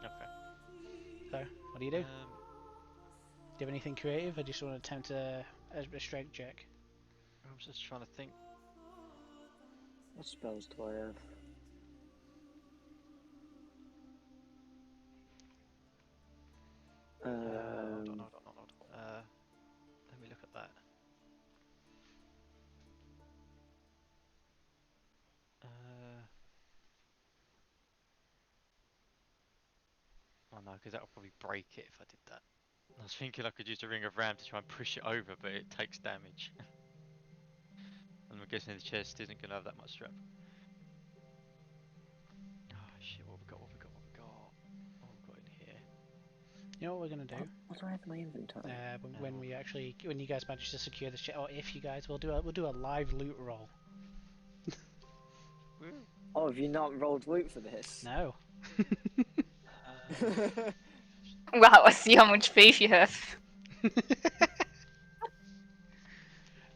Okay. So, what do you do? Um, Do you have anything creative, or just want to attempt a strength check? I was just trying to think. What spells do I have? Hold on. Let me look at that. Oh no, because that would probably break it if I did that. I was thinking I could use a ring of ram to try and push it over, but it takes damage. And I'm guessing the chest isn't going to have that much strap. Oh shit, what have we got? What have we got? What have we got? What have we got in here? You know what we're gonna do? What do I have in my inventory? When you guys manage to secure this chest, or if you guys, we'll do a live loot roll. Woo. Oh, have you not rolled loot for this? No. Wow, I see how much faith you have.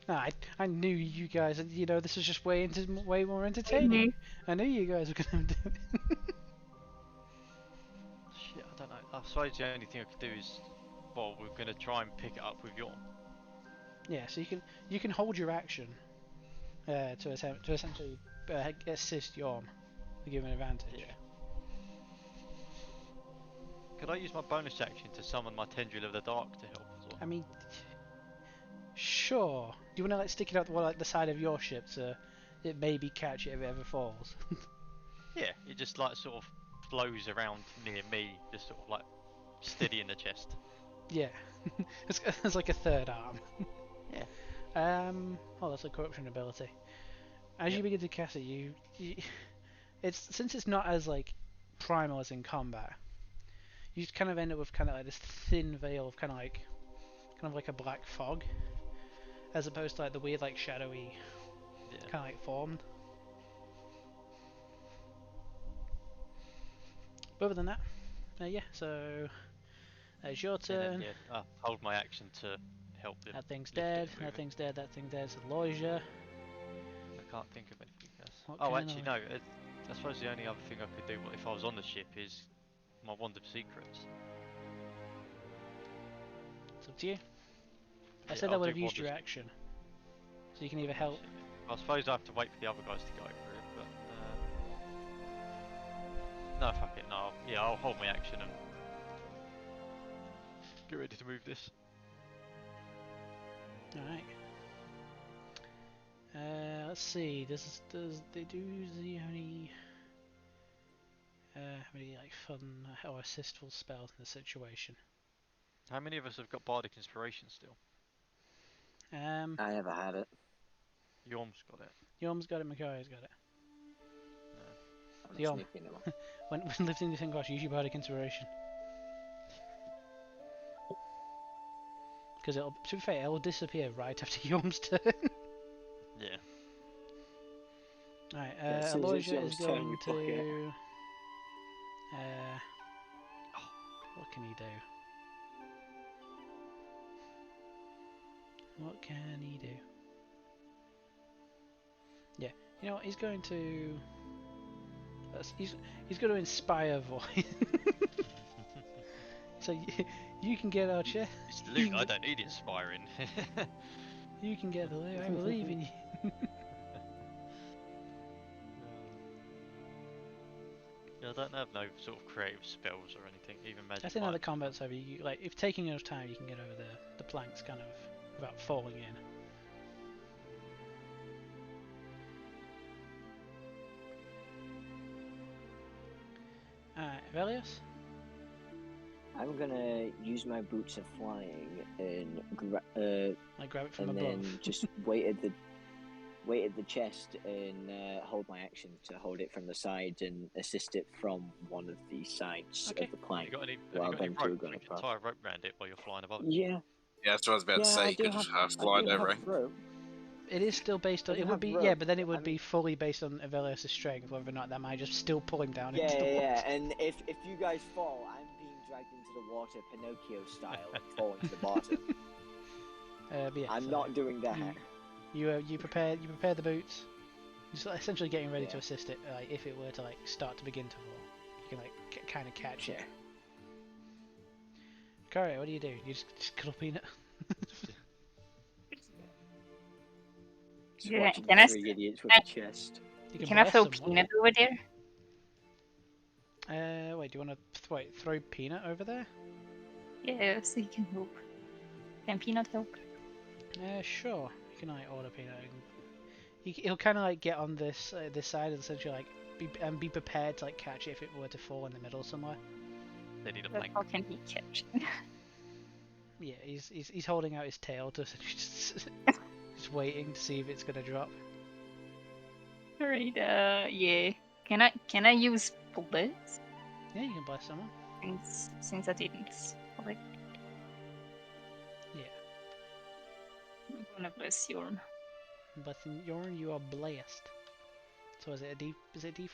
No, I knew you guys. You know, this was just way more entertaining. I knew you guys were gonna do it. Shit, I don't know. I suppose the only thing I could do is, well, we're going to try and pick it up with Yorn. Yeah, so you can hold your action to essentially assist Yorm to give him an advantage. Yeah. Could I use my bonus action to summon my Tendril of the Dark to help as well? I mean, sure. Do you want to like stick it out the side of your ship so it maybe catch it if it ever falls? Yeah, it just like sort of flows around near me, just sort of like steady in the chest. Yeah, it's like a third arm. Yeah. Oh, that's a corruption ability. As you Yep. begin to cast it, since it's not as like primal as in combat, you just kind of end up with kind of like this thin veil of kind of like a black fog, as opposed to like the weird like shadowy Yeah. kind of like formed. But other than that, yeah. So it's your And turn. then, yeah, hold my action to help them. That thing's lift it dead. and move That it. thing's dead. That thing's dead. So Loisia. I can't think of anything else. What Oh, kind actually, of- no. I suppose the only other thing I could do if I was on the ship is my Wand of Secrets. It's up to you. I Yeah, said I'll I would do have used Wand of your action, so you can either help. I suppose I have to wait for the other guys to go over it, but no, fuck it, no. I'll hold my action and get ready to move this. All right. Let's see. Does they do the any like fun or assistful spells in the situation? How many of us have got Bardic Inspiration still? I never had it. Yorm's got it. Yorm's got it. Makari's got it. I'm Yum. sneaking them. When lifting this thing across, use your bardic inspiration. Because it'll, to be fair, it'll disappear right after Yorm's turn. Yeah. Alright, As soon as it's Aloysia is Yorm's turn, going we book it. to... what can he do? What can he do? Yeah, you know what, he's going to... He's going to inspire voice. So you can get our chest. It's loot, I don't need inspiring. You can get the loot. I believe in you. Yeah, I don't have no sort of creative spells or anything, even magic. That's another items. combat's over. You like if taking enough time, you can get over the planks kind of without falling in. Alright, Velios? I'm gonna use my boots of flying and Like grab it from and above. then just wait at the chest and hold my action to hold it from the sides and assist it from one of the sides Okay. of the Have plank. you got any, Well, have you got any them two rope? going We can across. tie a rope around it while you're flying above it. Yeah, Yeah, that's what I was about to yeah, say. I You do could have, just half glide I do over, have eh? rope. It is still based on. I It do would have be rope, yeah, but then it but would I be mean- fully based on Velios' strength, whether or not that might just still pull him down into Yeah, the water. yeah, and if you guys fall, I'm being dragged into the water Pinocchio style and falling to the bottom. But yeah, I'm so not doing that. you prepare the boots. You're essentially getting ready to Yeah. assist it. Like if it were to like start to begin to fall, you can like kind of catch it. Yeah. Corey, what do? You just cuddle peanut. Just Yeah, watching can I three idiots with a chest. You Can I bless throw someone. peanut over there? Wait, do you want to throw peanut over there? Yeah, so he can help. Can peanut help? Sure. You can like order peanut. He'll kind of like get on this side and essentially like be prepared to like catch it if it were to fall in the middle somewhere. They need a But plank. how can he catch? Yeah, he's holding out his tail to just waiting to see if it's gonna drop. Alright, yeah. Can I use bullets? Yeah, you can bless someone. Since I didn't. Like, Yeah. I'm gonna bless Yorn. But in Yorn, you are blessed. So is it D4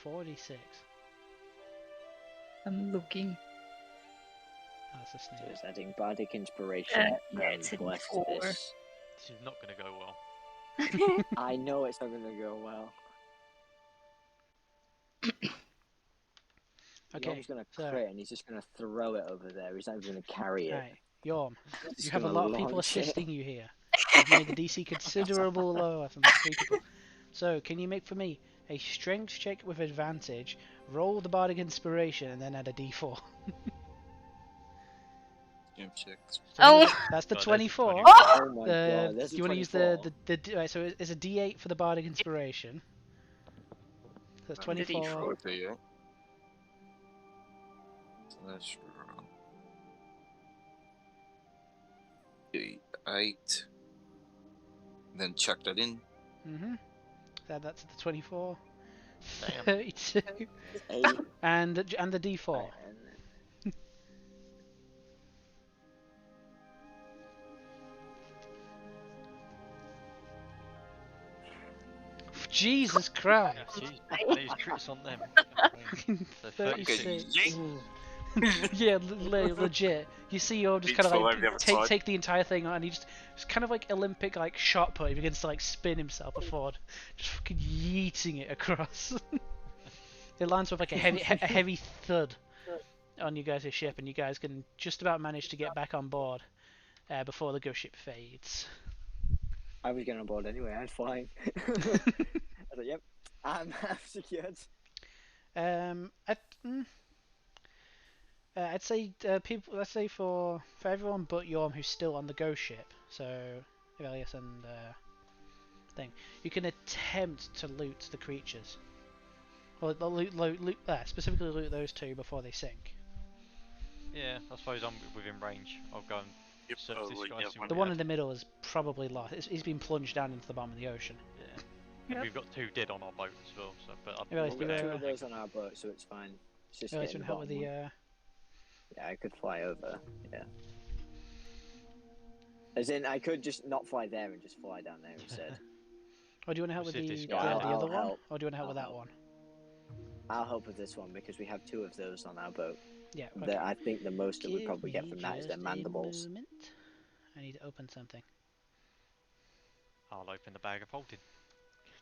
or D6? I'm looking. Oh, that's a So snake. it's adding bardic inspiration Yeah, and it's a blessed D4. this. This is not going to go well. I know it's not gonna go well. Okay, Yorm's gonna so crit and he's just gonna throw it over there. He's not even gonna carry it. alright, Yorm, He's you have a gonna lot of people launch it. assisting you here. You've made the DC considerable lower from the 3 people. So, can you make for me a strength check with advantage, roll the bardic inspiration, and then add a D4? Strength checks. So Oh! that's the God, there's a 24. 24. Oh my god, Do there's a you want to use 24. right, so it's a D8 for the bardic inspiration. So that's And the 24. D4. D8. So that's D8. Then chuck that in. Mm-hmm. That's the 24. Damn. 32. 8. And the D4. Right, and Jesus Yeah, Christ! jeez, these crits on them. So 36. Yeet. Yeah, legit. You see, you're just Yeet kind of fell like over the other take side. take the entire thing on, and he just it's kind of like Olympic like shot put. He begins to like spin himself forward, just fucking yeeting it across. It lands with like a heavy thud on you guys' ship, and you guys can just about manage to get back on board before the ghost ship fades. I was getting on board anyway. I was flying. I was like, "Yep, I'm secured." I'd say people. Let's say for everyone but Yorm who's still on the ghost ship. So Evelius and thing, you can attempt to loot the creatures. Or loot specifically loot those two before they sink. Yeah, I suppose I'm within range. I'll go and Yep, search this probably, guy. yeah, See one what The we one have. in the middle is probably lost. He's been plunged down into the bottom of the ocean. Yeah. And we've got 2 dead on our boat as well. So, but Yeah, We've got do, 2 of those on our boat, so it's fine. It's just Evelius, getting you the want help with bottom the? one. Yeah, I could fly over. Yeah. As in, I could just not fly there and just fly down there instead. Or do you want to help We'll with see if the this the, guy- the I'll other one? help. Or do you want to help with I'll that help. one? I'll help with this one because we have 2 of those on our boat. Yeah. Okay. I think the most that we Give probably get me from that is their just a mandibles. moment. I need to open something. I'll open the bag of holding.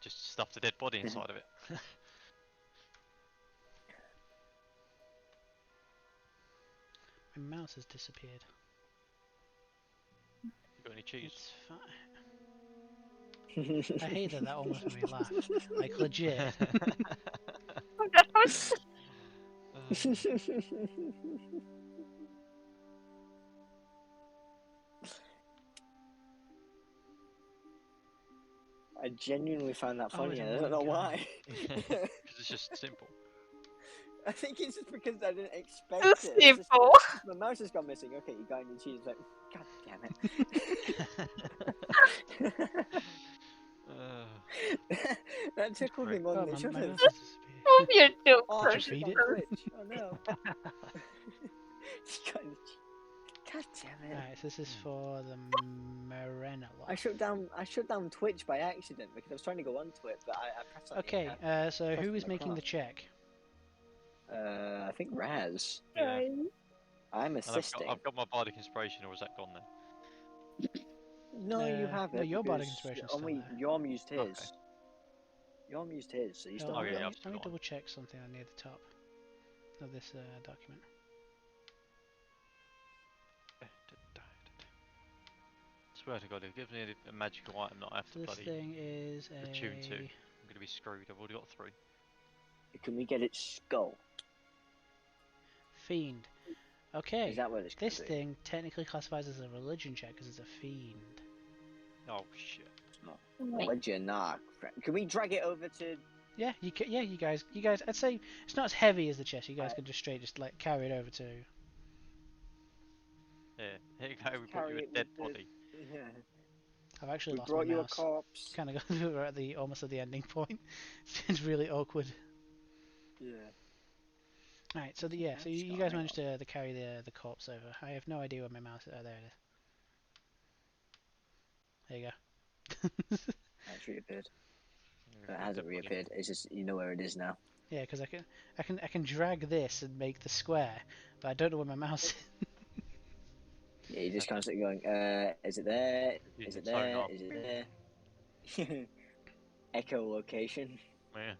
Just stuff the dead body inside of it. My mouse has disappeared. You got any cheese? It's fine. I hate that almost made me laugh. Like legit. That was I genuinely found that Oh, funny. it's I don't know really why. Because it's just simple. I think it's just because I didn't expect too it. It's just- simple. my mouse has gone missing. Okay, you got any cheese? Like, God damn it. That tickled me more Oh, than it should my have. mouse has disappeared. Oh, you're too Oh, Did you it's feed on it? Twitch. Oh no. God damn it. Alright, so this is for the Marina lot. I shut down Twitch by accident because I was trying to go onto it, but I pressed on the Okay, so press who on is the making the cross. check? I think Raz. Yeah. I'm And assisting. I've got my bardic inspiration, or is that gone then? No, you have it. no, your bardic because inspiration's still only there. Yorm used his. Okay. Yorm used his, so you still Hold have on, yeah, it. I've still let me got double check something near the top of this document. Swear to God, if it gives me a magical item that I have to This bloody thing is attune to, a I'm gonna be screwed. I've already got 3. Can we get its skull? fiend. Okay, Is that what it's this gonna be? thing technically classifies as a religion check because it's a fiend. Oh shit. Legend, nah. Can we drag it over to? Yeah, you guys. I'd say it's not as heavy as the chest. You guys can just like carry it over to. Yeah, here you go, we brought Carry you a it dead with the- body. Yeah. I've actually We lost my brought you a mouse. corpse. Kind of got we're at the almost at the ending point. It's really awkward. Yeah. Alright, so so you guys managed to carry the corpse over. I have no idea where my mouse is. Oh, there it is. There you go. That's reappeared. We've It got a hasn't dead body. reappeared. It's just you know where it is now. Yeah, because I can drag this and make the square, but I don't know where my mouse is. Yeah, you're just constantly going. Is it there? Is it It's sewn there? up. Is it there? Echolocation. Yeah.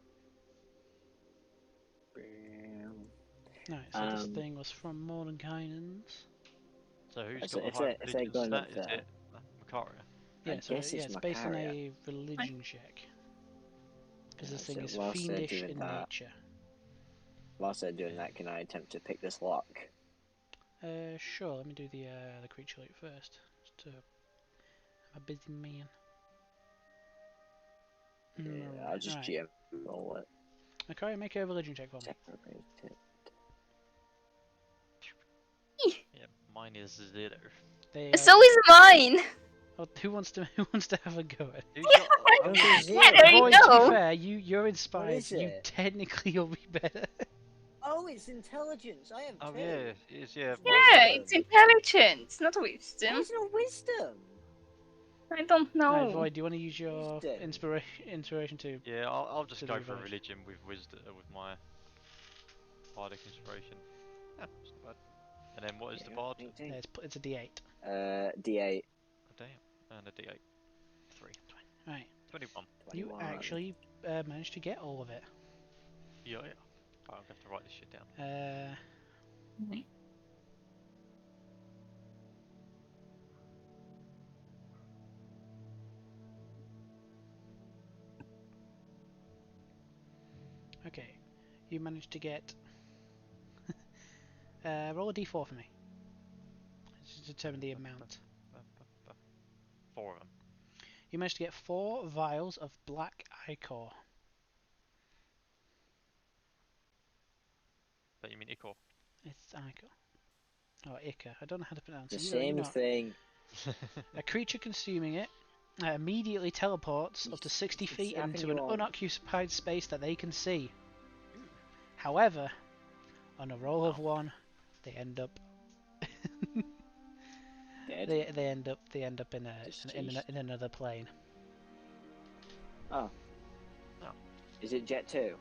Alright, so this thing was from Mordenkainen's. So who's So got if the high they're- if they're religion going up stat? Is there- it Makaria? Yeah, I so guess yeah, it's it's based on Macaria. a religion check. Because Yeah, this thing so is whilst they're fiendish doing in that- nature. Whilst they're doing that, can I attempt to pick this lock? Sure, let me do the creature loot first. Just I'm a busy man. Yeah, I'll just Right. GM roll it. Okay, make a religion check for me. Separate it. Yeah, mine is 0. There you go. So is mine. Oh, who wants to have a go at it? Who's Yeah, got? yeah, there you Roy, to be go. fair, you're inspired. is You it? technically will be better. Oh, it's intelligence. I have Oh two. yeah, it's yeah. Yeah, it's intelligence, not wisdom. There's no wisdom. I don't know. Right, Void, do you want to use your He's dead. inspiration to? Yeah, I'll just To go the for village. religion with wisdom, with my bardic inspiration. Yeah, it's not bad. And then what is the bard? It's a D8. D8. Oh, damn. And a D8. 3. Right. 21. You 21. actually managed to get all of it. Yeah. Oh, I'm going to have to write this shit down. Right. Okay. You managed to get. Roll a D4 for me. To determine the amount. 4 of them. You managed to get 4 vials of black ichor. But you mean Ichor? It's ichor. Or ichor. I don't know how to pronounce The it. same thing. A creature consuming it immediately teleports up to 60 It's feet having into you an on. unoccupied space that they can see. However, on a roll of 1, they end up. Dead. they end up in Deceased. in another plane. Oh. Oh. Is it Jet 2?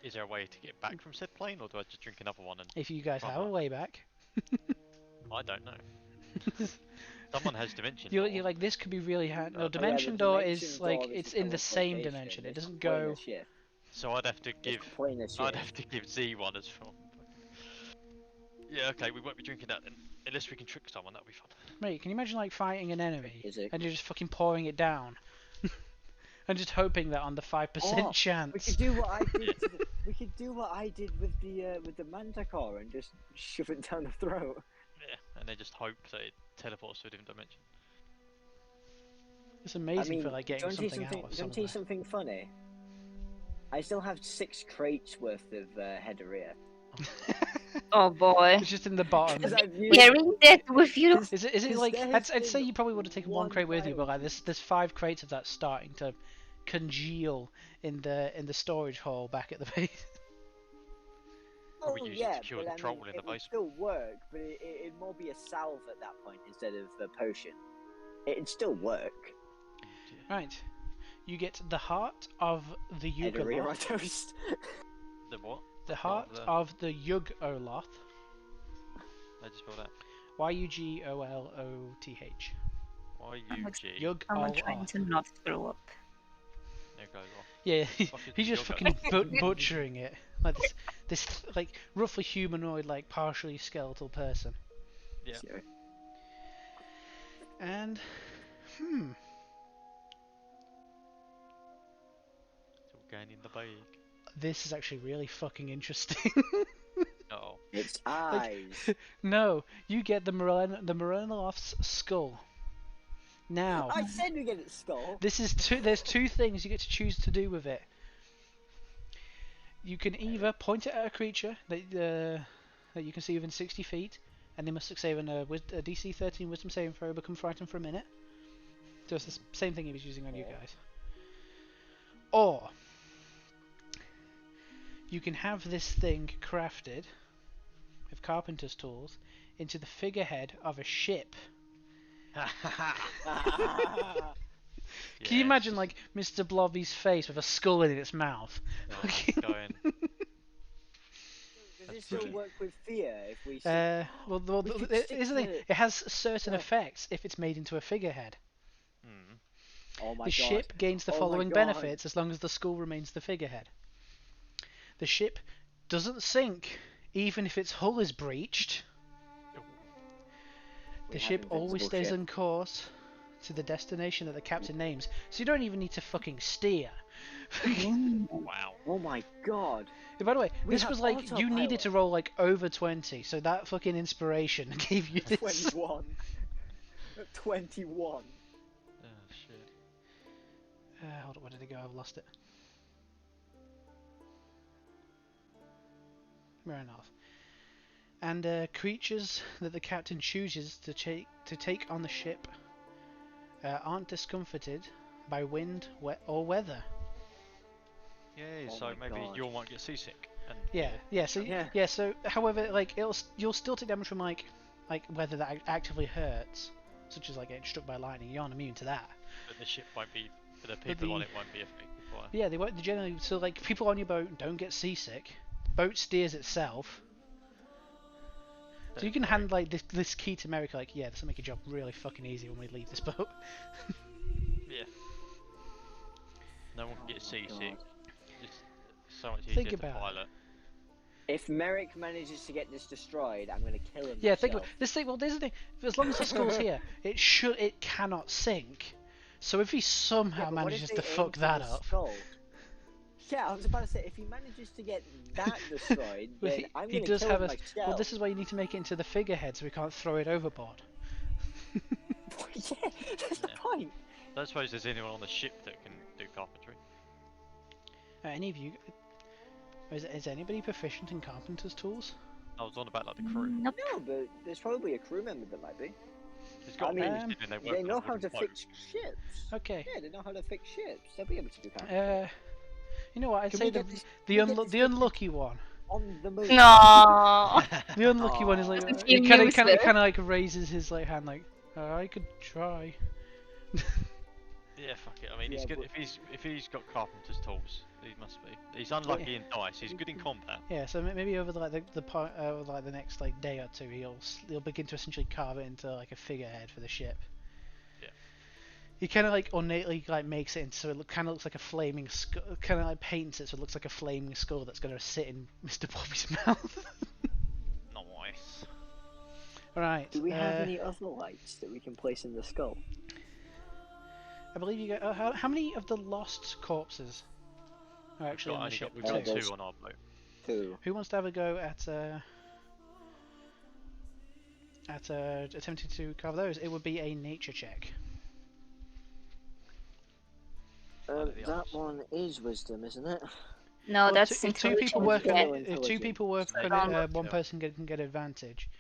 Is there a way to get back from said plane, or do I just drink another one and... If you guys Right, have a right. way back. I don't know. Someone has dimension You're door. like, this could be really hard. No, Oh, yeah, dimension the door dimension is door, like this it's is in the same teleportation. dimension. It It's doesn't planar go. shift. So I'd have to give... It's planar shift. I'd have to give Z one as well. Yeah, okay, we won't be drinking that then. Unless we can trick someone, that'll be fun. Mate, can you imagine like fighting an enemy Is it? and you're just fucking pouring it down, and just hoping that on the 5% Oh, chance. We could do what I did. We could do what I did with the manticore and just shove it down the throat. Yeah, and then just hope that it teleports to a different dimension. It's amazing I mean, for like getting don't you something out of don't somewhere. you something funny? I still have 6 crates worth of Headeria. Oh boy. It's just in the bottom. Carrying that with you. Is it 'cause like there I'd has say been you probably would have taken one one crate with you, but vial. like there's 5 crates of that starting to congeal in the storage hall back at the base. Oh we use it yeah, to cure but the I troll mean, in the it would basement. still work, but it'd more be a salve at that point instead of a potion. It'd still work. Right. You get the heart of the Headeria on Yugoloth. toast. The what? The heart the- of the Yugoloth. I just spell that. Yugoloth. Y-U-G. I'm trying to not throw up. There goes off. Yeah, Fucking he's just Yugoloth. fucking butchering it. Like this like roughly humanoid, like partially skeletal person. Yeah. Sure. And It's all going in the bag. this is actually really fucking interesting. Uh-oh. Its eyes. No, you get the Morenoloth's skull. Now, I said we get its skull. there's 2 things you get to choose to do with it. You can either point it at a creature that you can see within 60 feet, and they must succeed on a DC 13 Wisdom saving throw, become frightened for a minute. So it's the same thing he was using on you guys. Or you can have this thing crafted with carpenter's tools into the figurehead of a ship. Can you imagine like Mr. Blobby's face with a skull in its mouth? Going. Does it still work with fear if we say, Well, we could stick isn't it? the- It has certain Yeah. effects if it's made into a figurehead. Hmm. oh my The god. ship gains the Oh my following God. benefits as long as the skull remains the figurehead. The ship doesn't sink even if its hull is breached. The We have ship always invincible stays ship. on course to the destination that the captain names, so you don't even need to fucking steer. Wow. Oh my god. By the way, We this have was like you needed to autopilot. roll like over 20, so that fucking inspiration gave you this. 21. 21. Oh shit. Hold on, where did it go? I've lost it. Marinoth. And creatures that the captain chooses to take on the ship aren't discomforted by wind, or weather. Yeah, Oh so my maybe God. you might get seasick. And Yeah. So Yeah. So however, like you'll still take damage from like weather that actively hurts. such as like getting struck by lightning, you aren't immune to that. But the ship won't be. The people on it won't be affected by it. Yeah, they won't. They generally, so like people on your boat don't get seasick. The boat steers itself. So you can hand like this key to America, like, yeah, this will make your job really fucking easy when we leave this boat. Yeah. No one can get seasick. It's so much Think easier to about it. pilot. If Merrick manages to get this destroyed, I'm gonna kill him. Yeah, think myself. about this thing. Well, there's the thing. As long as the skull's here, it cannot sink. So if he somehow Yeah, but what manages if to they aim fuck for that the up, skull? Yeah, I was about to say, if he manages to get that destroyed, well, then I'm he gonna does kill have him a. myself. Well, this is why you need to make it into the figurehead, so we can't throw it overboard. Yeah, that's the Yeah. point. I don't suppose there's anyone on the ship that can do carpentry. Any of you? Is anybody proficient in carpenter's tools? I was on about like the crew. Nope. No, but there's probably a crew member that might be. It's got I mean, to be when they work They on know a how wooden to boat. fix ships. Okay. Yeah, they know how to fix ships. They'll be able to do that. You know what? I'd Can say we the get this- the, can we get unlu- this the fixed unlucky one. on the moon. No. The unlucky one is like Doesn't he seem kind of useless. like raises his like hand like I could try. Yeah, fuck it. I mean, Yeah, he's good. but- If he's got carpenter's tools, he must be. He's unlucky in dice. He's good in combat. Yeah, so maybe over the part over like the next like day or two, he'll begin to essentially carve it into like a figurehead for the ship. Yeah. He kind of like ornately like makes it into so it kind of looks like a flaming skull. Kind of like paints it so it looks like a flaming skull that's gonna sit in Mr. Bobby's mouth. Nice. Right. Do we have any other lights that we can place in the skull? I believe you got. How many of the lost corpses are actually on the Only ship? we've got Two. two on our boat. Two. Who wants to have a go at attempting to carve those? It would be a nature check. Are they the That others? one is wisdom, isn't it? No, Well, that's if two people intelligence. work on Yeah. it, if two people work So on can't it, work one together. person can get advantage.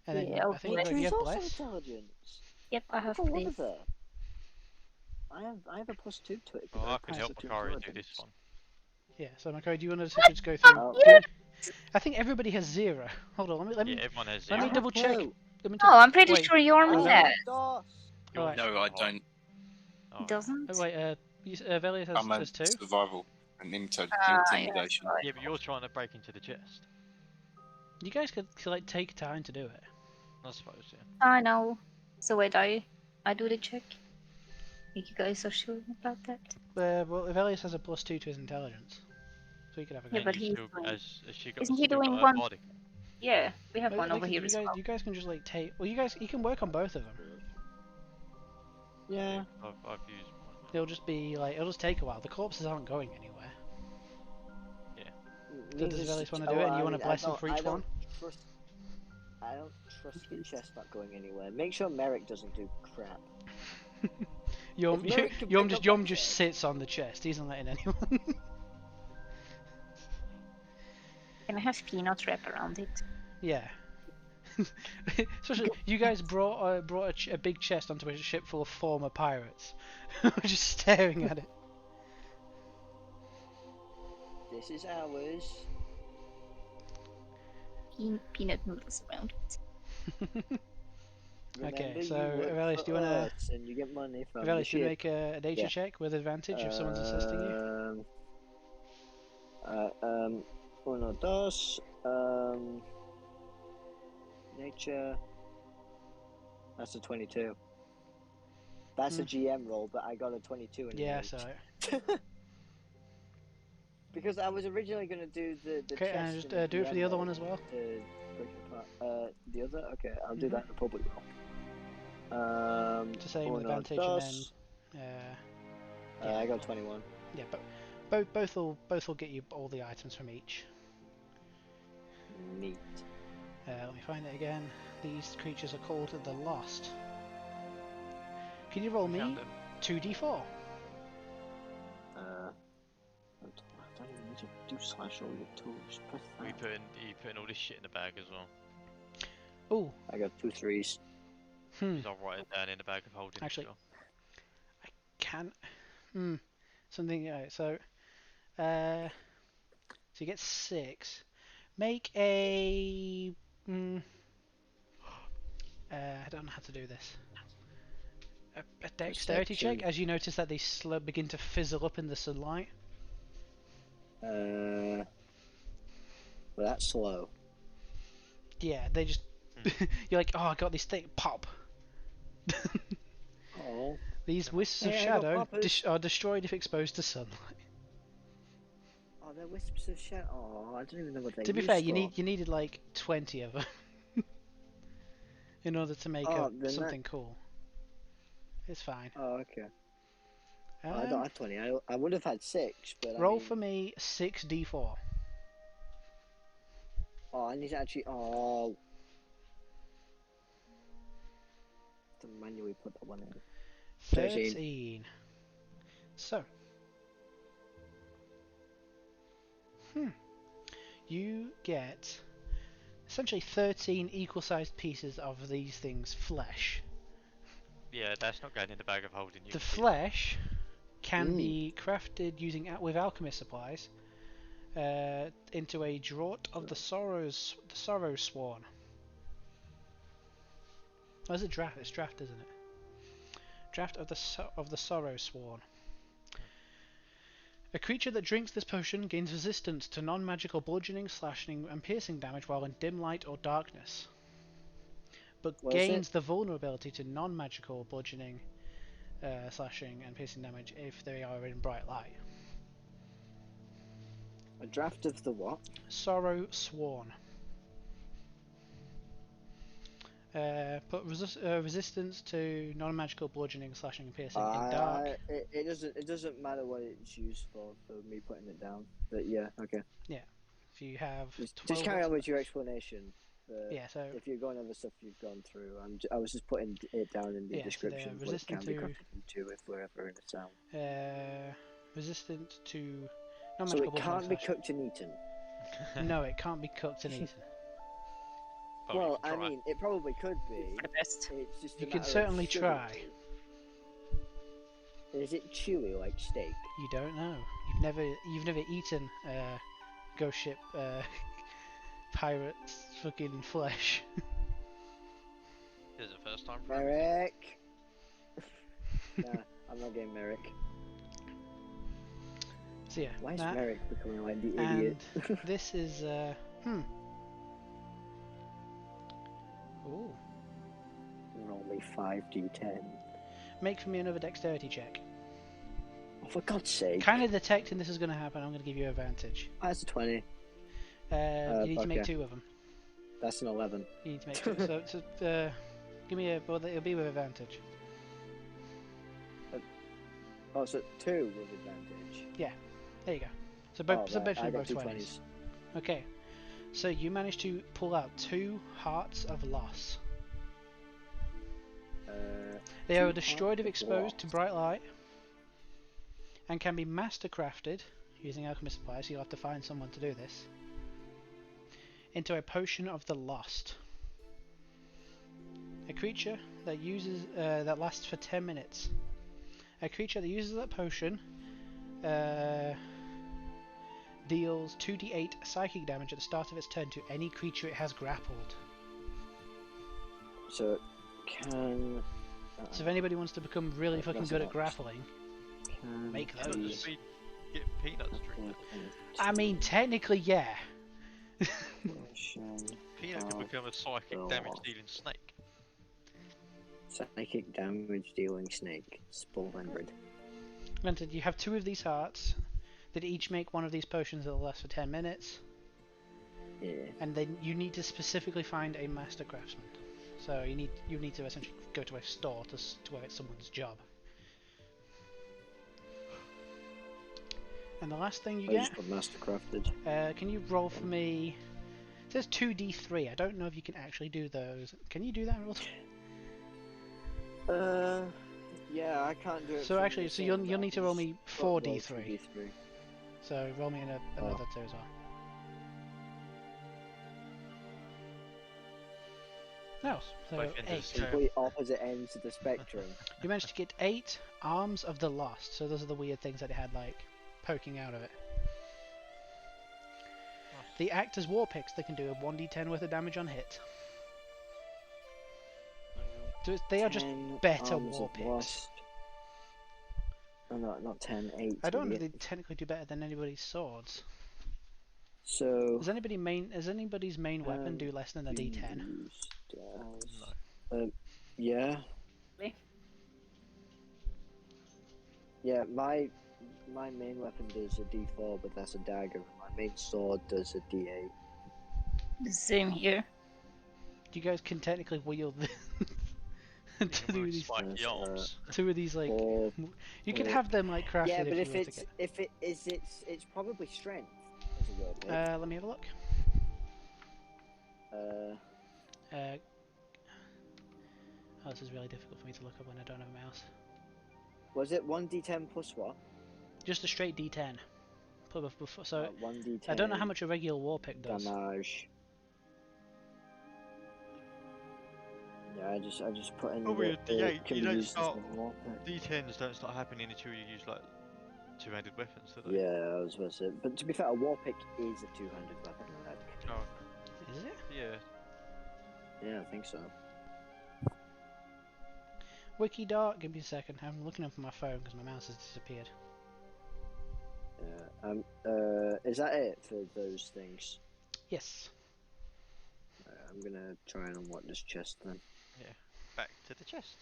And then Yeah, I think okay. you Is have also bless. intelligence. Yep, I have What bless. is it? I have a +2 to it. 'cause Well, I passed can help the two Makari do this intelligence. one. Yeah. So Macari, do you want to just go through? Oh, yeah. I think everybody has 0. Hold on. Let me Yeah, everyone has let zero. me double check. No. Let me Oh, I'm pretty wait. sure you're Oh, on no. that. DOS. You're Alright. No, I don't. Oh. Doesn't? Oh, wait. Velius I'm a has 2. survival and Ah, intimidation. yes, Yeah, but you're trying to break into the chest. You guys could like take time to do it. I suppose, yeah. I know. So wait, I do the check. You guys are sure about that? Well, Velius has a +2 to his intelligence, so he could have a go. Yeah, but you he's still, doing- has she got, Isn't he still doing got her one- bardic? Yeah, we have Well, one they over can- here you as guys, well. you guys can just like take. Well, you can work on both of them. Yeah. I've used one. It'll just be like it'll just take a while. The corpses aren't going anywhere. So does Velius want to do it, and you want to bless him for each one? I don't trust the chest not going anywhere. Make sure Merrick doesn't do crap. Yom If Merrick can Yom pick just up Yom that just chest- sits on the chest. He's not letting anyone. Can I have peanut wrap around it? Yeah. Especially you guys brought a big chest onto a ship full of former pirates, just staring at it. This is ours. Peanut noodles around it. Okay, Remember, so, you work Avelis, for do you wanna- us and you get money from the Velius, do you ship. make a nature Yeah. check with advantage if someone's assisting you? Uno, dos. Nature. That's a 22. That's a GM roll, but I got a 22 in Yeah, nature. so Because I was originally going to do the okay, chest and just and do it for the GM other one roll as well. to break it apart. The other? Okay, I'll do Mhm. that in the public roll. To say with Uno, advantage, dos. and then I got 21. yeah, but both will get you all the items from each. Neat. Let me find it again. These creatures are called the Lost. Can you roll me Found them. 2d4? I don't even need to do slash all your tools. Press You that. putting all this shit in the bag as well. Oh, I got 2 3s. Because I'll write it down in the bag of holding. Actually, as well. can something. So you get 6. Make a. I don't know how to do this. a dexterity check Perception. as you notice that they begin to fizzle up in the sunlight. Well, that's slow. Yeah, they just. You're like, oh, I got this thing. Pop. Oh. These wisps of Hey, I got shadow poppers. are destroyed if exposed to sunlight. Oh, they're wisps of shadow. Oh, I don't even know what they To be used fair, for. you needed like 20 of them in order to make Oh, then something cool. It's fine. Oh, okay. I don't have 20. I would have had 6, but Roll I mean... for me 6d4. Oh, I need to actually... Oh... To manually put that one in. 13. So. You get essentially 13 equal-sized pieces of these things' flesh. Yeah, that's not going in the bag of holding. You The can keep flesh can be crafted using with alchemist supplies into a draught of the sorrow sworn. Oh, is it draft? It's draft, isn't it? Draft of the sorrow sworn. A creature that drinks this potion gains resistance to non-magical bludgeoning, slashing, and piercing damage while in dim light or darkness, but gains the vulnerability to non-magical bludgeoning, slashing, and piercing damage if they are in bright light. A draft of the what? Sorrow Sworn. Put resistance to non-magical bludgeoning, slashing, and piercing in dark. It doesn't matter what it's used for me putting it down. But yeah, okay. Yeah. If you have just carry on with your explanation. Yeah. So if you're going over stuff you've gone through, I was just putting it down in the description of what it can be crafted into if we're ever in a town. Resistant to So non-magical it can't be bludgeoning, cooked and eaten. No, it can't be cooked and eaten. Oh, Well, I mean, it probably could be. For the best. It's just You a can matter of certainly should it try. be. Is it chewy like steak? You don't know. You've never eaten ghost ship pirates fucking flesh. This is the first time. Merrick. Nah, I'm not getting Merrick. So yeah. Why is that, Merrick becoming like the and idiot? this is Ooh. Roll me 5d10. Make for me another dexterity check. Oh, for God's sake. Kind of detecting this is going to happen, I'm going to give you advantage. That's a 20. You need to make okay. 2 of them. That's an 11. You need to make 2. So give me well, it'll be with advantage. Oh, so 2 with advantage. Yeah. There you go. So both right. both I got both 2 20s. 20s. Okay. So you managed to pull out 2 hearts of loss. They are destroyed if exposed to bright light, and can be master crafted using alchemist supplies. So you'll have to find someone to do this. Into a potion of the lost. A creature that uses that lasts for 10 minutes. A creature that uses that potion deals 2d8 psychic damage at the start of its turn to any creature it has grappled. So it can... So if anybody wants to become really fucking that's good not- at grappling, make Why not those. just get peanuts to drink it? I mean, technically, yeah. Peanut can become a psychic damage dealing snake. Psychic damage dealing snake. Spellbended. Granted, you have 2 of these hearts that each make one of these potions that will last for 10 minutes. Yeah. And then you need to specifically find a master craftsman. So you need to essentially go to a store to where it's someone's job. And the last thing you I get, just put master crafted. can you roll for me? It says 2d3. I don't know if you can actually do those. Can you do that? Yeah, I can't do it. So actually, so you'll need to roll me 4d3. 4d3. So roll me another 2 as well. No, so Both ends of 8. the scale. Complete opposite ends of the spectrum. You managed to get 8 arms of the lost. So those are the weird things that it had like poking out of it. They act as war picks. They can do a 1d10 worth of damage on hit. So they are just 10 better arms war of picks. rust. Oh, no, not 10, 8. I don't know if idiot. they technically do better than anybody's swords. So. Does anybody's main weapon do less than a D10? No. Yeah. Really? Yeah, my main weapon does a D4, but that's a dagger. My main sword does a D8. The same here. You guys can technically wield You can two of move these, spiky arms. two of these like. Or, You could have them like crafted yeah, but if if you were to it's get. if it is it's probably strength as a word pick. Let me have a look. Oh, this is really difficult for me to look up when I don't have a mouse. Was it 1d10 plus what? Just a straight D10. So 1d10. I don't know how much a regular war pick does. Damage. Yeah, I just put in Oh, with that a it D8, can you be don't used as start. a war pick. D10s don't start happening until you use like two-handed weapons, do they? Yeah, I was supposed to say. But to be fair, a war pick is a two-handed weapon. Like, Oh, Is it? yeah. yeah, I think so. Wikidart, give me a second. I'm looking up on my phone because my mouse has disappeared. Yeah. Is that it for those things? Yes. I'm gonna try and unlock this chest then. Yeah. Back to the chest.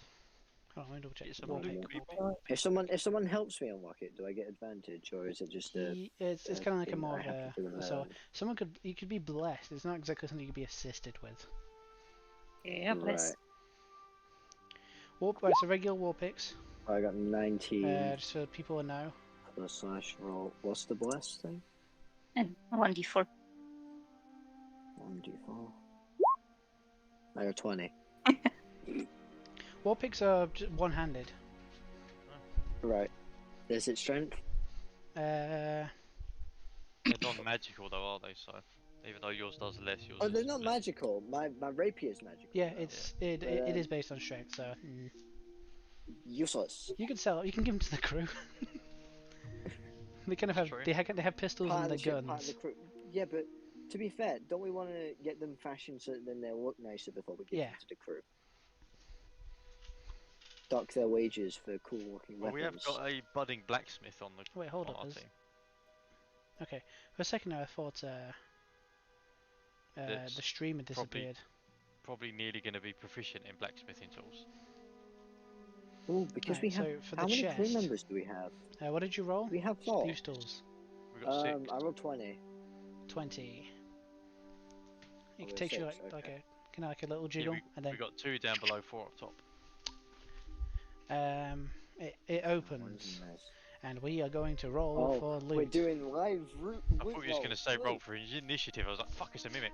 Hold on, let me double check. Get some War loot, pick. people. If someone helps me unlock it, do I get advantage, or is it just a? It's kind of like a thing that more I of have to do on a. my So own? someone could you could be blessed. It's not exactly something you could be assisted with. Yeah, bless. Right. Right, so regular war picks. I got 19 Just so people to know. plus slash roll. What's the bless thing? And 1d4. 1d4. I got 20. War picks are just one-handed. Right. Is it strength? Uh, They're non-magical though, are they? So even though yours does less, yours Oh, they're is not less. magical. My rapier is magical. yeah, though. it is based on strength. So Useless. you can sell it. You can give them to the crew. They kind of have True. they have pistols Part and of the the ship, part of guns. the crew. Yeah, but to be fair, don't we want to get them fashioned so that then they'll look nicer before we give Yeah. them to the crew? Dock their wages for cool-looking Well, weapons. we have got a budding blacksmith on the Wait, hold on up. our there's- team. Okay, for a second there, I thought That's the stream had disappeared. Probably nearly going to be proficient in blacksmithing tools. Oh, because Right, we have. so for How the many crew chest, members do we have? what did you roll? We have 4. Use tools. We got 6. I rolled 20. 20. It we're takes you 6, like okay. like a little Yeah, jiggle, and then we got 2 down below, 4 up top. it opens, and we are going to roll for loot. We're doing live root. I thought you was going to say roll for initiative. I was like, fuck, it's a mimic.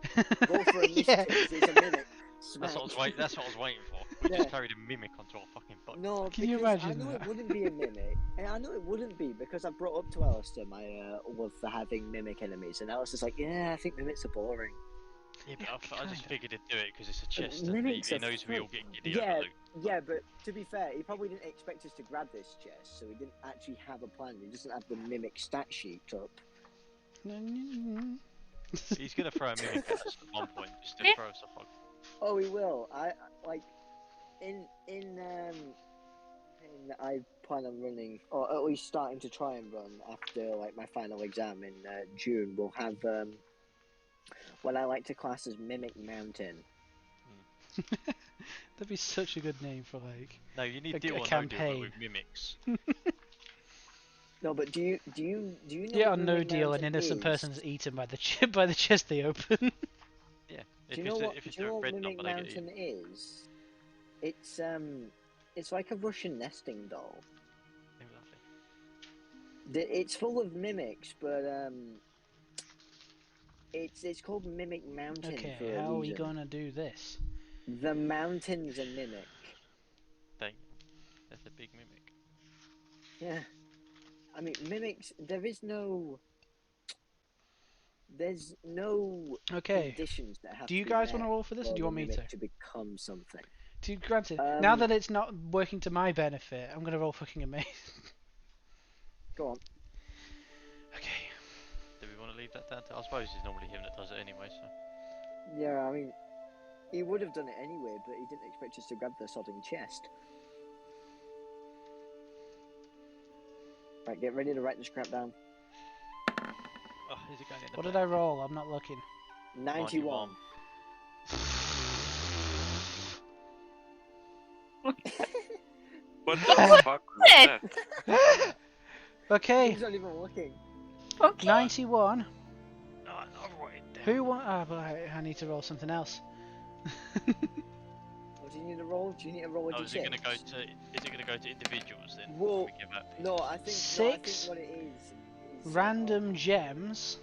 Roll for initiative. It's a mimic. That's what I was waiting for. We just carried a mimic onto our fucking boat. No, Can you because imagine I know that? it wouldn't be a mimic. And I know it wouldn't be because I brought up to Alistair my love for having mimic enemies, and Alistair's like, yeah, I think mimics are boring. Yeah, but I just kinda. figured he'd do it because it's a chest. And Mimics he are knows we all get giddy Yeah, over loot. yeah, but to be fair, he probably didn't expect us to grab this chest, so he didn't actually have a plan. He doesn't have the mimic stat sheet up. He's going to throw a mimic at us at one point just to Yeah. throw us off. Oh, he will. I like I plan on running, or at least starting to try and run after like my final exam in June. We'll have what I like to class as Mimic Mountain. That'd be such a good name for like. No, you need A deal or no deal campaign. with mimics. No, but do you know? Yeah, what on no Mimic deal, an Mountain innocent is? person's eaten by the by the chest they open. Yeah. Do you know what? If it's Do you know a what red Mimic number, they get eaten. Mountain is? It's like a Russian nesting doll. Oh, lovely. It's full of mimics, but it's called Mimic Mountain Okay, for a how are we reason. gonna do this? The mountain's a mimic. Dang. That's a big mimic. Yeah. I mean, mimics, there's no Okay. conditions that have Do you to be guys met want to roll for this, or for do you the want me mimic to? to become something. Granted, now Um, that it's not working to my benefit, I'm gonna roll fucking amazing. Go on. Okay. Do we want to leave that down to? I suppose it's normally him that does it anyway, so. Yeah, I mean, He would have done it anyway, but he didn't expect us to grab the sodding chest. Right, get ready to write this crap down. Oh, is it going in the What did back? I roll? I'm not looking. 91. What the fuck was that? Okay, He's not even looking. Okay. 91. No, I'll write it down. Who want? Ah, but I need to roll something else. What do you need to roll? Do you need to roll a Oh, d6? is it gonna go to? Is it gonna go to individuals then? Well, We give out No, pieces? I think Six what it is Random gems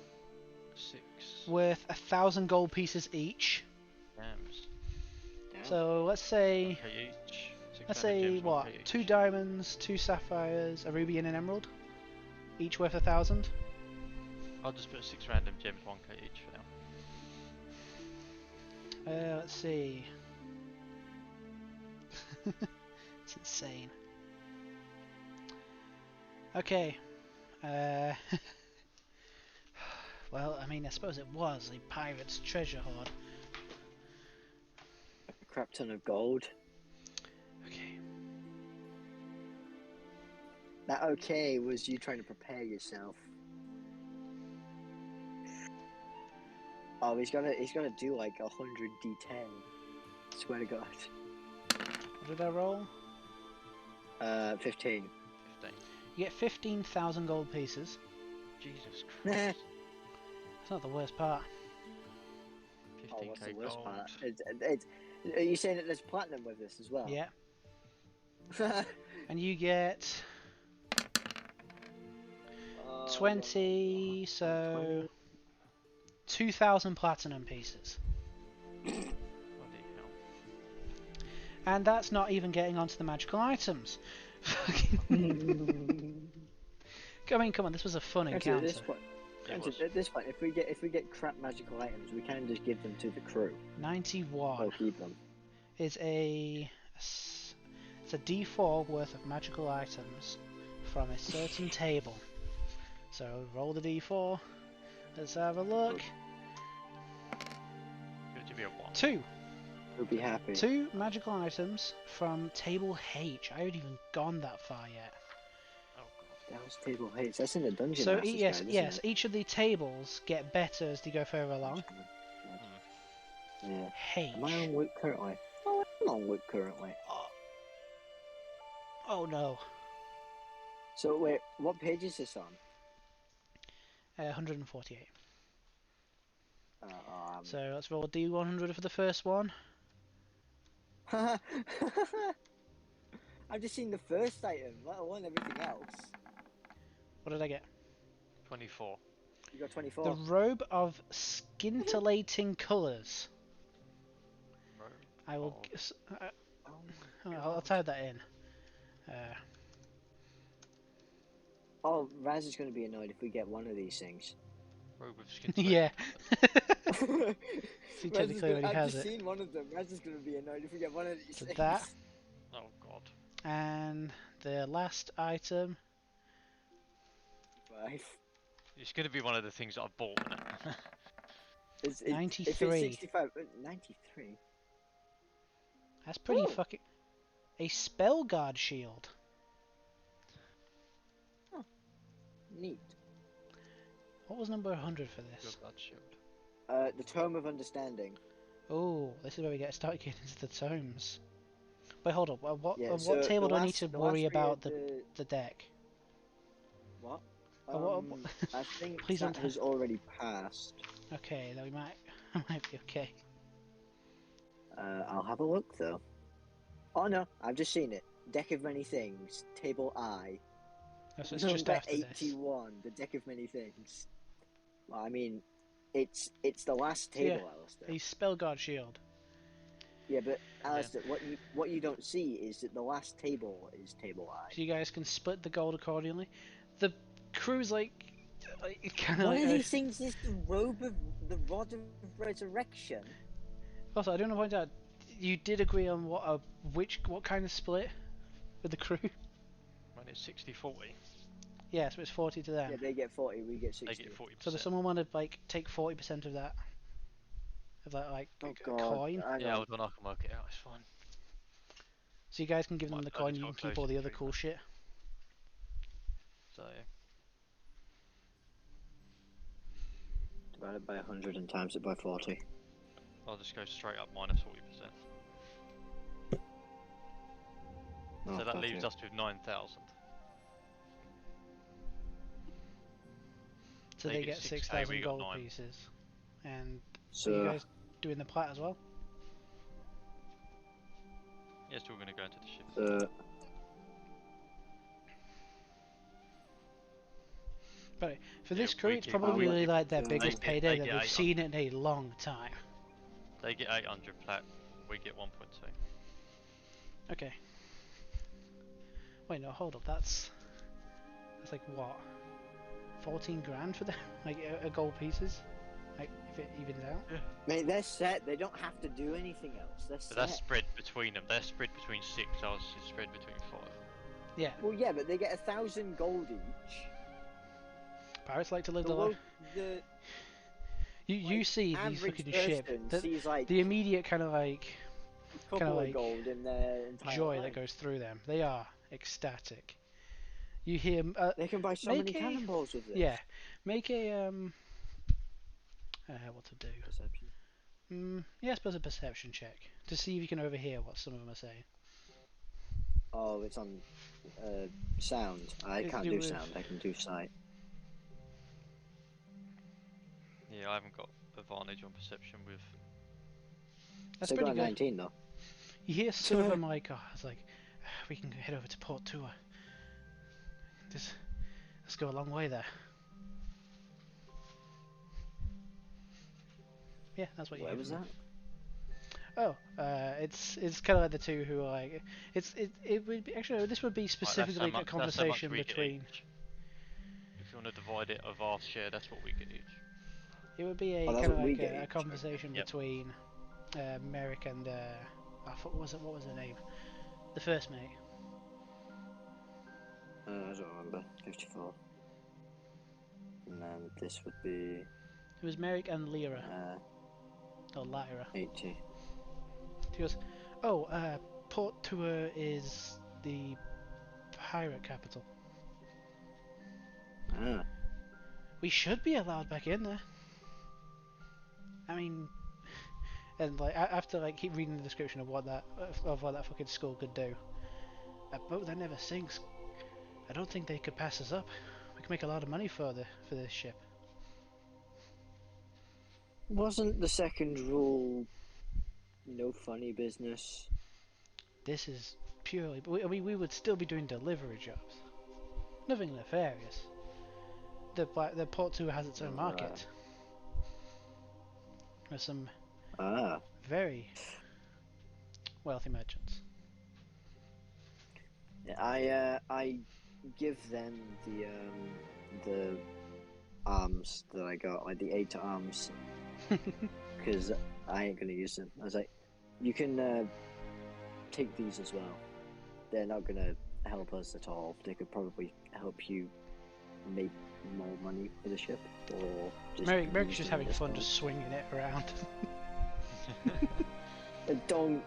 6 worth 1,000 gold pieces each. gems. So let's say, Okay, each. 6 let's random say gems, what? 1k each. 2 diamonds, 2 sapphires, a ruby, and an emerald. Each worth 1,000. I'll just put 6 random gems, 1k each for now. Let's see. It's insane. Okay. Well, I mean, I suppose it was a pirate's treasure hoard. a crap ton of gold. Okay. That okay was you trying to prepare yourself. Oh, he's gonna do like 100 d10. Swear to God. What did I roll? 15. 15. You get 15,000 gold pieces. Jesus Nah. Christ. That's not the worst part. 15k Oh, what's the worst gold. part? Are you saying that there's platinum with this as well? Yeah. And you get Oh, 20, no. so 2,000 platinum pieces. Bloody hell. And that's not even getting onto the magical items. I mean, come on, this was a fun Actually, encounter. at this point, if we get crap magical items, we can just give them to the crew. 91 Or keep them. is it's a D4 worth of magical items from a certain table. So roll the D4. Let's have a look. Good to be a 1. 2. We'll be happy. 2 magical items from table H. I haven't even gone that far yet. Oh god. That was table H. That's in the dungeon. So Master's yes, Guide, isn't yes, it? each of the tables get better as they go further along. Yeah. H. Am I on loop currently? Oh, I'm on loop currently. Oh no. So wait, what page is this on? 148. Um, So let's roll a D100 for the first one. I've just seen the first item, let alone everything else. What did I get? 24. You got 24. The robe of scintillating colours. Robe I will. of- I'll type that in. Oh, Raz is going to be annoyed if we get one of these things. Robe of skin. Yeah. Raz See, is technically gonna, already I've has just it. seen one of them. Raz is going to be annoyed if we get one of these So things. that. Oh god. And the last item. 5. It's gonna be one of the things that I've bought. Isn't it? If 93. it's 65, 93. That's pretty Ooh. fucking. A spell guard shield. Neat. What was number 100 for Your this? blood shield. The Tome of Understanding. Oh, this is where we get started getting into the tomes. Wait, hold up. What Yeah, what so table the do I need last- to the worry last three about of the deck? What? Oh, I think Please that don't- has already passed. Okay, then we might I might be okay. I'll have a look though. Oh no, I've just seen it. Deck of Many Things, Table I. So it's just Number after this. 81, the Deck of Many Things. Well, I mean, it's the last So, yeah, table, Alistair. A spell guard shield. Yeah, but Alistair, what you don't see is that the last table is Table I. So you guys can split the gold accordingly. The crew's like kind of One like. of these things is the Rod of Resurrection. Also, I don't want to point out, you did agree on what kind of split with the crew. When it's 60-40, Yeah, so it's 40 to them. Yeah, they get 40, we get 60. they get 40%. So does someone want to like take 40% of that of that like Oh a god. coin. Hang Yeah, on. hold on, I can work it out. It's fine. So you guys can give them Might the I coin. just You got can keep close all to the other three cool grand. shit. So Divide it by 100 and times it by 40. I'll just go straight up minus 40%. Oh, So that got leaves you. us with 9,000. So They they get get 6K, 6,000 we got gold 9. pieces. And are you So, guys doing the plat as well? Yeah, still gonna go into the ship. But for Yeah, this crew, we it's keep- probably we really keep- like their they biggest get- payday they that get they've 800. seen in a long time. They get 800 plat, we get 1.2. Okay. Wait, no, hold up. That's like what? 14 grand for them? Like a gold pieces? Like if it evens out? mate, they're set. They don't have to do anything else. They're But set. that's spread between them. They're spread between 6, ours is spread between 5. Yeah. Well, yeah, but they get 1,000 gold each. Pirates like to live The, the life. the You like, see these average fucking ship. person The, sees like the immediate kind of like a couple like of gold in their entire joy life. that goes through them. They are ecstatic. You hear They can buy so make many a- cannonballs with this. yeah, make a what to do? Perception. Yeah, I suppose a perception check to see if you can overhear what some of them are saying. Oh, it's on sound. I It's can't do do with- sound. I can do sight. Yeah, I haven't got advantage on perception with. That's So pretty got a good. 19 though. You hear some of them like, oh, it's like, we can head over to Port Tour. Let's go a long way there. Yeah, that's what you Where hear was from that? them. Oh, it's kind of like the two who are like, it would be actually this would be specifically a conversation between. If you want to divide it of our share, that's what we get each. It would be a Oh, that's kind of what we like get a each. conversation Yep. between Merrick and what was her name? The first mate. I don't remember. 54. And then this would be It was Merrick and Lyra or Lyra. 80. She goes, oh, Port Tour is the pirate capital. Ah. We should be allowed back in there. I mean, and like after like keep reading the description of what that fucking skull could do, a boat that never sinks. I don't think they could pass us up. We can make a lot of money for this ship. Wasn't the second rule no funny business? This is purely. We would still be doing delivery jobs. Nothing nefarious. The Port Tour has its own market. There's some Ah. very wealthy merchants. I give them the arms that I got, like the 8 arms, because I ain't gonna use them. I was like, you can take these as well. They're not gonna help us at all. They could probably help you make more money for the ship, or just Merrick's use just them having as fun, well. just swinging it around. Don't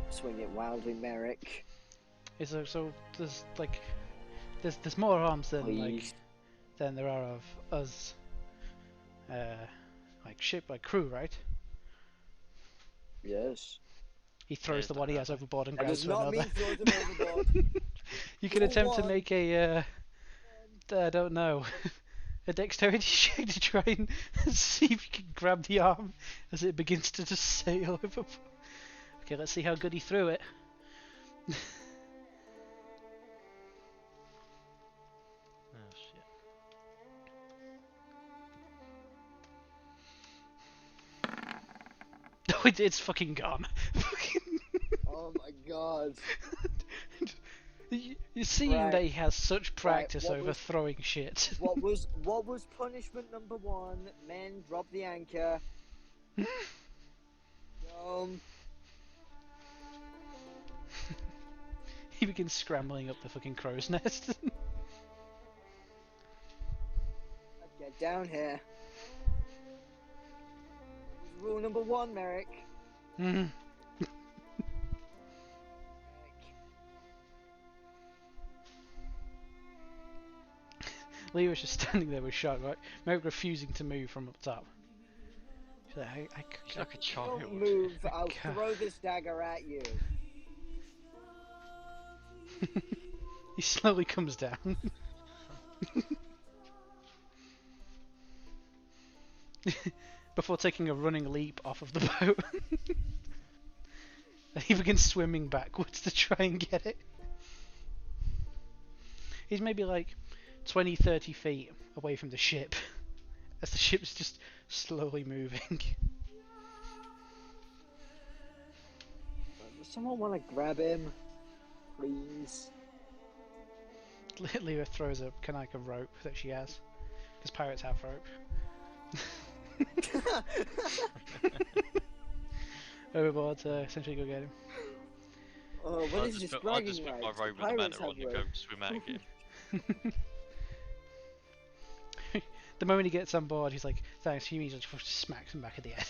swing it wildly, Merrick. So there's like there's more arms than Please. than there are of us. Like ship, like crew, right? Yes. He throws Yes, the one he has definitely. overboard and That grabs does to not another. mean throw them overboard. You can Go attempt to on. make I don't know, a dexterity check to try and see if you can grab the arm as it begins to just sail over. Okay, let's see how good he threw it. Oh shit. No, it's fucking gone. Oh my god. You're seeing Right. that he has such practice what over was- throwing shit. What was punishment number 1? Men, drop the anchor. He begins scrambling up the fucking crow's nest. Get down here. Rule number 1, Merrick. Mhm. Lee was just standing there with shock, right? Merrick refusing to move from up top. She's like, He's like a child. Don't move, I'll can't. throw this dagger at you. He slowly comes down. Before taking a running leap off of the boat. And he begins swimming backwards to try and get it. He's maybe like 20-30 feet away from the ship. As the ship's just slowly moving. Does someone want to grab him? Please? Leah throws a kind of like a rope that she has. Because pirates have rope. Overboard to essentially go get him. Oh, what is this I bragging just put my rights? robe with the Pirates banner have on and go rope. swim out again. The moment he gets on board, he's like, thanks, he immediately just smacks him back at the head.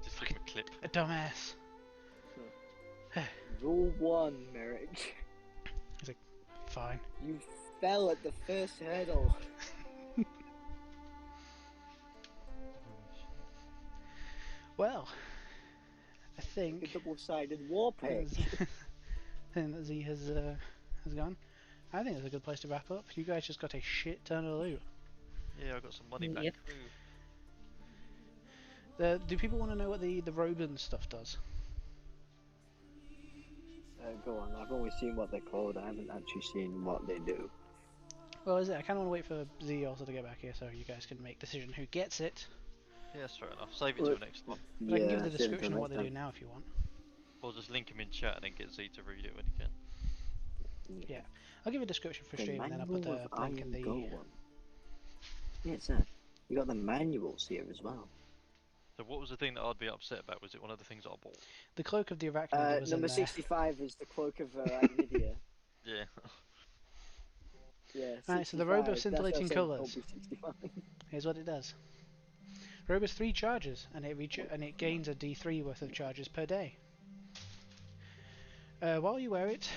Just give him a clip. A dumbass. Rule 1, Merrick. Fine. You fell at the first hurdle. Well, I A think double-sided war pig. that Z has gone. I think it's a good place to wrap up. You guys just got a shit ton of loot. Yeah, I got some money back. Yep. Ooh. Do people want to know what the robe and stuff does? Go on, I've only seen what they're called. I haven't actually seen what they do. Well, is it? I kind of want to wait for Z also to get back here so you guys can make decision who gets it. Yeah, that's fair enough. Save it till next one. But I can give the save it till description of what next they do time. now if you want. Or just link him in chat and then get Z to read it when he can. Yeah. I'll give a description for The stream and then I'll put manual the of link in Iron the... Golem. Yeah, it's that. You got the manuals here as well. So what was the thing that I'd be upset about? Was it one of the things that I bought? The cloak of the arachnid was in Number there. 65 is the cloak of Arachnidia. Yeah. Yeah, Right, so the robe of 65, that's what I scintillating said, colours. Colby 65. Here's what it does. Robe has 3 charges, and it gains a D3 worth of charges per day. While you wear it,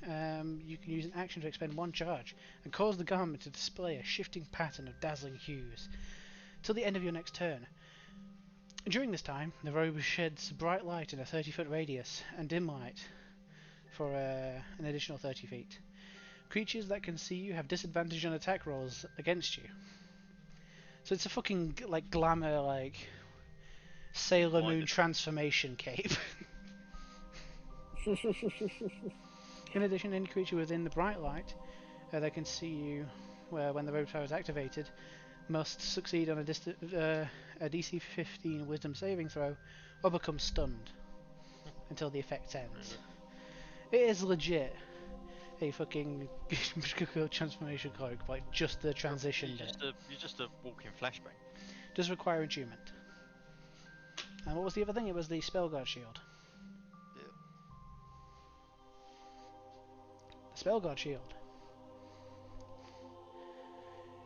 you can use an action to expend 1 charge, and cause the garment to display a shifting pattern of dazzling hues, till the end of your next turn. During this time, the robe sheds bright light in a 30-foot radius, and dim light for an additional 30 feet. Creatures that can see you have disadvantage on attack rolls against you. So it's a fucking like glamour, like Sailor Moon transformation cape. In addition, any creature within the bright light that can see you when the robe power is activated must succeed on a DC 15 Wisdom saving throw or become stunned until the effect ends. It is legit a fucking transformation cloak, like just the transition bit. You're just a walking flashbang. Does require attunement. And what was the other thing? It was the Spellguard shield. Yeah. The Spellguard shield.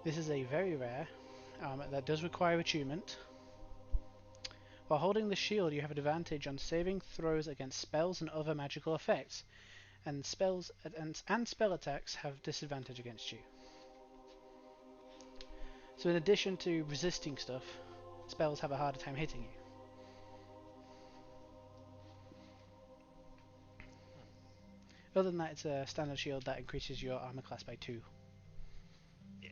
This is a very rare armor that does require attunement. While holding the shield, you have an advantage on saving throws against spells and other magical effects, and spells and spell attacks have disadvantage against you. So in addition to resisting stuff, spells have a harder time hitting you. Other than that, it's a standard shield that increases your armor class by 2. Yeah.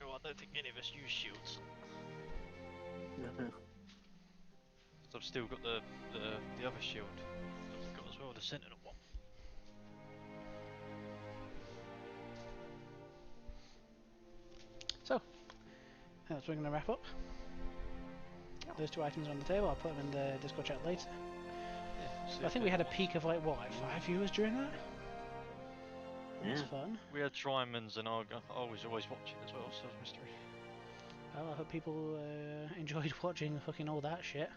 Oh, I don't think any of us use shields. So I've still got the other shield that we've got as well, the Sentinel one. So, that's we're going to wrap up. Those 2 items are on the table. I'll put them in the Discord chat later. Yeah, I think we had a peak of like what, like 5 viewers during that? That was Yeah. fun. We had Trymans and I was always watching as well, so it was mystery. Well, I hope people enjoyed watching fucking all that shit.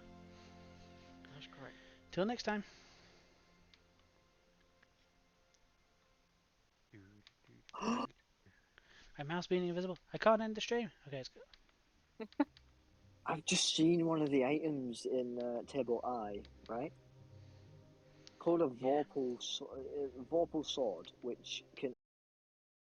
That's great. Till next time. My mouse being invisible. I can't end the stream. Okay, it's good. I've just seen one of the items in table I, right? Called a Yeah. Vorpal sword, which can